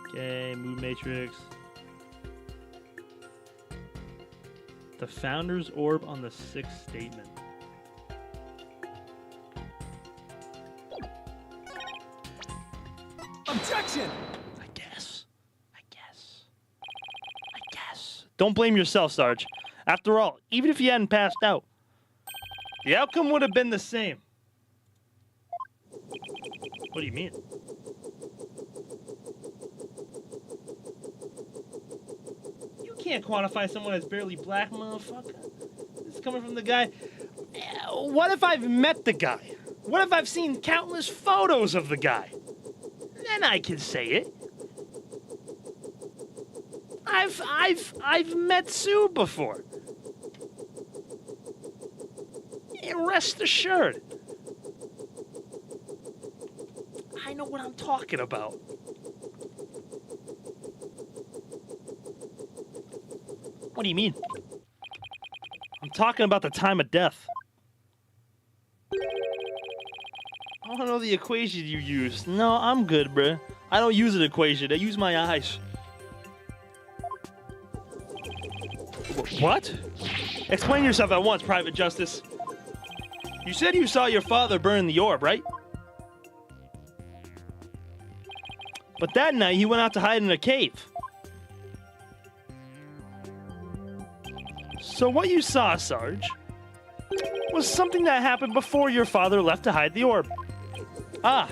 Okay, Mood Matrix. The Founder's Orb on the 6th statement. Objection! I guess. Don't blame yourself, Sarge. After all, even if you hadn't passed out, the outcome would have been the same. What do you mean? You can't quantify someone as barely black, motherfucker. This is coming from the guy. What if I've met the guy? What if I've seen countless photos of the guy? Then I can say it. I've met Sue before. And rest assured, I know what I'm talking about. What do you mean? I'm talking about the time of death. I don't know the equation you used. No, I'm good, bruh. I don't use an equation. I use my eyes. What? Explain yourself at once, Private Justice. You said you saw your father burn the orb, right? But that night, he went out to hide in a cave. So what you saw, Sarge, was something that happened before your father left to hide the orb. Ah.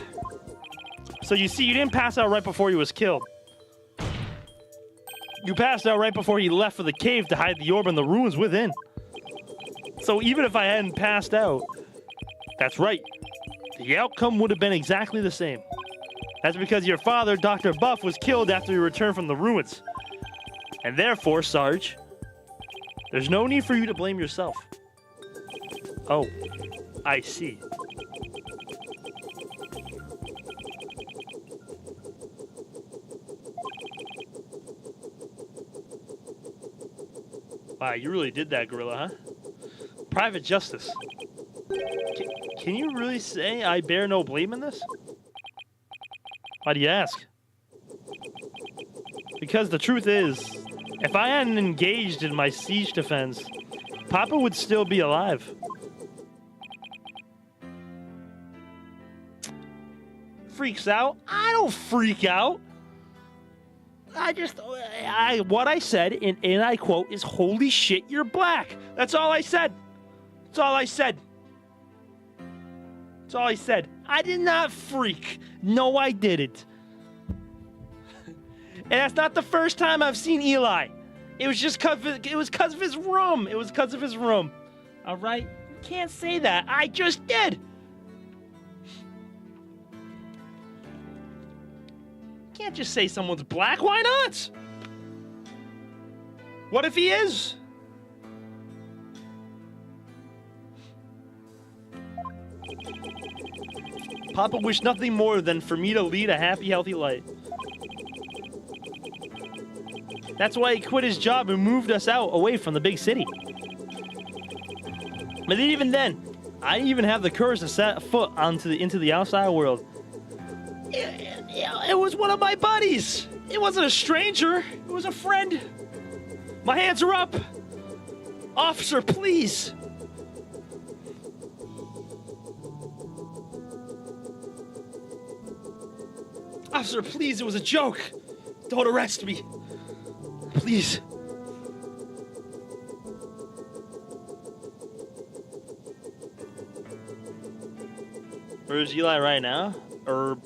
So you see, you didn't pass out right before he was killed. You passed out right before he left for the cave to hide the orb and the ruins within. So even if I hadn't passed out, that's right. The outcome would have been exactly the same. That's because your father, Dr. Buff, was killed after he returned from the ruins. And therefore, Sarge, there's no need for you to blame yourself. Oh, I see. Wow, you really did that, Gorilla, huh? Private justice. Can you really say I bear no blame in this? Why do you ask? Because the truth is, if I hadn't engaged in my siege defense, Papa would still be alive. Freaks out? I don't freak out. What I said, and I quote, is holy shit, you're black. That's all I said. That's all I said. That's all I said. I did not freak. No, I didn't. And that's not the first time I've seen Eli. It was just because of his room. It was because of his room. All right? You can't say that. I just did. You can't just say someone's black. Why not? What if he is? Papa wished nothing more than for me to lead a happy, healthy life. That's why he quit his job and moved us out away from the big city. But even then, I didn't even have the courage to set foot into the outside world. It was one of my buddies. It wasn't a stranger. It was a friend. My hands are up. Officer, please. Officer, please, it was a joke. Don't arrest me. Please. Where's Eli right now? Or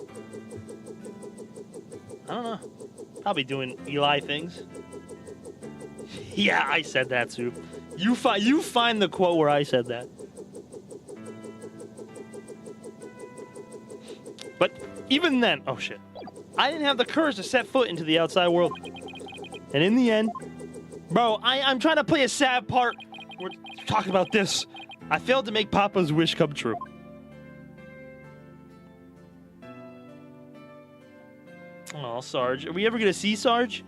I don't know. Probably doing Eli things. Yeah, I said that too. You find the quote where I said that. But even then, oh shit. I didn't have the courage to set foot into the outside world. And in the end, bro, I'm trying to play a sad part. We're talking about this. I failed to make Papa's wish come true. Oh, Sarge. Are we ever going to see Sarge?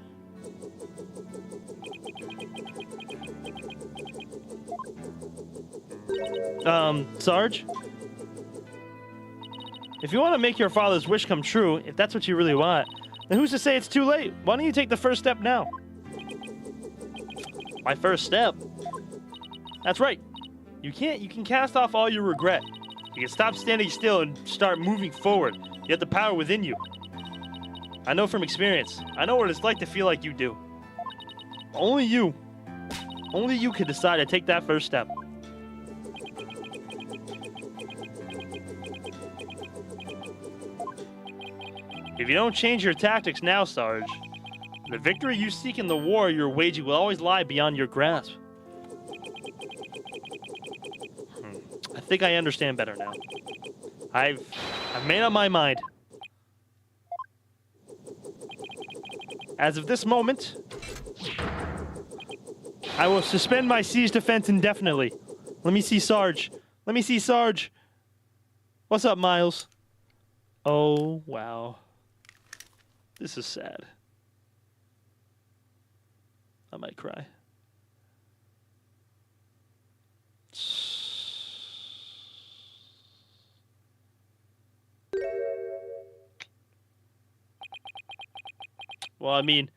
Sarge? If you want to make your father's wish come true, if that's what you really want, then who's to say it's too late? Why don't you take the first step now? My first step? That's right. You can cast off all your regret. You can stop standing still and start moving forward. You have the power within you. I know from experience. I know what it's like to feel like you do. Only you can decide to take that first step. If you don't change your tactics now, Sarge, the victory you seek in the war you're waging will always lie beyond your grasp. I think I understand better now. I've made up my mind. As of this moment, I will suspend my siege defense indefinitely. Let me see Sarge. Let me see Sarge. What's up, Miles? Oh, wow. This is sad. I might cry. Well, I mean,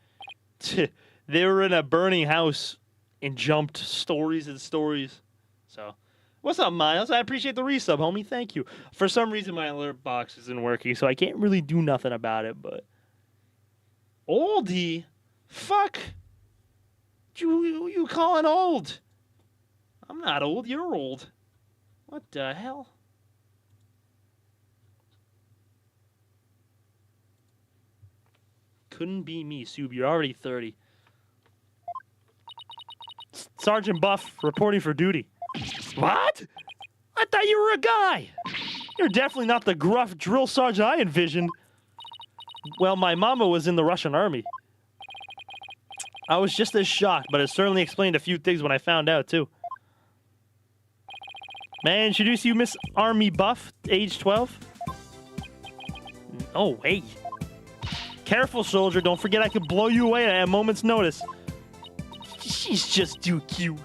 they were in a burning house and jumped stories and stories. So, what's up, Miles? I appreciate the resub, homie. Thank you. For some reason, my alert box isn't working, so I can't really do nothing about it, but... Oldie? Fuck! You calling old? I'm not old. You're old. What the hell? Couldn't be me, Soob. You're already 30. Sergeant Buff reporting for duty. What? I thought you were a guy. You're definitely not the gruff drill sergeant I envisioned. Well, my mama was in the Russian army. I was just as shocked, but it certainly explained a few things when I found out, too. May I introduce you, Miss Army Buff, age 12? Oh, wait. Careful, soldier. Don't forget I could blow you away at a moment's notice. She's just too cute.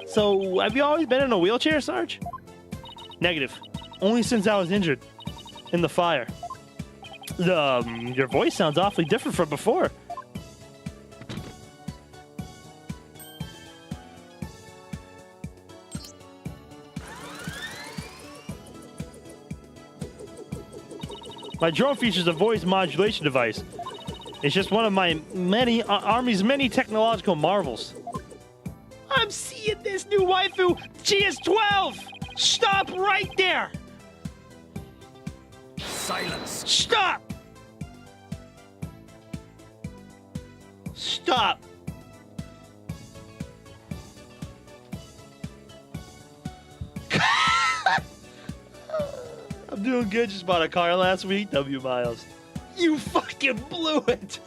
So, have you always been in a wheelchair, Sarge? Negative. Only since I was injured. In the fire. Your voice sounds awfully different from before. My drone features a voice modulation device. It's just one of my Army's many technological marvels. I'm seeing this new waifu. She is 12. Stop right there. Silence. Stop. Stop. I'm doing good. Just bought a car last week. W miles. You fucking blew it.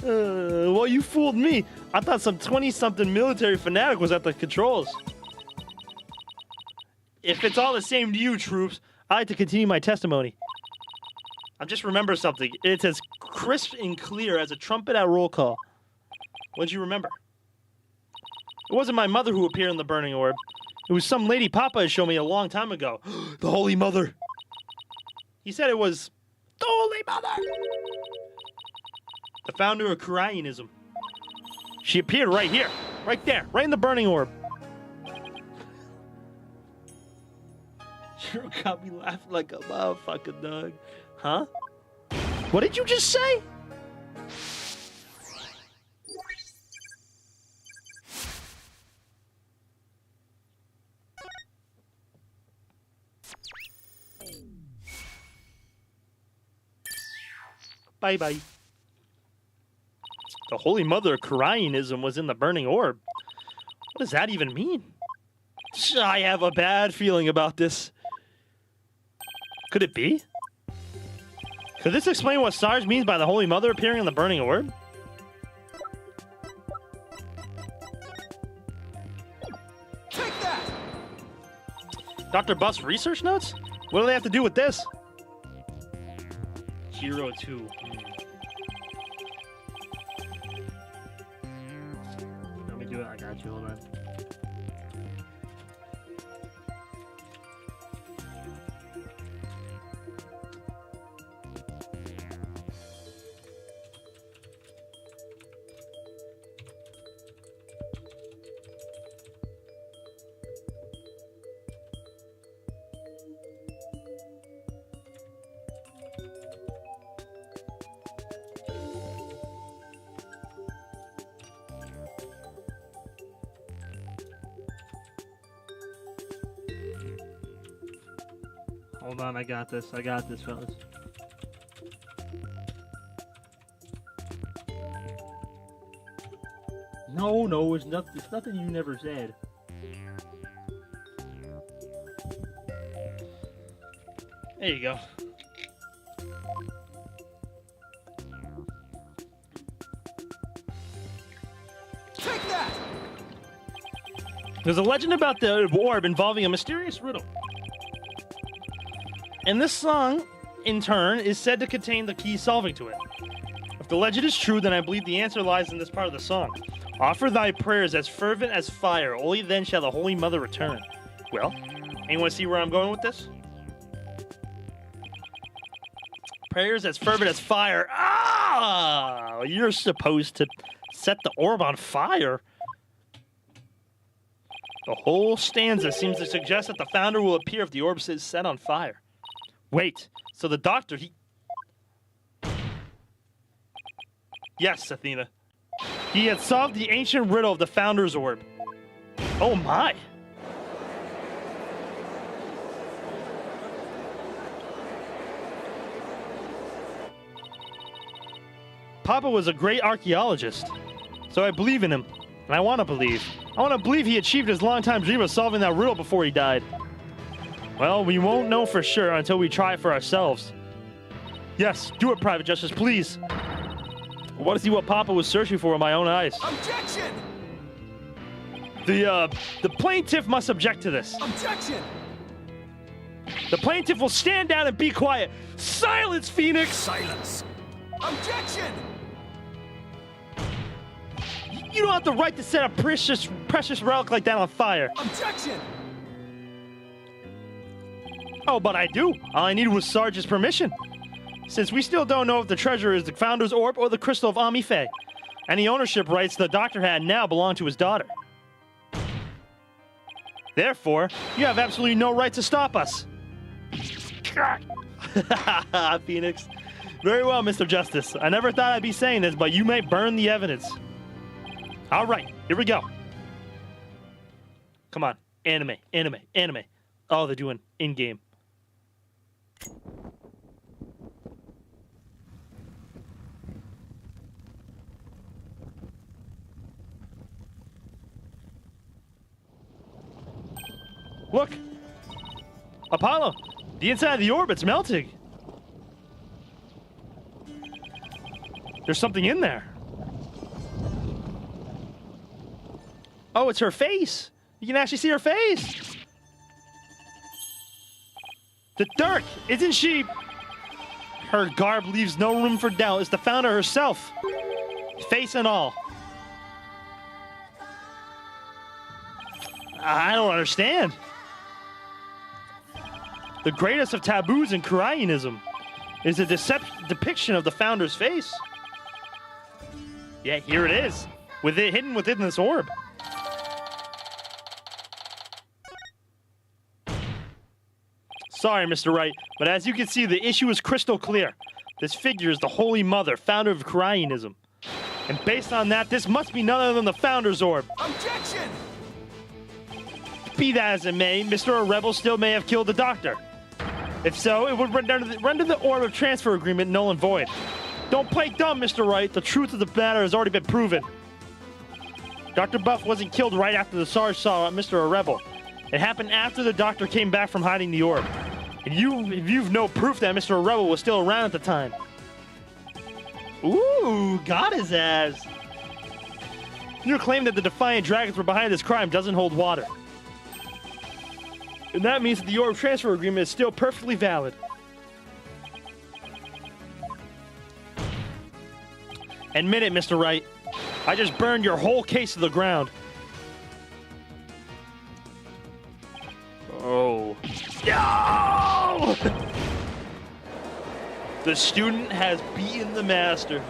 Well, you fooled me. I thought some 20-something military fanatic was at the controls. If it's all the same to you, troops, I'd like to continue my testimony. I just remember something. It's as crisp and clear as a trumpet at roll call. What'd you remember? It wasn't my mother who appeared in the burning orb. It was some lady Papa had shown me a long time ago. The Holy Mother. He said it was the Holy Mother. The founder of Koreanism. She appeared right here. Right there. Right in the burning orb. Sure got me laughing like a motherfucking dog. Huh? What did you just say? Bye-bye. The Holy Mother of Koreanism was in the burning orb. What does that even mean? I have a bad feeling about this. Could it be? Could this explain what Sarge means by the Holy Mother appearing in the burning orb? Take that! Dr. Buff's research notes? What do they have to do with this? 02. Let me do it. I got you. Hold on. Hold on, I got this, fellas. No, it's nothing you never said. There you go. Take that! There's a legend about the orb involving a mysterious riddle. And this song, in turn, is said to contain the key solving to it. If the legend is true, then I believe the answer lies in this part of the song. Offer thy prayers as fervent as fire, only then shall the Holy Mother return. Well, anyone see where I'm going with this? Prayers as fervent as fire. Ah! You're supposed to set the orb on fire. The whole stanza seems to suggest that the founder will appear if the orb is set on fire. Wait, so the doctor, Yes, Athena. He had solved the ancient riddle of the Founder's Orb. Oh my! Papa was a great archaeologist, so I believe in him, and I want to believe. I want to believe he achieved his long-time dream of solving that riddle before he died. Well, we won't know for sure until we try it for ourselves. Yes, do it, Private Justice, please. I want to see what Papa was searching for with my own eyes. Objection! The plaintiff must object to this. Objection! The plaintiff will stand down and be quiet. Silence, Phoenix! Silence! Objection! You don't have the right to set a precious relic like that on fire. Objection! Oh, but I do. All I needed was Sarge's permission. Since we still don't know if the treasure is the Founder's Orb or the Crystal of Amife. Any ownership rights the Doctor had now belong to his daughter. Therefore, you have absolutely no right to stop us. Phoenix. Very well, Mr. Justice. I never thought I'd be saying this, but you may burn the evidence. All right, here we go. Come on. Anime, anime, anime. Oh, they're doing in-game. Look! Apollo! The inside of the orbit's melting. There's something in there. Oh, it's her face. You can actually see her face. The Dirk, isn't she? Her garb leaves no room for doubt. It's the Founder herself. Face and all. I don't understand. The greatest of taboos in Koreanism is a depiction of the Founder's face. Yeah, here it is, with it hidden within this orb. Sorry, Mr. Wright, but as you can see, the issue is crystal clear. This figure is the Holy Mother, founder of Koreanism. And based on that, this must be none other than the Founder's Orb. Objection! Be that as it may, Mr. Rebel still may have killed the Doctor. If so, it would render the Orb of Transfer Agreement null and void. Don't play dumb, Mr. Wright. The truth of the matter has already been proven. Dr. Buff wasn't killed right after the Sarge saw Mr. Rebel. It happened after the Doctor came back from hiding the orb. And you've no proof that Mr. Rebel was still around at the time. Ooh, got his ass. Your claim that the Defiant Dragons were behind this crime doesn't hold water. And that means that the Orb Transfer Agreement is still perfectly valid. Admit it, Mr. Wright. I just burned your whole case to the ground. Oh. No! The student has beaten the master.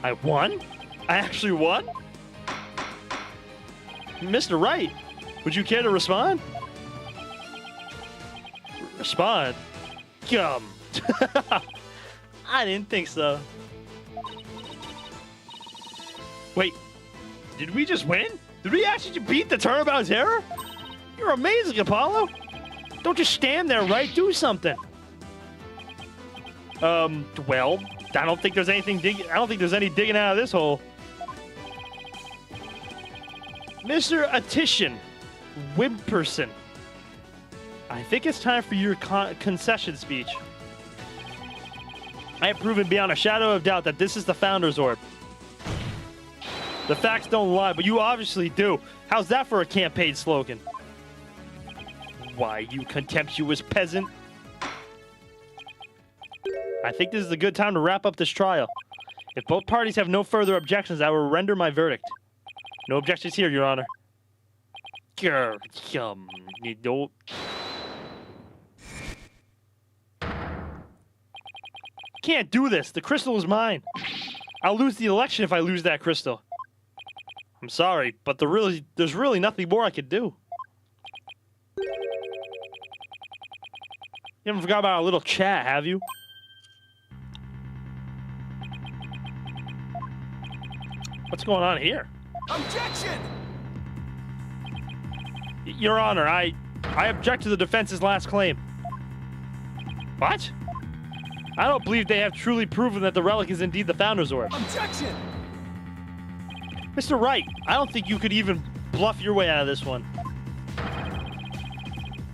I won? I actually won? Mr. Wright, would you care to respond? Respond? Come. I didn't think so. Wait, did we just win? Did we actually beat the Turnabout Terror? You're amazing, Apollo. Don't just stand there, right? Do something. Well, I don't think there's anything digging. I don't think there's any digging out of this hole. Mr. Attition, Wimperson, I think it's time for your concession speech. I have proven beyond a shadow of doubt that this is the Founder's Orb. The facts don't lie, but you obviously do. How's that for a campaign slogan? Why, you contemptuous peasant. I think this is a good time to wrap up this trial. If both parties have no further objections, I will render my verdict. No objections here, Your Honor. Can't do this. The crystal is mine. I'll lose the election if I lose that crystal. I'm sorry, but there's really nothing more I could do. You haven't forgot about our little chat, have you? going on here? Objection! Your Honor, I object to the defense's last claim. What? I don't believe they have truly proven that the relic is indeed the Founder's Orb. Objection! Mr. Wright, I don't think you could even bluff your way out of this one.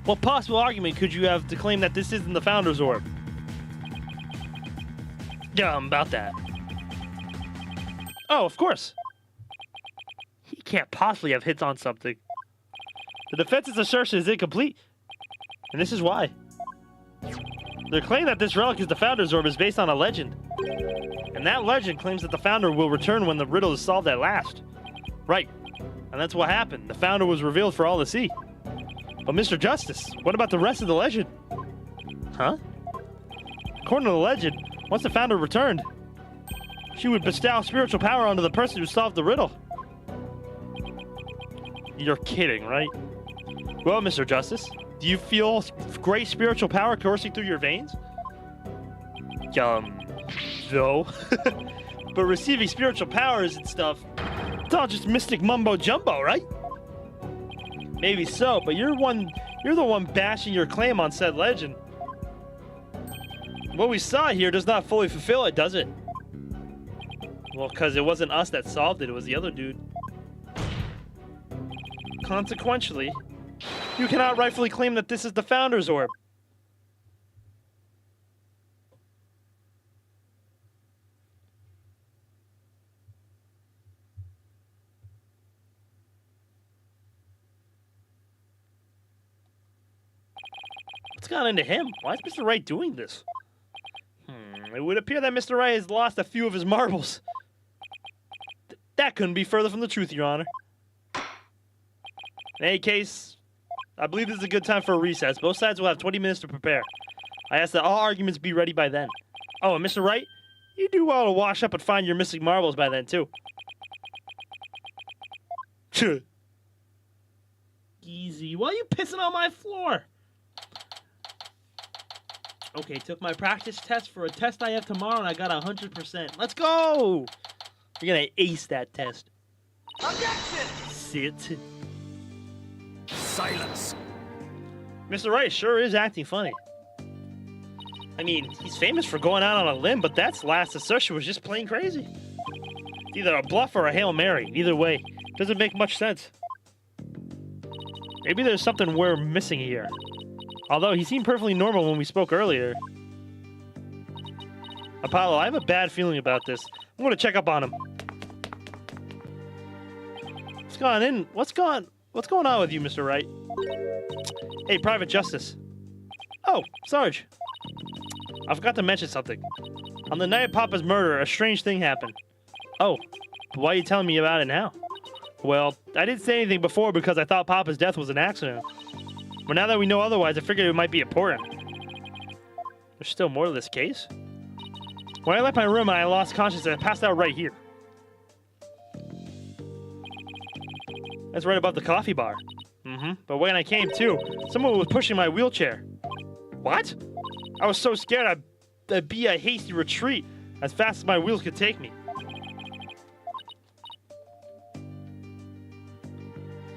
What possible argument could you have to claim that this isn't the Founder's Orb? Yeah, about that. Oh, of course. He can't possibly have hits on something. The defense's assertion is incomplete, and this is why. Their claim that this relic is the Founder's Orb is based on a legend. And that legend claims that the Founder will return when the riddle is solved at last. Right. And that's what happened. The Founder was revealed for all to see. But Mr. Justice, what about the rest of the legend? Huh? According to the legend, once the Founder returned, she would bestow spiritual power onto the person who solved the riddle. You're kidding, right? Well, Mr. Justice, do you feel great spiritual power coursing through your veins? No. But receiving spiritual powers and stuff, it's all just mystic mumbo jumbo, right? Maybe so, but you're the one bashing your claim on said legend. What we saw here does not fully fulfill it, does it? Well, because it wasn't us that solved it, it was the other dude. Consequently, you cannot rightfully claim that this is the Founder's Orb. What's gone into him? Why is Mr. Wright doing this? It would appear that Mr. Wright has lost a few of his marbles. That couldn't be further from the truth, Your Honor. In any case, I believe this is a good time for a recess. Both sides will have 20 minutes to prepare. I ask that all arguments be ready by then. Oh, and Mr. Wright, you do well to wash up and find your missing marbles by then, too. Easy. Why are you pissing on my floor? Okay, took my practice test for a test I have tomorrow, and I got 100%. Let's go! You're gonna ace that test. Objection! Sit. Silence! Mr. Wright sure is acting funny. I mean, he's famous for going out on a limb, but that last assertion was just plain crazy. It's either a bluff or a Hail Mary. Either way, doesn't make much sense. Maybe there's something we're missing here. Although he seemed perfectly normal when we spoke earlier. Apollo, I have a bad feeling about this. I'm going to check up on him. What's going on with you, Mr. Wright? Hey, Private Justice. Oh, Sarge. I forgot to mention something. On the night of Papa's murder, a strange thing happened. Oh, why are you telling me about it now? Well, I didn't say anything before because I thought Papa's death was an accident. But now that we know otherwise, I figured it might be important. There's still more to this case? When I left my room and I lost consciousness, I passed out right here. That's right above the coffee bar. But when I came to, someone was pushing my wheelchair. What? I was so scared I'd be a hasty retreat as fast as my wheels could take me.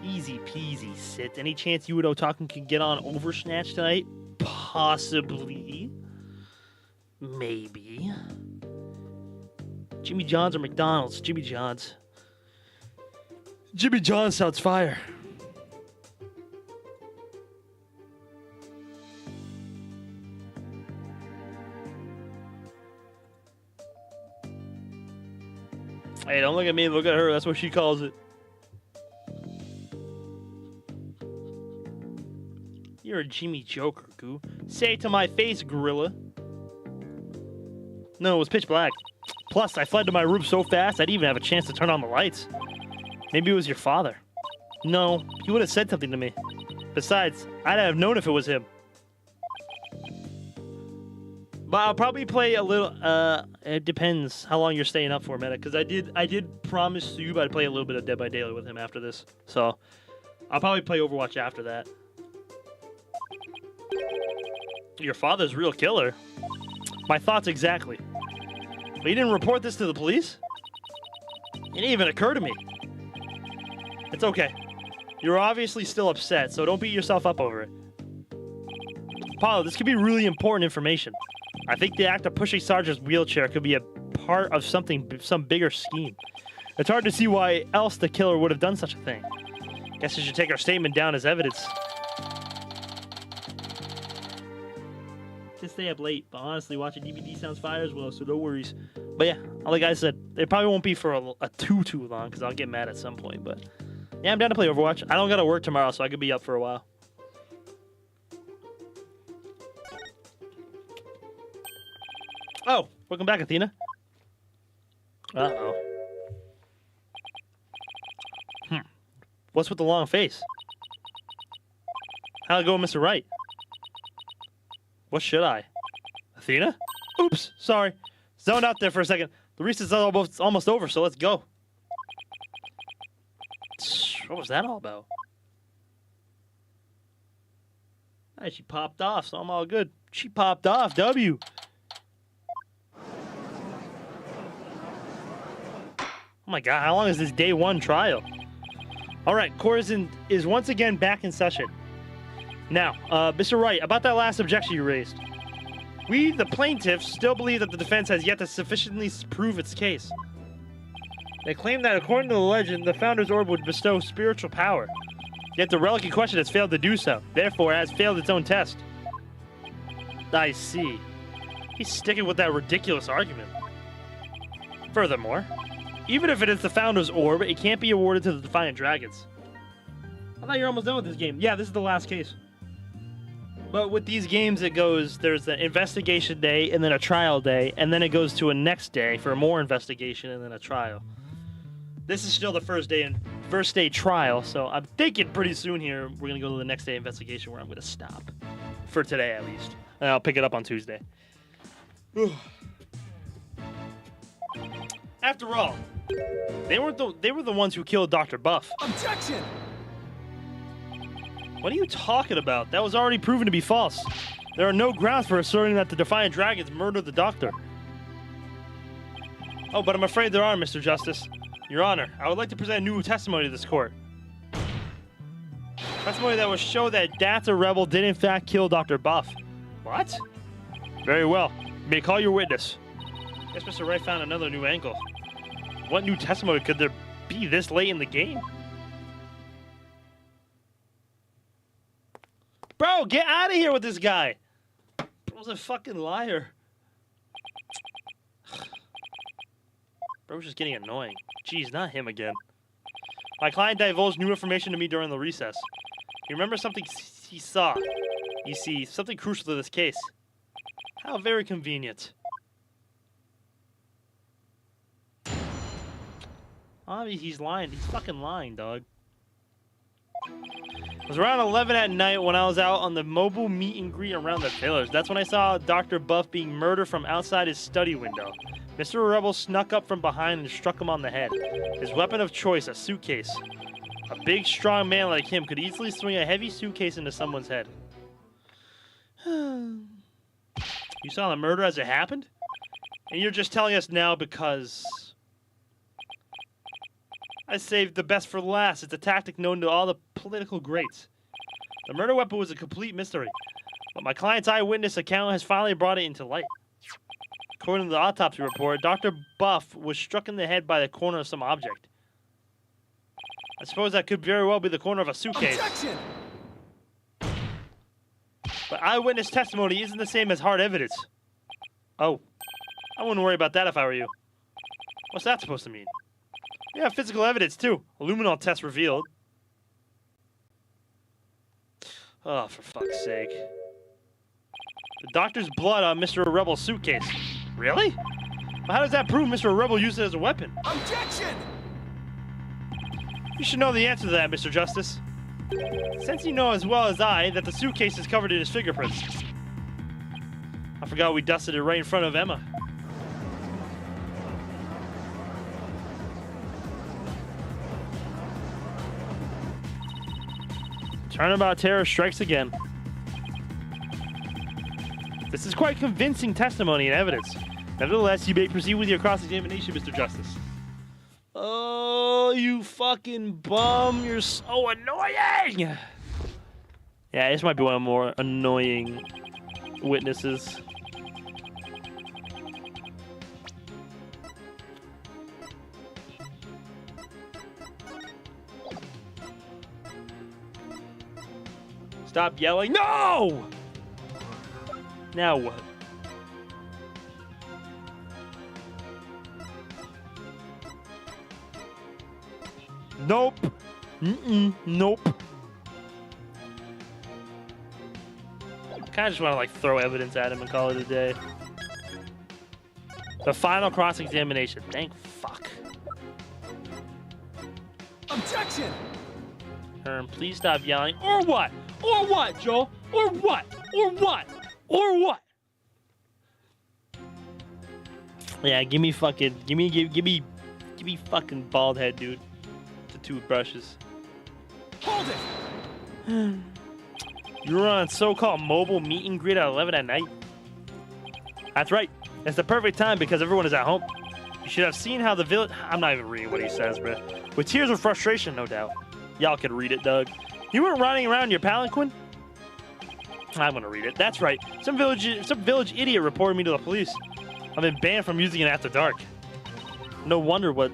Easy peasy, Sit. Any chance you and Otaku can get on Oversnatch tonight? Possibly. Maybe. Jimmy John's or McDonald's? Jimmy John's. Jimmy John's sounds fire. Hey, don't look at me, look at her. That's what she calls it. You're a Jimmy Joker, Goo. Say it to my face, gorilla. No, it was pitch black. Plus, I fled to my room so fast, I didn't even have a chance to turn on the lights. Maybe it was your father. No, he would have said something to me. Besides, I'd have known if it was him. But I'll probably play a little, it depends how long you're staying up for, Meta, because I did promise you I'd play a little bit of Dead by Daylight with him after this. So, I'll probably play Overwatch after that. Your father's real killer. My thoughts exactly. But you didn't report this to the police? It didn't even occur to me. It's okay. You're obviously still upset, so don't beat yourself up over it. Apollo, this could be really important information. I think the act of pushing Sarge's wheelchair could be a part of some bigger scheme. It's hard to see why else the killer would have done such a thing. Guess you should take our statement down as evidence. Just stay up late, but honestly, watching DVD sounds fire as well, so no worries. But yeah, like I said, it probably won't be for a too long, because I'll get mad at some point, but yeah, I'm down to play Overwatch. I don't gotta work tomorrow, so I could be up for a while. Oh, welcome back, Athena. Uh-oh. What's with the long face? How'd it go, Mr. Wright? What should I? Athena? Oops, sorry. Zoned out there for a second. The recess is almost over, so let's go. What was that all about? Hey, she popped off, so I'm all good. She popped off, W. Oh my god, how long is this day one trial? Alright, Corzin is once again back in session. Now, Mr. Wright, about that last objection you raised. We, the plaintiffs, still believe that the defense has yet to sufficiently prove its case. They claim that according to the legend, the Founder's Orb would bestow spiritual power. Yet the relic in question has failed to do so, therefore it has failed its own test. I see. He's sticking with that ridiculous argument. Furthermore, even if it is the Founder's Orb, it can't be awarded to the Defiant Dragons. I thought you were almost done with this game. Yeah, this is the last case. But with these games, it goes, there's an investigation day, and then a trial day, and then it goes to a next day for more investigation, and then a trial. This is still the first day trial, so I'm thinking pretty soon here, we're going to go to the next day investigation where I'm going to stop. For today, at least. And I'll pick it up on Tuesday. After all, they were the ones who killed Dr. Buff. Objection! What are you talking about? That was already proven to be false. There are no grounds for asserting that the Defiant Dragons murdered the Doctor. Oh, but I'm afraid there are, Mr. Justice. Your Honor, I would like to present new testimony to this court. Testimony that will show that Data Rebel did in fact kill Dr. Buff. What? Very well. You may call your witness. Guess Mr. Wright found another new angle. What new testimony could there be this late in the game? Bro, get out of here with this guy! Bro's a fucking liar. Bro's just getting annoying. Jeez, not him again. My client divulged new information to me during the recess. He remembers something he saw. You see, something crucial to this case. How very convenient. Obviously, he's lying. He's fucking lying, dog. It was around 11 at night when I was out on the mobile meet and greet around the Pillars. That's when I saw Dr. Buff being murdered from outside his study window. Mr. Rebel snuck up from behind and struck him on the head. His weapon of choice, a suitcase. A big, strong man like him could easily swing a heavy suitcase into someone's head. You saw the murder as it happened? And you're just telling us now because... I saved the best for last. It's a tactic known to all the political greats. The murder weapon was a complete mystery, but my client's eyewitness account has finally brought it into light. According to the autopsy report, Dr. Buff was struck in the head by the corner of some object. I suppose that could very well be the corner of a suitcase. Objection! But eyewitness testimony isn't the same as hard evidence. Oh, I wouldn't worry about that if I were you. What's that supposed to mean? Yeah, physical evidence, too. A luminol test revealed. Oh, for fuck's sake. The doctor's blood on Mr. Rebel's suitcase. Really? Well, how does that prove Mr. Rebel used it as a weapon? Objection! You should know the answer to that, Mr. Justice. Since you know as well as I that the suitcase is covered in his fingerprints. I forgot we dusted it right in front of Emma. Turnabout terror strikes again. This is quite convincing testimony and evidence. Nevertheless, you may proceed with your cross-examination, Mr. Justice. Oh, you fucking bum. You're so annoying. Yeah, this might be one of the more annoying witnesses. Stop yelling. No! Now what? Nope. Nope. Kind of just want to like throw evidence at him and call it a day. The final cross-examination. Thank fuck. Objection! Herm, please stop yelling. Or what? Or what, Joel? Or what? Or what? Or what? Yeah, give me fucking bald head, dude. The toothbrushes. Hold it! You were on so-called mobile meet and greet at 11 at night? That's right. It's the perfect time because everyone is at home. You should have seen how the village... I'm not even reading what he says, bro. With tears of frustration, no doubt. Y'all could read it, Doug. You weren't running around your palanquin? I'm gonna read it. That's right. Some village idiot reported me to the police. I've been banned from using it after dark. No wonder what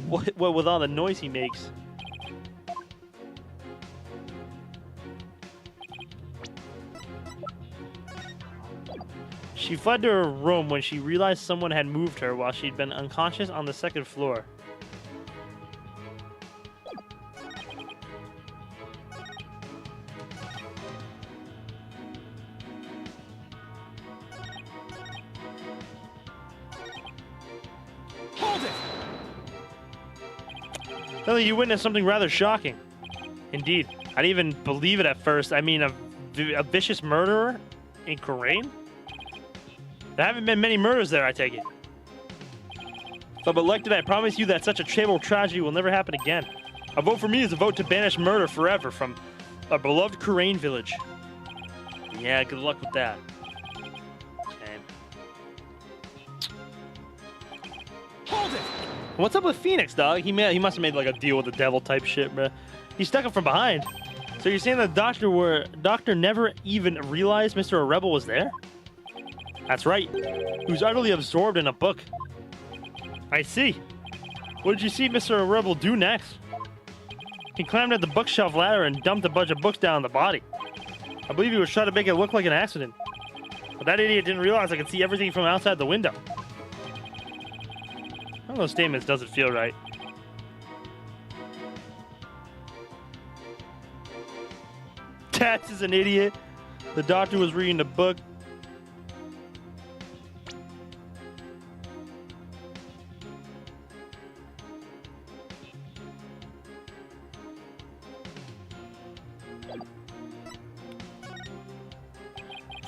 with all the noise he makes. She fled to her room when she realized someone had moved her while she'd been unconscious on the second floor. Hold it! Suddenly you witnessed something rather shocking. Indeed, I didn't even believe it at first. I mean, a vicious murderer in Khura'in? There haven't been many murders there, I take it. If I'm elected, I promise you that such a terrible tragedy will never happen again. A vote for me is a vote to banish murder forever from our beloved Khura'in village. Yeah, good luck with that. Okay. Hold it! What's up with Phoenix, dog? He must have made like a deal with the devil type shit, bruh. He stuck him from behind. So you're saying the doctor never even realized Mr. Rebel was there? That's right. He was utterly absorbed in a book. I see. What did you see Mr. Rebel do next? He climbed at the bookshelf ladder and dumped a bunch of books down on the body. I believe he was trying to make it look like an accident. But that idiot didn't realize I could see everything from outside the window. One of those statements doesn't feel right. Tats is an idiot. The doctor was reading the book.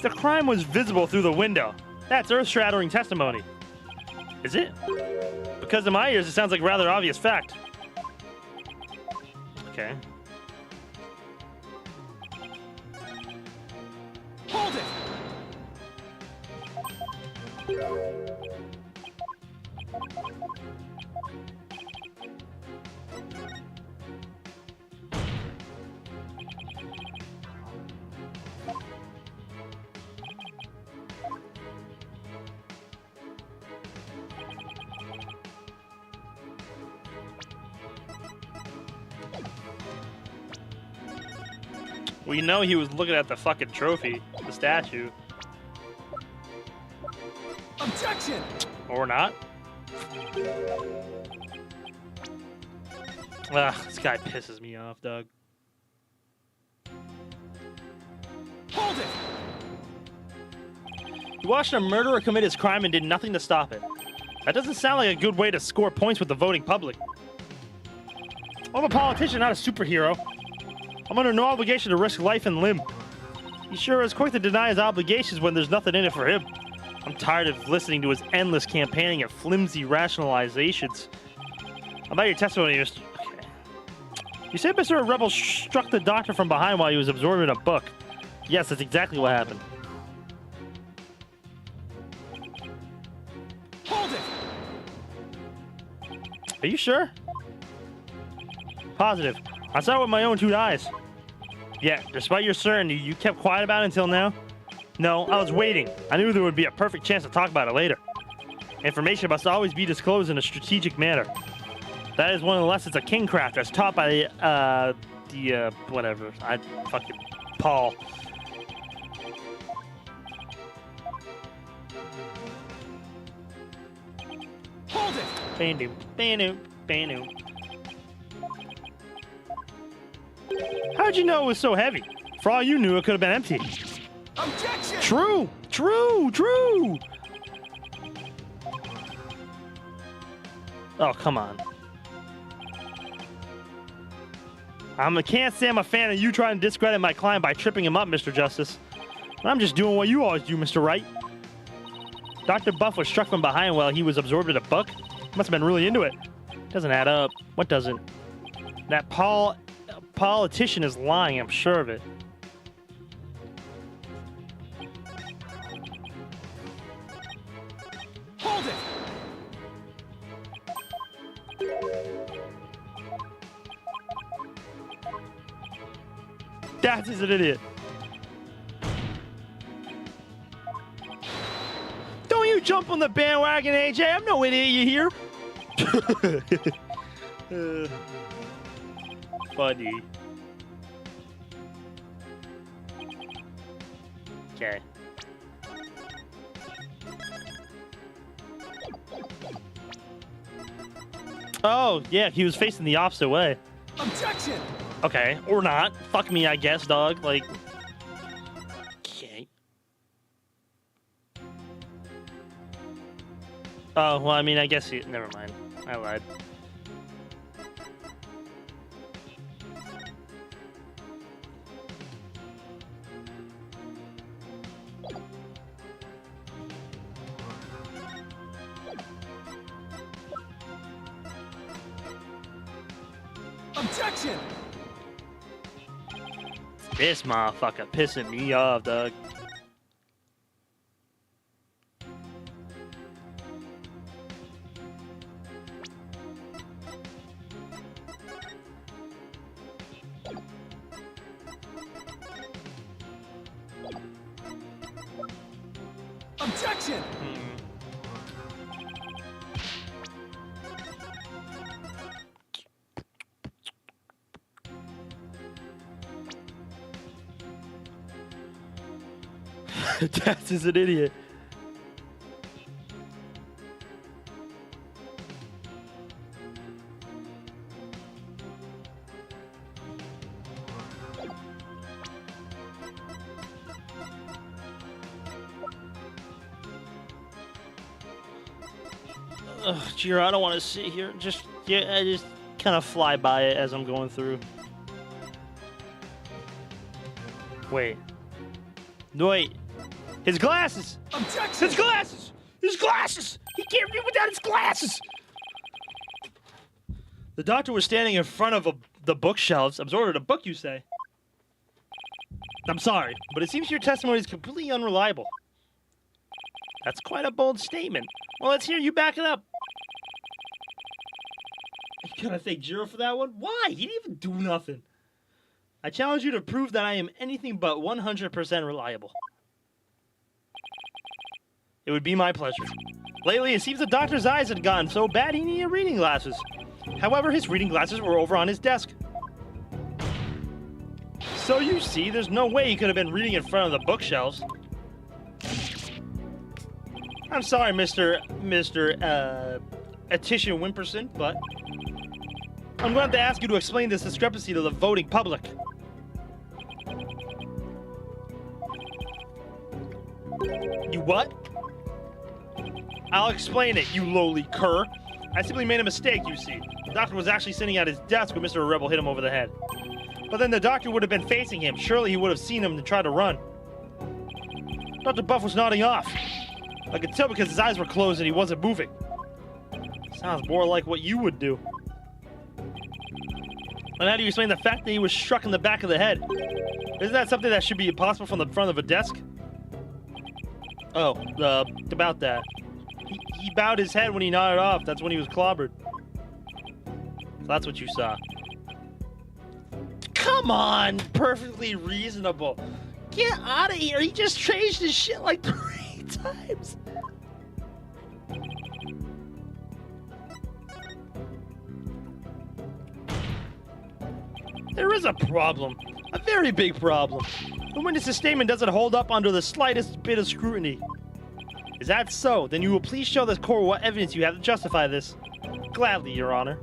The crime was visible through the window. That's earth-shattering testimony. Is it? Because in my ears, it sounds like a rather obvious fact. Okay. Hold it! We know he was looking at the fucking trophy, the statue. Objection! Or not. Ugh, this guy pisses me off, Doug. Hold it! You watched a murderer commit his crime and did nothing to stop it. That doesn't sound like a good way to score points with the voting public. I'm a politician, not a superhero. I'm under no obligation to risk life and limb. He sure is quick to deny his obligations when there's nothing in it for him. I'm tired of listening to his endless campaigning and flimsy rationalizations. About your testimony, Mr. Okay. You said Mr. Rebel struck the doctor from behind while he was absorbing a book. Yes, that's exactly what happened. Hold it! Are you sure? Positive. I saw it with my own 2 eyes. Yeah, despite your certainty, you kept quiet about it until now? No, I was waiting. I knew there would be a perfect chance to talk about it later. Information must always be disclosed in a strategic manner. That is one of the lessons of Kingcraft as taught by whatever. Fucking Paul. Hold it! Banu, Banu, Banu. How'd you know it was so heavy? For all you knew, it could have been empty. Objection! True, true, true. Oh, come on. Can't say I'm a fan of you trying to discredit my client by tripping him up, Mr. Justice. I'm just doing what you always do, Mr. Wright. Dr. Buff was struck from behind while he was absorbed in a book. Must have been really into it. Doesn't add up. What doesn't? That politician is lying, I'm sure of it. Hold it! Daz is an idiot. Don't you jump on the bandwagon, AJ. I'm no idiot, you hear? Funny. Okay. Oh, yeah, he was facing the opposite way. Objection! Okay, or not. Fuck me, I guess, dog. Like, okay. Oh, well, I mean, I guess he... Never mind. I lied. Objection! This motherfucker pissing me off, dog. Objection! Daz is an idiot. Ugh, Jiro, I don't want to sit here. I just kind of fly by it as I'm going through. Wait. His glasses! Objection! His glasses! His glasses! He can't read without his glasses! The doctor was standing in front of the bookshelves, absorbed a book, you say? I'm sorry, but it seems your testimony is completely unreliable. That's quite a bold statement. Well, let's hear you back it up. You gotta thank Jiro for that one? Why? He didn't even do nothing. I challenge you to prove that I am anything but 100% reliable. It would be my pleasure. Lately, it seems the doctor's eyes had gotten so bad he needed reading glasses. However, his reading glasses were over on his desk. So you see, there's no way he could have been reading in front of the bookshelves. I'm sorry, Mr. Etitia Wimperson, but I'm going to have to ask you to explain this discrepancy to the voting public. You what? I'll explain it, you lowly cur. I simply made a mistake, you see. The doctor was actually sitting at his desk when Mr. Rebel hit him over the head. But then the doctor would have been facing him. Surely he would have seen him and tried to run. Dr. Buff was nodding off. I could tell because his eyes were closed and he wasn't moving. Sounds more like what you would do. And how do you explain the fact that he was struck in the back of the head? Isn't that something that should be impossible from the front of a desk? Oh, about that. He bowed his head when he nodded off. That's when he was clobbered. So that's what you saw. Come on, perfectly reasonable. Get out of here. He just changed his shit like 3 times. There is a problem. A very big problem. The witness's statement doesn't hold up under the slightest bit of scrutiny. Is that so? Then you will please show this court what evidence you have to justify this. Gladly, Your Honor.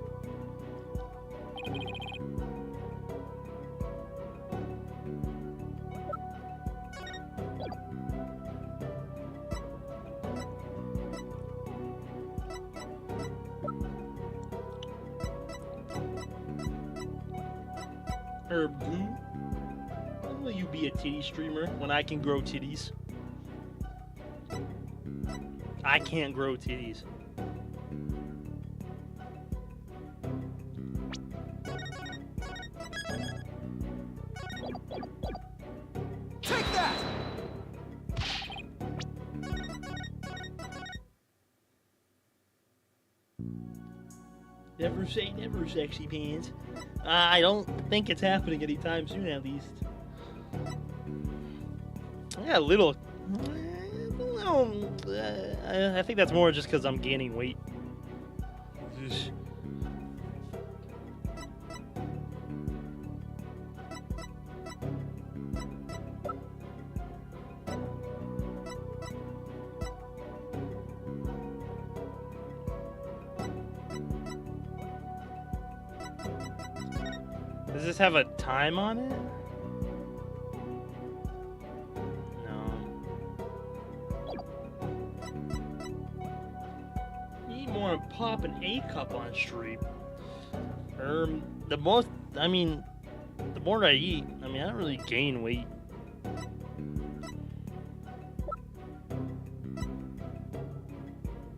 Herb Goo? When will you be a titty streamer when I can grow titties? I can't grow titties. Take that! Never say never, sexy pants. I don't think it's happening anytime soon, at least. Yeah, a little. I think that's more just because I'm gaining weight. Does this have a time on it? More and pop an A cup on stream. The more I eat, I don't really gain weight.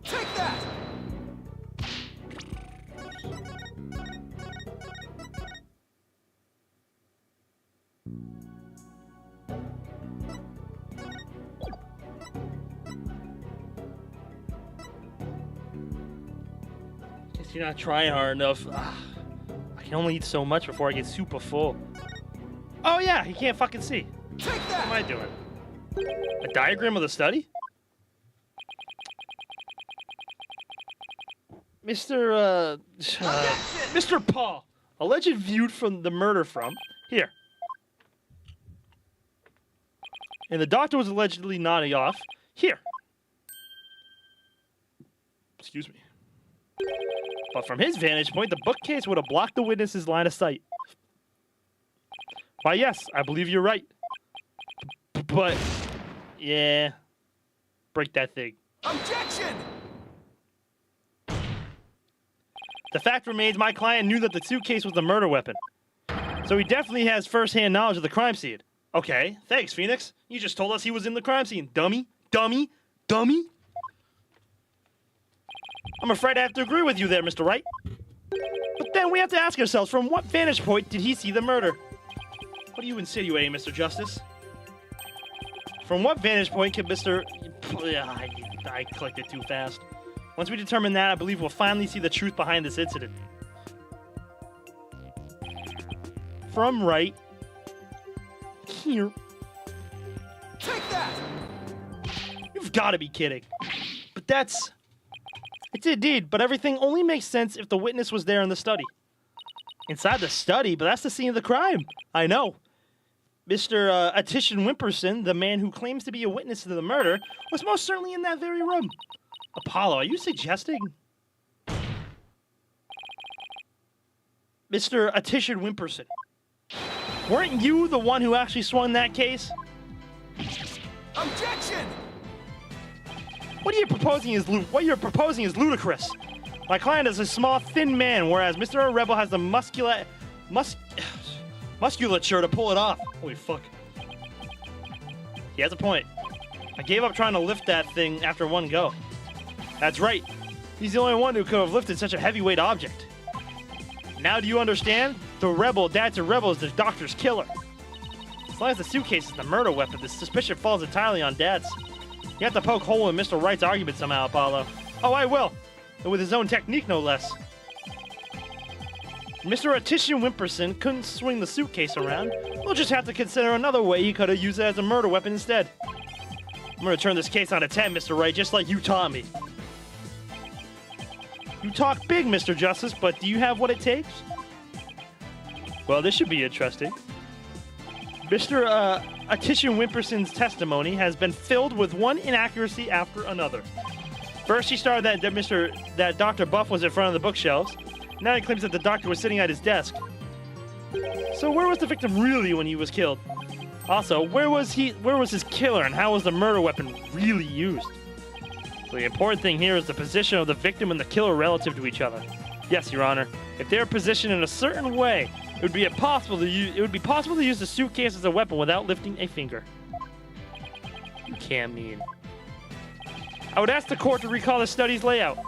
Take that! You're not trying hard enough. I can only eat so much before I get super full. Oh yeah, he can't fucking see. Take What that! am I doing? A diagram of the study? Mr. Mr. Paul, alleged viewed from the murder from here. And the doctor was allegedly nodding off here. Excuse me. But from his vantage point, the bookcase would have blocked the witness's line of sight. Why, yes, I believe you're right. But, yeah. Break that thing. Objection! The fact remains my client knew that the suitcase was the murder weapon. So he definitely has first-hand knowledge of the crime scene. Okay, thanks, Phoenix. You just told us he was in the crime scene. Dummy, dummy, dummy. I'm afraid I have to agree with you there, Mr. Wright. But then we have to ask ourselves, from what vantage point did he see the murder? What are you insinuating, Mr. Justice? From what vantage point can Mr... I clicked it too fast. Once we determine that, I believe we'll finally see the truth behind this incident. From right... here. Take that! You've got to be kidding. But that's... It's indeed, but everything only makes sense if the witness was there in the study. Inside the study? But that's the scene of the crime. I know. Mr. Attition Wimperson, the man who claims to be a witness to the murder, was most certainly in that very room. Apollo, are you suggesting? Mr. Attition Wimperson, weren't you the one who actually swung that case? Objection! What you're proposing is ludicrous. My client is a small, thin man, whereas Mr. Rebel has the musculature to pull it off. Holy fuck. He has a point. I gave up trying to lift that thing after one go. That's right. He's the only one who could have lifted such a heavyweight object. Now do you understand? The Rebel, Dad's a Rebel, is the doctor's killer. As long as the suitcase is the murder weapon, the suspicion falls entirely on Dad's. You have to poke hole in Mr. Wright's argument somehow, Apollo. Oh, I will. And with his own technique, no less. Mr. Atitian Wimperson couldn't swing the suitcase around. We'll just have to consider another way he could have used it as a murder weapon instead. I'm gonna turn this case on its head, Mr. Wright, just like you taught me. You talk big, Mr. Justice, but do you have what it takes? Well, this should be interesting. Mr. Atitian Wimperson's testimony has been filled with one inaccuracy after another. First, he started that Dr. Buff was in front of the bookshelves. Now he claims that the doctor was sitting at his desk. So where was the victim really when he was killed? Also, where was his killer, and how was the murder weapon really used? So the important thing here is the position of the victim and the killer relative to each other. Yes, Your Honor. If they are positioned in a certain way, it would be possible to use the suitcase as a weapon without lifting a finger. You can't mean. I would ask the court to recall the study's layout.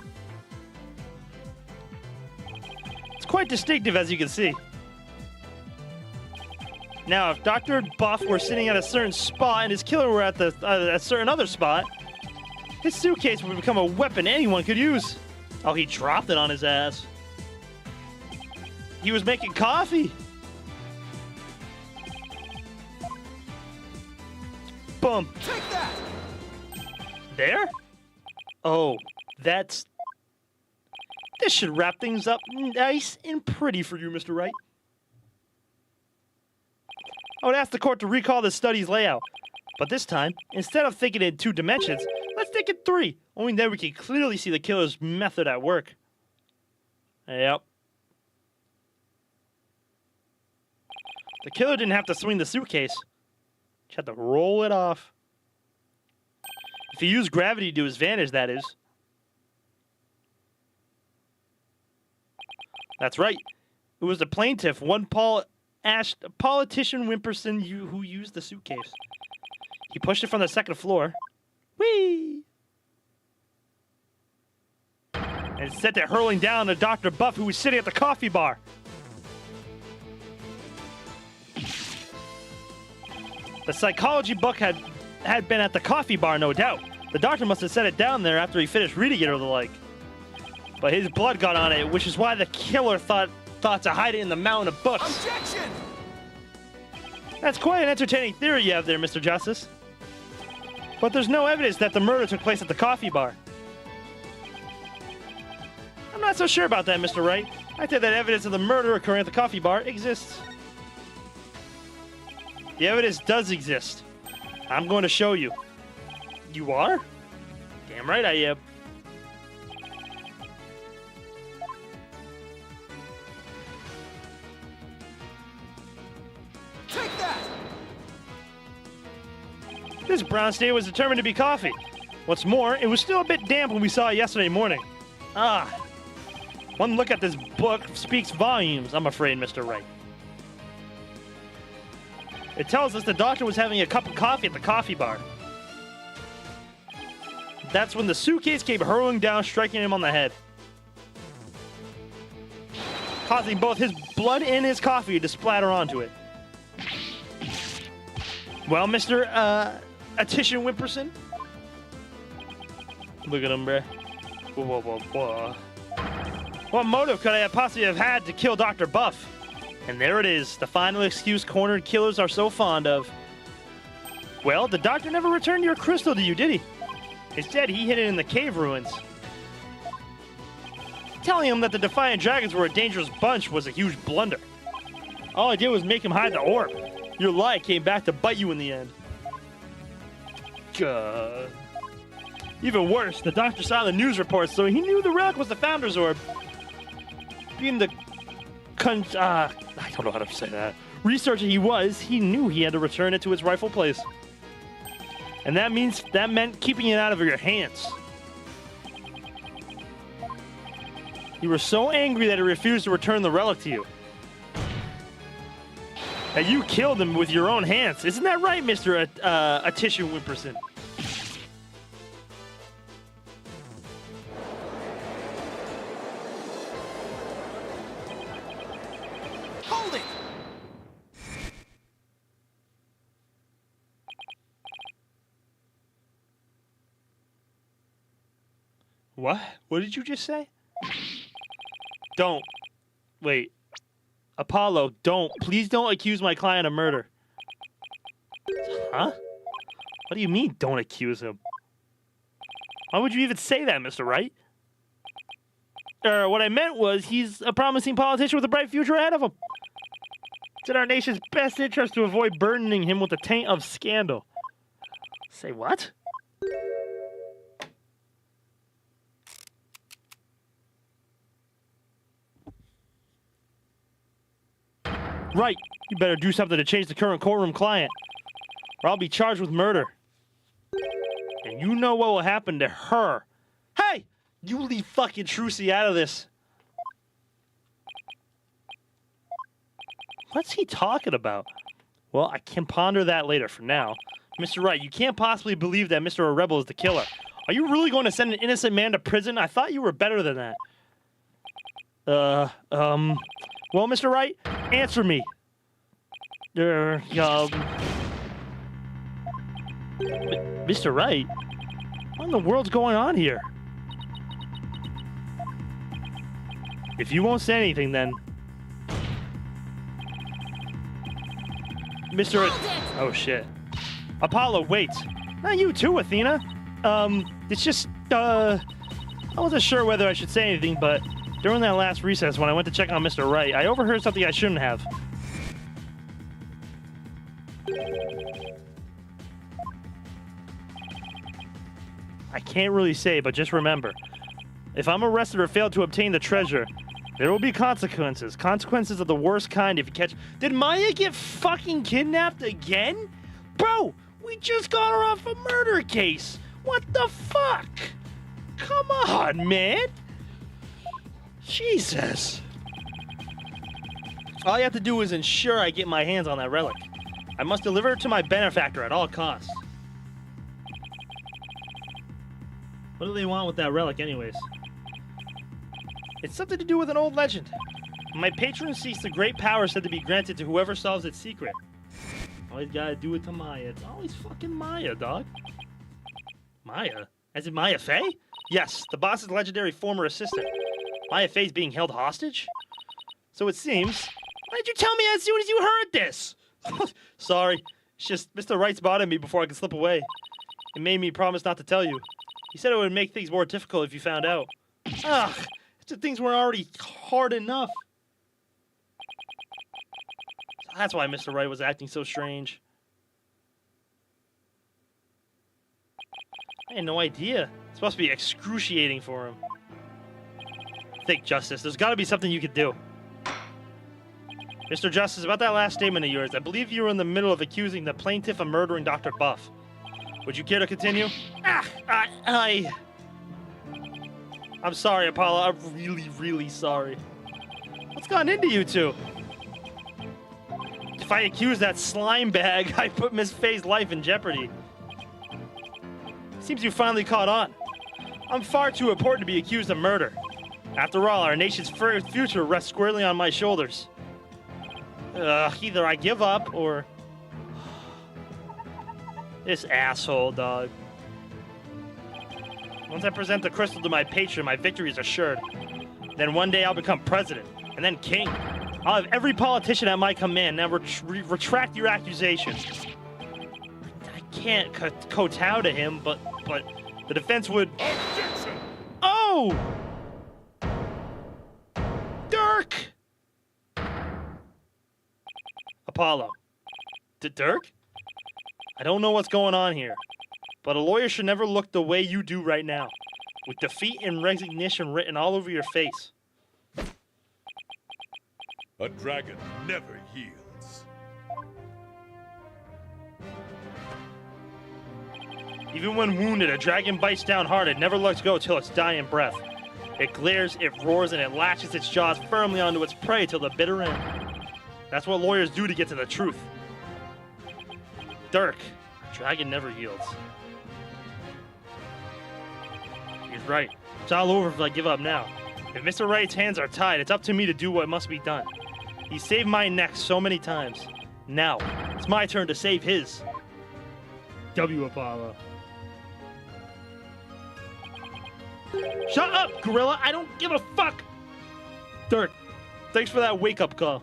It's quite distinctive, as you can see. Now, if Dr. Buff were sitting at a certain spot and his killer were at a certain other spot, his suitcase would become a weapon anyone could use. Oh, he dropped it on his ass. He was making coffee. Boom. Take that! There? Oh, this should wrap things up nice and pretty for you, Mr. Wright. I would ask the court to recall the study's layout. But this time, instead of thinking in 2 dimensions, let's think in 3. Only then we can clearly see the killer's method at work. Yep. The killer didn't have to swing the suitcase. He had to roll it off. If he used gravity to his advantage, that is. That's right. It was the plaintiff, one politician Wimperson, who used the suitcase. He pushed it from the 2nd floor. Whee! And sent it hurling down to Dr. Buff, who was sitting at the coffee bar. The psychology book had been at the coffee bar, no doubt. The doctor must have set it down there after he finished reading it or the like. But his blood got on it, which is why the killer thought to hide it in the mountain of books. Objection! That's quite an entertaining theory you have there, Mr. Justice. But there's no evidence that the murder took place at the coffee bar. I'm not so sure about that, Mr. Wright. I think that evidence of the murder occurring at the coffee bar exists. The evidence does exist. I'm going to show you. You are? Damn right I am. Take that! This brown stain was determined to be coffee. What's more, it was still a bit damp when we saw it yesterday morning. Ah. One look at this book speaks volumes, I'm afraid, Mr. Wright. It tells us the doctor was having a cup of coffee at the coffee bar. That's when the suitcase came hurling down, striking him on the head, causing both his blood and his coffee to splatter onto it. Well, Mr. Atitian Wimperson? Look at him, bruh. Whoa, whoa, whoa. What motive could I possibly have had to kill Dr. Buff? And there it is, the final excuse cornered killers are so fond of. Well, the doctor never returned your crystal to you, did he? Instead, he hid it in the cave ruins. Telling him that the Defiant Dragons were a dangerous bunch was a huge blunder. All I did was make him hide the orb. Your lie came back to bite you in the end. God. Even worse, the doctor saw the news reports, so he knew the relic was the Founder's Orb. Being the I don't know how to say that. Researcher he was, he knew he had to return it to its rightful place. And that meant keeping it out of your hands. You were so angry that he refused to return the relic to you. And you killed him with your own hands. Isn't that right, Mr. Atitian Wimperson? Hold it! What? What did you just say? Don't. Wait. Apollo, don't. Please don't accuse my client of murder. Huh? What do you mean, don't accuse him? Why would you even say that, Mr. Wright? What I meant was he's a promising politician with a bright future ahead of him. It's in our nation's best interest to avoid burdening him with the taint of scandal. Say what? Right. You better do something to change the current courtroom client, or I'll be charged with murder. And you know what will happen to her. Hey! You leave fucking Trucy out of this. What's he talking about? Well, I can ponder that later. For now, Mr. Wright, you can't possibly believe that Mr. Rebel is the killer. Are you really going to send an innocent man to prison? I thought you were better than that. Well, Mr. Wright, answer me. Mr. Wright? What in the world's going on here? If you won't say anything, then... Mr. Oh, shit. Apollo, wait. Not you too, Athena. It's just, I wasn't sure whether I should say anything, but during that last recess when I went to check on Mr. Wright, I overheard something I shouldn't have. I can't really say, but just remember, if I'm arrested or fail to obtain the treasure, there will be consequences. Consequences of the worst kind if you catch... Did Maya get fucking kidnapped again? Bro, we just got her off a murder case. What the fuck? Come on, man. Jesus. All you have to do is ensure I get my hands on that relic. I must deliver it to my benefactor at all costs. What do they want with that relic anyways? It's something to do with an old legend. My patron seeks the great power said to be granted to whoever solves its secret. Always gotta do it to Maya. It's always fucking Maya, dog. Maya? As in Maya Fey? Yes, the boss's legendary former assistant. Maya Fey's being held hostage? So it seems. Why did you tell me as soon as you heard this? Sorry. It's just Mr. Wright spotted me before I could slip away. It made me promise not to tell you. He said it would make things more difficult if you found out. Ugh. The things were already hard enough. So that's why Mr. Wright was acting so strange. I had no idea. It's supposed to be excruciating for him. Think, Justice. There's got to be something you could do. Mr. Justice, about that last statement of yours, I believe you were in the middle of accusing the plaintiff of murdering Dr. Buff. Would you care to continue? I'm sorry, Apollo. I'm really, really sorry. What's gotten into you two? If I accuse that slime bag, I put Miss Faye's life in jeopardy. Seems you finally caught on. I'm far too important to be accused of murder. After all, our nation's future rests squarely on my shoulders. Either I give up, or... This asshole, dog. Once I present the crystal to my patron, my victory is assured. Then one day I'll become president, and then king. I'll have every politician at my command. Now retract your accusations. I can't kowtow to him, but the defense would... Objection! Oh! Dirk! Apollo. Dirk? I don't know what's going on here, but a lawyer should never look the way you do right now, with defeat and resignation written all over your face. A dragon never yields. Even when wounded, a dragon bites down hard and never lets go till its dying breath. It glares, it roars, and it lashes its jaws firmly onto its prey till the bitter end. That's what lawyers do to get to the truth. Dirk, a dragon never yields. He's right. It's all over if I give up now. If Mr. Wright's hands are tied, it's up to me to do what must be done. He saved my neck so many times. Now, it's my turn to save his. W. Apollo. Shut up, Gorilla! I don't give a fuck! Dirk, thanks for that wake-up call.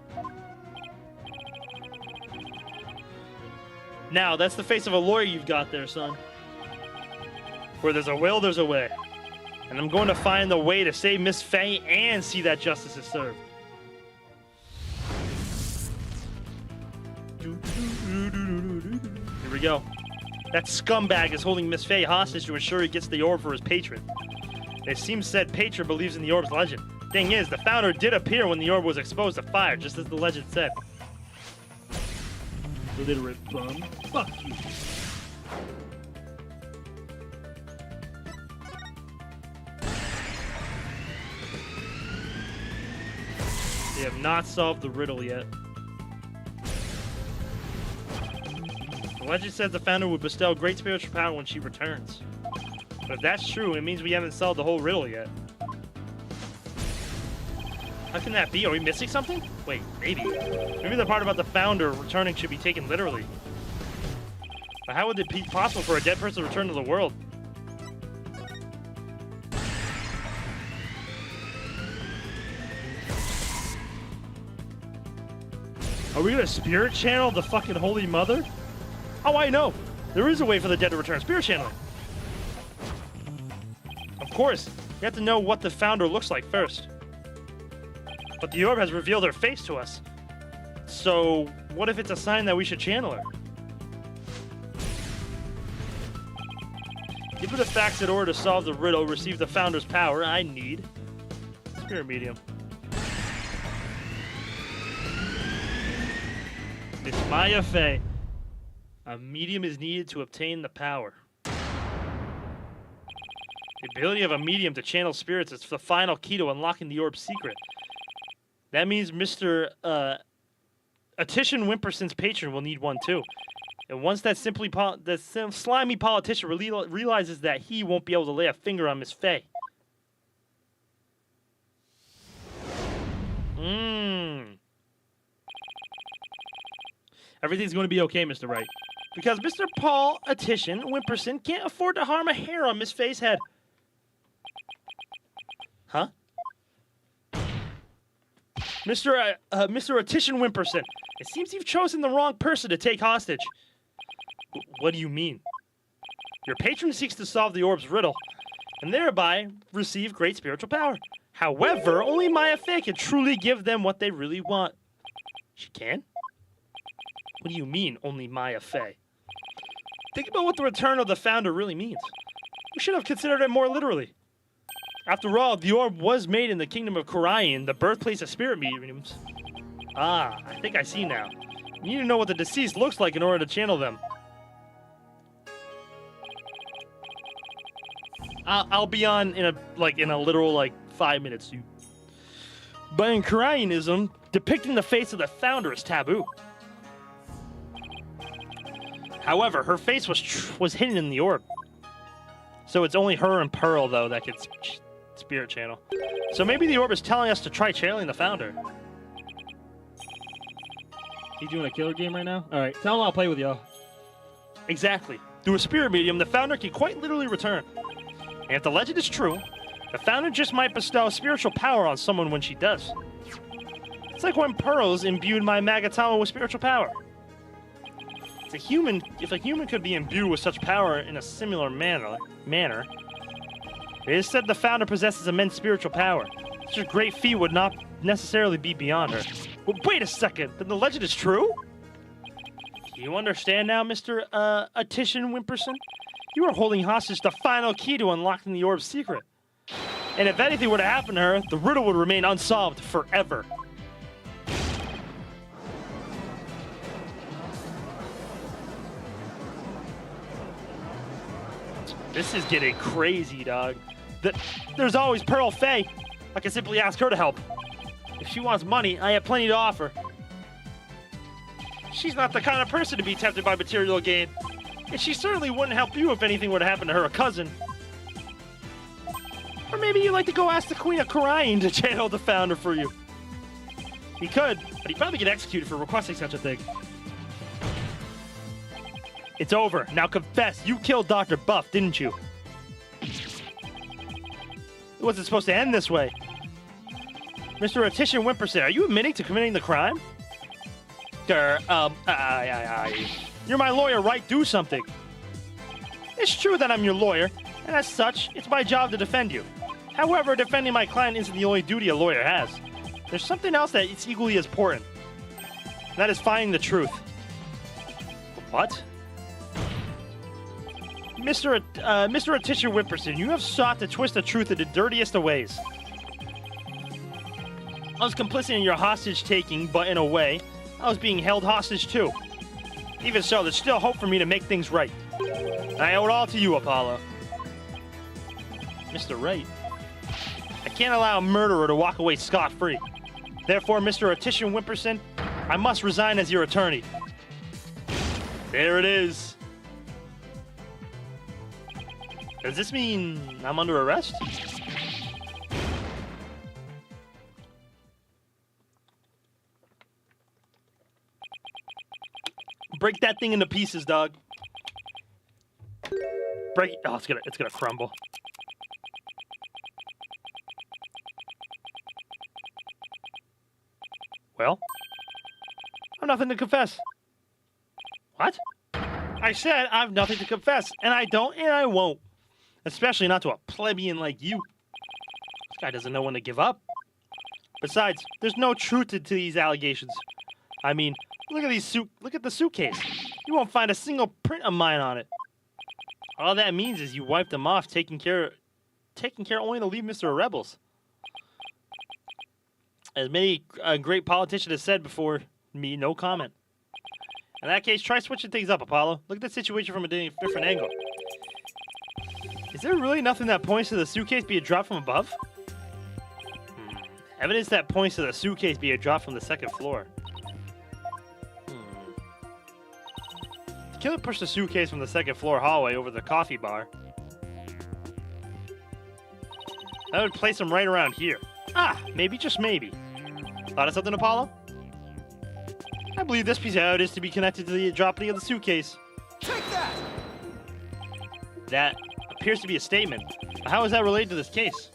Now, that's the face of a lawyer you've got there, son. Where there's a will, there's a way. And I'm going to find the way to save Miss Faye and see that justice is served. Here we go. That scumbag is holding Miss Faye hostage to ensure he gets the orb for his patron. It seems said patron believes in the orb's legend. Thing is, the founder did appear when the orb was exposed to fire, just as the legend said. Illiterate bum. Fuck you. They have not solved the riddle yet. The legend says the founder would bestow great spiritual power when she returns. But if that's true, it means we haven't solved the whole riddle yet. How can that be? Are we missing something? Wait, maybe. Maybe the part about the founder returning should be taken literally. But how would it be possible for a dead person to return to the world? Are we gonna spirit channel the fucking Holy Mother? Oh, I know. There is a way for the dead to return. Spirit channeling. Of course, we have to know what the founder looks like first. But the orb has revealed her face to us. So, what if it's a sign that we should channel her? Give her the facts in order to solve the riddle, receive the founder's power. I need spirit medium. Miss Maya Fey. A medium is needed to obtain the power. The ability of a medium to channel spirits is the final key to unlocking the orb's secret. That means Mr. Attition Wimperson's patron will need one too. And once that slimy politician realizes that he won't be able to lay a finger on Miss Faye. Everything's going to be okay, Mr. Wright. Because Mr. Paul Attition Wimperson can't afford to harm a hair on Miss Faye's head. Huh? Mr. Attition Wimperson, it seems you've chosen the wrong person to take hostage. What do you mean? Your patron seeks to solve the orb's riddle, and thereby receive great spiritual power. However, only Maya Fey can truly give them what they really want. She can? What do you mean, only Maya Fey? Think about what the return of the founder really means. We should have considered it more literally. After all, the orb was made in the kingdom of Khura'in, the birthplace of spirit mediums. Ah, I think I see now. You need to know what the deceased looks like in order to channel them. I'll be on in a literal 5 minutes, dude. But in Khura'anism, depicting the face of the founder is taboo. However, her face was hidden in the orb. So it's only her and Pearl, though, that can spirit channel. So maybe the orb is telling us to try channeling the founder. He's doing a killer game right now? Alright, tell him I'll play with y'all. Exactly. Through a spirit medium, the founder can quite literally return. And if the legend is true, the founder just might bestow spiritual power on someone when she does. It's like when Pearls imbued my Magatama with spiritual power. If a human could be imbued with such power in a similar manner, it is said the founder possesses immense spiritual power. Such a great feat would not necessarily be beyond her. But wait a second, then the legend is true? Do you understand now, Mr. Attition Wimperson? You are holding hostage the final key to unlocking the orb's secret. And if anything were to happen to her, the riddle would remain unsolved forever. This is getting crazy, dog. There's always Pearl Faye. I can simply ask her to help. If she wants money, I have plenty to offer. She's not the kind of person to be tempted by material gain. And she certainly wouldn't help you if anything were to happen to her cousin. Or maybe you'd like to go ask the Queen of Khura'in to channel the founder for you. He could, but he'd probably get executed for requesting such a thing. It's over. Now confess. You killed Dr. Buff, didn't you? It wasn't supposed to end this way. Mr. Attition Wimperson, are you admitting to committing the crime? You're my lawyer, right? Do something. It's true that I'm your lawyer, and as such, it's my job to defend you. However, defending my client isn't the only duty a lawyer has. There's something else that is equally as important. And that is finding the truth. What? Mr. Atisha Whipperson, you have sought to twist the truth in the dirtiest of ways. I was complicit in your hostage-taking, but in a way, I was being held hostage too. Even so, there's still hope for me to make things right. And I owe it all to you, Apollo. Mr. Wright. I can't allow a murderer to walk away scot-free. Therefore, Mr. Atisha Whipperson, I must resign as your attorney. There it is. Does this mean I'm under arrest? Break that thing into pieces, dog. Break it. Oh, it's gonna crumble. Well, I have nothing to confess. What? I said I have nothing to confess, and I don't, and I won't. Especially not to a plebeian like you. This guy doesn't know when to give up. Besides, there's no truth to these allegations. I mean, look at the suitcase. You won't find a single print of mine on it. All that means is you wiped them off, taking care only to leave Mr. Rebels. As many great politicians have said before me, no comment. In that case, try switching things up, Apollo. Look at the situation from a different angle. Is there really nothing that points to the suitcase being dropped from above? Evidence that points to the suitcase being dropped from the second floor. The killer pushed the suitcase from the second floor hallway over the coffee bar. That would place him right around here. Ah, maybe, just maybe. Thought of something, Apollo? I believe this piece of evidence to be connected to the dropping of the suitcase. Take that! That appears to be a statement. How is that related to this case?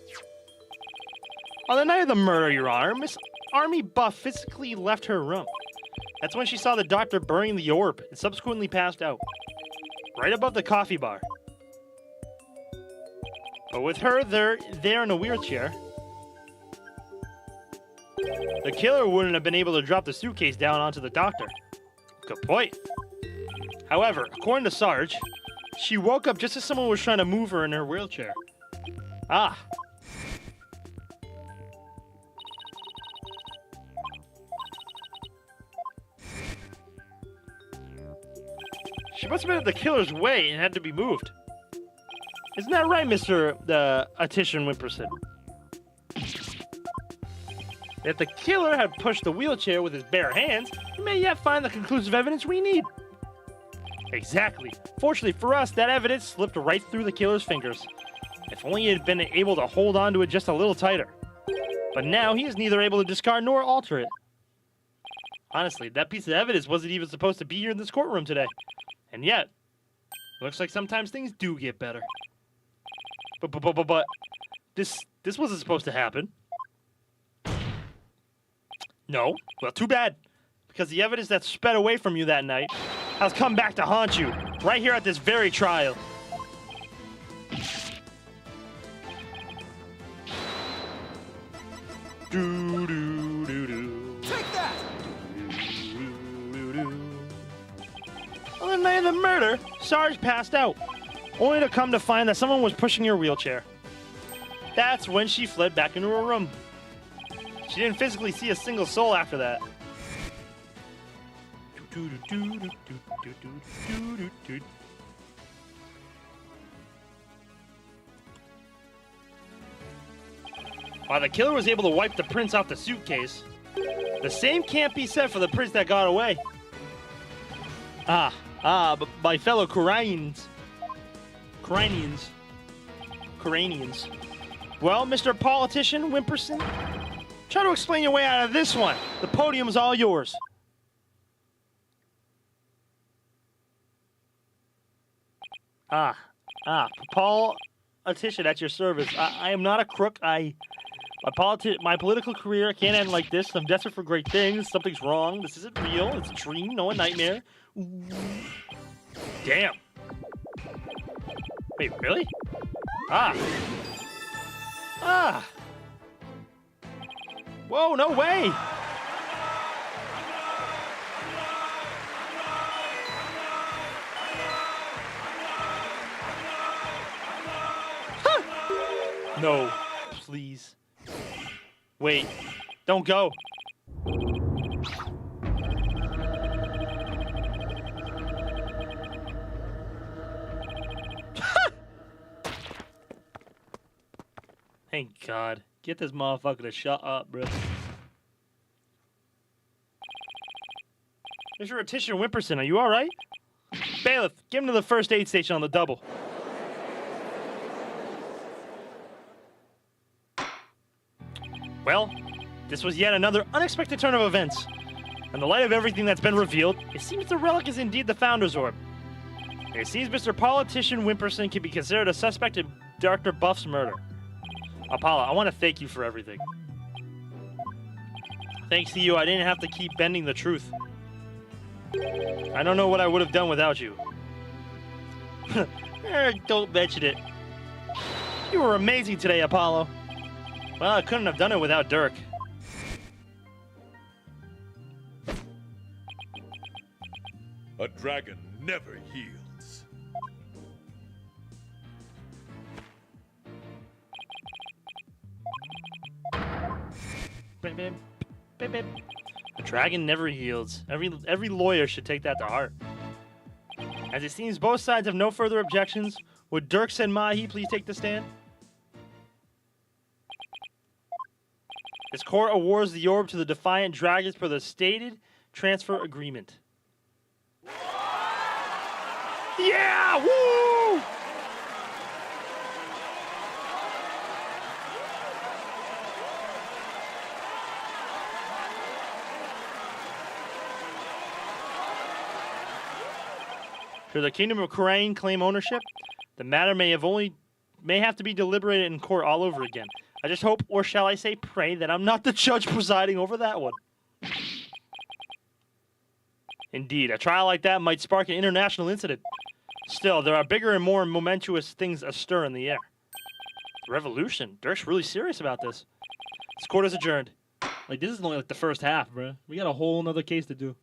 On the night of the murder, Your Honor, Miss Army Buff physically left her room. That's when she saw the doctor burying the orb and subsequently passed out. Right above the coffee bar. But with her there in a wheelchair, the killer wouldn't have been able to drop the suitcase down onto the doctor. Good point. However, according to Sarge, she woke up just as someone was trying to move her in her wheelchair. Ah. She must have been in the killer's way and had to be moved. Isn't that right, Mr. Atisha Whipperson? If the killer had pushed the wheelchair with his bare hands, we may yet find the conclusive evidence we need. Exactly. Fortunately for us, that evidence slipped right through the killer's fingers. If only he had been able to hold on to it just a little tighter. But now he is neither able to discard nor alter it. Honestly, that piece of evidence wasn't even supposed to be here in this courtroom today. And yet, looks like sometimes things do get better. But this wasn't supposed to happen. No. Well, too bad. Because the evidence that sped away from you that night has come back to haunt you, right here at this very trial. Take that! On the night of the murder, Sarge passed out, only to come to find that someone was pushing her wheelchair. That's when she fled back into her room. She didn't physically see a single soul after that. While the killer was able to wipe the prints off the suitcase, the same can't be said for the prints that got away. But my fellow Coranians. Well, Mr. Politician Whipperson, try to explain your way out of this one. The podium's all yours. Paul politician at your service. I am not a crook. My political career can't end like this. I'm desperate for great things. Something's wrong. This isn't real. It's a dream, no a nightmare. Ooh. Damn. Wait, really? Ah. Whoa, no way. No, please. Wait, don't go. Thank God. Get this motherfucker to shut up, bro. Mr. Retisha Wimperson, are you alright? Bailiff, get him to the first aid station on the double. Well, this was yet another unexpected turn of events. In the light of everything that's been revealed, it seems the relic is indeed the Founder's Orb. It seems Mr. Politician Wimperson can be considered a suspect in Dr. Buff's murder. Apollo, I want to thank you for everything. Thanks to you, I didn't have to keep bending the truth. I don't know what I would have done without you. Don't mention it. You were amazing today, Apollo. Well, I couldn't have done it without Dirk. A dragon never yields. Bip, bip, bip, bip. A dragon never yields. Every lawyer should take that to heart. As it seems both sides have no further objections, would Dirk Senmahi please take the stand? This court awards the orb to the Defiant Dragons per the stated transfer agreement. Yeah! Woo! Should the Kingdom of Khura'in claim ownership, the matter may have to be deliberated in court all over again. I just hope, or shall I say pray, that I'm not the judge presiding over that one. Indeed, a trial like that might spark an international incident. Still, there are bigger and more momentous things astir in the air. Revolution? Dirk's really serious about this. This court is adjourned. Like, this is only like the first half, bro. We got a whole nother case to do.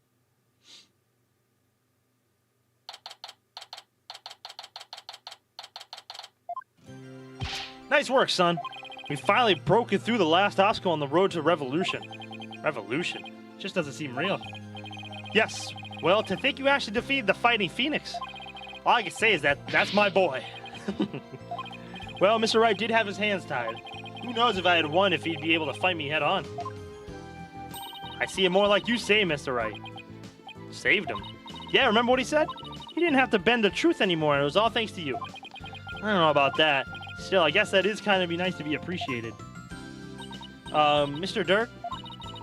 Nice work, son. We finally broke it through the last obstacle on the road to revolution. Revolution? Just doesn't seem real. Yes. Well, to think you actually defeated the Fighting Phoenix. All I can say is that's my boy. Well, Mr. Wright did have his hands tied. Who knows if I had won if he'd be able to fight me head on. I see it more like you say, Mr. Wright. Saved him. Yeah, remember what he said? He didn't have to bend the truth anymore, and it was all thanks to you. I don't know about that. Still, I guess that is kind of be nice to be appreciated. Mr. Dirk?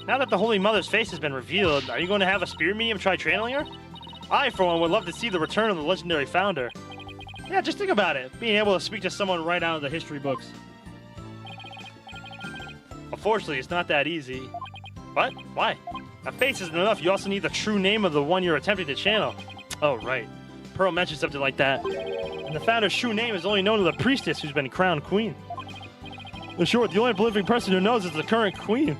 Now that the Holy Mother's face has been revealed, are you going to have a spirit medium try channeling her? I, for one, would love to see the return of the legendary founder. Yeah, just think about it. Being able to speak to someone right out of the history books. Unfortunately, it's not that easy. What? Why? A face isn't enough. You also need the true name of the one you're attempting to channel. Oh, right. Pearl mentioned something like that. And the founder's true name is only known to the priestess who's been crowned queen. In short, the only living person who knows is the current queen.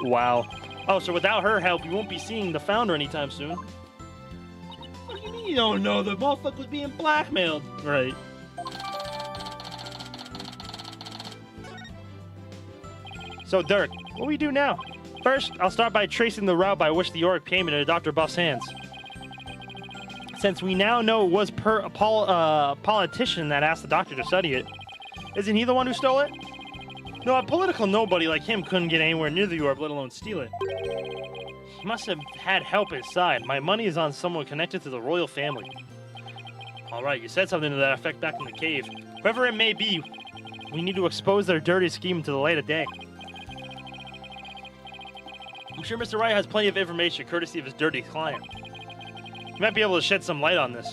Wow. Oh, so without her help, you won't be seeing the founder anytime soon. What do you mean you don't know? The motherfucker was being blackmailed. Right. So, Dirk, what do we do now? First, I'll start by tracing the route by which the orb came into Dr. Buff's hands. Since we now know it was a politician that asked the doctor to study it, isn't he the one who stole it? No, a political nobody like him couldn't get anywhere near the orb, let alone steal it. He must have had help inside. My money is on someone connected to the royal family. Alright, you said something to that effect back in the cave. Whoever it may be, we need to expose their dirty scheme to the light of day. I'm sure Mr. Wright has plenty of information courtesy of his dirty client. He might be able to shed some light on this.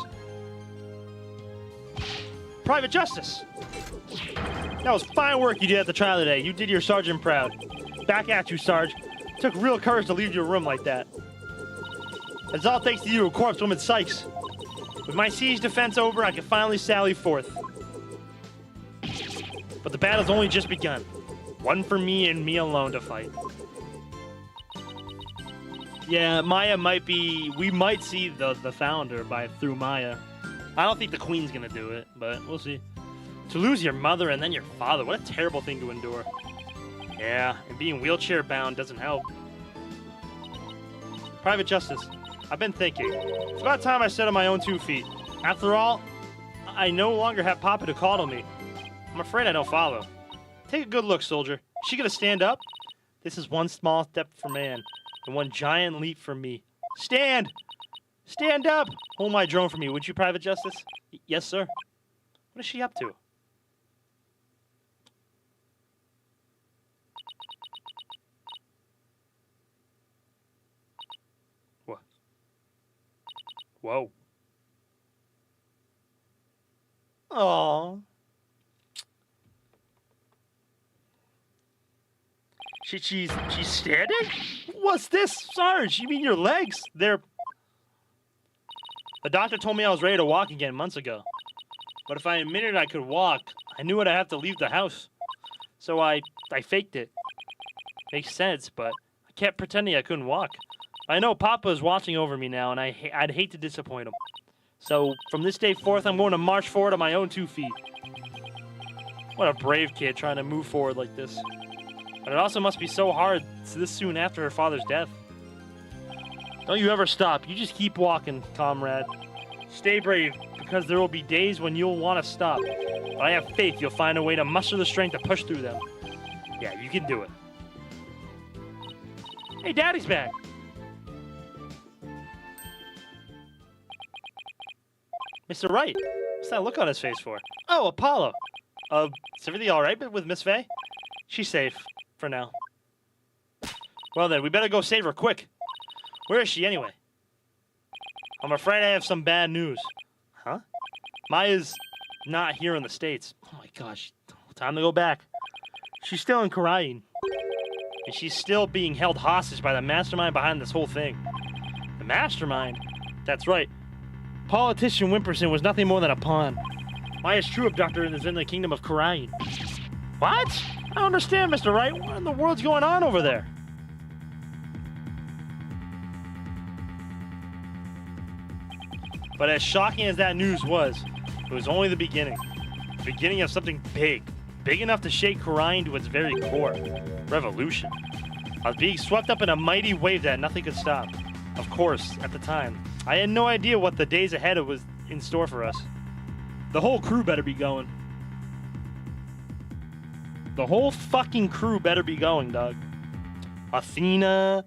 Private Justice! That was fine work you did at the trial today. You did your sergeant proud. Back at you, Sarge. Took real courage to leave your room like that. It's all thanks to you, Corpse Woman Sykes. With my siege defense over, I can finally sally forth. But the battle's only just begun. One for me and me alone to fight. Yeah, Maya might be... We might see the founder through Maya. I don't think the Queen's gonna do it, but we'll see. To lose your mother and then your father, what a terrible thing to endure. Yeah, and being wheelchair-bound doesn't help. Private Justice, I've been thinking. It's about time I stood on my own 2 feet. After all, I no longer have Papa to coddle me. I'm afraid I don't follow. Take a good look, soldier. Is she gonna stand up? This is one small step for man, and one giant leap for me. Stand! Stand up! Hold my drone for me, would you, Private Justice? Yes, sir. What is she up to? What? Whoa. Aww. She's standing? What's this, Sarge? You mean your legs? They're... The doctor told me I was ready to walk again months ago. But if I admitted I could walk, I knew I'd have to leave the house. So I faked it. Makes sense, but I kept pretending I couldn't walk. I know Papa is watching over me now, and I'd hate to disappoint him. So from this day forth, I'm going to march forward on my own 2 feet. What a brave kid trying to move forward like this. But it also must be so hard this soon after her father's death. Don't you ever stop. You just keep walking, comrade. Stay brave, because there will be days when you'll want to stop. But I have faith you'll find a way to muster the strength to push through them. Yeah, you can do it. Hey, Daddy's back. Mr. Wright, what's that look on his face for? Oh, Apollo. Is everything all right with Miss Faye? She's safe. For now. Well then, we better go save her quick. Where is she anyway? I'm afraid I have some bad news. Huh? Maya's not here in the States. Oh my gosh. Time to go back. She's still in Karain. And she's still being held hostage by the mastermind behind this whole thing. The mastermind? That's right. Politician Wimperson was nothing more than a pawn. Maya's true abductor is in the kingdom of Karain. What? I don't understand, Mr. Wright. What in the world's going on over there? But as shocking as that news was, it was only the beginning. The beginning of something big. Big enough to shake Karain to its very core. Revolution. I was being swept up in a mighty wave that nothing could stop. Of course, at the time, I had no idea what the days ahead was in store for us. The whole crew better be going. The whole fucking crew better be going, dog. Athena,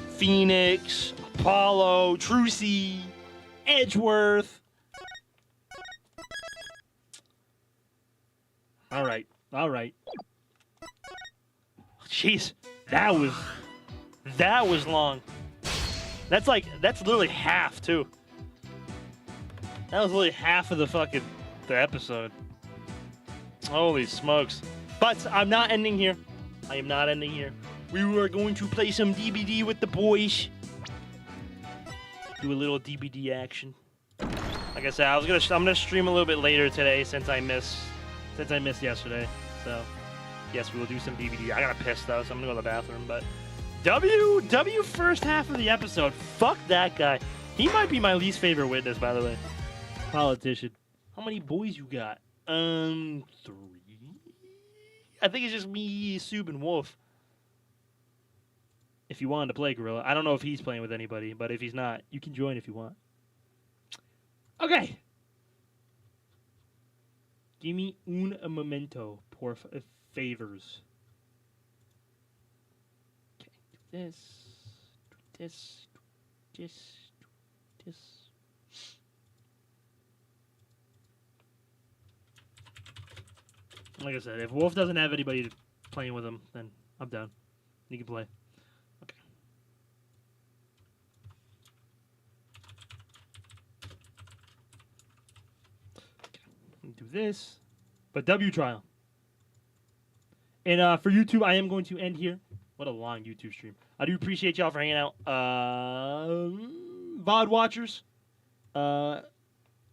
Phoenix, Apollo, Trucy, Edgeworth. All right. Jeez, that was long. That's literally half too. That was literally half of the episode. Holy smokes. But I'm not ending here. I am not ending here. We are going to play some DBD with the boys. Do a little DBD action. Like I said, I'm gonna stream a little bit later today since I missed yesterday. So yes, we will do some DBD. I gotta piss though, so I'm gonna go to the bathroom. But W first half of the episode. Fuck that guy. He might be my least favorite witness, by the way. Politician. How many boys you got? 3. I think it's just me, Sub, and Wolf. If you wanted to play Gorilla. I don't know if he's playing with anybody, but if he's not, you can join if you want. Okay. Give me un momento, por favors. Okay, do this, do this, do this, do this. Like I said, if Wolf doesn't have anybody playing with him, then I'm done. You can play. Okay. do this. But W trial. And for YouTube, I am going to end here. What a long YouTube stream. I do appreciate y'all for hanging out. VOD watchers,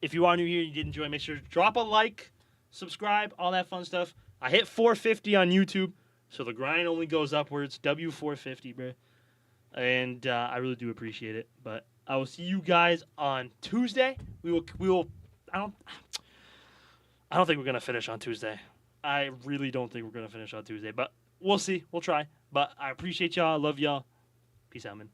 if you are new here and you did enjoy, make sure to drop a like, subscribe, all that fun stuff. I hit 450 on YouTube, so the grind only goes upwards. W450, bro. And I really do appreciate it. But I will see you guys on Tuesday. We will. I don't think we're gonna finish on Tuesday. I really don't think we're gonna finish on Tuesday, but we'll see. We'll try. But I appreciate y'all. I love y'all. Peace out, man.